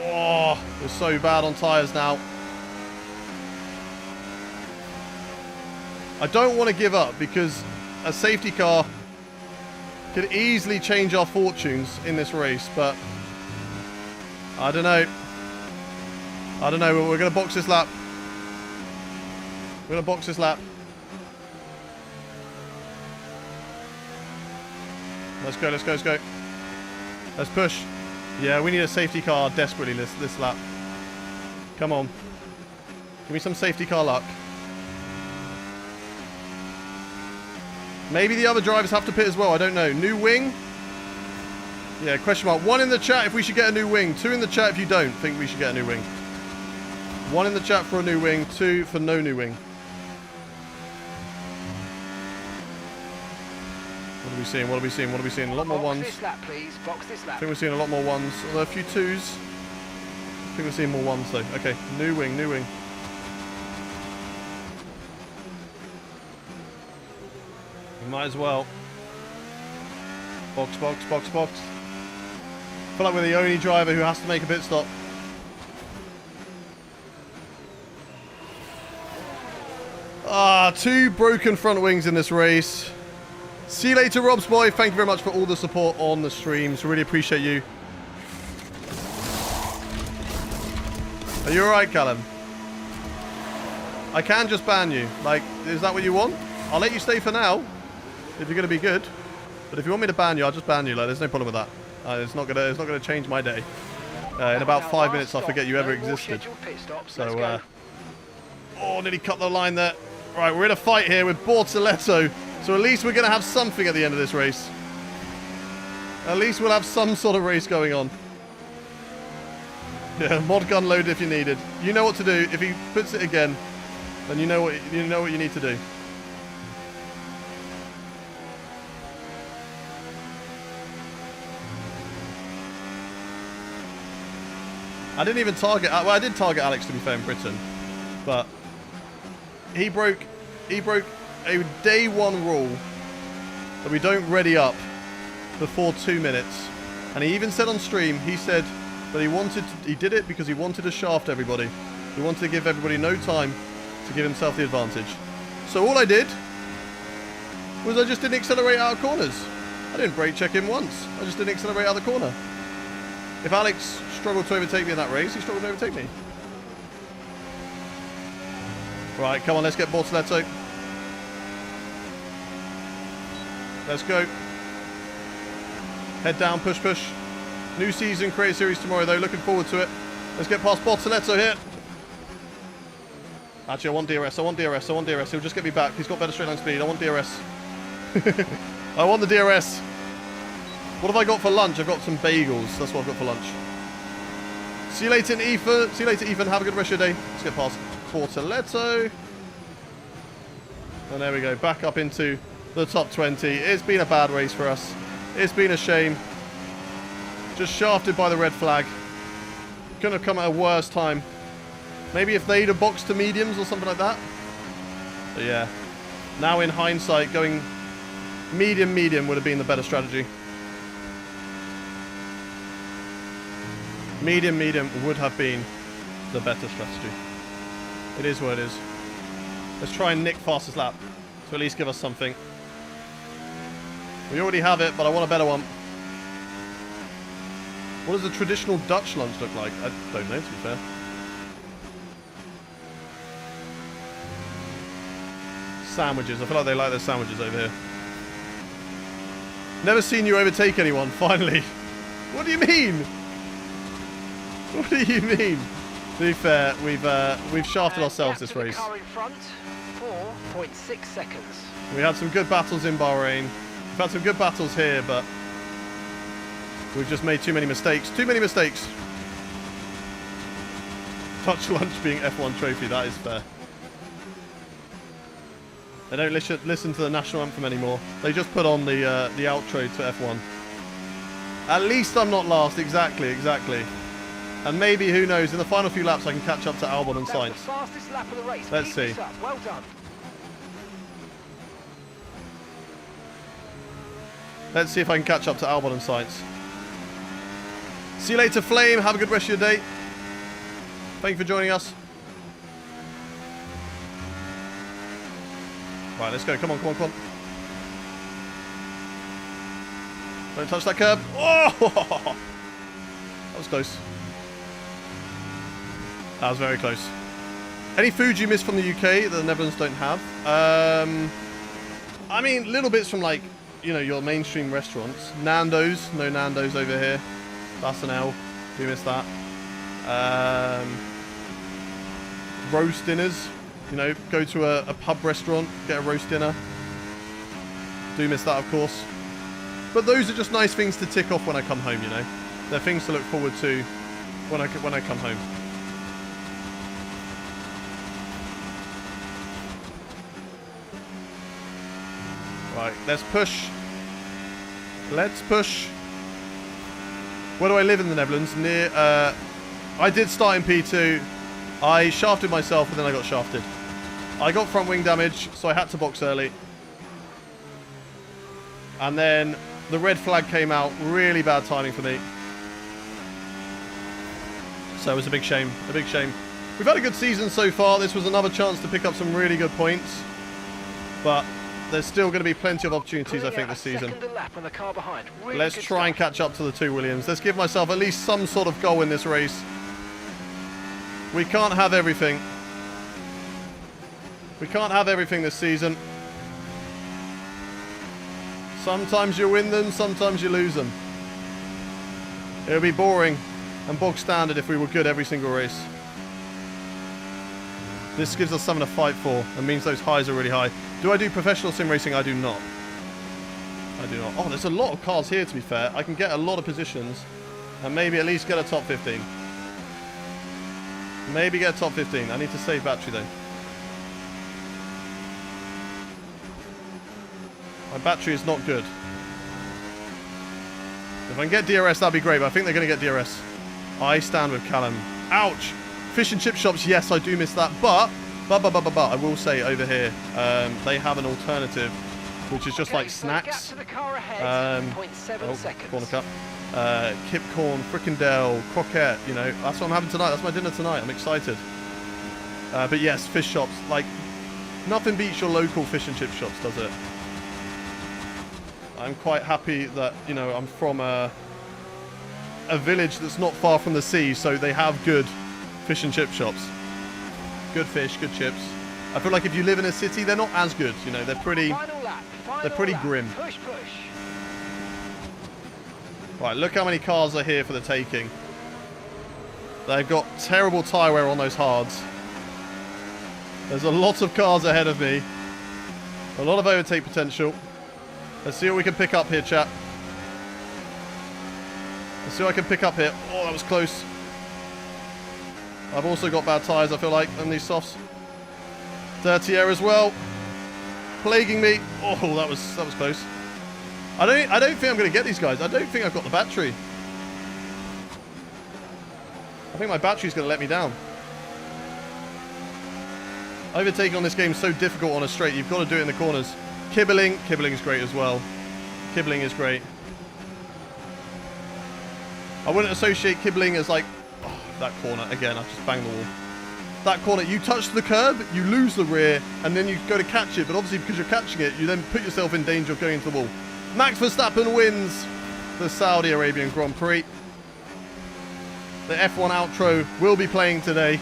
Oh, we're so bad on tyres now. I don't want to give up because a safety car could easily change our fortunes in this race, but I don't know. I don't know. We're going to box this lap. We're going to box this lap. Let's go, let's go, let's go. Let's push. Yeah, we need a safety car desperately this lap. Come on. Give me some safety car luck. Maybe the other drivers have to pit as well. I don't know. New wing? Yeah, question mark. 1 in the chat if we should get a new wing. 2 in the chat if you don't think we should get a new wing. 1 in the chat for a new wing. 2 for no new wing. What are we seeing? What are we seeing? What are we seeing? A lot more Box ones. this lap, please. Box this I lap. think we're seeing a lot more ones. Although a few 2s. I think we're seeing more 1s though. Okay, new wing, new wing. We might as well. Box, box, box, box. I feel like we're the only driver who has to make a pit stop. Ah, 2 broken front wings in this race. See you later, Rob's boy. Thank you very much for all the support on the streams. Really appreciate you. Are you alright, Callum? I can just ban you. Like, is that what you want? I'll let you stay for now, if you're gonna be good. But if you want me to ban you, I'll just ban you. Like, there's no problem with that. It's not gonna change my day. In about 5 minutes, I'll forget you ever existed. So, oh, nearly cut the line there. Right, we're in a fight here with Bortoletto. So at least we're going to have something at the end of this race. At least we'll have some sort of race going on. Yeah, mod gun loaded if you needed. You know what to do. If he puts it again, then you know what you need to do. I didn't even target. Well, I did target Alex, to be fair, in Britain, but he broke a day one rule that we don't ready up before 2 minutes. And he even said on stream, he said that he did it because he wanted to shaft everybody. He wanted to give everybody no time to give himself the advantage. So all I did was I just didn't accelerate out of corners. I didn't brake check him once. I just didn't accelerate out of the corner. If Alex struggled to overtake me in that race, he struggled to overtake me. Right, come on, let's get Bortoleto. Let's go. Head down, push, push. New season, create series tomorrow though. Looking forward to it. Let's get past Bortoleto here. Actually, I want DRS. I want DRS. I want DRS. He'll just get me back. He's got better straight line speed. I want DRS. I want the DRS. What have I got for lunch? I've got some bagels. That's what I've got for lunch. See you later, Ethan. See you later, Ethan. Have a good rest of your day. Let's get past Bortoleto. And there we go. Back up into the top 20. It's been a bad race for us. It's been a shame. Just shafted by the red flag. Couldn't have come at a worse time. Maybe if they'd have boxed to mediums or something like that. But yeah. Now in hindsight, going medium would have been the better strategy. Medium would have been the better strategy. It is what it is. Let's try and nick fastest lap to at least give us something. We already have it, but I want a better one. What does a traditional Dutch lunch look like? I don't know, to be fair. Sandwiches. I feel like they like their sandwiches over here. Never seen you overtake anyone, finally. What do you mean? What do you mean? To be fair, we've shafted ourselves this race. Car in front, 4.6 seconds. We had some good battles in Bahrain. We've had some good battles here, but we've just made too many mistakes. Too many mistakes. Touch lunch being F1 trophy, that is fair. They don't listen to the national anthem anymore. They just put on the outro to F1. At least I'm not last. Exactly. And maybe, who knows, in the final few laps I can catch up to Albon and Sainz. That's the fastest lap of the race. Let's Keep see. this up. Well done. Let's see if I can catch up to Albon and Sainz. See you later, Flame. Have a good rest of your day. Thank you for joining us. Right, let's go. Come on. Don't touch that curb. Oh! That was close. That was very close. Any food you miss from the UK that the Netherlands don't have? I mean, little bits from, like, you know, your mainstream restaurants. Nando's. No Nando's over here. That's an L. Do miss that. Roast dinners. You know, go to a pub restaurant, get a roast dinner. Do miss that, of course. But those are just nice things to tick off when I come home, you know. They're things to look forward to when I come home. Right, let's push. Let's push. Where do I live in the Netherlands? Near, I did start in P2. I shafted myself and then I got shafted. I got front wing damage, so I had to box early. And then the red flag came out. Really bad timing for me. So it was a big shame. A big shame. We've had a good season so far. This was another chance to pick up some really good points. But there's still going to be plenty of opportunities, I think, this season. Let's try and catch up to the two Williams. Let's give myself at least some sort of goal in this race. We can't have everything. We can't have everything this season. Sometimes you win them, sometimes you lose them. It would be boring and bog standard if we were good every single race. This gives us something to fight for and means those highs are really high. Do I do professional sim racing? I do not. I do not. Oh, there's a lot of cars here, to be fair. I can get a lot of positions and maybe at least get a top 15. Maybe get a top 15. I need to save battery, though. My battery is not good. If I can get DRS, that'd be great, but I think they're going to get DRS. I stand with Callum. Ouch! Fish and chip shops, yes, I do miss that, but But I will say over here, they have an alternative, which is just like snacks. Corner cup. Kip corn, fricandel, croquette, you know, that's what I'm having tonight. That's my dinner tonight. I'm excited. But yes, fish shops, like, nothing beats your local fish and chip shops, does it? I'm quite happy that, you know, I'm from a village that's not far from the sea, so they have good fish and chip shops. Good fish, good chips. I feel like if you live in a city, they're not as good, you know, they're pretty grim. Push, push. Right, look how many cars are here for the taking. They've got terrible tyre wear on those hards. There's a lot of cars ahead of me. A lot of overtake potential. Let's see what we can pick up here, chat. Let's see what I can pick up here. Oh, that was close. I've also got bad tyres, I feel like, on these softs. Dirty air as well. Plaguing me. Oh, that was close. I don't think I'm going to get these guys. I don't think I've got the battery. I think my battery's going to let me down. Overtaking on this game is so difficult on a straight. You've got to do it in the corners. Kibbling is great as well. Kibbling is great. I wouldn't associate kibbling as like... Oh, that corner. Again, I just banged the wall. That corner, you touch the curb, you lose the rear, and then you go to catch it. But obviously, because you're catching it, you then put yourself in danger of going into the wall. Max Verstappen wins the Saudi Arabian Grand Prix. The F1 outro will be playing today.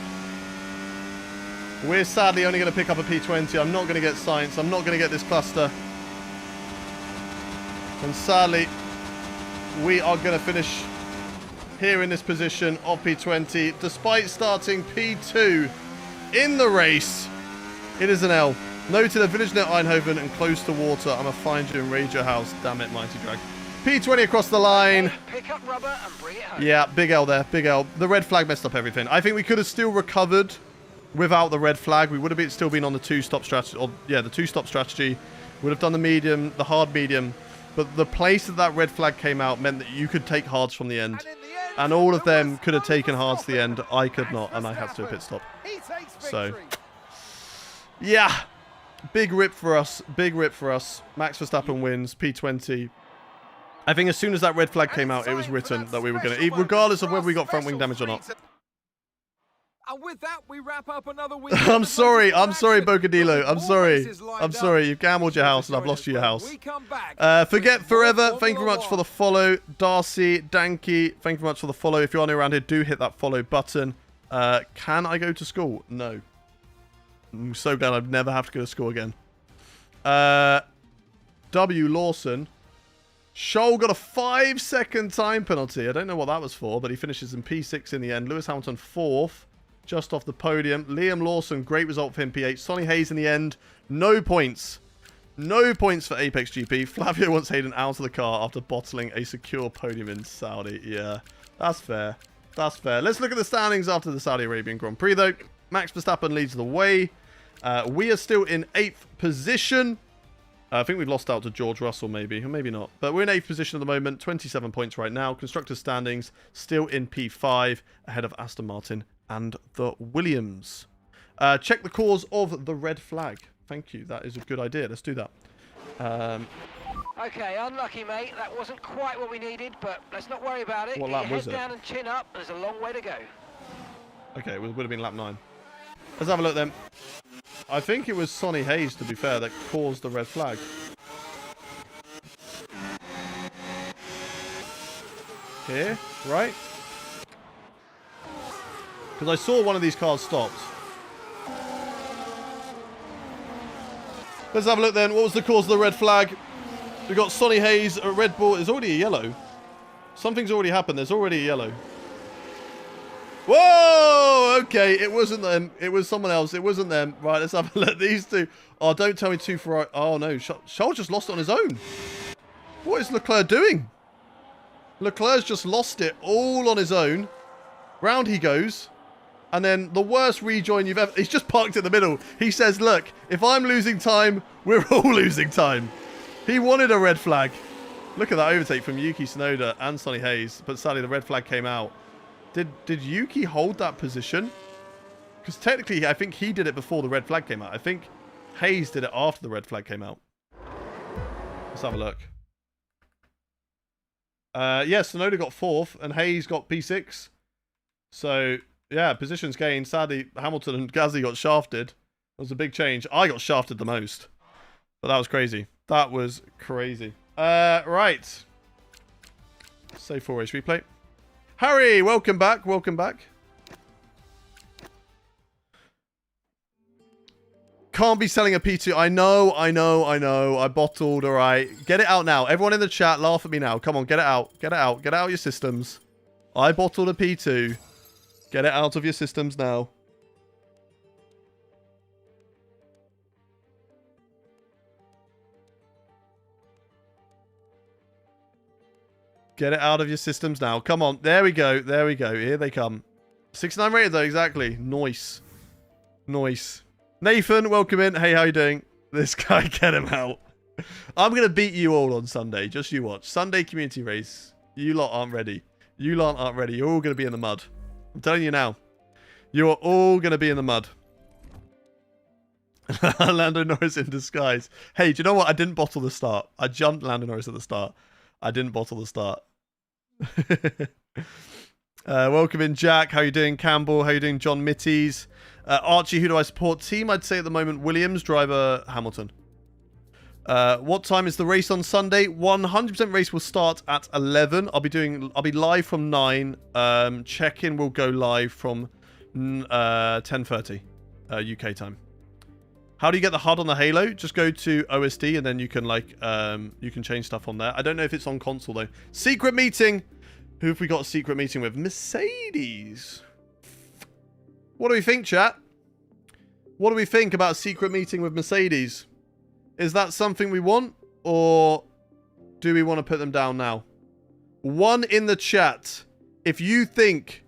We're sadly only going to pick up a P20. I'm not going to get Science. I'm not going to get this cluster. And sadly, we are going to finish here in this position of P20. Despite starting P2 in the race, it is an L. Noted a village near Eindhoven and close to water. I'm going to find you and raid your house. Damn it, Mighty Drag. P20 across the line. Pick up rubber and bring it home. Yeah, big L there. Big L. The red flag messed up everything. I think we could have still recovered without the red flag. We would have still been on the two-stop strategy. Or, yeah, the two-stop strategy. Would have done the medium, the hard medium. But the place that red flag came out meant that you could take hards from the end. And all of them could have taken hards to the end. I could not, and I had to do a pit stop. So, yeah. Big rip for us. Big rip for us. Max Verstappen wins. P20. I think as soon as that red flag came out, it was written that we were going to... Regardless of whether we got front wing damage or not. And with that, we wrap up another week. I'm sorry, Bocadillo. I'm sorry. You've gambled your house and I've lost you your house. Forget Forever, thank you very much for the follow. Darcy, Danky, thank you very much for the follow. If you are new around here, do hit that follow button. Can I go to school? No. I'm so glad I'd never have to go to school again. W. Lawson. Scholl got a 5-second time penalty. I don't know what that was for, but he finishes in P6 in the end. Lewis Hamilton 4th. Just off the podium. Liam Lawson, great result for him, P8. Sonny Hayes in the end, no points. No points for Apex GP. Flavio wants Hayden out of the car after bottling a secure podium in Saudi. Yeah, that's fair. That's fair. Let's look at the standings after the Saudi Arabian Grand Prix, though. Max Verstappen leads the way. We are still in 8th position. I think we've lost out to George Russell, maybe. Or maybe not. But we're in 8th position at the moment. 27 points right now. Constructors standings still in P5, ahead of Aston Martin and the Williams. Check the cause of the red flag. Thank you. That is a good idea. Let's do that. Okay, unlucky, mate. That wasn't quite what we needed, but let's not worry about it. What Get lap your was head it? down and chin up. There's a long way to go. Okay, it would have been lap 9. Let's have a look then. I think it was Sonny Hayes, to be fair, that caused the red flag. Here, right? Because I saw one of these cars stopped. Let's have a look then. What was the cause of the red flag? We got Sonny Hayes, a Red Bull. There's already a yellow. Something's already happened. There's already a yellow. Whoa! Okay, it wasn't them. It was someone else. It wasn't them. Right, let's have a look. These two. Oh, don't tell me two for... Oh, no. Scholl just lost it on his own. What is Leclerc doing? Leclerc's just lost it all on his own. Round he goes. And then the worst rejoin you've ever... He's just parked in the middle. He says, look, if I'm losing time, we're all losing time. He wanted a red flag. Look at that overtake from Yuki Tsunoda and Sonny Hayes. But sadly, the red flag came out. Did Yuki hold that position? Because technically, I think he did it before the red flag came out. I think Hayes did it after the red flag came out. Let's have a look. Yeah, Sonoda got 4th and Hayes got P6. So, yeah, positions gained. Sadly, Hamilton and Gasly got shafted. It was a big change. I got shafted the most. But that was crazy. That was crazy. Right. Save 4 race replay. Harry, welcome back. Welcome back. Can't be selling a P2. I know. I bottled, all right. Get it out now. Everyone in the chat, laugh at me now. Come on, get it out. Get it out. Get out your systems. I bottled a P2. Get it out of your systems now. Get it out of your systems now. Come on. There we go. There we go. Here they come. 69 rated though, exactly. Nice. Nice. Nathan, welcome in. Hey, how you doing? This guy, get him out. I'm going to beat you all on Sunday. Just you watch. Sunday community race. You lot aren't ready. You lot aren't ready. You're all going to be in the mud. I'm telling you now. You are all going to be in the mud. Lando Norris in disguise. Hey, do you know what? I didn't bottle the start. I jumped Lando Norris at the start. I didn't bottle the start. Welcome in, Jack. How you doing? Campbell. How you doing? John Mitties. Archie, who do I support? Team, I'd say at the moment, Williams. Driver, Hamilton. What time is the race on Sunday? 100% race will start at 11. I'll be live from 9. Check-in will go live from 10:30 UK time. How do you get the HUD on the Halo? Just go to OSD and then you can you can change stuff on there. I don't know if it's on console though. Secret meeting. Who have we got a secret meeting with? Mercedes. What do we think, chat? What do we think about a secret meeting with Mercedes? Is that something we want, or do we want to put them down now? 1 in the chat if you think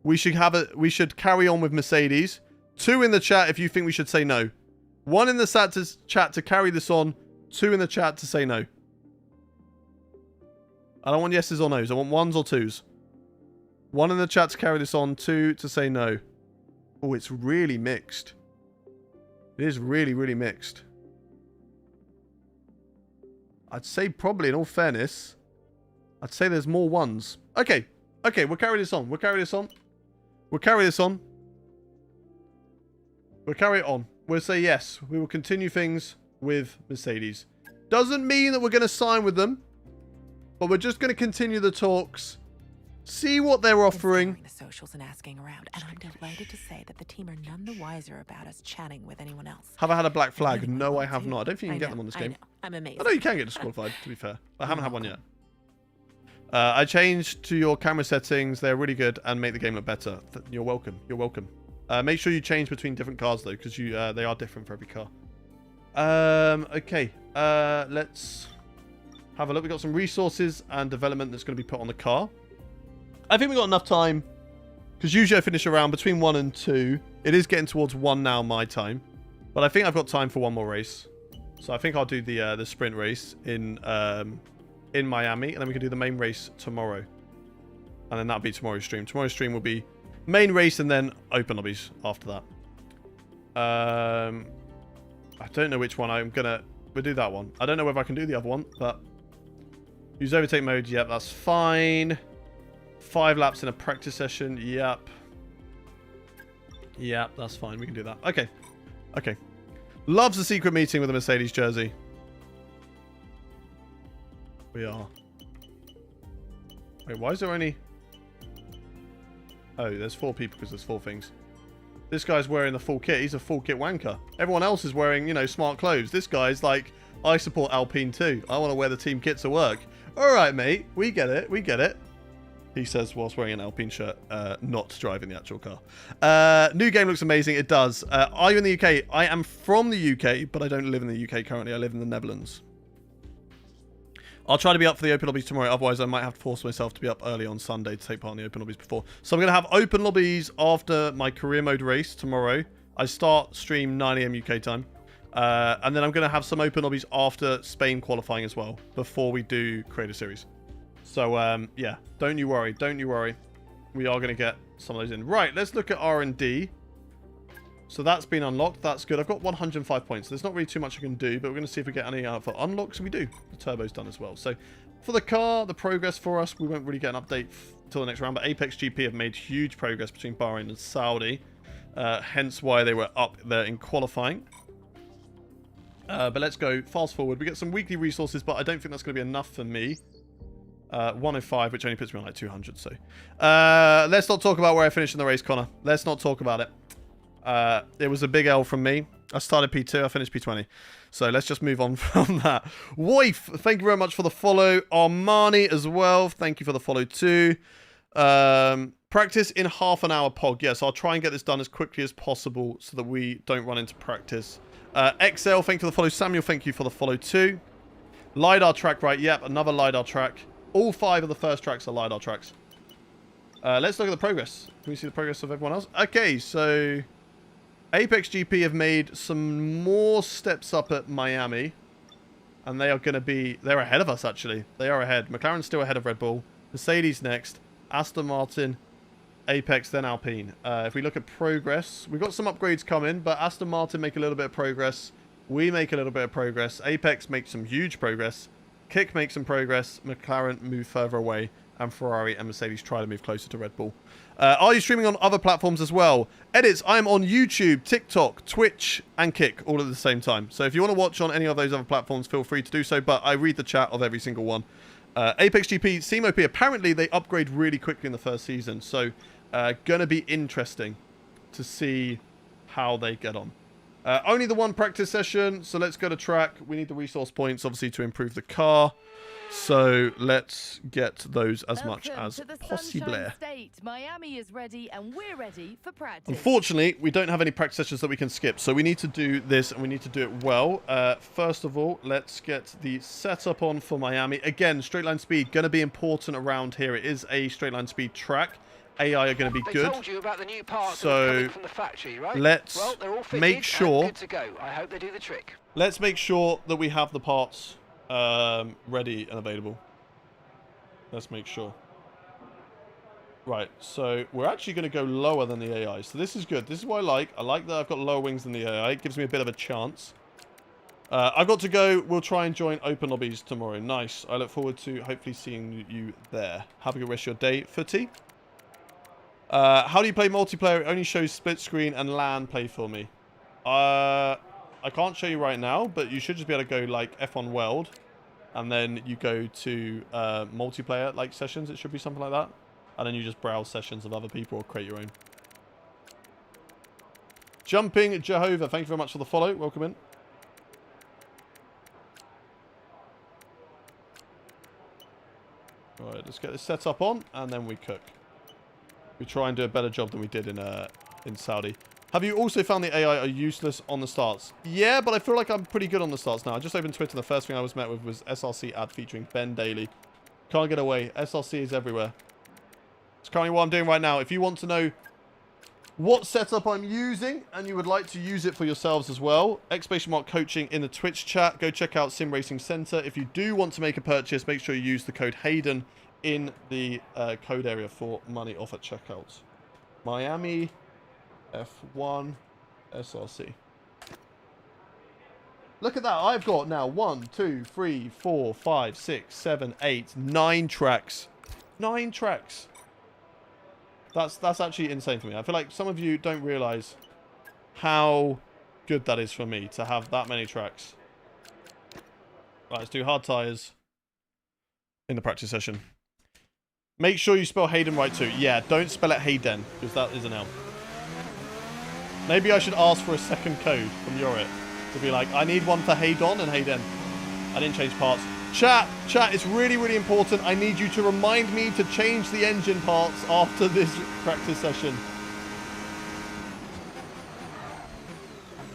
we should carry on with Mercedes. 2 in the chat if you think we should say no. 1 in the chat to carry this on. 2 in the chat to say no. I don't want yeses or nos. I want 1s or 2s. 1 in the chat to carry this on. 2 to say no. Oh, it's really mixed. It is really, really mixed. I'd say probably, in all fairness, I'd say there's more 1s. Okay. Okay, we'll carry this on. We'll carry this on. We'll carry this on. We'll carry it on. We'll say yes. We will continue things with Mercedes. Doesn't mean that we're going to sign with them. But we're just going to continue the talks. See what they're offering. The socials and asking around, and I'm delighted to say that the team are none the wiser about us chatting with anyone else. Have I had a black flag? No, I have not. I don't think you can get them on this game. I'm amazed. I know you can get disqualified, to be fair. I haven't had one yet. I changed to your camera settings. They're really good and make the game look better. You're welcome. You're welcome. Make sure you change between different cars, though, because they are different for every car. Okay. Let's have a look. We've got some resources and development that's going to be put on the car. I think we've got enough time, because usually I finish around between 1 and 2. It is getting towards 1 now, my time. But I think I've got time for one more race. So I think I'll do the sprint race in Miami, and then we can do the main race tomorrow. And then that'll be tomorrow's stream. Tomorrow's stream will be main race and then open lobbies after that. I don't know which one we'll do that one. I don't know whether I can do the other one, but use overtake mode. Yep, that's fine. 5 laps in a practice session. Yep. Yep, that's fine. We can do that. Okay. Okay. Loves a secret meeting with a Mercedes jersey. We are. Wait, why is there only... Oh, there's 4 people because there's 4 things. This guy's wearing the full kit. He's a full kit wanker. Everyone else is wearing, smart clothes. This guy's like, I support Alpine too. I want to wear the team kit to work. All right, mate. We get it. We get it. He says whilst wearing an Alpine shirt, not driving the actual car. New game looks amazing. It does. Are you in the UK? I am from the UK, but I don't live in the UK currently. I live in the Netherlands. I'll try to be up for the open lobbies tomorrow. Otherwise, I might have to force myself to be up early on Sunday to take part in the open lobbies before. So I'm going to have open lobbies after my career mode race tomorrow. I start stream 9 AM UK time. And then I'm going to have some open lobbies after Spain qualifying as well, before we do Creator Series. So, yeah, don't you worry. Don't you worry. We are going to get some of those in. Right, let's look at R&D. So that's been unlocked. That's good. I've got 105 points. There's not really too much I can do, but we're going to see if we get any other unlocks. We do. The turbo's done as well. So for the car, the progress for us, we won't really get an update till the next round, but Apex GP have made huge progress between Bahrain and Saudi. Hence why they were up there in qualifying. But let's go fast forward. We get some weekly resources, but I don't think that's going to be enough for me. 105, which only puts me on like 200. So let's not talk about where I finished in the race, Connor. Let's not talk about it. It was a big L from me. I started P2, I finished P20. So let's just move on from that. Wife, thank you very much for the follow. Armani as well, thank you for the follow too. Practice in half an hour, Pog. Yes, I'll try and get this done as quickly as possible so that we don't run into practice. XL, thank you for the follow. Samuel, thank you for the follow too. LiDAR track, right? Yep, another LiDAR track. All 5 of the first tracks are LiDAR tracks. Let's look at the progress. Can we see the progress of everyone else? Okay, so Apex GP have made some more steps up at Miami. And they are going to be... They're ahead of us, actually. They are ahead. McLaren's still ahead of Red Bull. Mercedes next. Aston Martin. Apex, then Alpine. If we look at progress, we've got some upgrades coming, but Aston Martin make a little bit of progress. We make a little bit of progress. Apex makes some huge progress. Kick makes some progress. McLaren move further away. And Ferrari and Mercedes try to move closer to Red Bull. Are you streaming on other platforms as well? Edits, I'm on YouTube, TikTok, Twitch, and Kick all at the same time. So if you want to watch on any of those other platforms, feel free to do so. But I read the chat of every single one. Apex GP, CMOP, apparently they upgrade really quickly in the first season. So gonna be interesting to see how they get on. Only the one practice session, so let's go to track. We need the resource points, obviously, to improve the car. So let's get those as much as possible. Miami is ready, and we're ready for practice. Unfortunately, we don't have any practice sessions that we can skip, so we need to do this, and we need to do it well. First of all, let's get the setup on for Miami. Again, straight line speed, going to be important around here. It is a straight line speed track. AI are going to be good. Told you about the new parts so from the factory, right? let's make sure. Good to go. I hope they do the trick. Let's make sure that we have the parts ready and available. Let's make sure. Right, so we're actually going to go lower than the AI. So this is good. This is what I like. I like that I've got lower wings than the AI. It gives me a bit of a chance. I've got to go. We'll try and join open lobbies tomorrow. Nice. I look forward to hopefully seeing you there. Have a good rest of your day, Footy. How do you play multiplayer? It only shows split screen and LAN play for me. I can't show you right now, but you should just be able to go like F1 World, and then you go to multiplayer like sessions. It should be something like that, and then you just browse sessions of other people or create your own. Jumping Jehovah, thank you very much for the follow. Welcome in. All right, let's get this set up on, and then we cook. We try and do a better job than we did in Saudi. Have you also found the AI are useless on the starts? Yeah, but I feel like I'm pretty good on the starts now. I just opened Twitter. The first thing I was met with was SRC ad featuring Ben Daly. Can't get away. SRC is everywhere. It's currently what I'm doing right now. If you want to know what setup I'm using and you would like to use it for yourselves as well, !coaching in the Twitch chat. Go check out Sim Racing Center. If you do want to make a purchase, make sure you use the code Hayden in the code area for money off at checkout. Miami F1 SRC. Look at that. I've got now 1, 2, 3, 4, 5, 6, 7, 8, 9 tracks. 9 tracks. That's actually insane for me. I feel like some of you don't realize how good that is for me to have that many tracks. Right, let's do hard tires in the practice session. Make sure you spell Hayden right too. Yeah, don't spell it Hayden, because that is an L. Maybe I should ask for a second code from Yorit to be like, I need one for Haydon and Hayden. I didn't change parts. Chat, it's really, really important. I need you to remind me to change the engine parts after this practice session.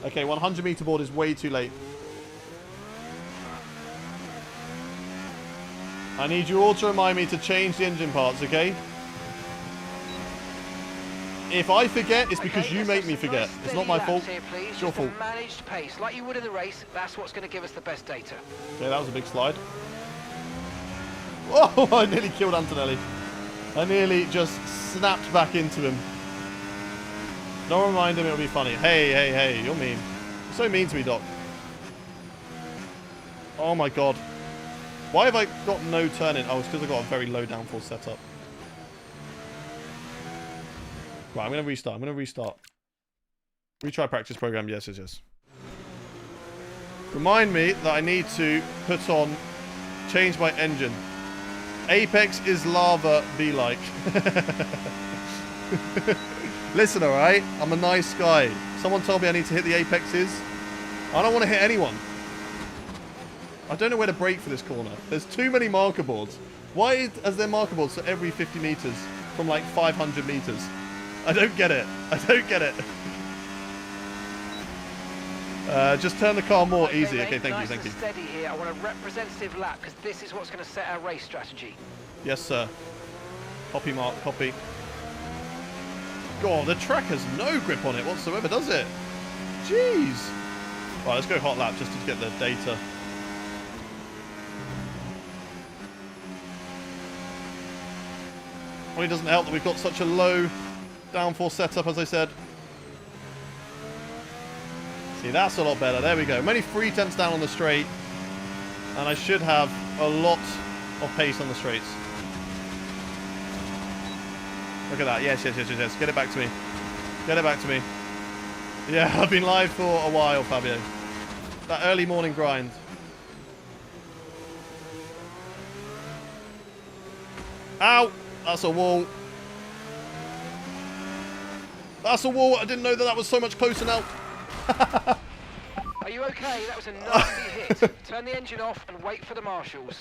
Okay, 100 meter board is way too late. I need you all to remind me to change the engine parts, okay? If I forget, it's because you make me forget. It's not my fault. It's your fault. Managed pace, like you would in the race. That's what's going to give us the best data. Okay, that was a big slide. Oh, I nearly killed Antonelli. I nearly just snapped back into him. Don't remind him, it'll be funny. Hey, hey, hey, you're mean. You're so mean to me, Doc. Oh my god. Why have I got no turning? Oh, it's because I've got a very low downforce setup. Right, I'm going to restart. Retry practice program. Yes, yes, yes. Remind me that I need to put on, change my engine. Apex is lava, be like. Listen, alright? I'm a nice guy. Someone told me I need to hit the apexes. I don't want to hit anyone. I don't know where to brake for this corner. There's too many marker boards. Why is there marker boards for every 50 meters from like 500 meters? I don't get it. I don't get it. Just turn the car more easy. Mate, okay, thank nice you, thank you. Steady here. I want a representative lap because this is what's going to set our race strategy. Yes, sir. Copy, Mark, copy. God, the track has no grip on it whatsoever, does it? Jeez. Right, let's go hot lap just to get the data. Well, it doesn't help that we've got such a low downforce setup, as I said. See, that's a lot better. There we go. I'm only 3/10 down on the straight. And I should have a lot of pace on the straights. Look at that. Yes, yes, yes, yes, yes. Get it back to me. Get it back to me. Yeah, I've been live for a while, Fabio. That early morning grind. Ow! That's a wall. That's a wall. I didn't know that that was so much closer now. Are you okay? That was a nasty hit. Turn the engine off and wait for the marshals.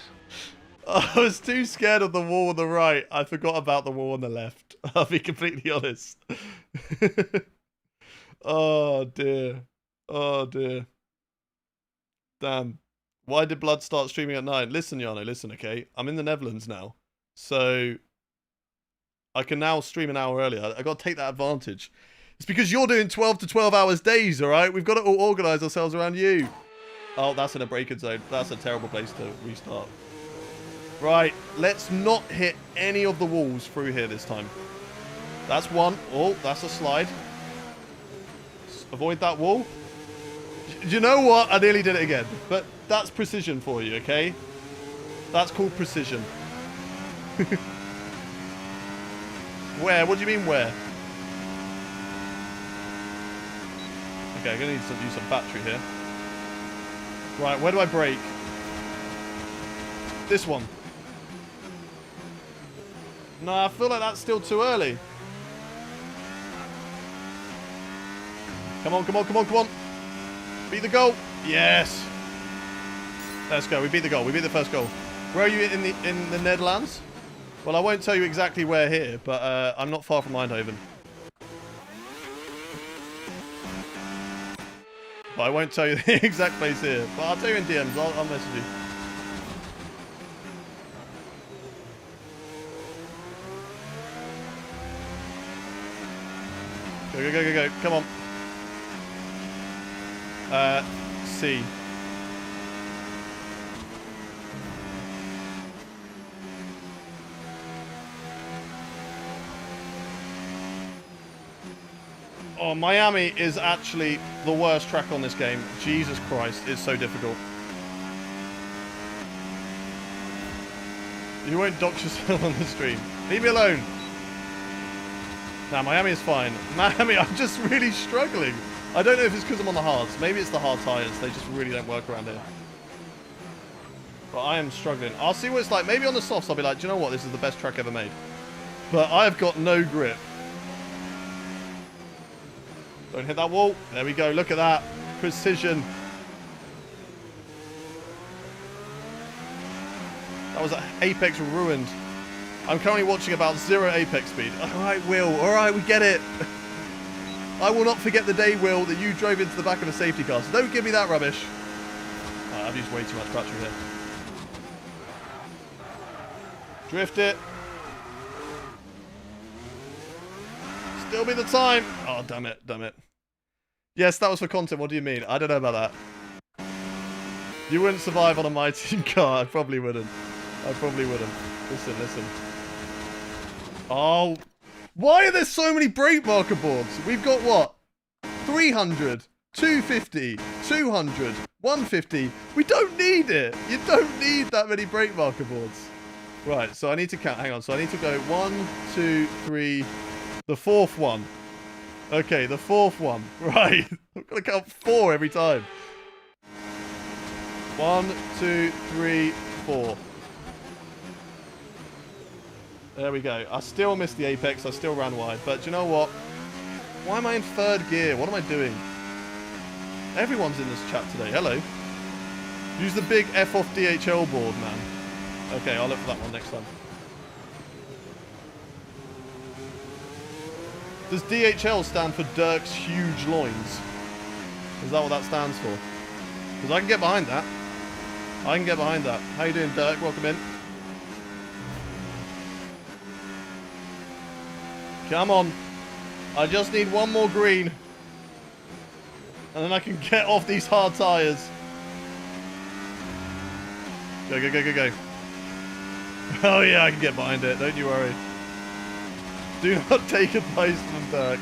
I was too scared of the wall on the right. I forgot about the wall on the left. I'll be completely honest. Oh, dear. Oh, dear. Damn. Why did Blood start streaming at 9? Listen, Yano, listen, okay? I'm in the Netherlands now. So I can now stream an hour earlier. I got to take that advantage. It's because you're doing 12 to 12 hours days, all right? We've got to all organise ourselves around you. Oh, that's in a break-in zone. That's a terrible place to restart. Right, let's not hit any of the walls through here this time. That's one. Oh, that's a slide. Avoid that wall. Do you know what? I nearly did it again. But that's precision for you, okay? That's called precision. Where? What do you mean where? Okay, I'm going to need to use some battery here. Right, where do I brake? This one. No, I feel like that's still too early. Come on, come on, come on, come on. Beat the goal. Yes. Let's go. We beat the goal. We beat the first goal. Where are you in the Netherlands? Well, I won't tell you exactly where here, but I'm not far from Eindhoven. But I won't tell you the exact place here. But I'll tell you in DMs. I'll message you. Go, go, go, go, go. Come on. C. Oh, Miami is actually the worst track on this game. Jesus Christ, it's so difficult. You won't dox yourself on the stream. Leave me alone. Nah, Miami is fine. Miami, I'm just really struggling. I don't know if it's because I'm on the hards. Maybe it's the hard tyres. They just really don't work around here. But I am struggling. I'll see what it's like. Maybe on the softs I'll be like, do you know what? This is the best track ever made. But I've got no grip. Don't hit that wall. There we go. Look at that. Precision. That was Apex ruined. I'm currently watching about 0 Apex speed. Alright, Will. Alright, we get it. I will not forget the day, Will, that you drove into the back of a safety car. So don't give me that rubbish. Right, I've used way too much battery here. Drift it. Still be the time. Oh, damn it. Damn it. Yes, that was for content. What do you mean? I don't know about that. You wouldn't survive on a My Team car. I probably wouldn't. I probably wouldn't. Listen, listen. Oh, Why are there so many brake marker boards? We've got what? 300, 250, 200, 150. We don't need it. You don't need that many brake marker boards. Right, so I need to count. Hang on. So I need to go 1, 2, 3, the fourth one. Okay, the fourth one. Right. I've got to count 4 every time. 1, 2, 3, 4. There we go. I still missed the apex. I still ran wide. But do you know what? Why am I in 3rd gear? What am I doing? Everyone's in this chat today. Hello. Use the big F off DHL board, man. Okay, I'll look for that one next time. Does DHL stand for Dirk's Huge Loins? Is that what that stands for? Because I can get behind that. I can get behind that. How you doing, Dirk? Welcome in. Come on. I just need one more green. And then I can get off these hard tyres. Go, go, go, go, go. Oh yeah, I can get behind it. Don't you worry. Do not take advice from Dirk.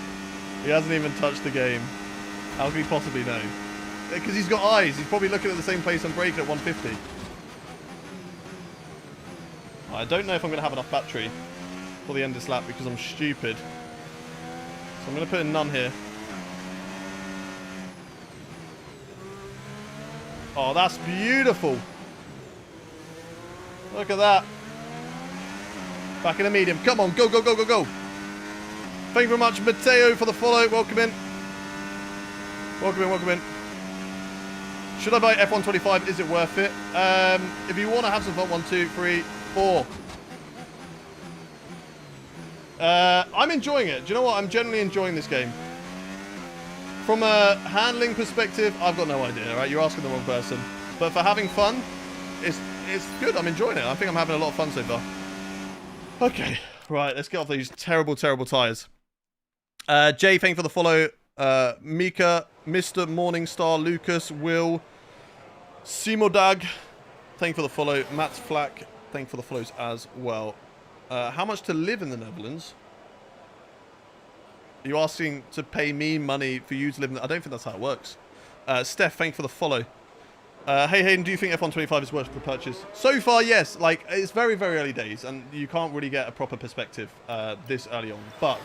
He hasn't even touched the game. How can he possibly know? Because he's got eyes. He's probably looking at the same place I'm braking at 150. I don't know if I'm going to have enough battery for the end of this lap because I'm stupid. So I'm going to put in none here. Oh, that's beautiful. Look at that. Back in the medium. Come on, go, go, go, go, go. Thank you very much, Matteo, for the follow. Welcome in. Welcome in, welcome in. Should I buy F125? Is it worth it? If you want to have some fun, 1, 2, 3, 4. I'm enjoying it. Do you know what? I'm generally enjoying this game. From a handling perspective, I've got no idea, right? You're asking the wrong person. But for having fun, it's good. I'm enjoying it. I think I'm having a lot of fun so far. Okay. Right, let's get off these terrible, terrible tyres. Jay, thank you for the follow. Mika, Mr. Morningstar, Lucas, Will, Simodag, thank you for the follow. Matt Flack, thank you for the follows as well. How much to live in the Netherlands? Are you asking to pay me money for you to live in I don't think that's how it works. Steph, thank you for the follow. Hey Hayden, do you think F125 is worth the purchase? So far, yes. Like, it's very, very early days, and you can't really get a proper perspective this early on. But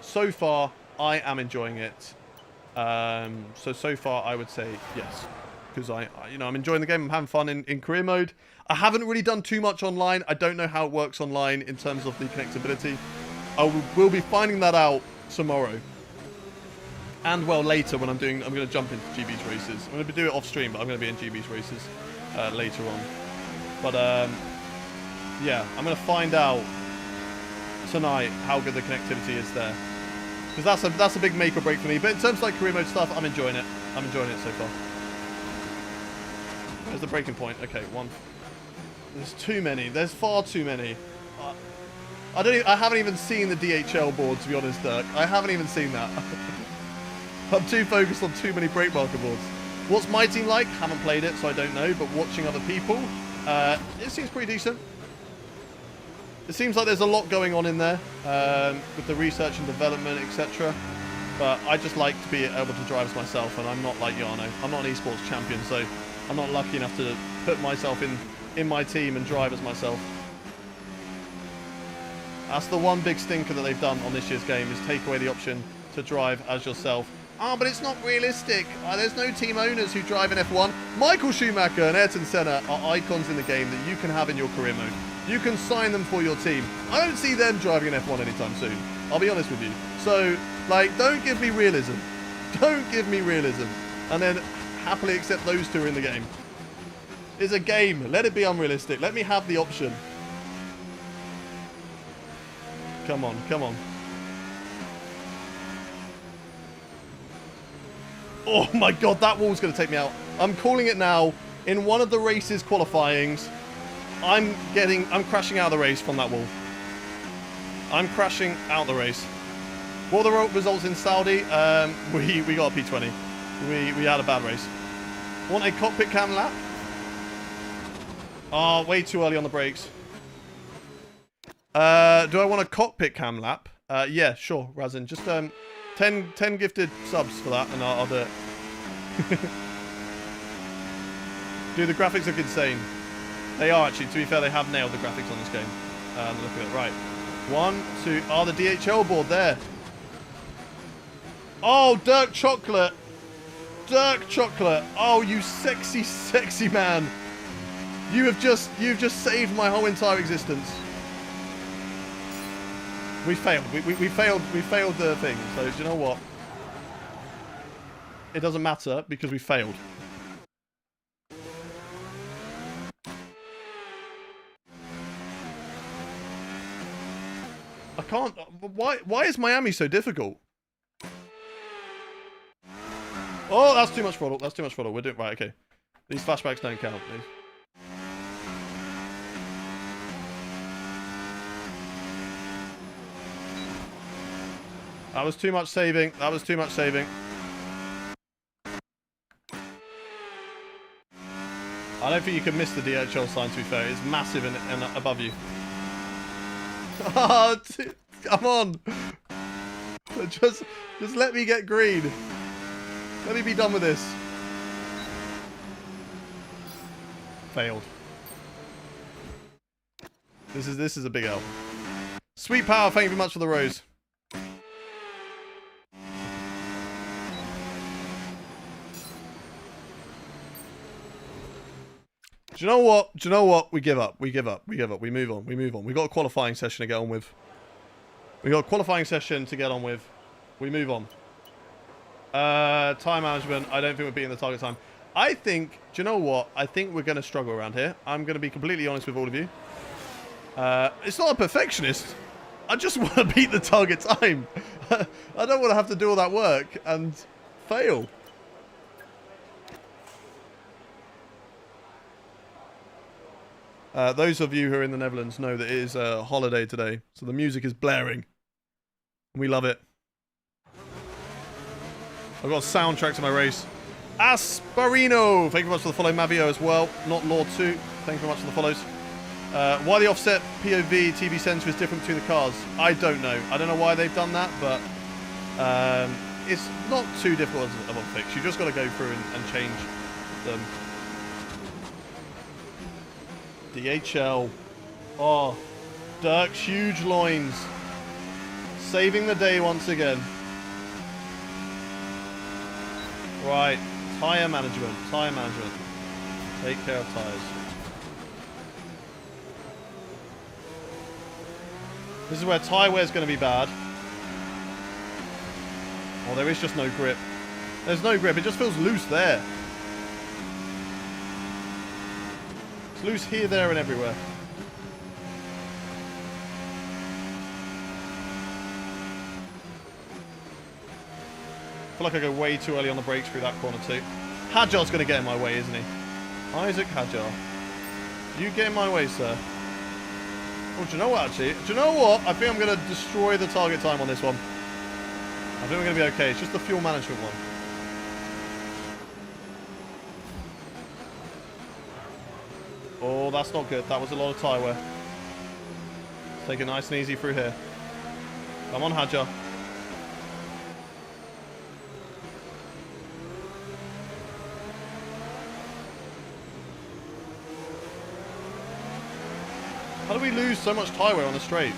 so far, I am enjoying it. So far, I would say yes, because I'm enjoying the game. I'm having fun in career mode. I haven't really done too much online. I don't know how it works online in terms of the connectability. I will be finding that out tomorrow. And well, later when I'm going to jump into GB's races. I'm going to do it off stream, but I'm going to be in GB's races later on. But yeah, I'm going to find out tonight how good the connectivity is there, because that's a big make or break for me. But in terms of like career mode stuff, I'm enjoying it. I'm enjoying it so far. There's the breaking point. Okay, one. There's too many. There's far too many. I haven't even seen the DHL board, to be honest, Dirk. I haven't even seen that. I'm too focused on too many brake marker boards. What's my team like? Haven't played it, so I don't know. But watching other people, it seems pretty decent. It seems like there's a lot going on in there with the research and development, etc. But I just like to be able to drive as myself, and I'm not like Jarno. I'm not an esports champion, so I'm not lucky enough to put myself in my team and drive as myself. That's the one big stinker that they've done on this year's game, is take away the option to drive as yourself. Oh, but it's not realistic. There's no team owners who drive in F1. Michael Schumacher and Ayrton Senna are icons in the game that you can have in your career mode. You can sign them for your team. I don't see them driving in F1 anytime soon. I'll be honest with you. So, like, don't give me realism. Don't give me realism. And then happily accept those two in the game. It's a game. Let it be unrealistic. Let me have the option. Come on, come on. Oh my god, that wall's going to take me out. I'm calling it now. In one of the races qualifyings, I'm crashing out of the race from that wall. I'm crashing out the race. What were the results in Saudi? We got a P20. We had a bad race. Want a cockpit cam lap? Oh, way too early on the brakes. Do I want a cockpit cam lap? Yeah, sure, Razin. Just 10 gifted subs for that, and I'll do it. Dude, the graphics look insane. They are actually. To be fair, they have nailed the graphics on this game. Look at it. Right. 1, 2. Oh, the DHL board there. Oh, Dirk Chocolate. Dirk Chocolate. Oh, you sexy, sexy man. You've just saved my whole entire existence. We failed. We failed the thing. So do you know what? It doesn't matter because we failed. I can't. Why is Miami so difficult? Oh, that's too much throttle. That's too much throttle. We're doing right. Okay. These flashbacks don't count, please. That was too much saving. That was too much saving. I don't think you can miss the DHL sign, to be fair. It's massive and above you. Oh, come on. Just let me get green. Let me be done with this. Failed. This is a big L. Sweet Power, thank you very much for the rose. Do you know what? Do you know what? We give up. We give up. We give up. We move on. We move on. We got a qualifying session to get on with. We got a qualifying session to get on with. We move on. Time management. I don't think we're beating the target time. I think, do you know what? I think we're going to struggle around here. I'm going to be completely honest with all of you. It's not a perfectionist. I just want to beat the target time. I don't want to have to do all that work and fail. Those of you who are in the Netherlands know that it is a holiday today, so the music is blaring. We love it. I've got a soundtrack to my race. Asparino! Thank you very much for the follow. Mavio as well. Not Law 2. Thank you very much for the follows. Why the offset POV TV sensor is different between the cars? I don't know. I don't know why they've done that, but it's not too difficult of a fix. You just got to go through and change them. DHL. Oh, Dirk's huge loins. Saving the day once again. Right. Tyre management. Tyre management. Take care of tyres. This is where tyre wear is going to be bad. Oh, there is just no grip. There's no grip. It just feels loose there. It's loose here, there, and everywhere. I feel like I go way too early on the brakes through that corner too. Hajar's going to get in my way, isn't he? Isaac Hajar. You get in my way, sir. Oh, do you know what, actually? Do you know what? I think I'm going to destroy the target time on this one. I think we're going to be okay. It's just the fuel management one. Oh, that's not good. That was a lot of tyre wear. Take it nice and easy through here. Come on, Hajar. How do we lose so much tyre wear on the straight?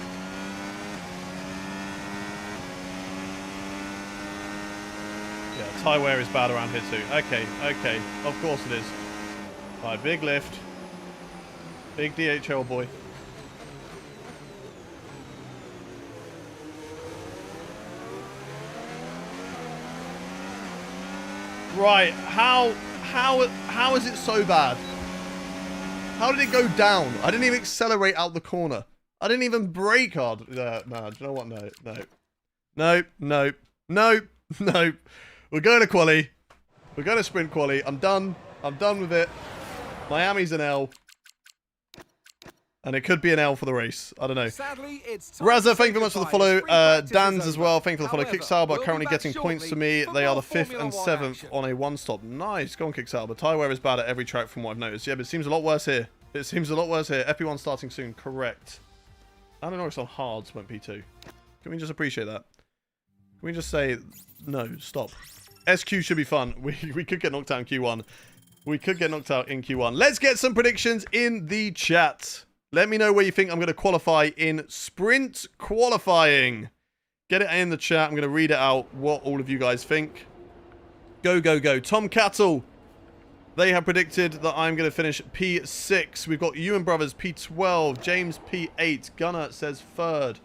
Yeah, tyre wear is bad around here too. Okay, okay. Of course it is. Right, big lift. Big DHL boy. Right, how is it so bad? How did it go down? I didn't even accelerate out the corner. I didn't even brake hard. No, do you know what? No, no. No, no, no, no. We're going to quali. We're going to sprint quali. I'm done. I'm done with it. Miami's an L. And it could be an L for the race. I don't know. Sadly, it's Razza, thank you very much for the follow. Dan's as well. Thank you for the follow. Kickstarter are currently getting points to me. They are the 5th and 7th on a one-stop. Nice. Go on, Kickstarter. Tyre wear is bad at every track from what I've noticed. Yeah, but it seems a lot worse here. It seems a lot worse here. FP1 starting soon. Correct. I don't know if it's on hards, went P2. Can we just appreciate that? Can we just say, no, stop. SQ should be fun. We could get knocked out in Q1. We could get knocked out in Q1. Let's get some predictions in the chat. Let me know where you think I'm going to qualify in sprint qualifying. Get it in the chat. I'm going to read it out, what all of you guys think. Go, go, go. Tom Cattle. They have predicted that I'm going to finish P6. We've got Ewan Brothers, P12. James, P8. Gunnar says third.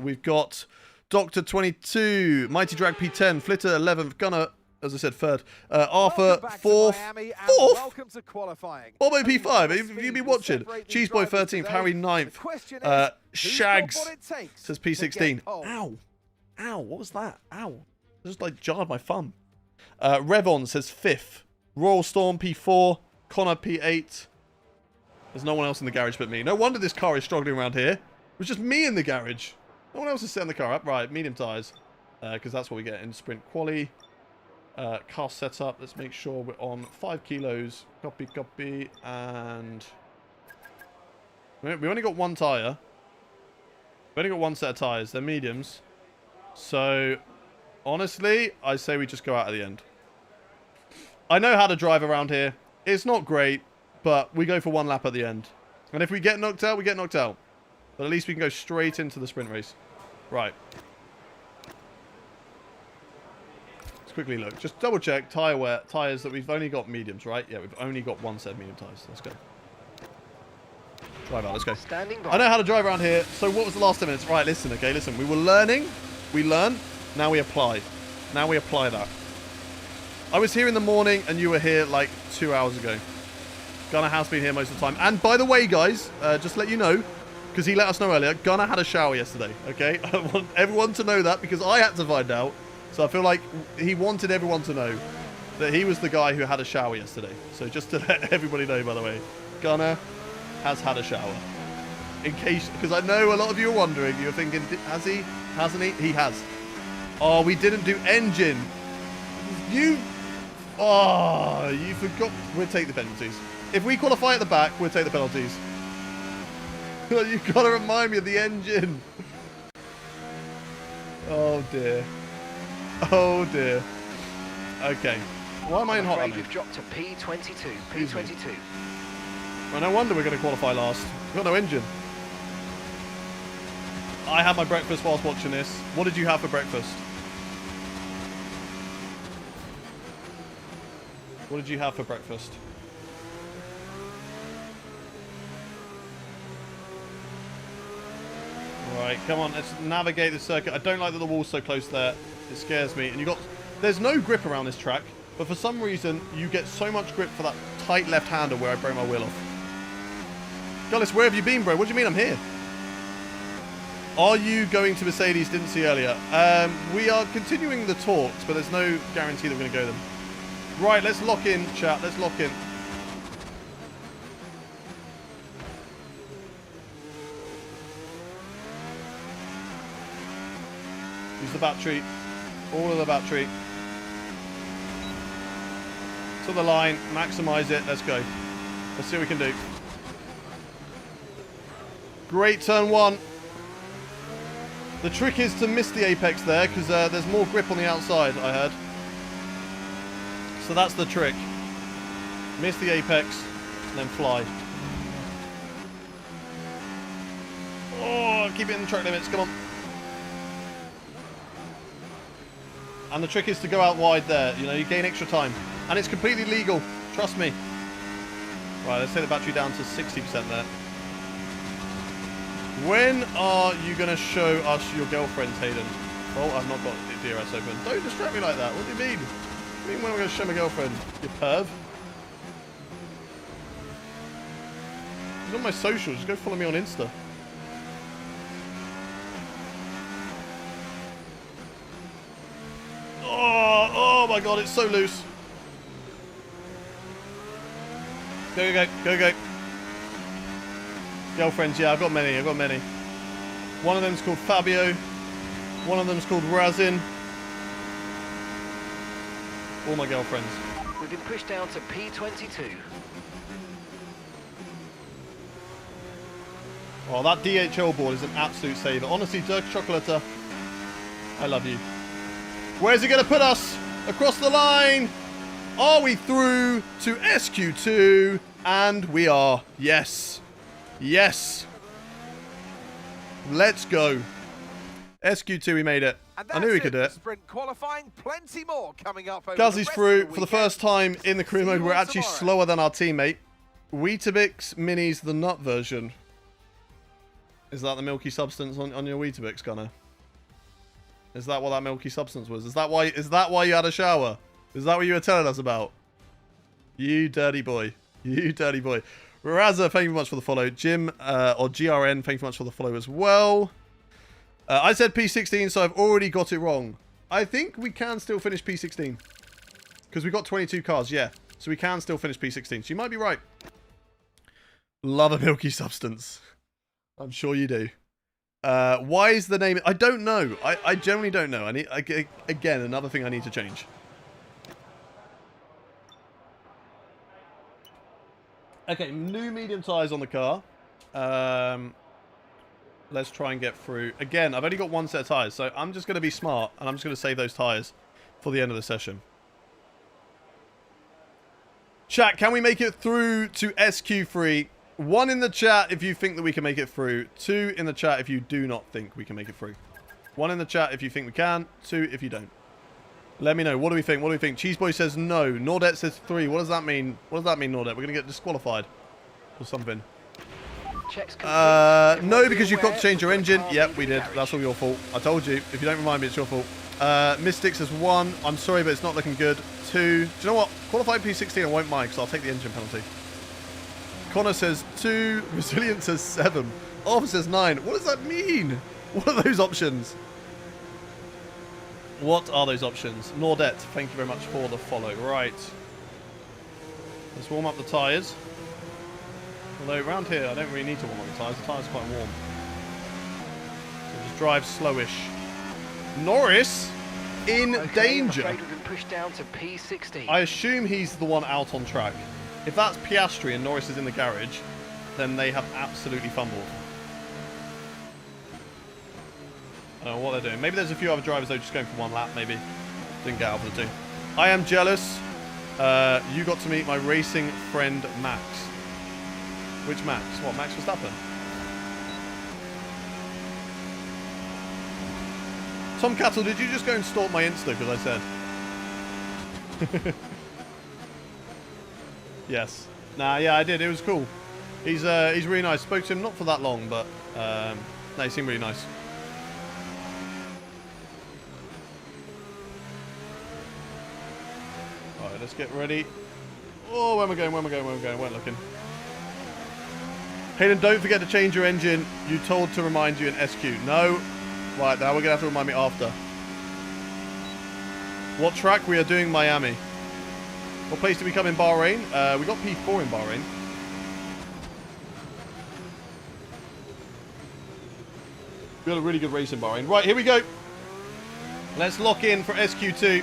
We've got Doctor 22. Mighty Drag, P10. Flitter, 11th. Gunnar, as I said, third. Arthur, 4th. 4th? Welcome to qualifying. Bobo, P5. Have you been watching? Cheeseboy, 13th. Harry, 9th. Shags says P16. Ow. Ow. What was that? Ow. I just like jarred my thumb. Revon says 5th. Royal Storm, P4. Connor, P8. There's no one else in the garage but me. No wonder this car is struggling around here. It was just me in the garage. No one else is setting the car up. Right, medium tyres. Because that's what we get in sprint quali. Car setup. Let's make sure we're on 5 kilos. Copy, copy. And we only got 1 tyre. We only got 1 set of tyres. They're mediums. So, honestly, I say we just go out at the end. I know how to drive around here. It's not great, but we go for 1 lap at the end. And if we get knocked out, we get knocked out. But at least we can go straight into the sprint race. Right. Let's quickly look. Just double check tyres that we've only got mediums, right? Yeah, we've only got 1 set of medium tyres. Let's go. Drive out, let's go. I know how to drive around here. So what was the last 10 minutes? Right, listen, okay, listen. We were learning. We learned. Now we apply. Now we apply that. I was here in the morning and you were here like 2 hours ago. Gunnar has been here most of the time. And by the way, guys, just to let you know, because he let us know earlier, Gunnar had a shower yesterday, okay? I want everyone to know that because I had to find out. So I feel like he wanted everyone to know that he was the guy who had a shower yesterday. So just to let everybody know, by the way, Gunnar has had a shower. In case, because I know a lot of you are wondering, you're thinking, has he? Hasn't he? He has. Oh, we didn't do engine. Oh, you forgot. We'll take the penalties. If we qualify at the back, we'll take the penalties. You've got to remind me of the engine. Oh, dear. Oh, dear. Okay. Why am I in hot lane? You've dropped to P22. P22. Well, no wonder we're going to qualify last. We've got no engine. I had my breakfast whilst watching this. What did you have for breakfast? What did you have for breakfast? Right, come on, let's navigate the circuit. I don't like that the wall's so close there. It scares me. And there's no grip around this track, but for some reason, you get so much grip for that tight left-hander where I break my wheel off. Gullis, where have you been, bro? What do you mean I'm here? Are you going to Mercedes? Didn't see earlier. We are continuing the talks, but there's no guarantee that we're going to go them. Right, let's lock in, chat. Let's lock in. Use the battery. All of the battery. To the line. Maximize it. Let's go. Let's see what we can do. Great turn 1. The trick is to miss the apex there because there's more grip on the outside, I heard. So that's the trick. Miss the apex, and then fly. Oh, keep it in the track limits, come on. And the trick is to go out wide there. You know, you gain extra time. And it's completely legal, trust me. Right, let's take the battery down to 60% there. When are you going to show us your girlfriends, Hayden? Oh, I've not got the DRS open. Don't distract me like that. What do you mean? When am I going to show my girlfriend? You perv. She's on my socials. Just go follow me on Insta. Oh my god, it's so loose. Go, go, go, go, go. Girlfriends, yeah, I've got many. One of them's called Fabio. One of them's called Razin. All my girlfriends. We've been pushed down to P22. Oh, that DHL board is an absolute saver. Honestly, Dirk Chocolata, I love you. Where's it going to put us? Across the line. Are we through to SQ2? And we are. Yes. Yes. Let's go. SQ2, we made it. I knew we could do it. Sprint qualifying, plenty more coming up. Gazzy's through for the first time in the career mode. We're actually slower than our teammate. Weetabix Minis, the nut version. Is that the milky substance on your Weetabix, Gunner? Is that what that milky substance was? Is that why you had a shower? Is that what you were telling us about? You dirty boy. You dirty boy. Razza, thank you very much for the follow. Jim, or GRN, thank you very much for the follow as well. I said P16, so I've already got it wrong. I think we can still finish P16. Because we've got 22 cars, yeah. So we can still finish P16. So you might be right. Love a milky substance. I'm sure you do. Why is the name... I don't know. I generally don't know. Again, another thing I need to change. Okay, new medium tyres on the car. Let's try and get through. Again, I've only got one set of tyres, so I'm just going to be smart, and I'm just going to save those tyres for the end of the session. Chat, can we make it through to SQ3? 1 in the chat if you think that we can make it through. 2 in the chat if you do not think we can make it through. 1 in the chat if you think we can. 2 if you don't. Let me know. What do we think? What do we think? Cheeseboy says no. Nordet says 3. What does that mean? What does that mean, Nordet? We're going to get disqualified or something. No, because you've got to change your engine. Yep, we did. That's all your fault. I told you. If you don't remind me, it's your fault. Mystics says 1. I'm sorry, but it's not looking good. 2. Do you know what? Qualified P16, I won't mind, because I'll take the engine penalty. Connor says 2. Resilient says 7. Arthur says 9. What does that mean? What are those options? What are those options? Nordet, thank you very much for the follow. Right. Let's warm up the tyres. Although around here, I don't really need to warm up the tyres. The tyres are quite warm. So just drive slowish. Norris in danger. I'm afraid we've been pushed down to P16. I assume he's the one out on track. If that's Piastri and Norris is in the garage, then they have absolutely fumbled. I don't know what they're doing. Maybe there's a few other drivers though just going for one lap, maybe. Didn't get out of the two. I am jealous. You got to meet my racing friend Max. Which Max? What, Max Verstappen? Tom Cattle, did you just go and stalk my Insta because I said? Yes. Nah, yeah, I did. It was cool. He's really nice. Spoke to him not for that long, but no, he seemed really nice. Alright, let's get ready. Oh, where am I going? Where am I going? Where am I going? Weren't looking. Hayden, don't forget to change your engine. You told to remind you in SQ. No. Right, now we're going to have to remind me after. What track? We are doing Miami. What place did we come in Bahrain? We got P4 in Bahrain. We got a really good race in Bahrain. Right, here we go. Let's lock in for SQ2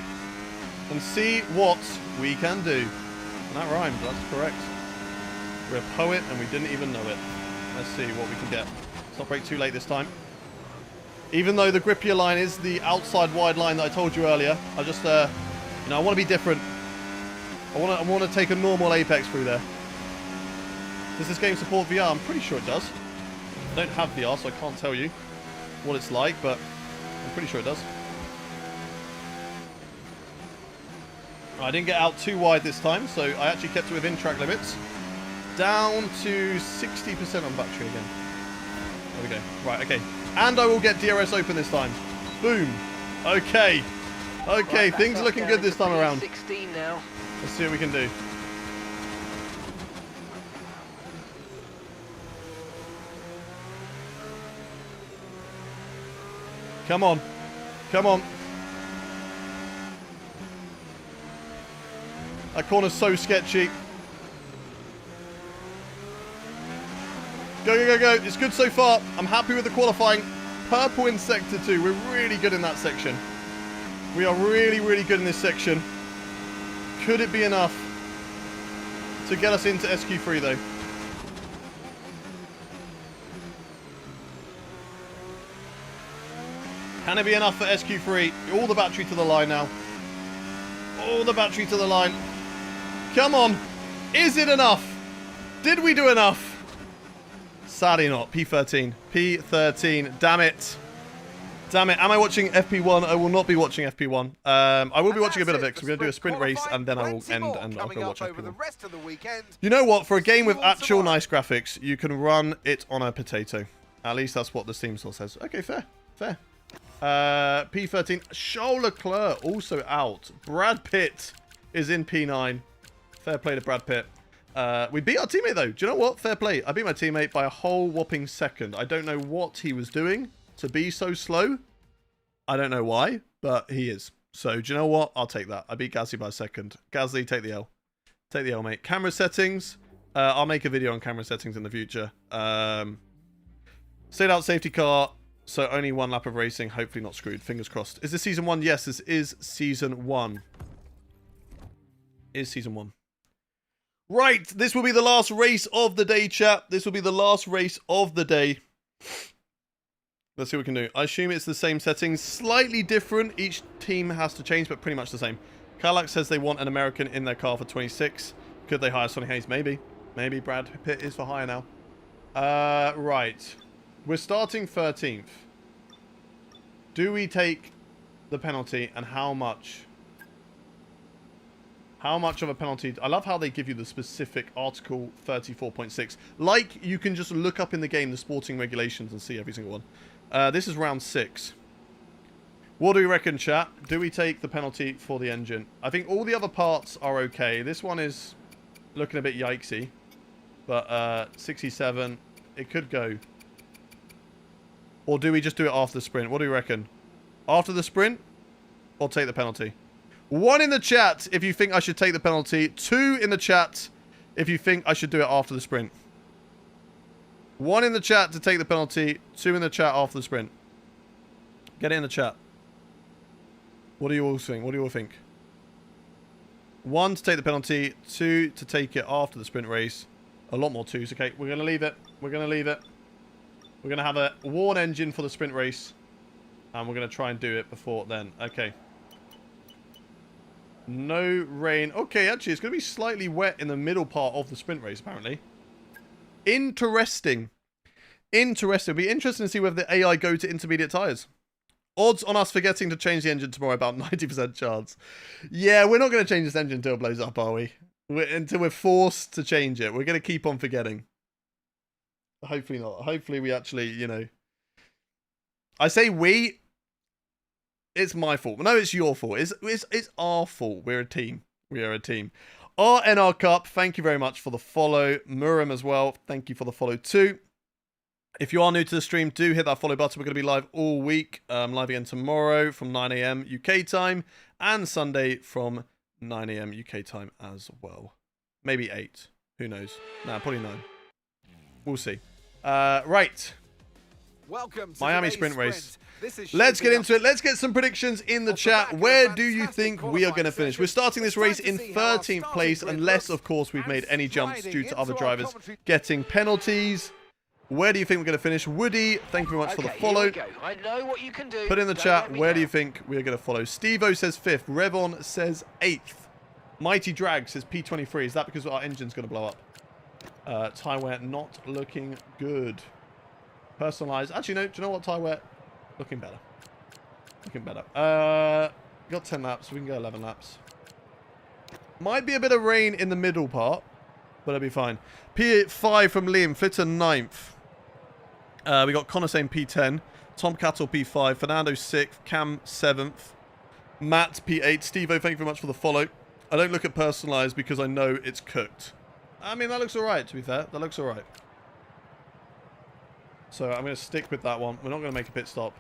and see what we can do. And that rhymes, that's correct. We're a poet and we didn't even know it. Let's see what we can get. Let's not break too late this time. Even though the grippier line is the outside wide line that I told you earlier, I just, you know, I want to be different. I want to take a normal Apex through there. Does this game support VR? I'm pretty sure it does. I don't have VR, so I can't tell you what it's like, but I'm pretty sure it does. I didn't get out too wide this time, so I actually kept it within track limits. Down to 60% on battery again. There we go. Right, okay. And I will get DRS open this time. Boom. Okay. Okay, right, things are looking good this time around. 16 now. Let's see what we can do. Come on. Come on. That corner's so sketchy. Go, go, go, go. It's good so far. I'm happy with the qualifying. Purple in Sector 2. We're really good in that section. We are really, really good in this section. Could it be enough to get us into SQ3, though? Can it be enough for SQ3? All the battery to the line now. All the battery to the line. Come on. Is it enough? Did we do enough? Sadly not. P13. P13. Damn it. Damn it. Am I watching FP1? I will not be watching FP1. I will be watching a bit of it because we're going to do a sprint race and then I will end and I'll go watch FP1. You know what? For a game with actual nice graphics, you can run it on a potato. At least that's what the Steam store says. Okay, fair. Fair. P13. Charles Leclerc also out. Brad Pitt is in P9. Fair play to Brad Pitt. We beat our teammate though. Do you know what? Fair play. I beat my teammate by a whole whopping second. I don't know what he was doing to be so slow. I don't know why, but he is. So do you know what? I'll take that. I beat Gasly by a second. Gasly, take the L. Take the L, mate. Camera settings. I'll make a video on camera settings in the future. Stayed out safety car. So only one lap of racing. Hopefully not screwed. Fingers crossed. Is this season 1? Yes, this is season 1. Is season 1. Right. This will be the last race of the day, chat. This will be the last race of the day. Let's see what we can do. I assume it's the same settings. Slightly different. Each team has to change, but pretty much the same. Cadillac says they want an American in their car for 26. Could they hire Sonny Hayes? Maybe. Maybe Brad Pitt is for hire now. Right. We're starting 13th. Do we take the penalty and how much? How much of a penalty? I love how they give you the specific Article 34.6. Like you can just look up in the game the sporting regulations and see every single one. This is round 6. What do we reckon, chat? Do we take the penalty for the engine? I think all the other parts are okay. This one is looking a bit yikesy. But 67, it could go. Or do we just do it after the sprint? What do you reckon? After the sprint? Or take the penalty? 1 in the chat if you think I should take the penalty. 2 in the chat if you think I should do it after the sprint. 1 in the chat to take the penalty. 2 in the chat after the sprint. Get it in the chat. What do you all think? What do you all think? 1 to take the penalty. 2 to take it after the sprint race. A lot more 2s. Okay, we're going to leave it. We're going to leave it. We're going to have a worn engine for the sprint race. And we're going to try and do it before then. Okay. No rain. Okay, actually, it's going to be slightly wet in the middle part of the sprint race, apparently. Interesting. Interesting. It'll be interesting to see whether the AI go to intermediate tyres. Odds on us forgetting to change the engine tomorrow, about 90% chance. Yeah, we're not going to change this engine until it blows up, are we? Until we're forced to change it. We're going to keep on forgetting. Hopefully not. Hopefully we actually, you know... I say we... It's my fault. No, it's your fault. It's our fault. We're a team. We are a team. RNR Cup, thank you very much for the follow. Muram as well, thank you for the follow too. If you are new to the stream, do hit that follow button. We're going to be live all week. Live again tomorrow from 9 AM UK time. And Sunday from 9 AM UK time as well. Maybe 8. Who knows? Nah, probably 9. We'll see. Right. Welcome to Miami today's sprint race. Let's get into it. Let's get some predictions in the chat. Where do you think we are going to finish? We're starting this race in 13th place, unless, of course, we've made any jumps due to other drivers getting penalties. Where do you think we're going to finish? Woody, thank you very much for the follow. I know what you can do. Put in the chat, where do you think we're going to follow? Steve-O says 5th. Revon says 8th. Mighty Drag says P23. Is that because our engine's going to blow up? Tyre wear not looking good. Personalized. Actually, no. Do you know what tyre wear? Looking better. Looking better. Got 10 laps. We can go 11 laps. Might be a bit of rain in the middle part, but it'll be fine. P5 from Liam. Flitter 9th. We got Connor saying P10. Tom Cattle P5. Fernando 6th. Cam 7th. Matt P8. Steve-O, thank you very much for the follow. I don't look at personalized because I know it's cooked. I mean, that looks alright, to be fair. That looks alright. So I'm going to stick with that one. We're not going to make a pit stop.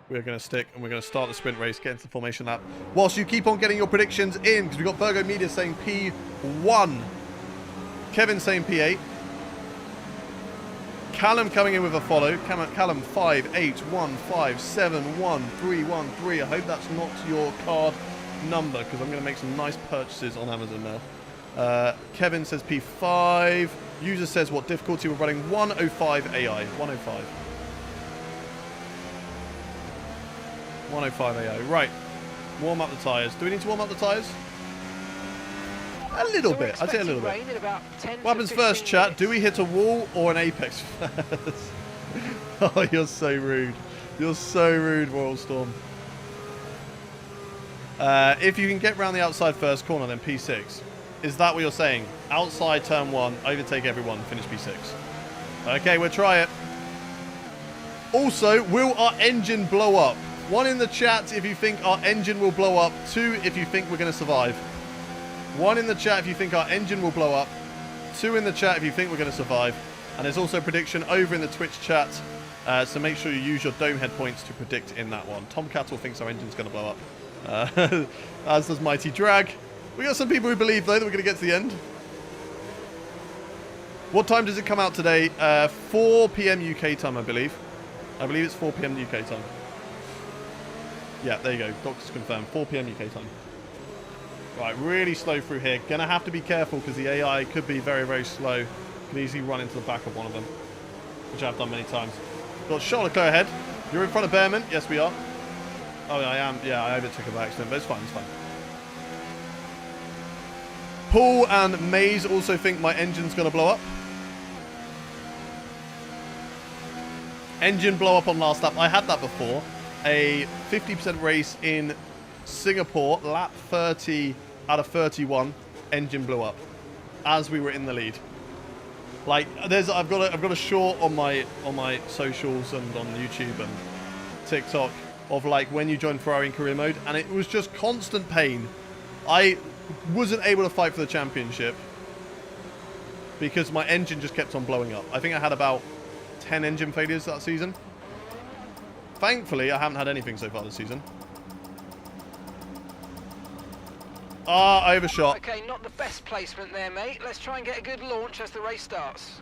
We're going to stick and we're going to start the sprint race, get into the formation lap. Whilst you keep on getting your predictions in, because we've got Virgo Media saying P1. Kevin saying P8. Callum coming in with a follow. Callum 5, 8, 1, 5, 7, 1, 3, 1, 3. I hope that's not your card number, because I'm going to make some nice purchases on Amazon now. Kevin says P5. User says what difficulty we're running. 105 AI. 105. 105 AO. Right. Warm up the tyres. Do we need to warm up the tyres? A little bit. I'd say a little bit. What happens first, chat? Do we hit a wall or an apex first? Oh, you're so rude. You're so rude, Royal Storm. If you can get round the outside first corner, then P6. Is that what you're saying? Outside turn 1, overtake everyone, finish P6. Okay, we'll try it. Also, will our engine blow up? 1 in the chat if you think our engine will blow up. 2 if you think we're going to survive. 1 in the chat if you think our engine will blow up. 2 in the chat if you think we're going to survive. And there's also a prediction over in the Twitch chat. So make sure you use your dome head points to predict in that one. Tom Cattle thinks our engine's going to blow up. As does Mighty Drag. We got some people who believe, though, that we're going to get to the end. What time does it come out today? 4 p.m. UK time, I believe. I believe it's 4 p.m. UK time. Yeah, there you go. Doctor's confirmed. 4 p.m. UK time. Right, really slow through here. Gonna have to be careful because the AI could be very, very slow. Could easily run into the back of one of them, which I've done many times. Got Charles Leclerc ahead. You're in front of Behrman. Yes, we are. Oh, I am. Yeah, I overtook him by accident, but it's fine. It's fine. Paul and Maze also think my engine's going to blow up. Engine blow up on last lap. I had that before. A 50% race in Singapore, lap 30 out of 31. Engine blew up as we were in the lead. Like, I've got a short on my socials and on YouTube and TikTok of like when you join Ferrari in career mode, and it was just constant pain. I wasn't able to fight for the championship because my engine just kept on blowing up. I think I had about 10 engine failures that season. Thankfully, I haven't had anything so far this season. Ah, overshot. Okay, not the best placement there, mate. Let's try and get a good launch as the race starts.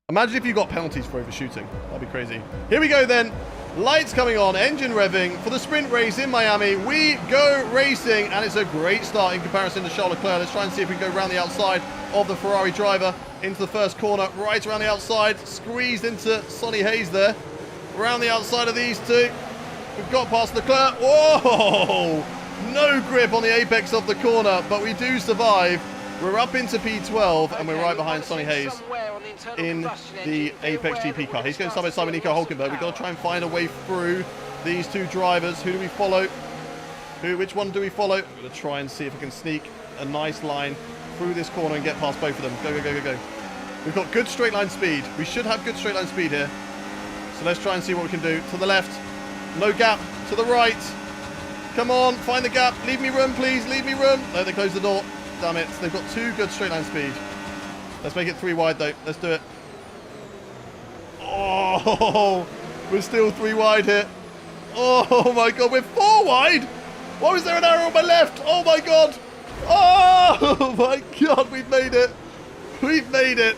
Imagine if you got penalties for overshooting. That'd be crazy. Here we go then. Lights coming on, engine revving for the sprint race in Miami. We go racing, and it's a great start in comparison to Charles Leclerc. Let's try and see if we can go around the outside of the Ferrari driver into the first corner, right around the outside, squeezed into Sonny Hayes there. Around the outside of these two. We've got past Leclerc. Whoa! No grip on the apex of the corner, but we do survive. We're up into P12, and we're right behind Sonny Hayes in the Apex GP car. He's going side by side with Nico Hulkenberg. We've got to try and find a way through these two drivers. Who do we follow? Which one do we follow? We're going to try and see if we can sneak a nice line through this corner and get past both of them. Go, go, go, go, go. We've got good straight line speed. We should have good straight line speed here. So let's try and see what we can do. To the left. No gap. To the right. Come on. Find the gap. Leave me room, please. Leave me room. No, they closed the door. Damn it. They've got 2 good straight line speed. Let's make it 3 wide, though. Let's do it. Oh, we're still 3 wide here. Oh, my God. We're 4 wide. Why was there an arrow on my left? Oh, my God. Oh, my God. We've made it. We've made it.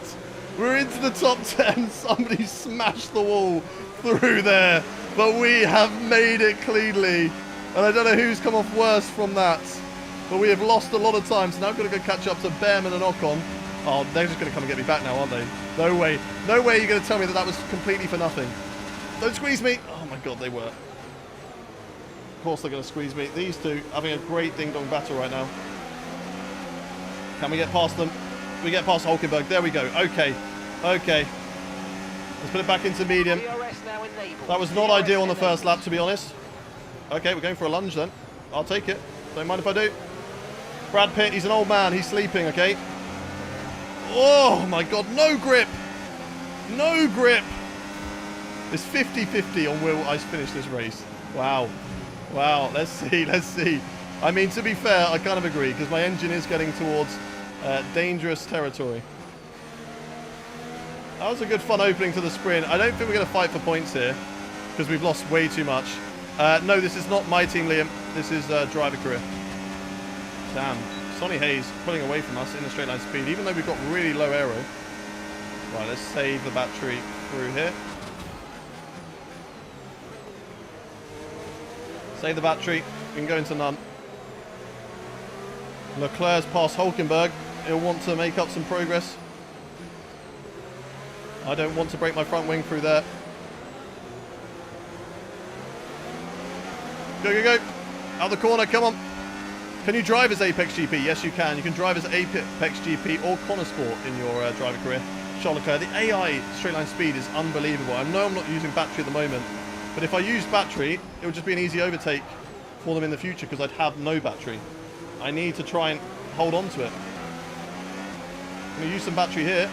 We're into the top 10. Somebody smashed the wall through there. But we have made it cleanly. And I don't know who's come off worse from that. But we have lost a lot of time. So now I've got to go catch up to Behrman and Ocon. Oh, they're just going to come and get me back now, aren't they? No way. No way you're going to tell me that that was completely for nothing. Don't squeeze me. Oh, my God, they were. Of course they're going to squeeze me. These two having a great ding-dong battle right now. Can we get past them? We get past Hulkenberg. There we go. Okay. Okay. Let's put it back into medium. That was not ideal on the first lap, to be honest. Okay, we're going for a lunge then. I'll take it. Don't mind if I do. Brad Pitt, he's an old man. He's sleeping, okay? Oh, my God. No grip. No grip. It's 50-50 on will I finish this race. Wow. Wow. Let's see. Let's see. I mean, to be fair, I kind of agree because my engine is getting towards dangerous territory. That was a good fun opening to the sprint. I don't think we're going to fight for points here because we've lost way too much. No, this is not my team, Liam. This is driver career. Damn. Sonny Hayes pulling away from us in the straight line speed, even though we've got really low aero. Right, let's save the battery through here. Save the battery. We can go into none. Leclerc's past Hulkenberg. He'll want to make up some progress. I don't want to break my front wing through there. Go, go, go. Out the corner, come on. Can you drive as Apex GP? Yes, you can. You can drive as Apex GP or Connor Sport in your driver career. Charles Leclerc, the AI straight line speed is unbelievable. I know I'm not using battery at the moment, but if I used battery, it would just be an easy overtake for them in the future because I'd have no battery. I need to try and hold on to it. I'm going to use some battery here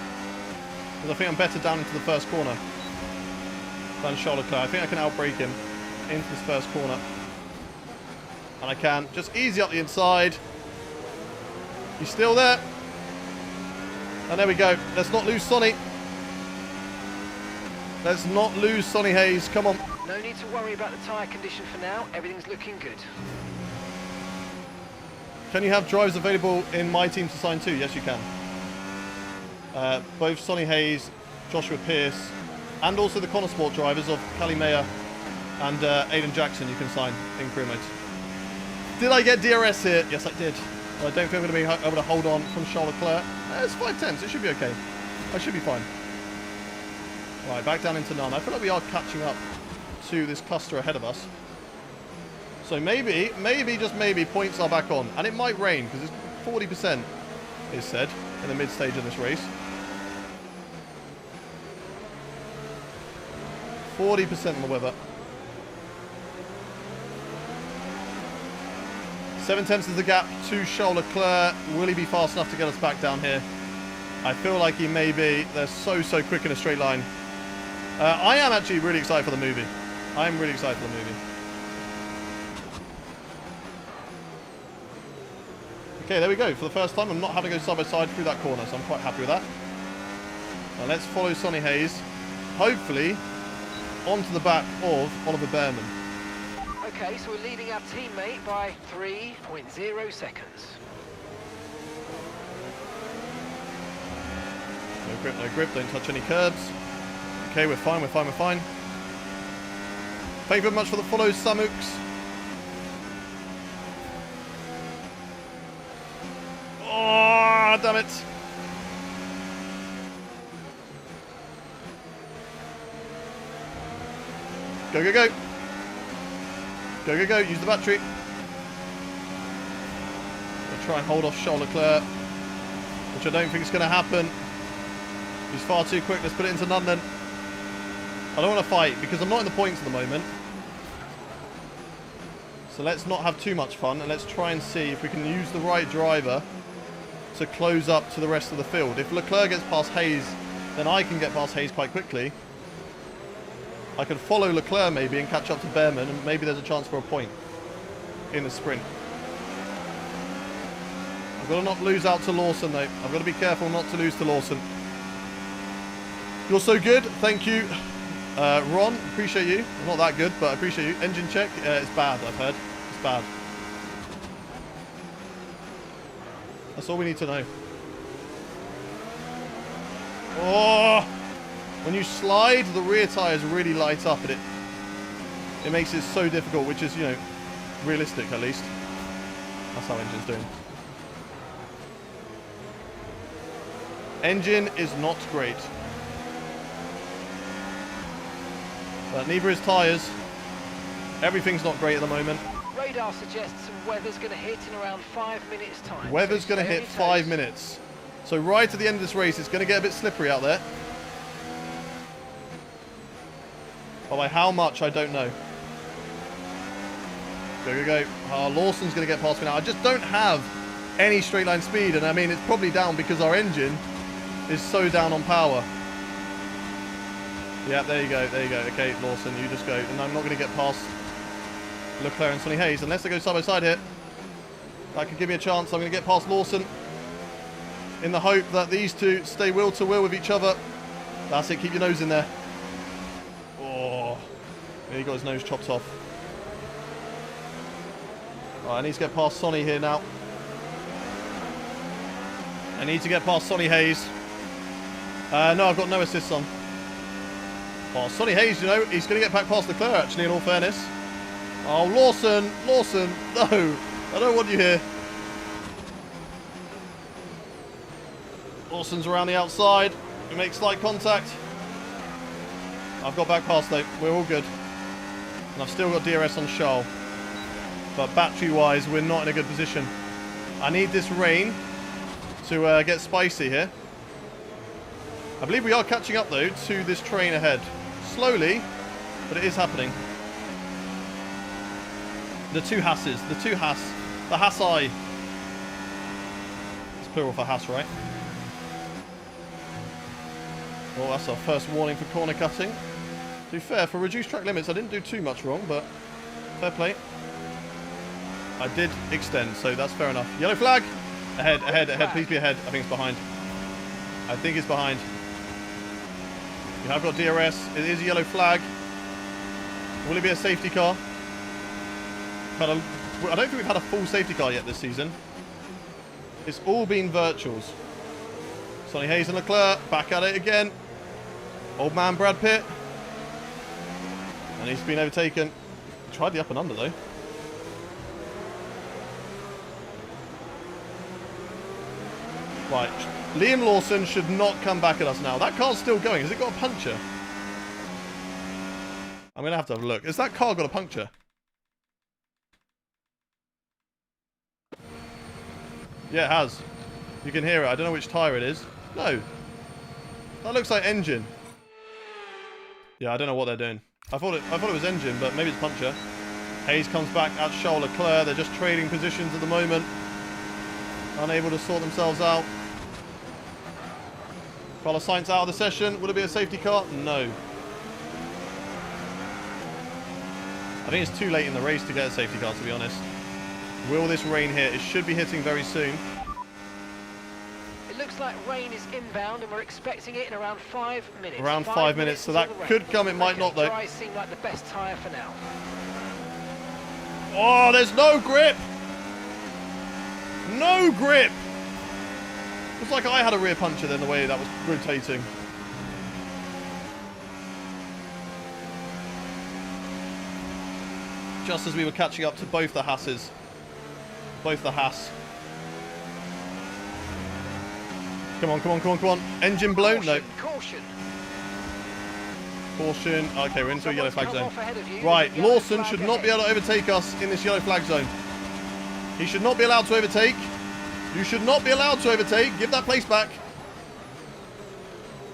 because I think I'm better down into the first corner than Charles Leclerc. I think I can outbrake him into this first corner. And I can. Just easy up the inside. He's still there. And there we go. Let's not lose Sonny. Let's not lose Sonny Hayes. Come on. No need to worry about the tyre condition for now. Everything's looking good. Can you have drivers available in my team to sign too? Yes, you can. Both Sonny Hayes, Joshua Pierce, and also the Connor Sport drivers of Callie Mayer and Aiden Jackson you can sign in career mode. Did I get DRS here? Yes, I did. I don't think I'm going to be able to hold on from Charles Leclerc. It's 5/10, it should be okay. I should be fine. Right, back down into none. I feel like we are catching up to this cluster ahead of us. So maybe, just maybe, points are back on. And it might rain, because it's 40%, is said, in the mid-stage of this race. 40% on the weather. 7/10 is the gap to Charles Leclerc. Will he be fast enough to get us back down here? I feel like he may be. They're so quick in a straight line. I am actually really excited for the movie. I'm really excited for the movie. Okay, there we go. For the first time, I'm not having to go side by side through that corner, so I'm quite happy with that. Now let's follow Sonny Hayes. Hopefully, onto the back of Oliver Bearman. Okay, so we're leading our teammate by 3.0 seconds. No grip, no grip. Don't touch any curbs. Okay, we're fine, we're fine, we're fine. Thank you very much for the follows, Samux. Oh, damn it. Go, go, go. Go, go, go. Use the battery. We'll try and hold off Charles Leclerc, which I don't think is going to happen. He's far too quick. Let's put it into none then. I don't want to fight because I'm not in the points at the moment. So let's not have too much fun and let's try and see if we can use the right driver to close up to the rest of the field. If Leclerc gets past Hayes, then I can get past Hayes quite quickly. I could follow Leclerc maybe and catch up to Bearman, and maybe there's a chance for a point in the sprint. I've got to not lose out to Lawson though. I've got to be careful not to lose to Lawson. You're so good. Thank you. Ron, appreciate you. I'm not that good, but I appreciate you. Engine check. It's bad, I've heard. It's bad. That's all we need to know. Oh! When you slide, the rear tyres really light up, and it makes it so difficult, which is, you know, realistic at least. That's how engine's doing. Engine is not great. But neither is tyres. Everything's not great at the moment. Radar suggests some weather's going to hit in around 5 minutes time. Weather's going to hit 5 minutes. So right at the end of this race, it's going to get a bit slippery out there. But by how much, I don't know. Go, go, go. Oh, Lawson's going to get past me now. I just don't have any straight line speed. And I mean, it's probably down because our engine is so down on power. Yeah, there you go, there you go. Okay, Lawson, you just go. And I'm not going to get past Leclerc and Sonny Hayes unless they go side by side here. That could give me a chance. I'm going to get past Lawson in the hope that these two stay will to will with each other. That's it, keep your nose in there. Oh, yeah, he got his nose chopped off. Right, I need to get past Sonny here now. I need to get past Sonny Hayes. No, I've got no assists on. Oh, Sonny Hayes, you know, he's going to get back past Leclerc, actually, in all fairness. Oh, Lawson, Lawson, no, I don't want you here. Lawson's around the outside. We make slight contact. I've got back past, though. We're all good. And I've still got DRS on Charles. But battery-wise, we're not in a good position. I need this rain to get spicy here. I believe we are catching up, though, to this train ahead. Slowly, but it is happening. The two Hasses. The two Hass. The Hass-I. It's plural for Hass, right? Well, that's our first warning for corner cutting. To be fair, for reduced track limits, I didn't do too much wrong, but fair play. I did extend, so that's fair enough. Yellow flag! Ahead, ahead, ahead. Please be ahead. I think it's behind. I think it's behind. You have got DRS. It is a yellow flag. Will it be a safety car? I don't think we've had a full safety car yet this season. It's all been virtuals. Sonny Hayes and Leclerc back at it again. Old man Brad Pitt. And he's been overtaken. Tried the up and under though. Right. Liam Lawson should not come back at us now. That car's still going. Has it got a puncture? I'm going to have a look. Has that car got a puncture? Yeah, it has. You can hear it. I don't know which tyre it is. No. That looks like engine. Yeah, I don't know what they're doing. I thought it was engine, but maybe it's puncture. Hayes comes back at Charles Leclerc. They're just trading positions at the moment. Unable to sort themselves out. Carlos Sainz out of the session. Would it be a safety car? No. I think it's too late in the race to get a safety car, to be honest. Will this rain hit? It should be hitting very soon. It looks like rain is inbound and we're expecting it in around 5 minutes. Around 5 minutes, so that could come. It might not, though. Dry seem like the best tyre for now. Oh, there's no grip! No grip! Looks like I had a rear puncture then, the way that was rotating. Just as we were catching up to both the Hasses. Both the Haas. Come on, come on, come on, come on. Engine blown? No. Caution. Caution. Okay, we're into a yellow flag zone. Right, Lawson should not be able to overtake us in this yellow flag zone. He should not be allowed to overtake. You should not be allowed to overtake. Give that place back.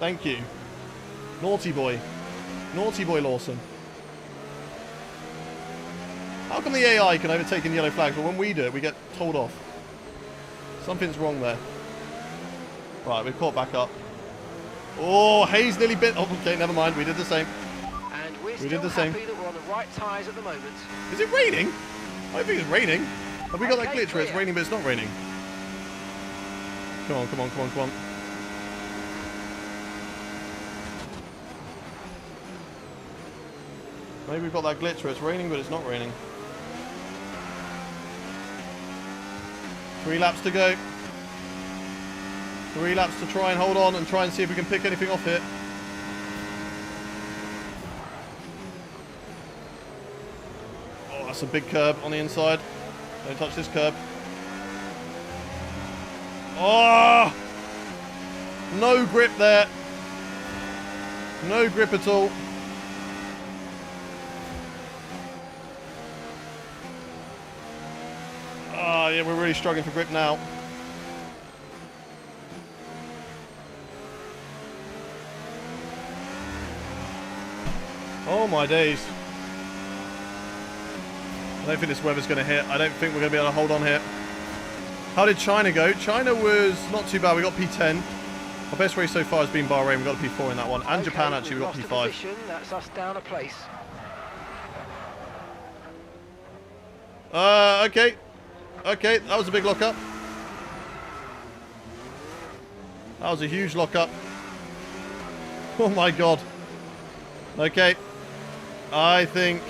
Thank you. Naughty boy. Naughty boy Lawson. How come the AI can overtake in yellow flags, but when we do it, we get told off? Something's wrong there. Right, we've caught back up. Oh, Hayes nearly bit. Oh, okay, never mind. We did the same. And we're We did the same. happy that we're on the right tyres at the moment. Is it raining? I don't think it's raining. Have we got that Okay, glitch where it's clear. raining but it's not raining? Come on, come on, come on, come on. Maybe we've got that glitch where it's raining but it's not raining. 3 laps to go. 3 laps to try and hold on and try and see if we can pick anything off here. Oh, that's a big curb on the inside. Don't touch this curb. Oh! No grip there. No grip at all. Oh, yeah, we're really struggling for grip now. Oh my days. I don't think this weather's going to hit. I don't think we're going to be able to hold on here. How did China go? China was not too bad. We got P10. Our best race so far has been Bahrain. We got a P4 in that one. And Okay, Japan, actually, we we've got lost a P5. position. That's us down a place. Okay. Okay, that was a big lock-up. That was a huge lock-up. Oh my god. Okay. I think...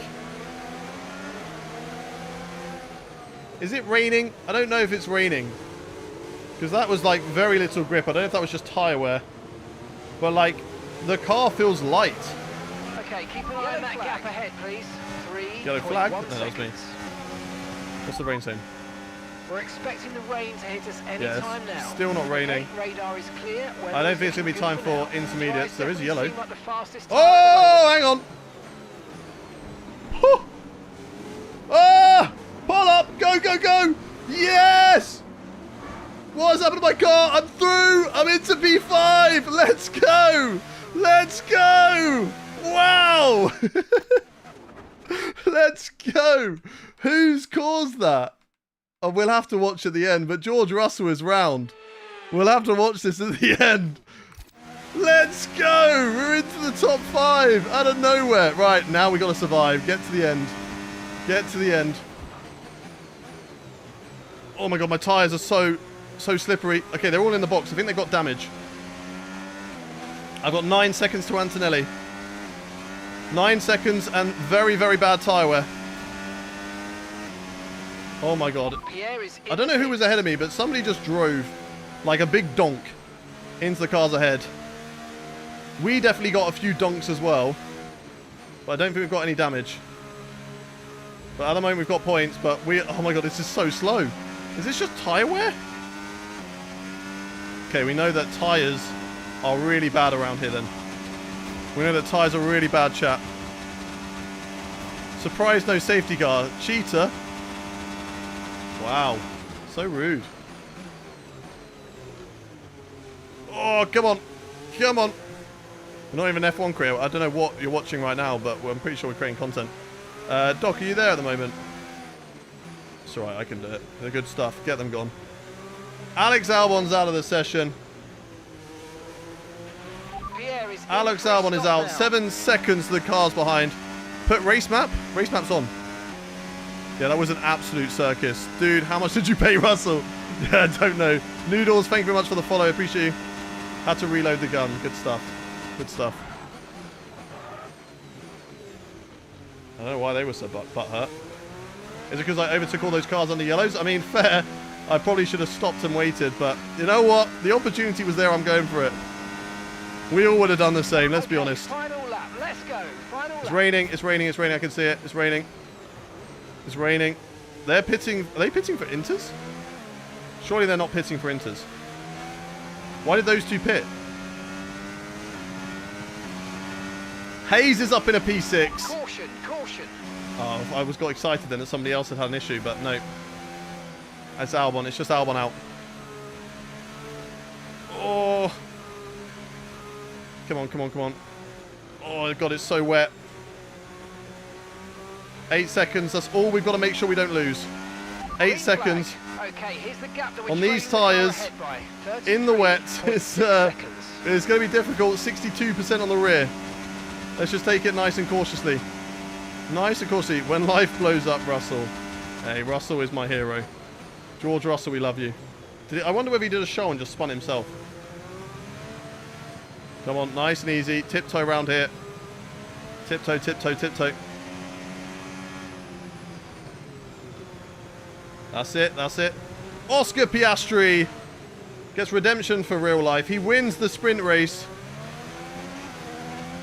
Is it raining? I don't know if it's raining. Because that was like very little grip. I don't know if that was just tyre wear. But like, the car feels light. Okay, keep an eye on that gap ahead, please. 3. Yellow flag? No, that was me. seconds. What's the rain saying? We're expecting the rain to hit us any Yeah, time now. still not raining. Okay, radar is clear. I don't think it's going to be time for intermediates. There is a yellow. Like the fastest Oh, hang on. Oh! Ah! Pull 5! Let's go! Let's go! Wow! Let's go! Who's caused that? Oh, we'll have to watch at the end, but George Russell is round. We'll have to watch this at the end. Let's go! We're into the top 5 out of nowhere. Right, now we got to survive. Get to the end. Get to the end. Oh my god, my tyres are so slippery. Okay, they're all in the box. I think they got damage. I've got 9 seconds to Antonelli. 9 seconds and very, very bad tyre wear. Oh my god. I don't know who was ahead of me, but somebody just drove like a big donk into the cars ahead. We definitely got a few donks as well, but I don't think we've got any damage. But at the moment we've got points, but oh my god, this is so slow. Is this just tyre wear? Okay, we know that tyres are really bad around here then. We know that tyres are really bad, chat. Surprise, no safety car. Cheater. Wow. So rude. Oh, come on. Come on. We're not even F1 crew. I don't know what you're watching right now, but I'm pretty sure we're creating content. Doc, are you there at the moment? It's alright, I can do it. They're good stuff. Get them gone. Alex Albon's out of the session. Alex Albon is out. 7 seconds to the cars behind. Put race map. Race map's on. Yeah, that was an absolute circus. Dude, how much did you pay Russell? Yeah, I don't know. Noodles, thank you very much for the follow. Appreciate you. Had to reload the gun. Good stuff. Good stuff. I don't know why they were so butthurt. Is it because I overtook all those cars on the yellows? I mean, fair. I probably should have stopped and waited, but you know what? The opportunity was there. I'm going for it. We all would have done the same, let's be honest. Final lap. Let's go. Final lap. It's raining, it's raining, it's raining. I can see it. It's raining. It's raining. They're pitting. Are they pitting for Inters? Surely they're not pitting for Inters. Why did those two pit? Hayes is up in a P6. Caution, caution. Oh, I got excited then that somebody else had an issue, but no. That's Albon. It's just Albon out. Oh. Come on, come on, come on. Oh, God, it's so wet. 8 seconds. That's all we've got to make sure we don't lose. 8 seconds. Okay, here's the gap that on these tyres, in the wet. It's going to be difficult. 62% on the rear. Let's just take it nice and cautiously. Nice and cautiously. When life blows up, Russell. Hey, Russell is my hero. George Russell, we love you. I wonder whether he did a show and just spun himself. Come on, nice and easy. Tiptoe around here. Tiptoe, tiptoe, tiptoe. That's it, that's it. Oscar Piastri gets redemption for real life. He wins the sprint race.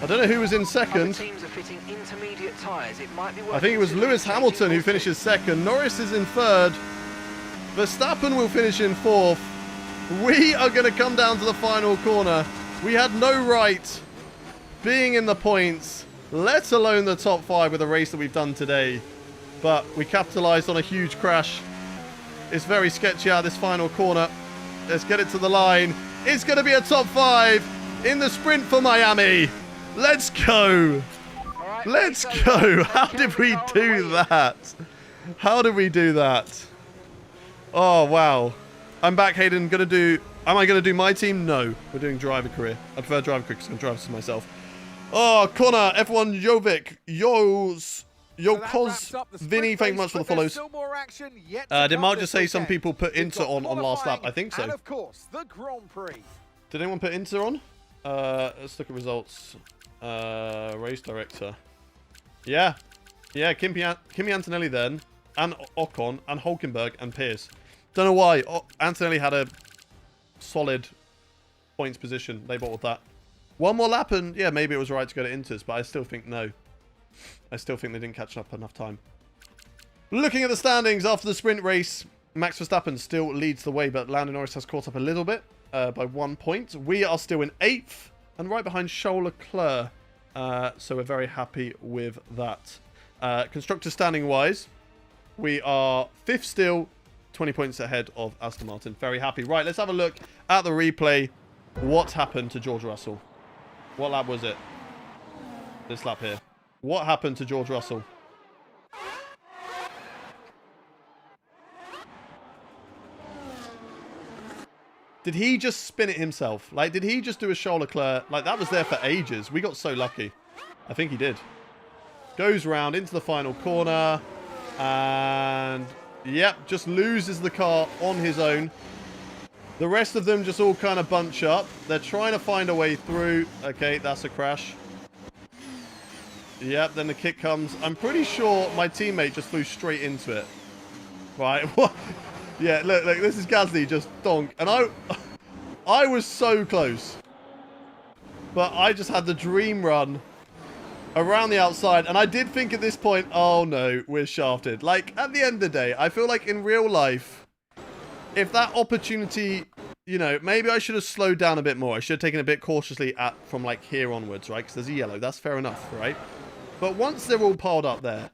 I don't know who was in second. Teams are fitting intermediate tyres. It might be I think it was Lewis Hamilton who finishes second. Norris is in third. Verstappen will finish in fourth. We are going to come down to the final corner. We had no right being in the points, let alone the top 5 with the race that we've done today. But we capitalized on a huge crash. It's very sketchy out this final corner. Let's get it to the line. It's going to be a top 5 in the sprint for Miami. Let's go. Right, let's go. How did we do that? How did we do that? Oh, wow. I'm back, Hayden. Am I going to do my team? No. We're doing driver career. I prefer driver career because I can drive this myself. Oh, Connor, F1 Jovic, Yokos, Vinny, thank you much for the follows. Did Mark just say some people put Inter on last lap? I think so. And of course, the Grand Prix. Did anyone put Inter on? Let's look at results. Race director. Yeah. Yeah, Kimi Antonelli then, and Ocon, and Hulkenberg, and Pierce. Don't know why. Antonelli had a solid points position. They bought that. One more lap and, yeah, maybe it was right to go to Inters, but I still think no. I still think they didn't catch up enough time. Looking at the standings after the sprint race, Max Verstappen still leads the way, but Lando Norris has caught up a little bit by 1 point. We are still in 8th and right behind Charles Leclerc. So we're very happy with that. Constructor standing wise, we are 5th still, 20 points ahead of Aston Martin. Very happy. Right, let's have a look at the replay. What happened to George Russell? What lap was it? This lap here. What happened to George Russell? Did he just spin it himself? Like, did he just do a Charles Leclerc? Like, that was there for ages. We got so lucky. I think he did. Goes round into the final corner. And, yep, just loses the car on his own. The rest of them just all kind of bunch up. They're trying to find a way through. Okay, that's a crash. Yep, then the kick comes. I'm pretty sure my teammate just flew straight into it. Right, what? Yeah, look, this is Gasly just donk. And I was so close. But I just had the dream run around the outside. And I did think at this point, oh no, we're shafted. Like, at the end of the day, I feel like in real life, if that opportunity, you know, maybe I should have slowed down a bit more. I should have taken a bit cautiously from like here onwards, right? Because there's a yellow. That's fair enough, right? But once they're all piled up there,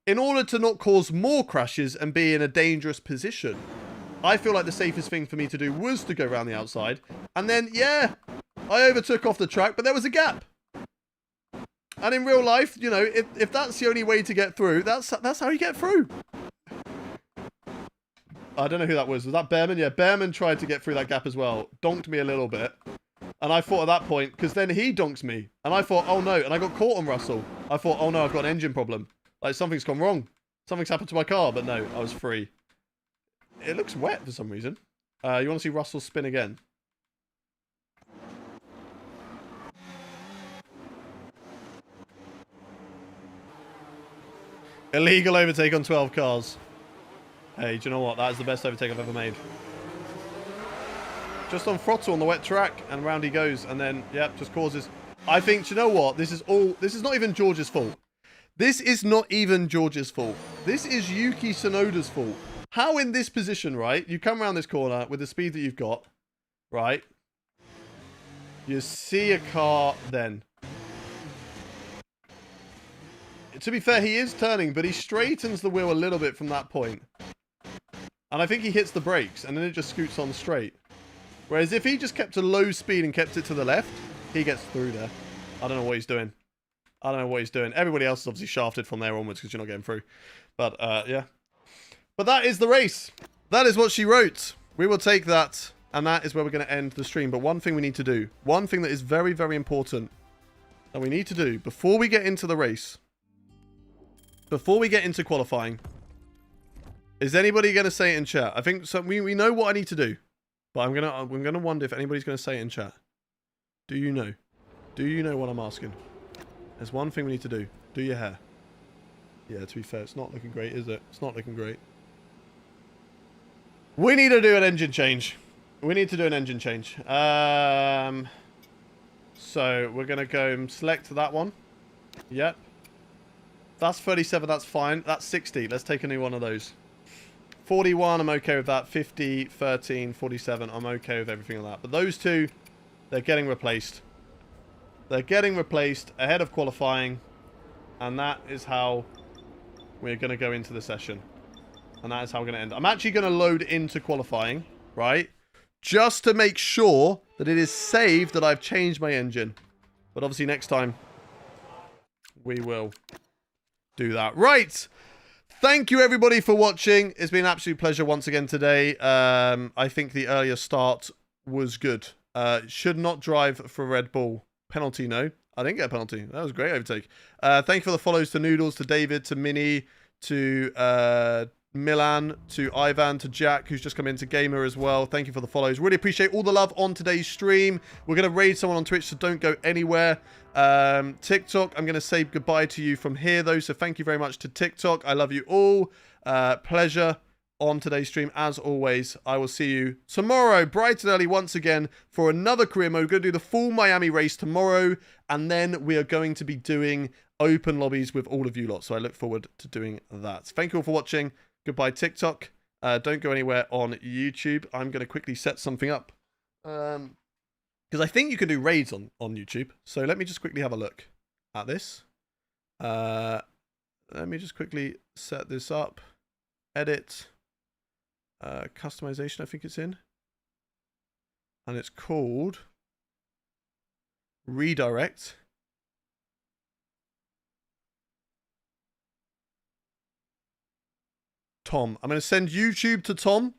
in order to not cause more crashes and be in a dangerous position, I feel like the safest thing for me to do was to go around the outside. And then, yeah, I overtook off the track, but there was a gap. And in real life, you know, if that's the only way to get through, that's how you get through. I don't know who that was. Was that Behrman? Yeah, Behrman tried to get through that gap as well. Donked me a little bit. And I thought at that point, because then he donks me. And I thought, oh no. And I got caught on Russell. I thought, oh no, I've got an engine problem. Like, something's gone wrong. Something's happened to my car. But no, I was free. It looks wet for some reason. You want to see Russell spin again? Illegal overtake on 12 cars. Hey, do you know what? That is the best overtake I've ever made. Just on throttle on the wet track, and round he goes, and then, yep, just causes... I think, do you know what? This is not even George's fault. This is not even George's fault. This is Yuki Tsunoda's fault. How in this position, right? You come around this corner with the speed that you've got, right? You see a car then. To be fair, he is turning, but he straightens the wheel a little bit from that point. And I think he hits the brakes, and then it just scoots on straight. Whereas if he just kept a low speed and kept it to the left, he gets through there. I don't know what he's doing. I don't know what he's doing. Everybody else is obviously shafted from there onwards because you're not getting through. But, yeah. But that is the race. That is what she wrote. We will take that, and that is where we're going to end the stream. But one thing we need to do, one thing that is very, very important that we need to do before we get into the race, before we get into qualifying, is anybody going to say it in chat? I think so. We know what I need to do. But I'm gonna wonder if anybody's gonna say it in chat. Do you know? Do you know what I'm asking? There's one thing we need to do. Do your hair. Yeah, to be fair, it's not looking great, is it? It's not looking great. We need to do an engine change. We need to do an engine change. So we're gonna go and select that one. Yep. That's 37. That's fine. That's 60. Let's take a new one of those. 41, I'm okay with that. 50, 13, 47, I'm okay with everything like that. But those two, they're getting replaced. They're getting replaced ahead of qualifying. And that is how we're going to go into the session. And that is how we're going to end. I'm actually going to load into qualifying, right? Just to make sure that it is saved that I've changed my engine. But obviously next time, we will do that. Right! Thank you, everybody, for watching. It's been an absolute pleasure once again today. I think the earlier start was good. Should not drive for Red Bull. Penalty, no. I didn't get a penalty. That was a great overtake. Thank you for the follows to Noodles, to David, to Minnie, to Milan, to Ivan, to Jack, who's just come into Gamer as well. Thank you for the follows. Really appreciate all the love on today's stream. We're going to raid someone on Twitch, so don't go anywhere. TikTok, I'm going to say goodbye to you from here, though, so thank you very much to TikTok. I love you all. Pleasure on today's stream, as always. I will see you tomorrow, bright and early, once again, for another career mode. We're going to do the full Miami race tomorrow, and then we are going to be doing open lobbies with all of you lot, so I look forward to doing that. Thank you all for watching. Goodbye, TikTok. Don't go anywhere on YouTube. I'm going to quickly set something up. Because I think you can do raids on YouTube. So let me just quickly have a look at this. Let me just quickly set this up. Edit. Customization, I think it's in. And it's called Redirect. Tom. I'm going to send YouTube to Tom.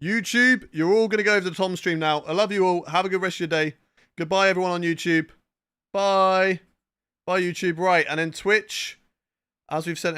YouTube, you're all going to go over to the Tom stream now. I love you all. Have a good rest of your day. Goodbye, everyone on YouTube. Bye. Bye, YouTube. Right, and then Twitch, as we've sent